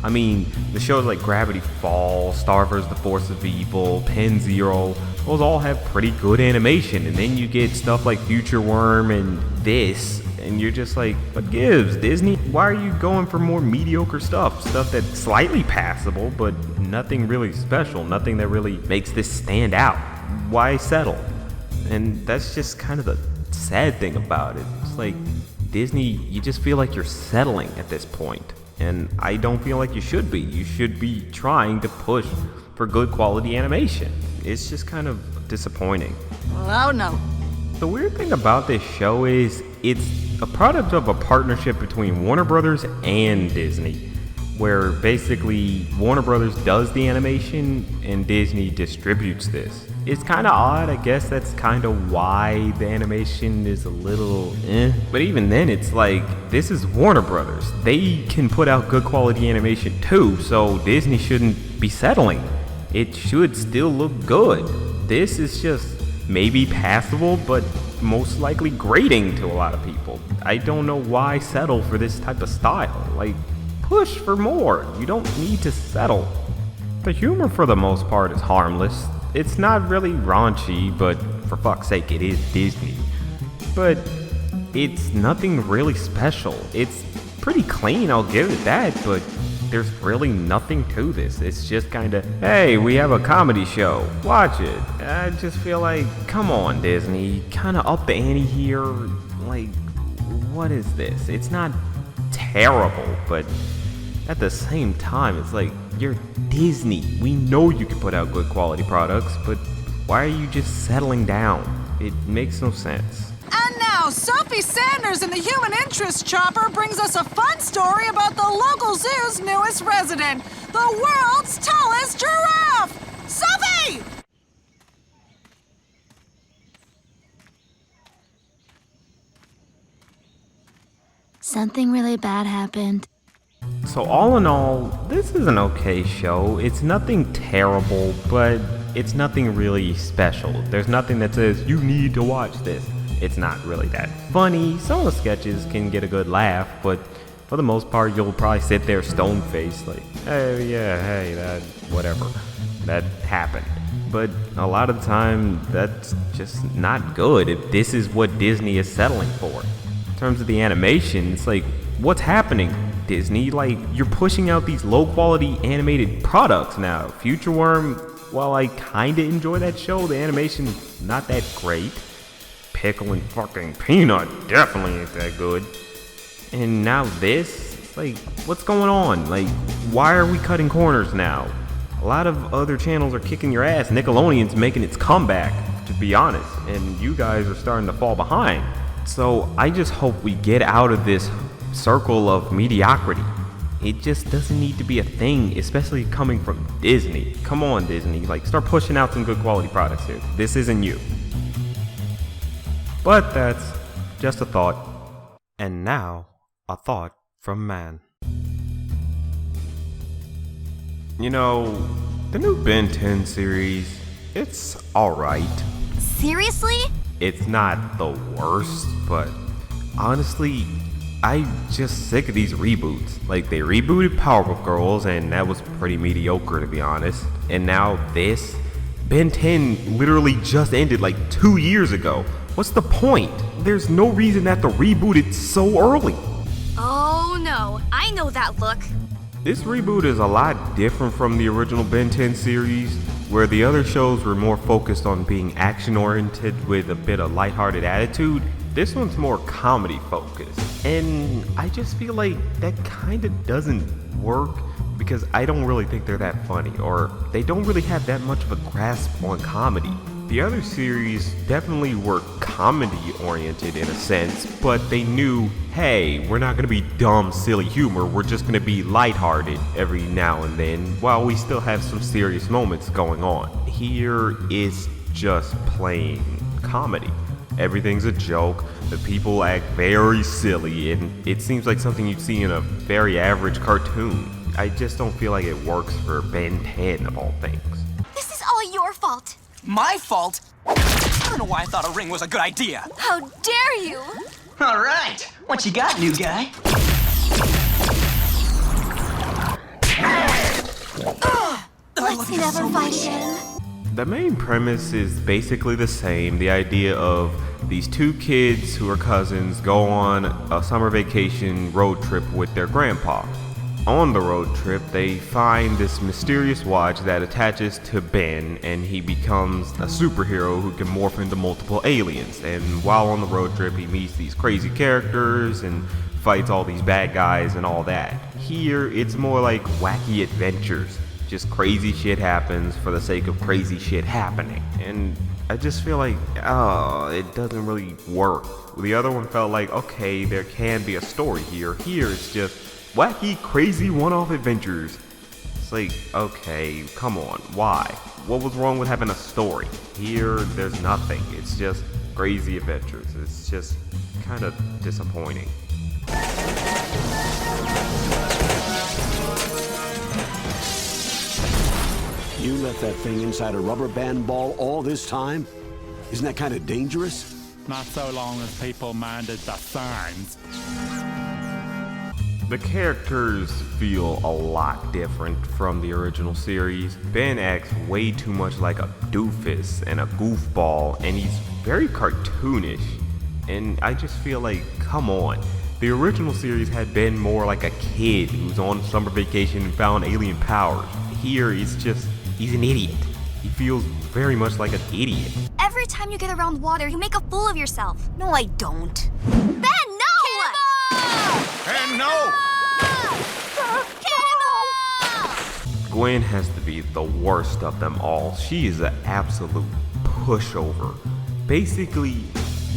I mean, the shows like Gravity Falls, Star vs. the Force of Evil, Pen Zero, those all have pretty good animation. And then you get stuff like Future Worm and this, and you're just like, what gives, Disney? Why are you going for more mediocre stuff? Stuff that's slightly passable, but nothing really special, nothing that really makes this stand out. Why settle? And that's just kind of the sad thing about it. It's like, Disney, you just feel like you're settling at this point. And I don't feel like you should be. You should be trying to push for good quality animation. It's just kind of disappointing. Oh no. The weird thing about this show is it's a product of a partnership between Warner Brothers and Disney, where basically Warner Brothers does the animation and Disney distributes this. It's kind of odd. I guess that's kind of why the animation is a little But even then, it's like, this is Warner Brothers. They can put out good quality animation too, so Disney shouldn't be settling. It should still look good. This is just maybe passable, but most likely grating to a lot of people. I don't know why settle for this type of style. Like, push for more. You don't need to settle. The humor for the most part is harmless. It's not really raunchy, but for fuck's sake, it is Disney. But it's nothing really special. It's pretty clean, I'll give it that, but there's really nothing to this. It's just kinda, hey, we have a comedy show, watch it. I just feel like, come on, Disney, kinda up the ante here. Like, what is this? It's not terrible, but at the same time, it's like, you're Disney. We know you can put out good quality products, but why are you just settling down? It makes no sense. And now, Sophie Sanders in the Human Interest Chopper brings us a fun story about the local zoo's newest resident, the world's tallest giraffe! Sophie! Something really bad happened. So all in all, this is an okay show. It's nothing terrible, but it's nothing really special. There's nothing that says, you need to watch this. It's not really that funny. Some of the sketches can get a good laugh, but for the most part, you'll probably sit there stone-faced like, oh yeah, hey, that, whatever. That happened. But a lot of the time, that's just not good if this is what Disney is settling for. In terms of the animation, it's like, what's happening, Disney? Like, you're pushing out these low-quality animated products now. Future Worm, while I kinda enjoy that show, the animation's not that great. Pickle and fucking Peanut definitely ain't that good. And now this? It's like, what's going on? Like, why are we cutting corners now? A lot of other channels are kicking your ass. Nickelodeon's making its comeback, to be honest. And you guys are starting to fall behind. So I just hope we get out of this circle of mediocrity. It just doesn't need to be a thing, especially coming from Disney. Come on, Disney, like, start pushing out some good quality products here. This isn't you. But that's just a thought. And now, a thought from Mann. You know, the new Ben 10 series, it's alright. Seriously? It's not the worst, but honestly, I'm just sick of these reboots. Like, they rebooted Powerpuff Girls, and that was pretty mediocre, to be honest. And now this? Ben 10 literally just ended like 2 years ago. What's the point? There's no reason to have to reboot it so early. Oh no, I know that look. This reboot is a lot different from the original Ben 10 series, where the other shows were more focused on being action-oriented with a bit of lighthearted attitude. This one's more comedy-focused, and I just feel like that kinda doesn't work because I don't really think they're that funny, or they don't really have that much of a grasp on comedy. The other series definitely were comedy-oriented in a sense, but they knew, hey, we're not gonna be dumb, silly humor, we're just gonna be lighthearted every now and then, while we still have some serious moments going on. Here is just plain comedy. Everything's a joke, the people act very silly, and it seems like something you'd see in a very average cartoon. I just don't feel like it works for Ben 10 of all things. This is all your fault. My fault? I don't know why I thought a ring was a good idea. How dare you? All right, what you got, new guy? Let's never fight again. The main premise is basically the same. The idea of these two kids who are cousins go on a summer vacation road trip with their grandpa. On the road trip, they find this mysterious watch that attaches to Ben, and he becomes a superhero who can morph into multiple aliens. And while on the road trip, he meets these crazy characters and fights all these bad guys and all that. Here, it's more like wacky adventures. Just crazy shit happens for the sake of crazy shit happening. And I just feel like, it doesn't really work. The other one felt like, okay, there can be a story here. Here, it's just wacky, crazy one-off adventures. It's like, okay, come on, why? What was wrong with having a story? Here, there's nothing. It's just crazy adventures. It's just kind of disappointing. You left that thing inside a rubber band ball all this time? Isn't that kind of dangerous? Not so long as people minded the signs. The characters feel a lot different from the original series. Ben acts way too much like a doofus and a goofball, and he's very cartoonish. And I just feel like, come on. The original series had Ben more like a kid who's on summer vacation and found alien powers. Here, he's an idiot. He feels very much like an idiot. Every time you get around water, you make a fool of yourself. No, I don't. Ben, no! And no! Gwen has to be the worst of them all. She is an absolute pushover. Basically,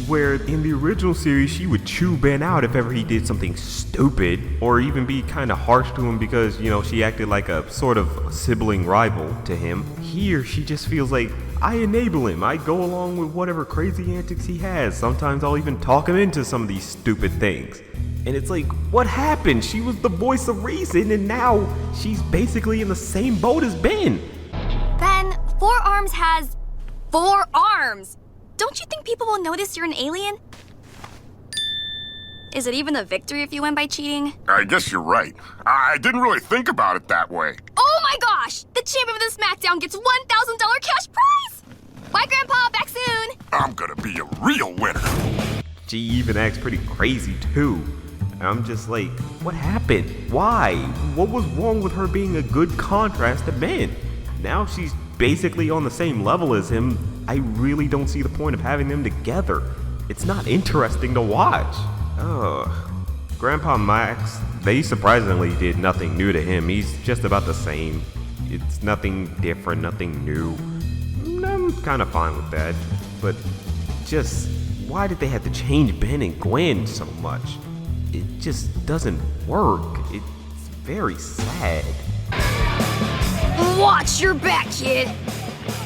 where in the original series she would chew Ben out if ever he did something stupid, or even be kind of harsh to him because, you know, she acted like a sort of sibling rival to him. Here, she just feels like, I enable him. I go along with whatever crazy antics he has. Sometimes I'll even talk him into some of these stupid things. And it's like, what happened? She was the voice of reason, and now she's basically in the same boat as Ben. Ben, 4 Arms has 4 arms. Don't you think people will notice you're an alien? Is it even a victory if you win by cheating? I guess you're right. I didn't really think about it that way. Oh my gosh! The champion of the SmackDown gets $1,000 cash prize! Bye, Grandpa. Back soon. I'm gonna be a real winner. She even acts pretty crazy, too. I'm just like, what happened? Why? What was wrong with her being a good contrast to Ben? Now she's basically on the same level as him. I really don't see the point of having them together. It's not interesting to watch. Grandpa Max, they surprisingly did nothing new to him. He's just about the same. It's nothing different, nothing new. I'm kind of fine with that. But just, why did they have to change Ben and Gwen so much? It just doesn't work. It's very sad. Watch your back, kid.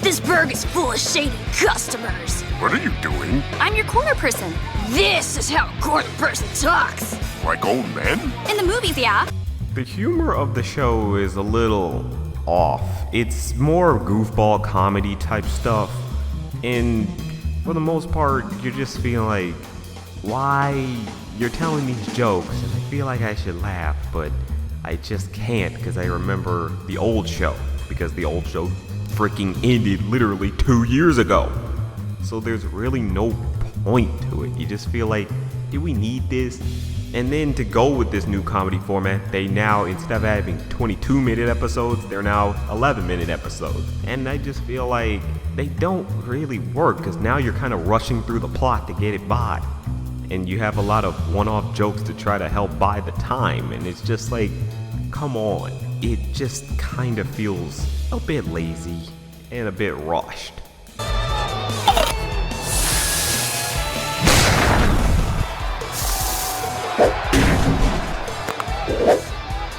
This burg is full of shady customers. What are you doing? I'm your corner person. This is how a corner person talks. Like old men? In the movies, yeah. The humor of the show is a little off. It's more goofball comedy type stuff. And for the most part, you're just feeling like, why you're telling these jokes? And I feel like I should laugh, but I just can't because I remember the old show. Because the old show freaking ended literally 2 years ago. So there's really no point to it. You just feel like, do we need this? And then to go with this new comedy format, they now, instead of having 22-minute episodes, they're now 11-minute episodes. And I just feel like they don't really work because now you're kind of rushing through the plot to get it by. And you have a lot of one-off jokes to try to help buy the time. And it's just like, come on. It just kind of feels a bit lazy and a bit rushed.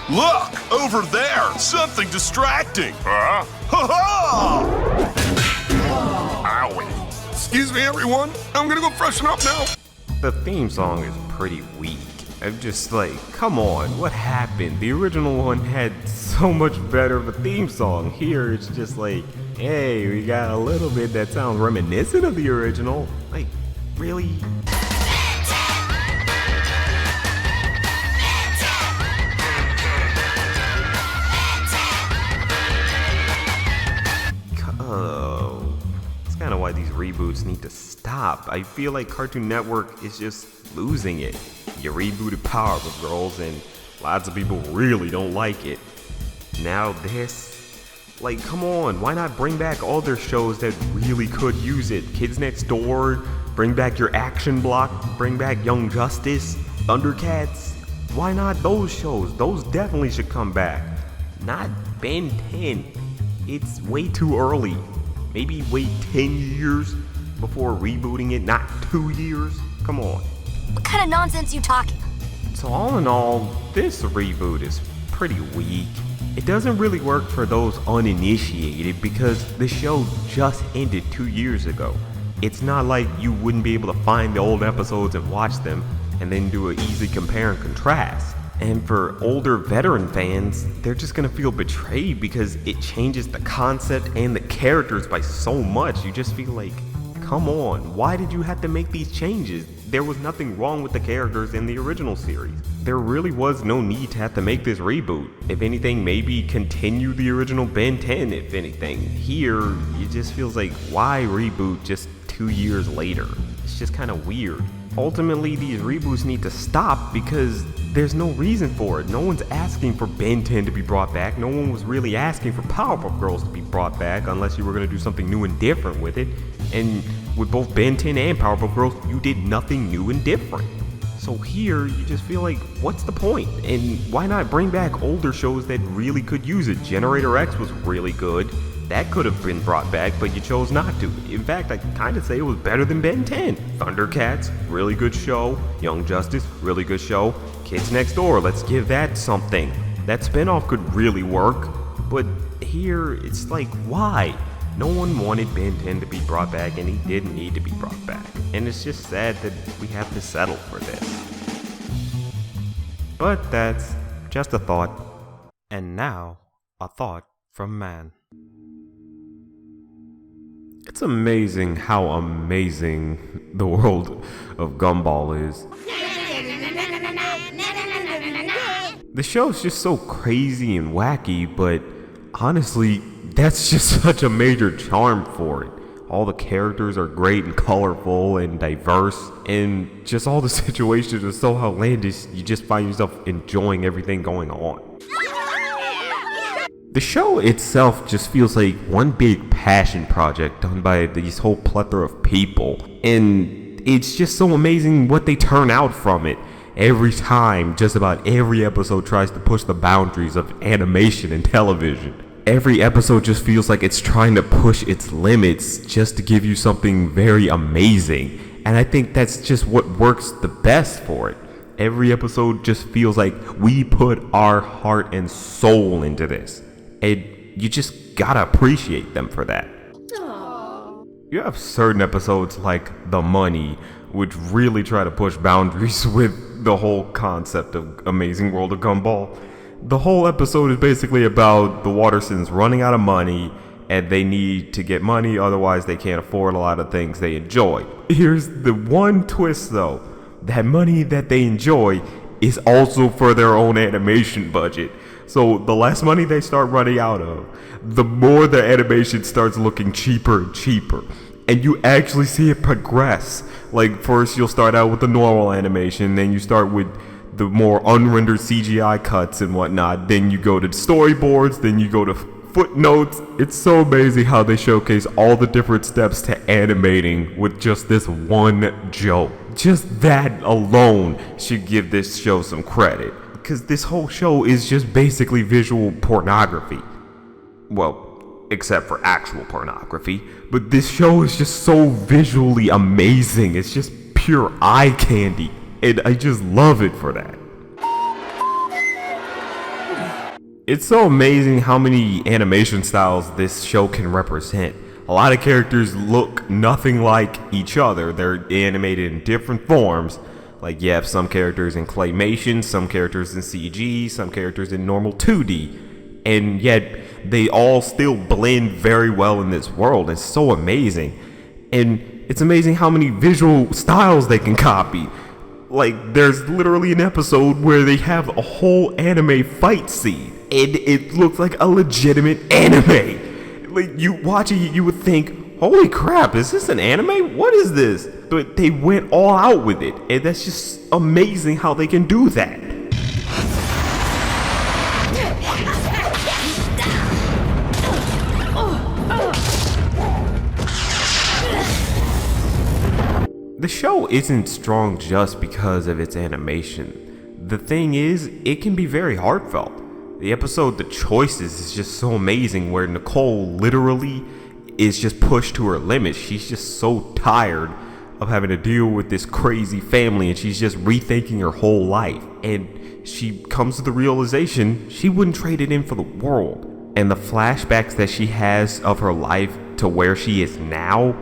Look! Over there! Something distracting! Huh? Ha ha! Owie! Excuse me, everyone. I'm gonna go freshen up now. The theme song is pretty weak. I'm just like, come on, what happened? The original one had so much better of a theme song. Here, it's just like, hey, we got a little bit that sounds reminiscent of the original. Like, really? That's kind of why these reboots need to stop. I feel like Cartoon Network is just losing it. You rebooted Powerpuff Girls and lots of people really don't like it. Now this, like, come on, why not bring back all their shows that really could use it? Kids Next Door, bring back your Action Block, bring back Young Justice, Thundercats. Why not those shows? Those definitely should come back. Not Ben 10. It's way too early. Maybe wait 10 years before rebooting it, not 2 years. Come on. What kind of nonsense you talking? So all in all, this reboot is pretty weak. It doesn't really work for those uninitiated because the show just ended 2 years ago. It's not like you wouldn't be able to find the old episodes and watch them and then do an easy compare and contrast. And for older veteran fans, they're just gonna feel betrayed because it changes the concept and the characters by so much. You just feel like, come on, why did you have to make these changes? There was nothing wrong with the characters in the original series. There really was no need to have to make this reboot. If anything, maybe continue the original Ben 10, if anything. Here, it just feels like, why reboot just 2 years later? It's just kind of weird. Ultimately, these reboots need to stop because there's no reason for it. No one's asking for Ben 10 to be brought back. No one was really asking for Powerpuff Girls to be brought back unless you were going to do something new and different with it. And with both Ben 10 and Powerpuff Girls, you did nothing new and different. So here, you just feel like, what's the point? And why not bring back older shows that really could use it? Generator X was really good. That could have been brought back, but you chose not to. In fact, I kind of say it was better than Ben 10. Thundercats, really good show. Young Justice, really good show. Kids Next Door, let's give that something. That spinoff could really work. But here, it's like, why? No one wanted Ben 10 to be brought back, and he didn't need to be brought back. And it's just sad that we have to settle for this. But that's just a thought. And now, a thought from Mann. It's amazing how amazing the world of Gumball is. The show's just so crazy and wacky, but honestly, that's just such a major charm for it. All the characters are great and colorful and diverse, and just all the situations are so outlandish, you just find yourself enjoying everything going on. The show itself just feels like one big passion project done by these whole plethora of people, and it's just so amazing what they turn out from it. Every time, just about every episode tries to push the boundaries of animation and television. Every episode just feels like it's trying to push its limits just to give you something very amazing, and I think that's just what works the best for it. Every episode just feels like we put our heart and soul into this, and you just gotta appreciate them for that. You have certain episodes like The Money, which really try to push boundaries with the whole concept of Amazing World of Gumball. The whole episode is basically about the Watersons running out of money, and they need to get money, otherwise they can't afford a lot of things they enjoy. Here's the one twist though, that money that they enjoy is also for their own animation budget. So the less money they start running out of, the more the animation starts looking cheaper and cheaper. And you actually see it progress. Like first you'll start out with the normal animation, then you start with the more unrendered CGI cuts and whatnot, then you go to storyboards, then you go to footnotes. It's so amazing how they showcase all the different steps to animating with just this one joke. Just that alone should give this show some credit, because this whole show is just basically visual pornography. Well, except for actual pornography, but this show is just so visually amazing. It's just pure eye candy, and I just love it for that. It's so amazing how many animation styles this show can represent. a lot of characters look nothing like each other. They're animated in different forms. Like you have some characters in claymation, some characters in CG, some characters in normal 2D. And yet they all still blend very well in this world. It's so amazing. And it's amazing how many visual styles they can copy. Like there's literally an episode where they have a whole anime fight scene. And it looks like a legitimate anime. Like you watching it, you would think, holy crap, is this an anime? What is this? But they went all out with it, and that's just amazing how they can do that. The show isn't strong just because of its animation. The thing is, it can be very heartfelt. The episode The Choices is just so amazing, where Nicole literally is just pushed to her limits. She's just so tired of having to deal with this crazy family, and she's just rethinking her whole life. And she comes to the realization she wouldn't trade it in for the world. And the flashbacks that she has of her life to where she is now,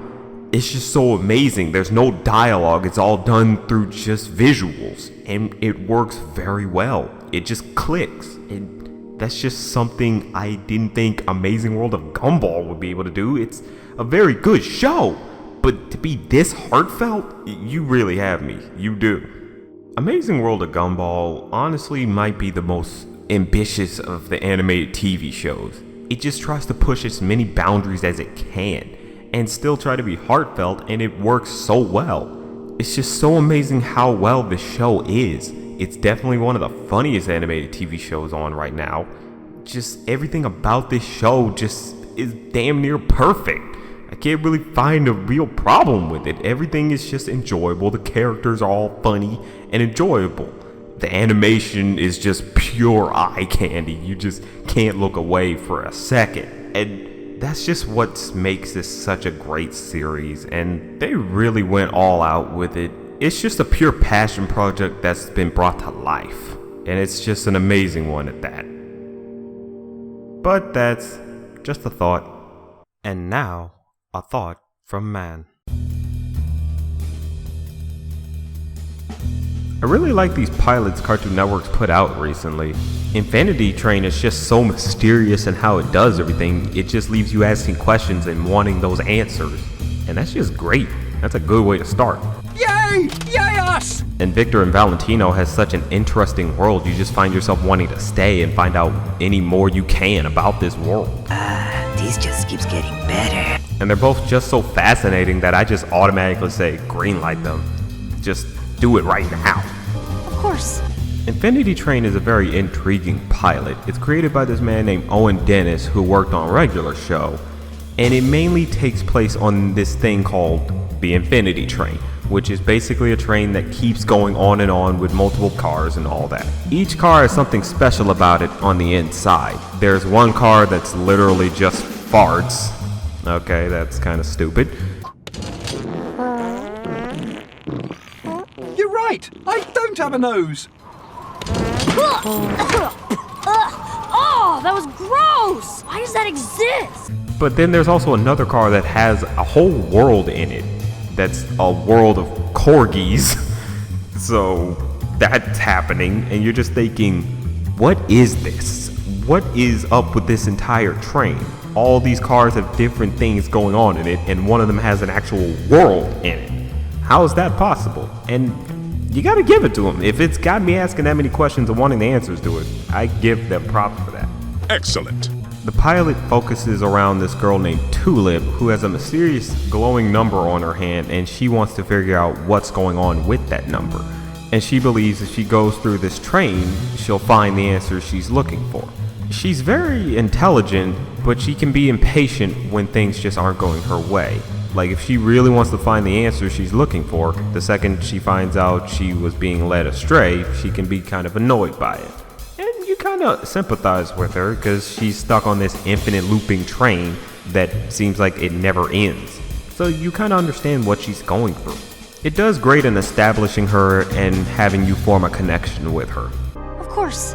it's just so amazing. There's no dialogue. It's all done through just visuals, and it works very well. It just clicks. And that's just something I didn't think Amazing World of Gumball would be able to do. It's a very good show, but to be this heartfelt, you really have me. You do. Amazing World of Gumball honestly might be the most ambitious of the animated TV shows. It just tries to push as many boundaries as it can and still try to be heartfelt, and it works so well. It's just so amazing how well this show is. It's definitely one of the funniest animated TV shows on right now. Just everything about this show just is damn near perfect. I can't really find a real problem with it. Everything is just enjoyable. The characters are all funny and enjoyable. The animation is just pure eye candy. You just can't look away for a second. And that's just what makes this such a great series. And they really went all out with it. It's just a pure passion project that's been brought to life, and it's just an amazing one at that. But that's just a thought. And now, a thought from Mann. I really like these pilots Cartoon Network's put out recently. Infinity Train is just so mysterious in how it does everything. It just leaves you asking questions and wanting those answers. And that's just great. That's a good way to start. Yay! Yay us! And Victor and Valentino has such an interesting world. You just find yourself wanting to stay and find out any more you can about this world. This just keeps getting better. And they're both just so fascinating that I just automatically say greenlight them. Just do it right now. Of course. Infinity Train is a very intriguing pilot. It's created by this man named Owen Dennis, who worked on a regular show. And it mainly takes place on this thing called the Infinity Train, which is basically a train that keeps going on and on with multiple cars and all that. Each car has something special about it on the inside. There's one car that's literally just farts. Okay, that's kind of stupid. You're right. I don't have a nose. Oh, that was gross! Why does that exist? But then there's also another car that has a whole world in it. That's a world of corgis. So that's happening, and you're just thinking, what is this? What is up with this entire train? All these cars have different things going on in it, and one of them has an actual world in it. How is that possible? And you gotta give it to them. If it's got me asking that many questions and wanting the answers to it, I give them props for that. Excellent. The pilot focuses around this girl named Tulip, who has a mysterious glowing number on her hand, and she wants to figure out what's going on with that number. And she believes if she goes through this train, she'll find the answers she's looking for. She's very intelligent, but she can be impatient when things just aren't going her way. Like if she really wants to find the answer she's looking for, the second she finds out she was being led astray, she can be kind of annoyed by it. And you kind of sympathize with her because she's stuck on this infinite looping train that seems like it never ends. So you kind of understand what she's going through. It does great in establishing her and having you form a connection with her. Of course.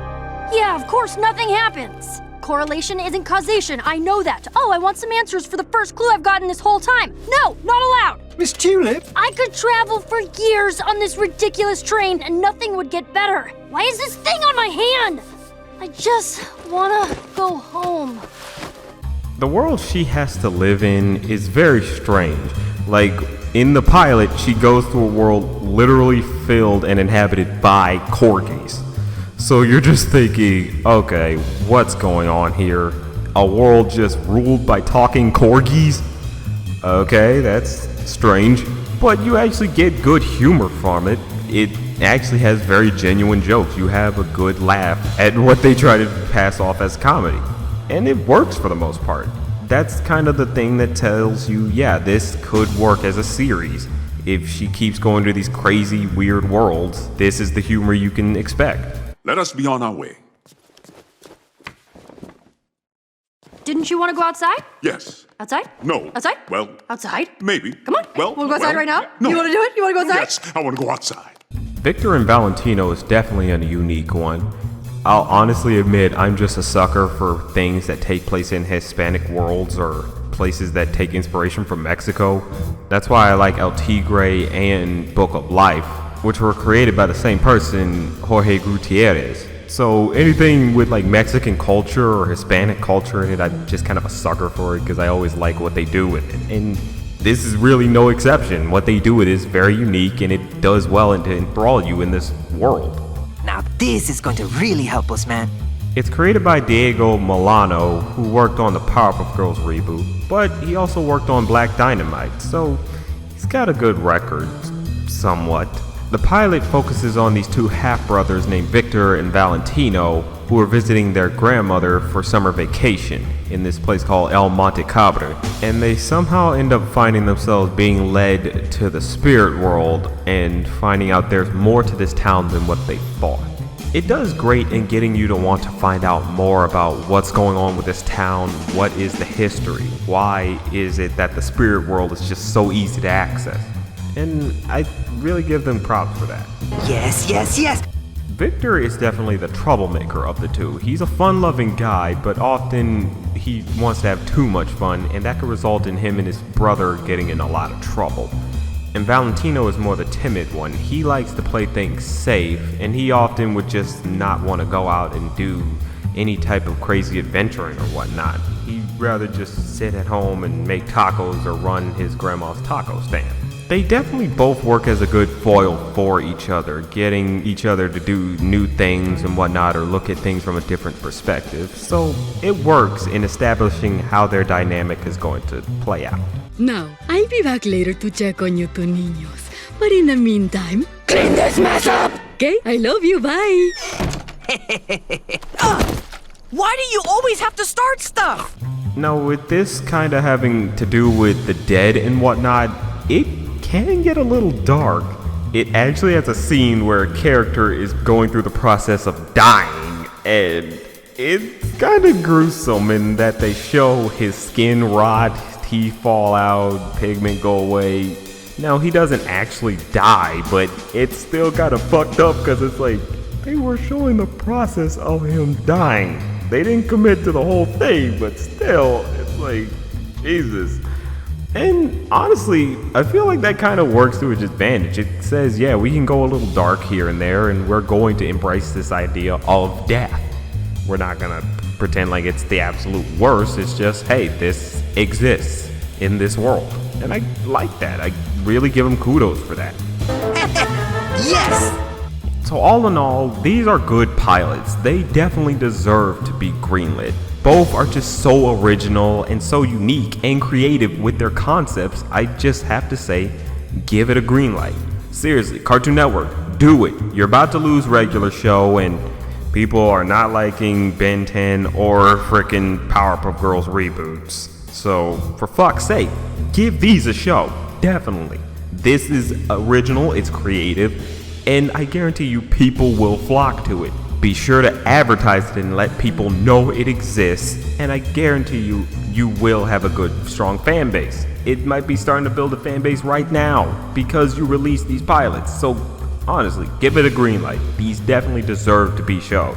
Yeah, of course, nothing happens. Correlation isn't causation, I know that. Oh, I want some answers for the first clue I've gotten this whole time. No, not allowed. Miss Tulip? I could travel for years on this ridiculous train and nothing would get better. Why is this thing on my hand? I just wanna go home. The world she has to live in is very strange. Like, in the pilot, she goes to a world literally filled and inhabited by corgis. So you're just thinking, okay, what's going on here? A world just ruled by talking corgis? Okay, that's strange. But you actually get good humor from it. It actually has very genuine jokes. You have a good laugh at what they try to pass off as comedy. And it works for the most part. That's kind of the thing that tells you, yeah, this could work as a series. If she keeps going to these crazy, weird worlds, this is the humor you can expect. Let us be on our way. Didn't you want to go outside? Yes. Outside? No. Outside? Well, Outside? maybe. Come on. Well, Wanna go outside right now? No. You wanna do it? You wanna go outside? Yes, I want to go outside. Victor and Valentino is definitely a unique one. I'll honestly admit I'm just a sucker for things that take place in Hispanic worlds or places that take inspiration from Mexico. That's why I like El Tigre and Book of Life, which were created by the same person, Jorge Gutierrez. So anything with like Mexican culture or Hispanic culture in it, I'm just kind of a sucker for it because I always like what they do with it. And this is really no exception. What they do with it is very unique and it does well and to enthrall you in this world. Now this is going to really help us, man. It's created by Diego Milano, who worked on the Powerpuff Girls reboot, but he also worked on Black Dynamite, so he's got a good record, somewhat. The pilot focuses on these two half-brothers named Victor and Valentino, who are visiting their grandmother for summer vacation in this place called El Monte Cabre, and they somehow end up finding themselves being led to the spirit world and finding out there's more to this town than what they thought. It does great in getting you to want to find out more about what's going on with this town, what is the history, why is it that the spirit world is just so easy to access. And I really give them props for that. Yes, yes, yes! Victor is definitely the troublemaker of the two. He's a fun-loving guy, but often he wants to have too much fun, and that could result in him and his brother getting in a lot of trouble. And Valentino is more the timid one. He likes to play things safe, and he often would just not want to go out and do any type of crazy adventuring or whatnot. He'd rather just sit at home and make tacos or run his grandma's taco stand. They definitely both work as a good foil for each other, getting each other to do new things and whatnot or look at things from a different perspective. So it works in establishing how their dynamic is going to play out. Now, I'll be back later to check on you two niños. But in the meantime, clean this mess up! Okay? I love you, bye! Why do you always have to start stuff? Now, with this kind of having to do with the dead and whatnot, it can get a little dark. It actually has a scene where a character is going through the process of dying, and it's kind of gruesome in that they show his skin rot, teeth fall out, pigment go away. Now, he doesn't actually die, but it's still kind of fucked up because it's like, they were showing the process of him dying. They didn't commit to the whole thing, but still, it's like, Jesus. And honestly, I feel like that kind of works to its advantage. It says, yeah, we can go a little dark here and there, and we're going to embrace this idea of death. We're not gonna pretend like it's the absolute worst. It's just, hey, this exists in this world. And I like that. I really give them kudos for that. Yes! So all in all, these are good pilots. They definitely deserve to be greenlit. Both are just so original and so unique and creative with their concepts. I just have to say, give it a green light. Seriously, Cartoon Network, do it. You're about to lose regular show and people are not liking Ben 10 or frickin' Powerpuff Girls reboots. So, for fuck's sake, give these a show. Definitely. This is original, it's creative, and I guarantee you people will flock to it. Be sure to advertise it and let people know it exists, and I guarantee you, you will have a good, strong fan base. It might be starting to build a fan base right now because you released these pilots. So honestly, give it a green light. These definitely deserve to be shows.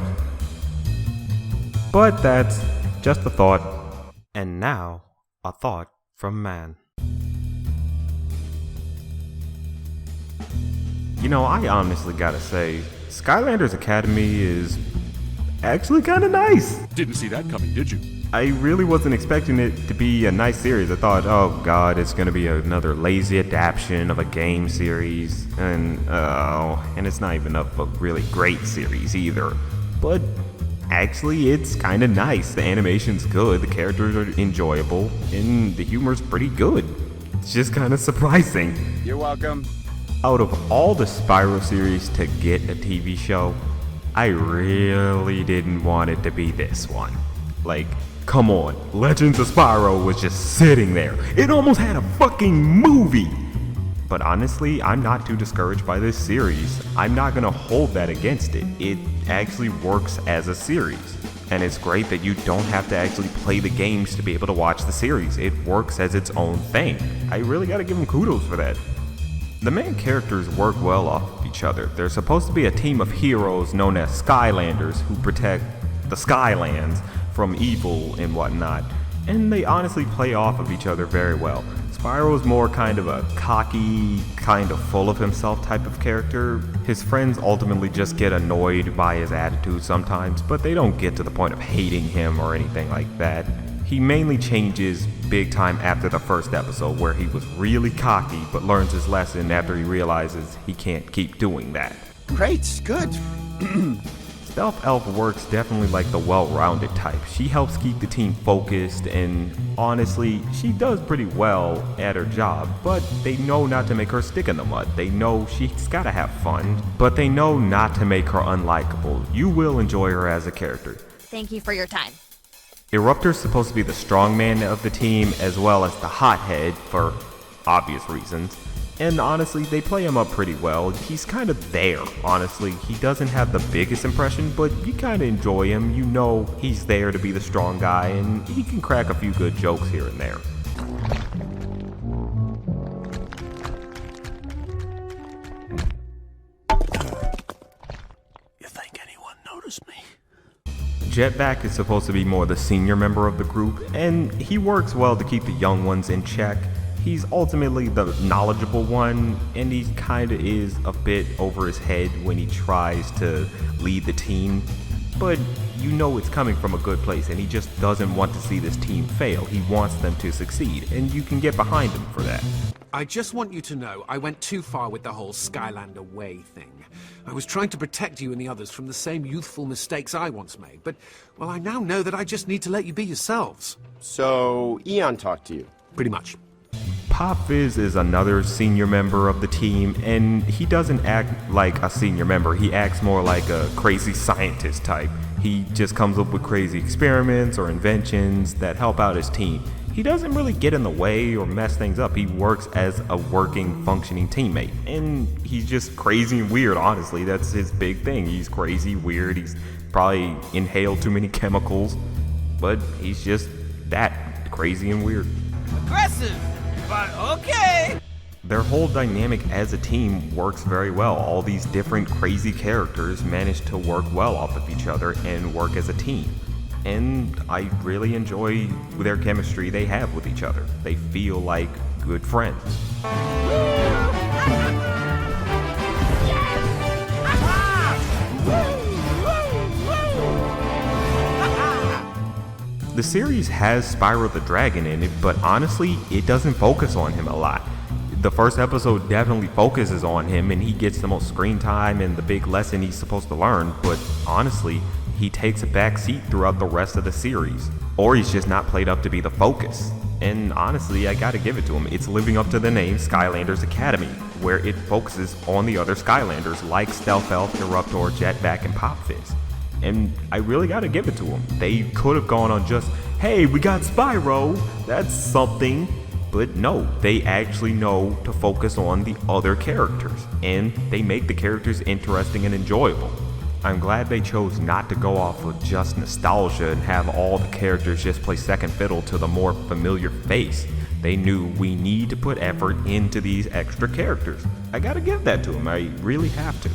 But that's just a thought. And now, a thought from Mann. You know, I honestly gotta say, Skylanders Academy is actually kinda nice. Didn't see that coming, did you? I really wasn't expecting it to be a nice series. I thought, oh god, it's gonna be another lazy adaptation of a game series, and it's not even a really great series either. But actually, it's kinda nice. The animation's good, the characters are enjoyable, and the humor's pretty good. It's just kinda surprising. You're welcome. Out of all the Spyro series to get a TV show, I really didn't want it to be this one. Like, come on, Legends of Spyro was just sitting there. It almost had a fucking movie! But honestly, I'm not too discouraged by this series. I'm not gonna hold that against it. It actually works as a series. And it's great that you don't have to actually play the games to be able to watch the series. It works as its own thing. I really gotta give them kudos for that. The main characters work well off of each other. They're supposed to be a team of heroes known as Skylanders who protect the Skylands from evil and whatnot, and they honestly play off of each other very well. Spyro's more kind of a cocky, kind of full of himself type of character. His friends ultimately just get annoyed by his attitude sometimes, but they don't get to the point of hating him or anything like that. He mainly changes big time after the first episode, where he was really cocky but learns his lesson after he realizes he can't keep doing that. Great, good. Stealth Elf works definitely like the well-rounded type. She helps keep the team focused, and honestly, she does pretty well at her job, but they know not to make her stick in the mud. They know she's gotta have fun, but they know not to make her unlikable. You will enjoy her as a character. Thank you for your time. Eruptor's supposed to be the strongman of the team as well as the hothead for obvious reasons. And honestly, they play him up pretty well. He's kind of there, honestly. He doesn't have the biggest impression, but you kind of enjoy him. You know he's there to be the strong guy, and he can crack a few good jokes here and there. You think anyone noticed me? Jetpack is supposed to be more the senior member of the group, and he works well to keep the young ones in check. He's ultimately the knowledgeable one, and he kinda is a bit over his head when he tries to lead the team. But you know it's coming from a good place, and he just doesn't want to see this team fail. He wants them to succeed, and you can get behind him for that. I just want you to know I went too far with the whole Skylander way thing. I was trying to protect you and the others from the same youthful mistakes I once made, but, well, I now know that I just need to let you be yourselves. So, Eon talked to you? Pretty much. Pop Fizz is another senior member of the team, and he doesn't act like a senior member. He acts more like a crazy scientist type. He just comes up with crazy experiments or inventions that help out his team. He doesn't really get in the way or mess things up. He works as a working, functioning teammate. And he's just crazy and weird, honestly. That's his big thing. He's crazy, weird. He's probably inhaled too many chemicals. But he's just that, crazy and weird. Aggressive, but okay. Their whole dynamic as a team works very well. All these different crazy characters manage to work well off of each other and work as a team. And I really enjoy their chemistry they have with each other. They feel like good friends. The series has Spyro the Dragon in it, but honestly, it doesn't focus on him a lot. The first episode definitely focuses on him, and he gets the most screen time and the big lesson he's supposed to learn, but honestly, he takes a back seat throughout the rest of the series. Or he's just not played up to be the focus. And honestly, I gotta give it to him. It's living up to the name Skylanders Academy, where it focuses on the other Skylanders like Stealth Elf, Eruptor, Jetpack, and Pop Fizz. And I really gotta give it to them. They could have gone on just, hey, we got Spyro, that's something. But no, they actually know to focus on the other characters, and they make the characters interesting and enjoyable. I'm glad they chose not to go off with just nostalgia and have all the characters just play second fiddle to the more familiar face. They knew we need to put effort into these extra characters. I gotta give that to them, I really have to.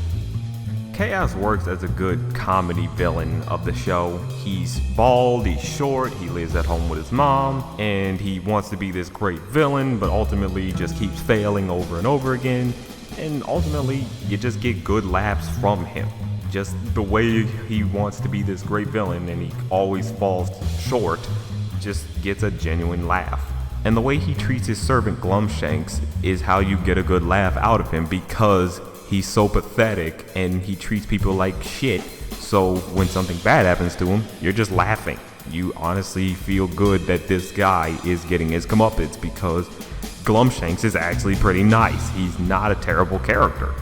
Chaos works as a good comedy villain of the show. He's bald, he's short, he lives at home with his mom, and he wants to be this great villain, but ultimately just keeps failing over and over again. And ultimately, you just get good laughs from him. Just the way he wants to be this great villain and he always falls short, just gets a genuine laugh. And the way he treats his servant Glumshanks is how you get a good laugh out of him, because he's so pathetic and he treats people like shit. So when something bad happens to him, you're just laughing. You honestly feel good that this guy is getting his comeuppance, because Glumshanks is actually pretty nice. He's not a terrible character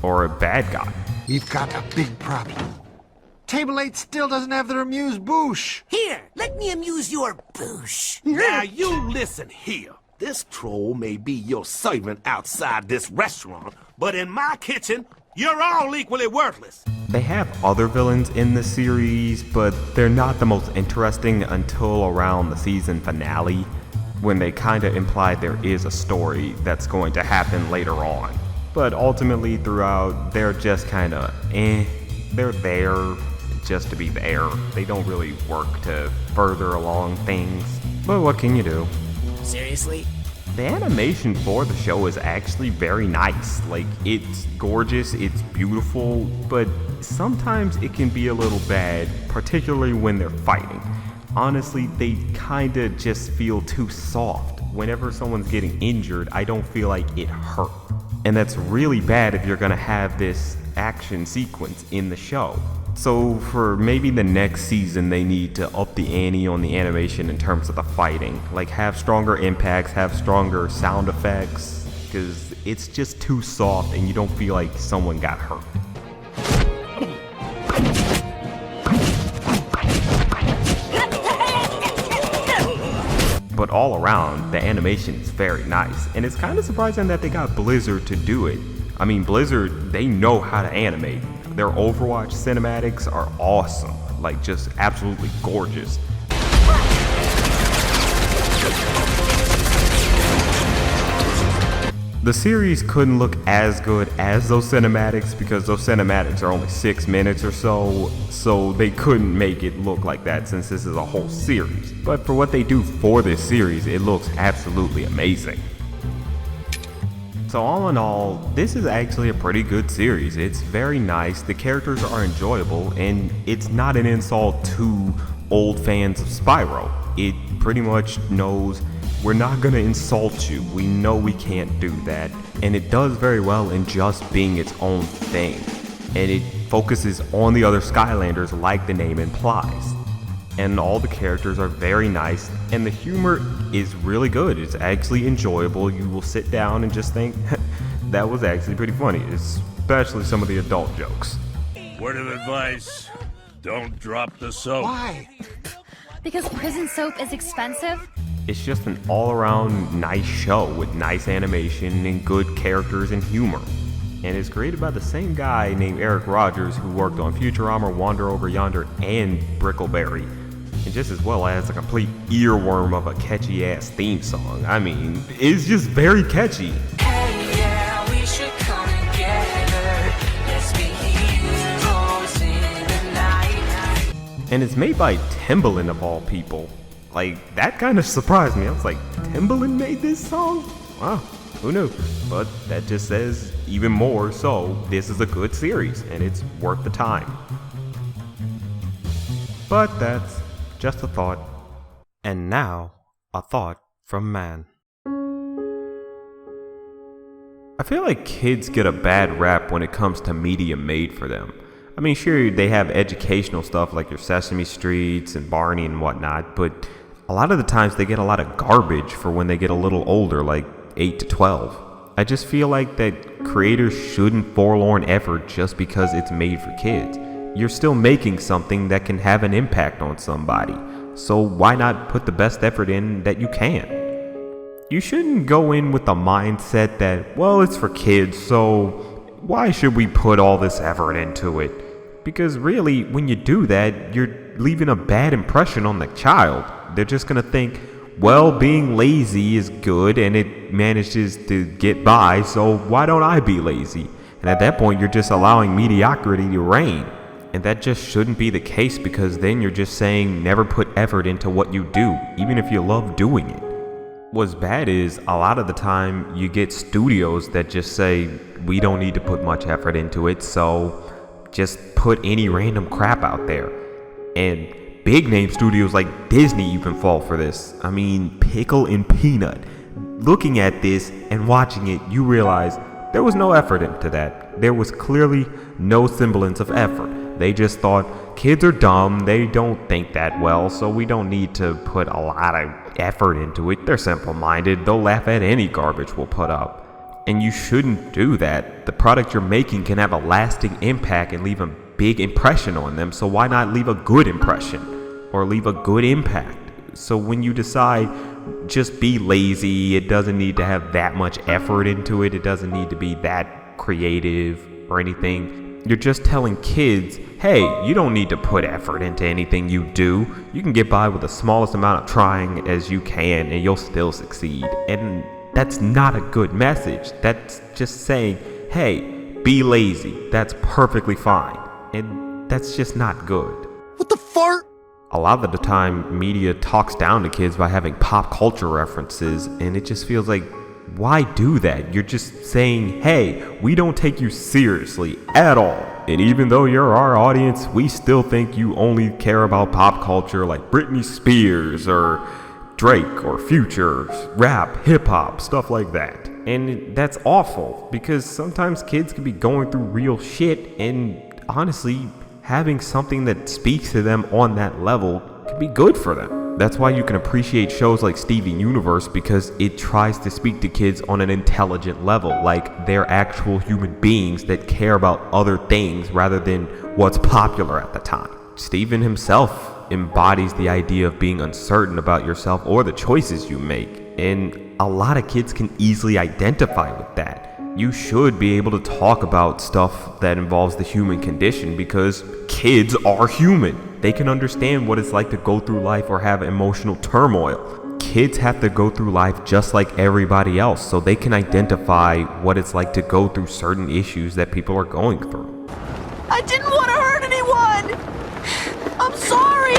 or a bad guy. We've got a big problem. Table 8 still doesn't have their amuse-bouche. Here, let me amuse your bouche. Now you listen here. This troll may be your servant outside this restaurant, but in my kitchen, you're all equally worthless. They have other villains in the series, but they're not the most interesting until around the season finale, when they kinda imply there is a story that's going to happen later on. But ultimately throughout, they're just kinda they're there just to be there. They don't really work to further along things, but what can you do? Seriously? The animation for the show is actually very nice. Like, it's gorgeous, it's beautiful, but sometimes it can be a little bad, particularly when they're fighting. Honestly, they kinda just feel too soft. Whenever someone's getting injured, I don't feel like it hurt. And that's really bad if you're gonna have this action sequence in the show. So for maybe the next season, they need to up the ante on the animation in terms of the fighting. Like, have stronger impacts, have stronger sound effects, because it's just too soft and you don't feel like someone got hurt. But all around, the animation is very nice, and it's kind of surprising that they got Blizzard to do it. I mean, Blizzard, they know how to animate. Their Overwatch cinematics are awesome, like just absolutely gorgeous. The series couldn't look as good as those cinematics because those cinematics are only 6 minutes or so they couldn't make it look like that since this is a whole series. But for what they do for this series, it looks absolutely amazing. So all in all, this is actually a pretty good series. It's very nice, the characters are enjoyable, and it's not an insult to old fans of Spyro. It pretty much knows we're not gonna insult you. We know we can't do that. And it does very well in just being its own thing. And it focuses on the other Skylanders like the name implies. And all the characters are very nice, and the humor is really good. It's actually enjoyable. You will sit down and just think, that was actually pretty funny, especially some of the adult jokes. Word of advice, don't drop the soap. Why? Because prison soap is expensive? It's just an all-around nice show with nice animation and good characters and humor. And it's created by the same guy named Eric Rogers who worked on Futurama, Wander Over Yonder, and Brickleberry. And just as well as a complete earworm of a catchy-ass theme song. I mean, it's just very catchy. Hey, yeah, we should come together. Let's be heroes in the night. And it's made by Timbaland of all people. Like, that kind of surprised me. I was like, Timbaland made this song? Wow, who knew? But that just says even more so, this is a good series, and it's worth the time. But that's just a thought. And now, a thought from Mann. I feel like kids get a bad rap when it comes to media made for them. I mean, sure, they have educational stuff like your Sesame Streets and Barney and whatnot, but a lot of the times they get a lot of garbage for when they get a little older, like 8 to 12. I just feel like that creators shouldn't forlorn effort just because it's made for kids. You're still making something that can have an impact on somebody, so why not put the best effort in that you can? You shouldn't go in with the mindset that, well, it's for kids, so why should we put all this effort into it? Because really, when you do that, you're leaving a bad impression on the child. They're just gonna think, well, being lazy is good and it manages to get by, so why don't I be lazy? And at that point, you're just allowing mediocrity to reign. And that just shouldn't be the case, because then you're just saying never put effort into what you do, even if you love doing it. What's bad is a lot of the time you get studios that just say, we don't need to put much effort into it, so just put any random crap out there. And big name studios like Disney even fall for this. I mean, Pickle and Peanut. Looking at this and watching it, you realize there was no effort into that. There was clearly no semblance of effort. They just thought, kids are dumb, they don't think that well, so we don't need to put a lot of effort into it. They're simple-minded, they'll laugh at any garbage we'll put up. And you shouldn't do that. The product you're making can have a lasting impact and leave a big impression on them, so why not leave a good impression? Or leave a good impact? So when you decide, just be lazy, it doesn't need to have that much effort into it, it doesn't need to be that creative or anything. You're just telling kids, hey, you don't need to put effort into anything you do. You can get by with the smallest amount of trying as you can and you'll still succeed. And that's not a good message. That's just saying, hey, be lazy. That's perfectly fine. And that's just not good. What the fart? A lot of the time, media talks down to kids by having pop culture references, and it just feels like, why do that? You're just saying, hey, we don't take you seriously at all. And even though you're our audience, we still think you only care about pop culture like Britney Spears or Drake or Future, rap, hip-hop, stuff like that. And that's awful, because sometimes kids can be going through real shit, and honestly, having something that speaks to them on that level can be good for them. That's why you can appreciate shows like Steven Universe, because it tries to speak to kids on an intelligent level, like they're actual human beings that care about other things rather than what's popular at the time. Steven himself embodies the idea of being uncertain about yourself or the choices you make, and a lot of kids can easily identify with that. You should be able to talk about stuff that involves the human condition, because kids are human. They can understand what it's like to go through life or have emotional turmoil. Kids have to go through life just like everybody else, so they can identify what it's like to go through certain issues that people are going through. I didn't want to hurt anyone! I'm sorry!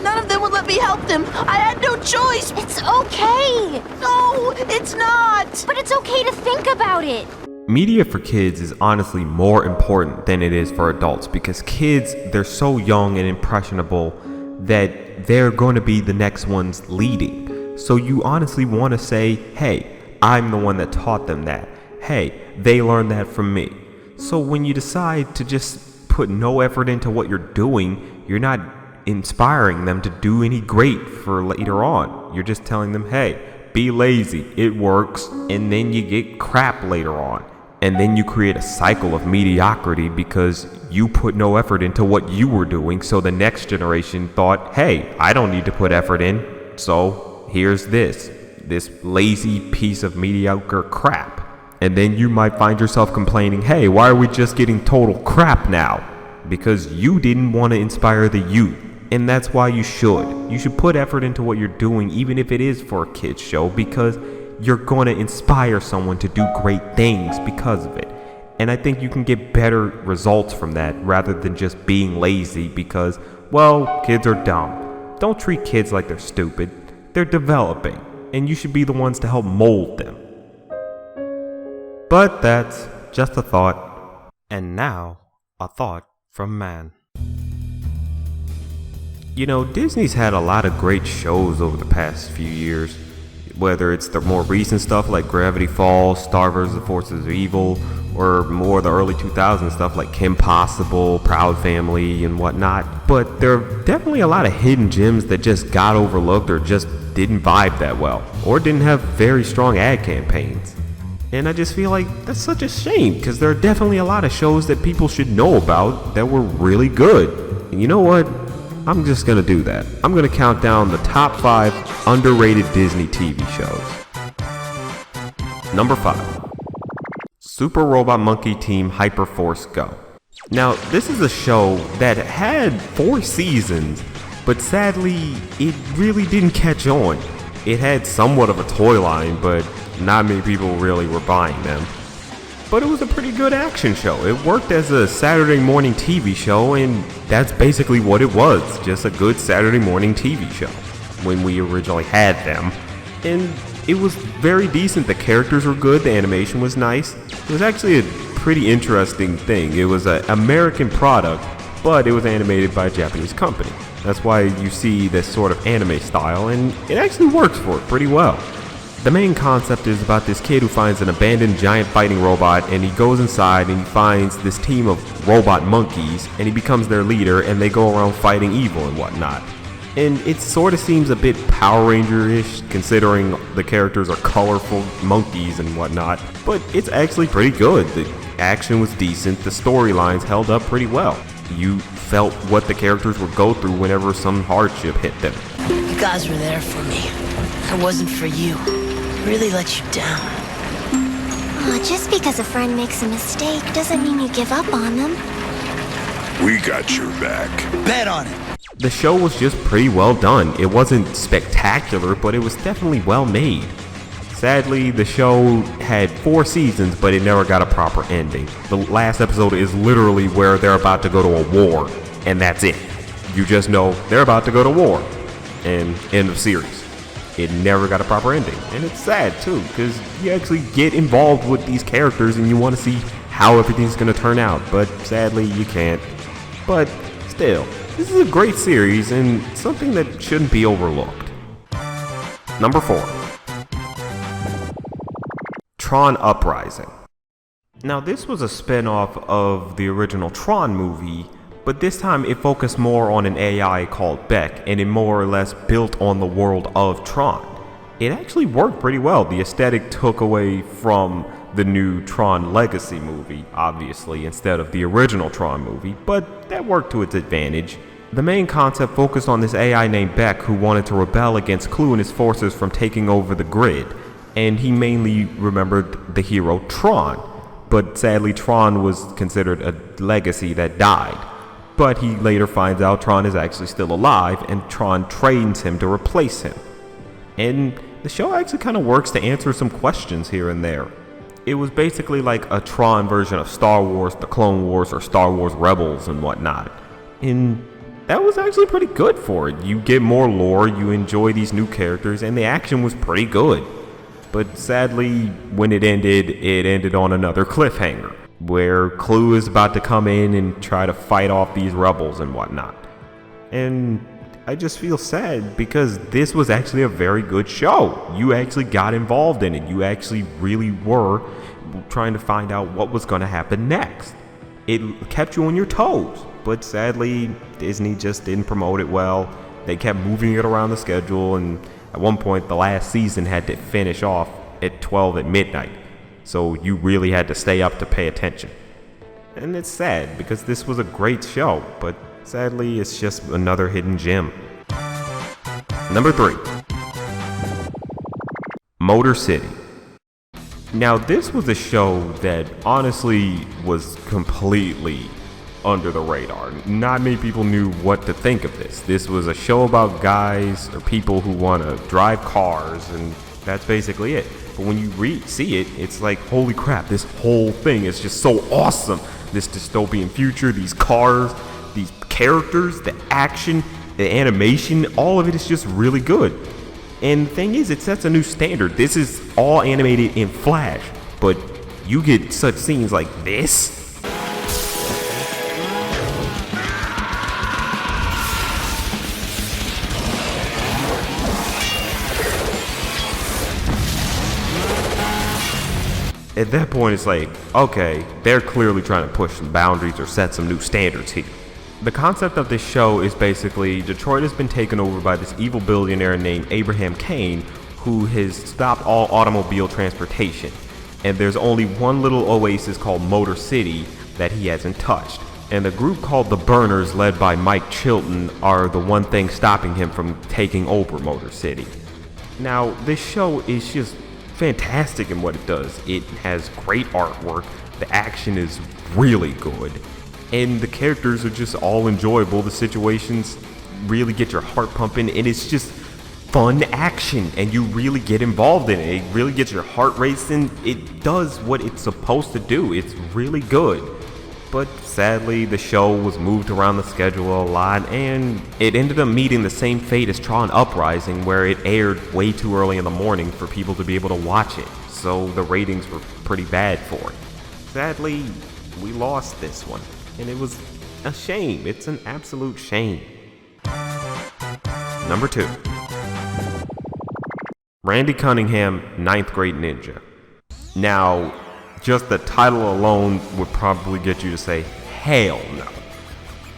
None of them would let me help them. I had no choice. It's okay. No, it's not. But it's okay to think about it. Media for kids is honestly more important than it is for adults, because kids, they're so young and impressionable that they're going to be the next ones leading. So you honestly want to say, hey, I'm the one that taught them that. Hey, they learned that from me. So when you decide to just put no effort into what you're doing, you're not inspiring them to do any great for later on. You're just telling them, hey, be lazy, it works, and then you get crap later on. And then you create a cycle of mediocrity because you put no effort into what you were doing, so the next generation thought, hey, I don't need to put effort in, so here's this lazy piece of mediocre crap. And then you might find yourself complaining, hey, why are we just getting total crap now? Because you didn't want to inspire the youth. And that's why you should. You should put effort into what you're doing, even if it is for a kid's show, because you're going to inspire someone to do great things because of it. And I think you can get better results from that rather than just being lazy because, well, kids are dumb. Don't treat kids like they're stupid. They're developing, and you should be the ones to help mold them. But that's just a thought. And now, a thought from Mann. You know, Disney's had a lot of great shows over the past few years. Whether it's the more recent stuff like Gravity Falls, Star vs. the Forces of Evil, or more the early 2000s stuff like Kim Possible, Proud Family, and whatnot. But there are definitely a lot of hidden gems that just got overlooked or just didn't vibe that well, or didn't have very strong ad campaigns. And I just feel like that's such a shame, because there are definitely a lot of shows that people should know about that were really good. And you know what? I'm just gonna do that. I'm gonna count down the top 5 underrated Disney TV shows. Number 5. Super Robot Monkey Team Hyperforce Go. Now, this is a show that had 4 seasons, but sadly, it really didn't catch on. It had somewhat of a toy line, but not many people really were buying them. but it was a pretty good action show. It worked as a Saturday morning TV show, and that's basically what it was, just a good Saturday morning TV show when we originally had them. And it was very decent. The characters were good, the animation was nice. It was actually a pretty interesting thing. It was an American product, but it was animated by a Japanese company. That's why you see this sort of anime style, and it actually works for it pretty well. The main concept is about this kid who finds an abandoned giant fighting robot, and he goes inside and he finds this team of robot monkeys, and he becomes their leader, and they go around fighting evil and whatnot. And it sort of seems a bit Power Ranger-ish, considering the characters are colorful monkeys and whatnot, but it's actually pretty good. The action was decent, the storylines held up pretty well. You felt what the characters would go through whenever some hardship hit them. You guys were there for me. If it wasn't for you, I really let you down. Aw, just because a friend makes a mistake doesn't mean you give up on them. We got your back. Bet on it. The show was just pretty well done. It wasn't spectacular, but it was definitely well made. Sadly, the show had 4 seasons, but it never got a proper ending. The last episode is literally where they're about to go to a war, and that's it. You just know they're about to go to war, and end of series. It never got a proper ending, and it's sad too, because you actually get involved with these characters and you want to see how everything's going to turn out, but sadly you can't. But still, this is a great series and something that shouldn't be overlooked. Number 4. Tron Uprising. Now this was a spin-off of the original Tron movie, but this time it focused more on an AI called Beck, and it more or less built on the world of Tron. It actually worked pretty well. The aesthetic took away from the new Tron Legacy movie, obviously, instead of the original Tron movie, but that worked to its advantage. The main concept focused on this AI named Beck who wanted to rebel against Clue and his forces from taking over the grid, and he mainly remembered the hero Tron, but sadly Tron was considered a legacy that died. But he later finds out Tron is actually still alive, and Tron trains him to replace him. And the show actually kind of works to answer some questions here and there. It was basically like a Tron version of Star Wars, The Clone Wars, or Star Wars Rebels and whatnot. And that was actually pretty good for it. You get more lore, you enjoy these new characters, and the action was pretty good. But sadly, when it ended on another cliffhanger, where Clue is about to come in and try to fight off these rebels and whatnot. And I just feel sad because this was actually a very good show. You actually got involved in it. You actually really were trying to find out what was going to happen next. It kept you on your toes, but sadly, Disney just didn't promote it well. They kept moving it around the schedule, and at one point, the last season had to finish off at 12 at midnight. So you really had to stay up to pay attention. And it's sad because this was a great show, but sadly it's just another hidden gem. Number 3. Motor City. Now this was a show that honestly was completely under the radar. Not many people knew what to think of this. This was a show about guys or people who want to drive cars, and that's basically it. But when you see it, it's like, holy crap, this whole thing is just so awesome. This dystopian future, these cars, these characters, the action, the animation, all of it is just really good. And the thing is, it sets a new standard. This is all animated in Flash, but you get such scenes like this. At that point, it's like, okay, they're clearly trying to push some boundaries or set some new standards here. The concept of this show is basically Detroit has been taken over by this evil billionaire named Abraham Cain, who has stopped all automobile transportation. And there's only one little oasis called Motor City that he hasn't touched. And the group called the Burners, led by Mike Chilton, are the one thing stopping him from taking over Motor City. Now, this show is just fantastic in what it does. It has great artwork, the action is really good, and the characters are just all enjoyable. The situations really get your heart pumping, and it's just fun action, and you really get involved in it. It really gets your heart racing. It does what it's supposed to do. It's really good. But sadly, the show was moved around the schedule a lot, and it ended up meeting the same fate as Tron Uprising, where it aired way too early in the morning for people to be able to watch it. So the ratings were pretty bad for it. Sadly, we lost this one, and it was a shame. It's an absolute shame. Number 2. Randy Cunningham, 9th Grade Ninja. Now, just the title alone would probably get you to say, hell no.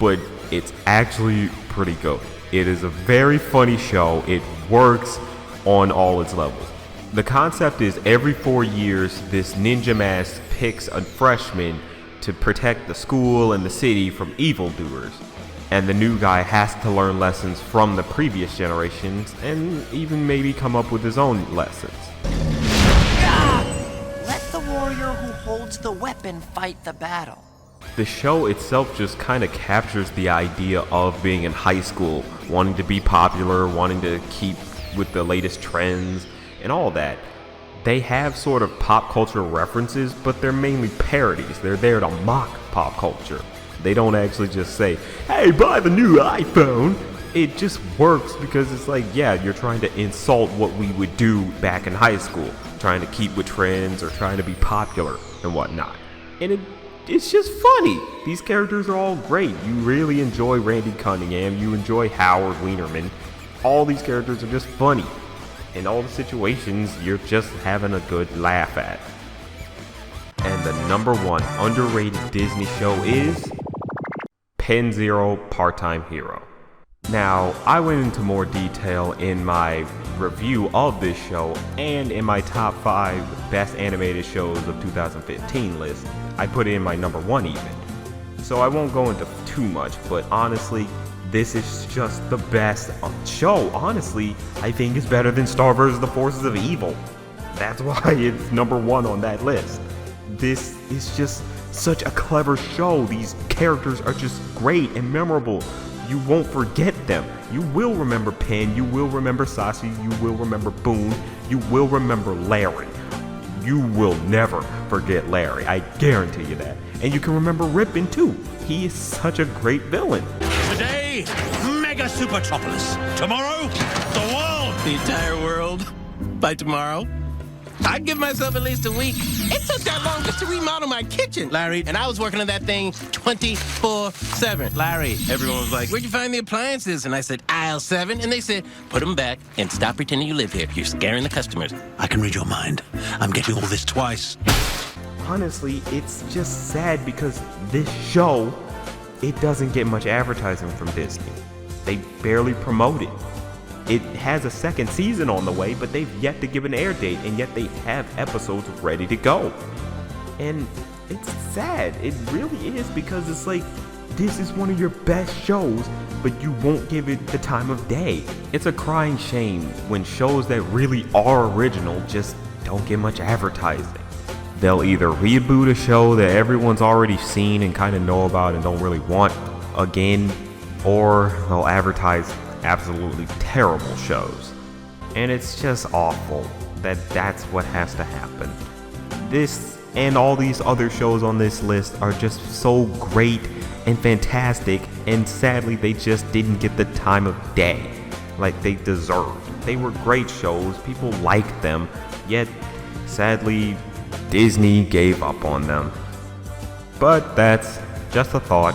But it's actually pretty good. It is a very funny show. It works on all its levels. The concept is every 4 years, this ninja mask picks a freshman to protect the school and the city from evildoers. And the new guy has to learn lessons from the previous generations and even maybe come up with his own lessons. Let the warrior who holds the weapon fight the battle. The show itself just kind of captures the idea of being in high school, wanting to be popular, wanting to keep with the latest trends, and all that. They have sort of pop culture references, but they're mainly parodies. They're there to mock pop culture. They don't actually just say, hey, buy the new iPhone. It just works because it's like, yeah, you're trying to insult what we would do back in high school, trying to keep with trends or trying to be popular and whatnot. And it's just funny. These characters are all great. You really enjoy Randy Cunningham. You enjoy Howard Wienerman. All these characters are just funny. In all the situations, you're just having a good laugh at. And the number 1 underrated Disney show is Pen Zero Part-Time Hero. Now, I went into more detail in my review of this show and in my top 5 best animated shows of 2015 list. I put it in my number 1 even. So I won't go into too much, but honestly, this is just the best show. Honestly, I think it's better than Star vs. the Forces of Evil. That's why it's number 1 on that list. This is just such a clever show. These characters are just great and memorable. You won't forget them. You will remember Penn, you will remember Sashi, you will remember Boone, you will remember Larry. You will never forget Larry, I guarantee you that. And you can remember Rippin too. He is such a great villain. Today, Mega Supertropolis. Tomorrow, the world. The entire world by tomorrow? I'd give myself at least a week. It took that long just to remodel my kitchen, Larry, and I was working on that thing 24/7. Larry, everyone was like, where'd you find the appliances? And I said, aisle 7, and they said, put them back and stop pretending you live here. You're scaring the customers. I can read your mind. I'm getting all this twice. Honestly, it's just sad because this show, it doesn't get much advertising from Disney. They barely promote it. It has a 2nd season on the way, but they've yet to give an air date, and yet they have episodes ready to go. And it's sad. It really is, because it's like, this is one of your best shows, but you won't give it the time of day. It's a crying shame when shows that really are original just don't get much advertising. They'll either reboot a show that everyone's already seen and kind of know about and don't really want again, or they'll advertise absolutely terrible shows. And it's just awful that that's what has to happen. This and all these other shows on this list are just so great and fantastic, and sadly they just didn't get the time of day like they deserved. They were great shows, people liked them, yet sadly Disney gave up on them. But that's just a thought.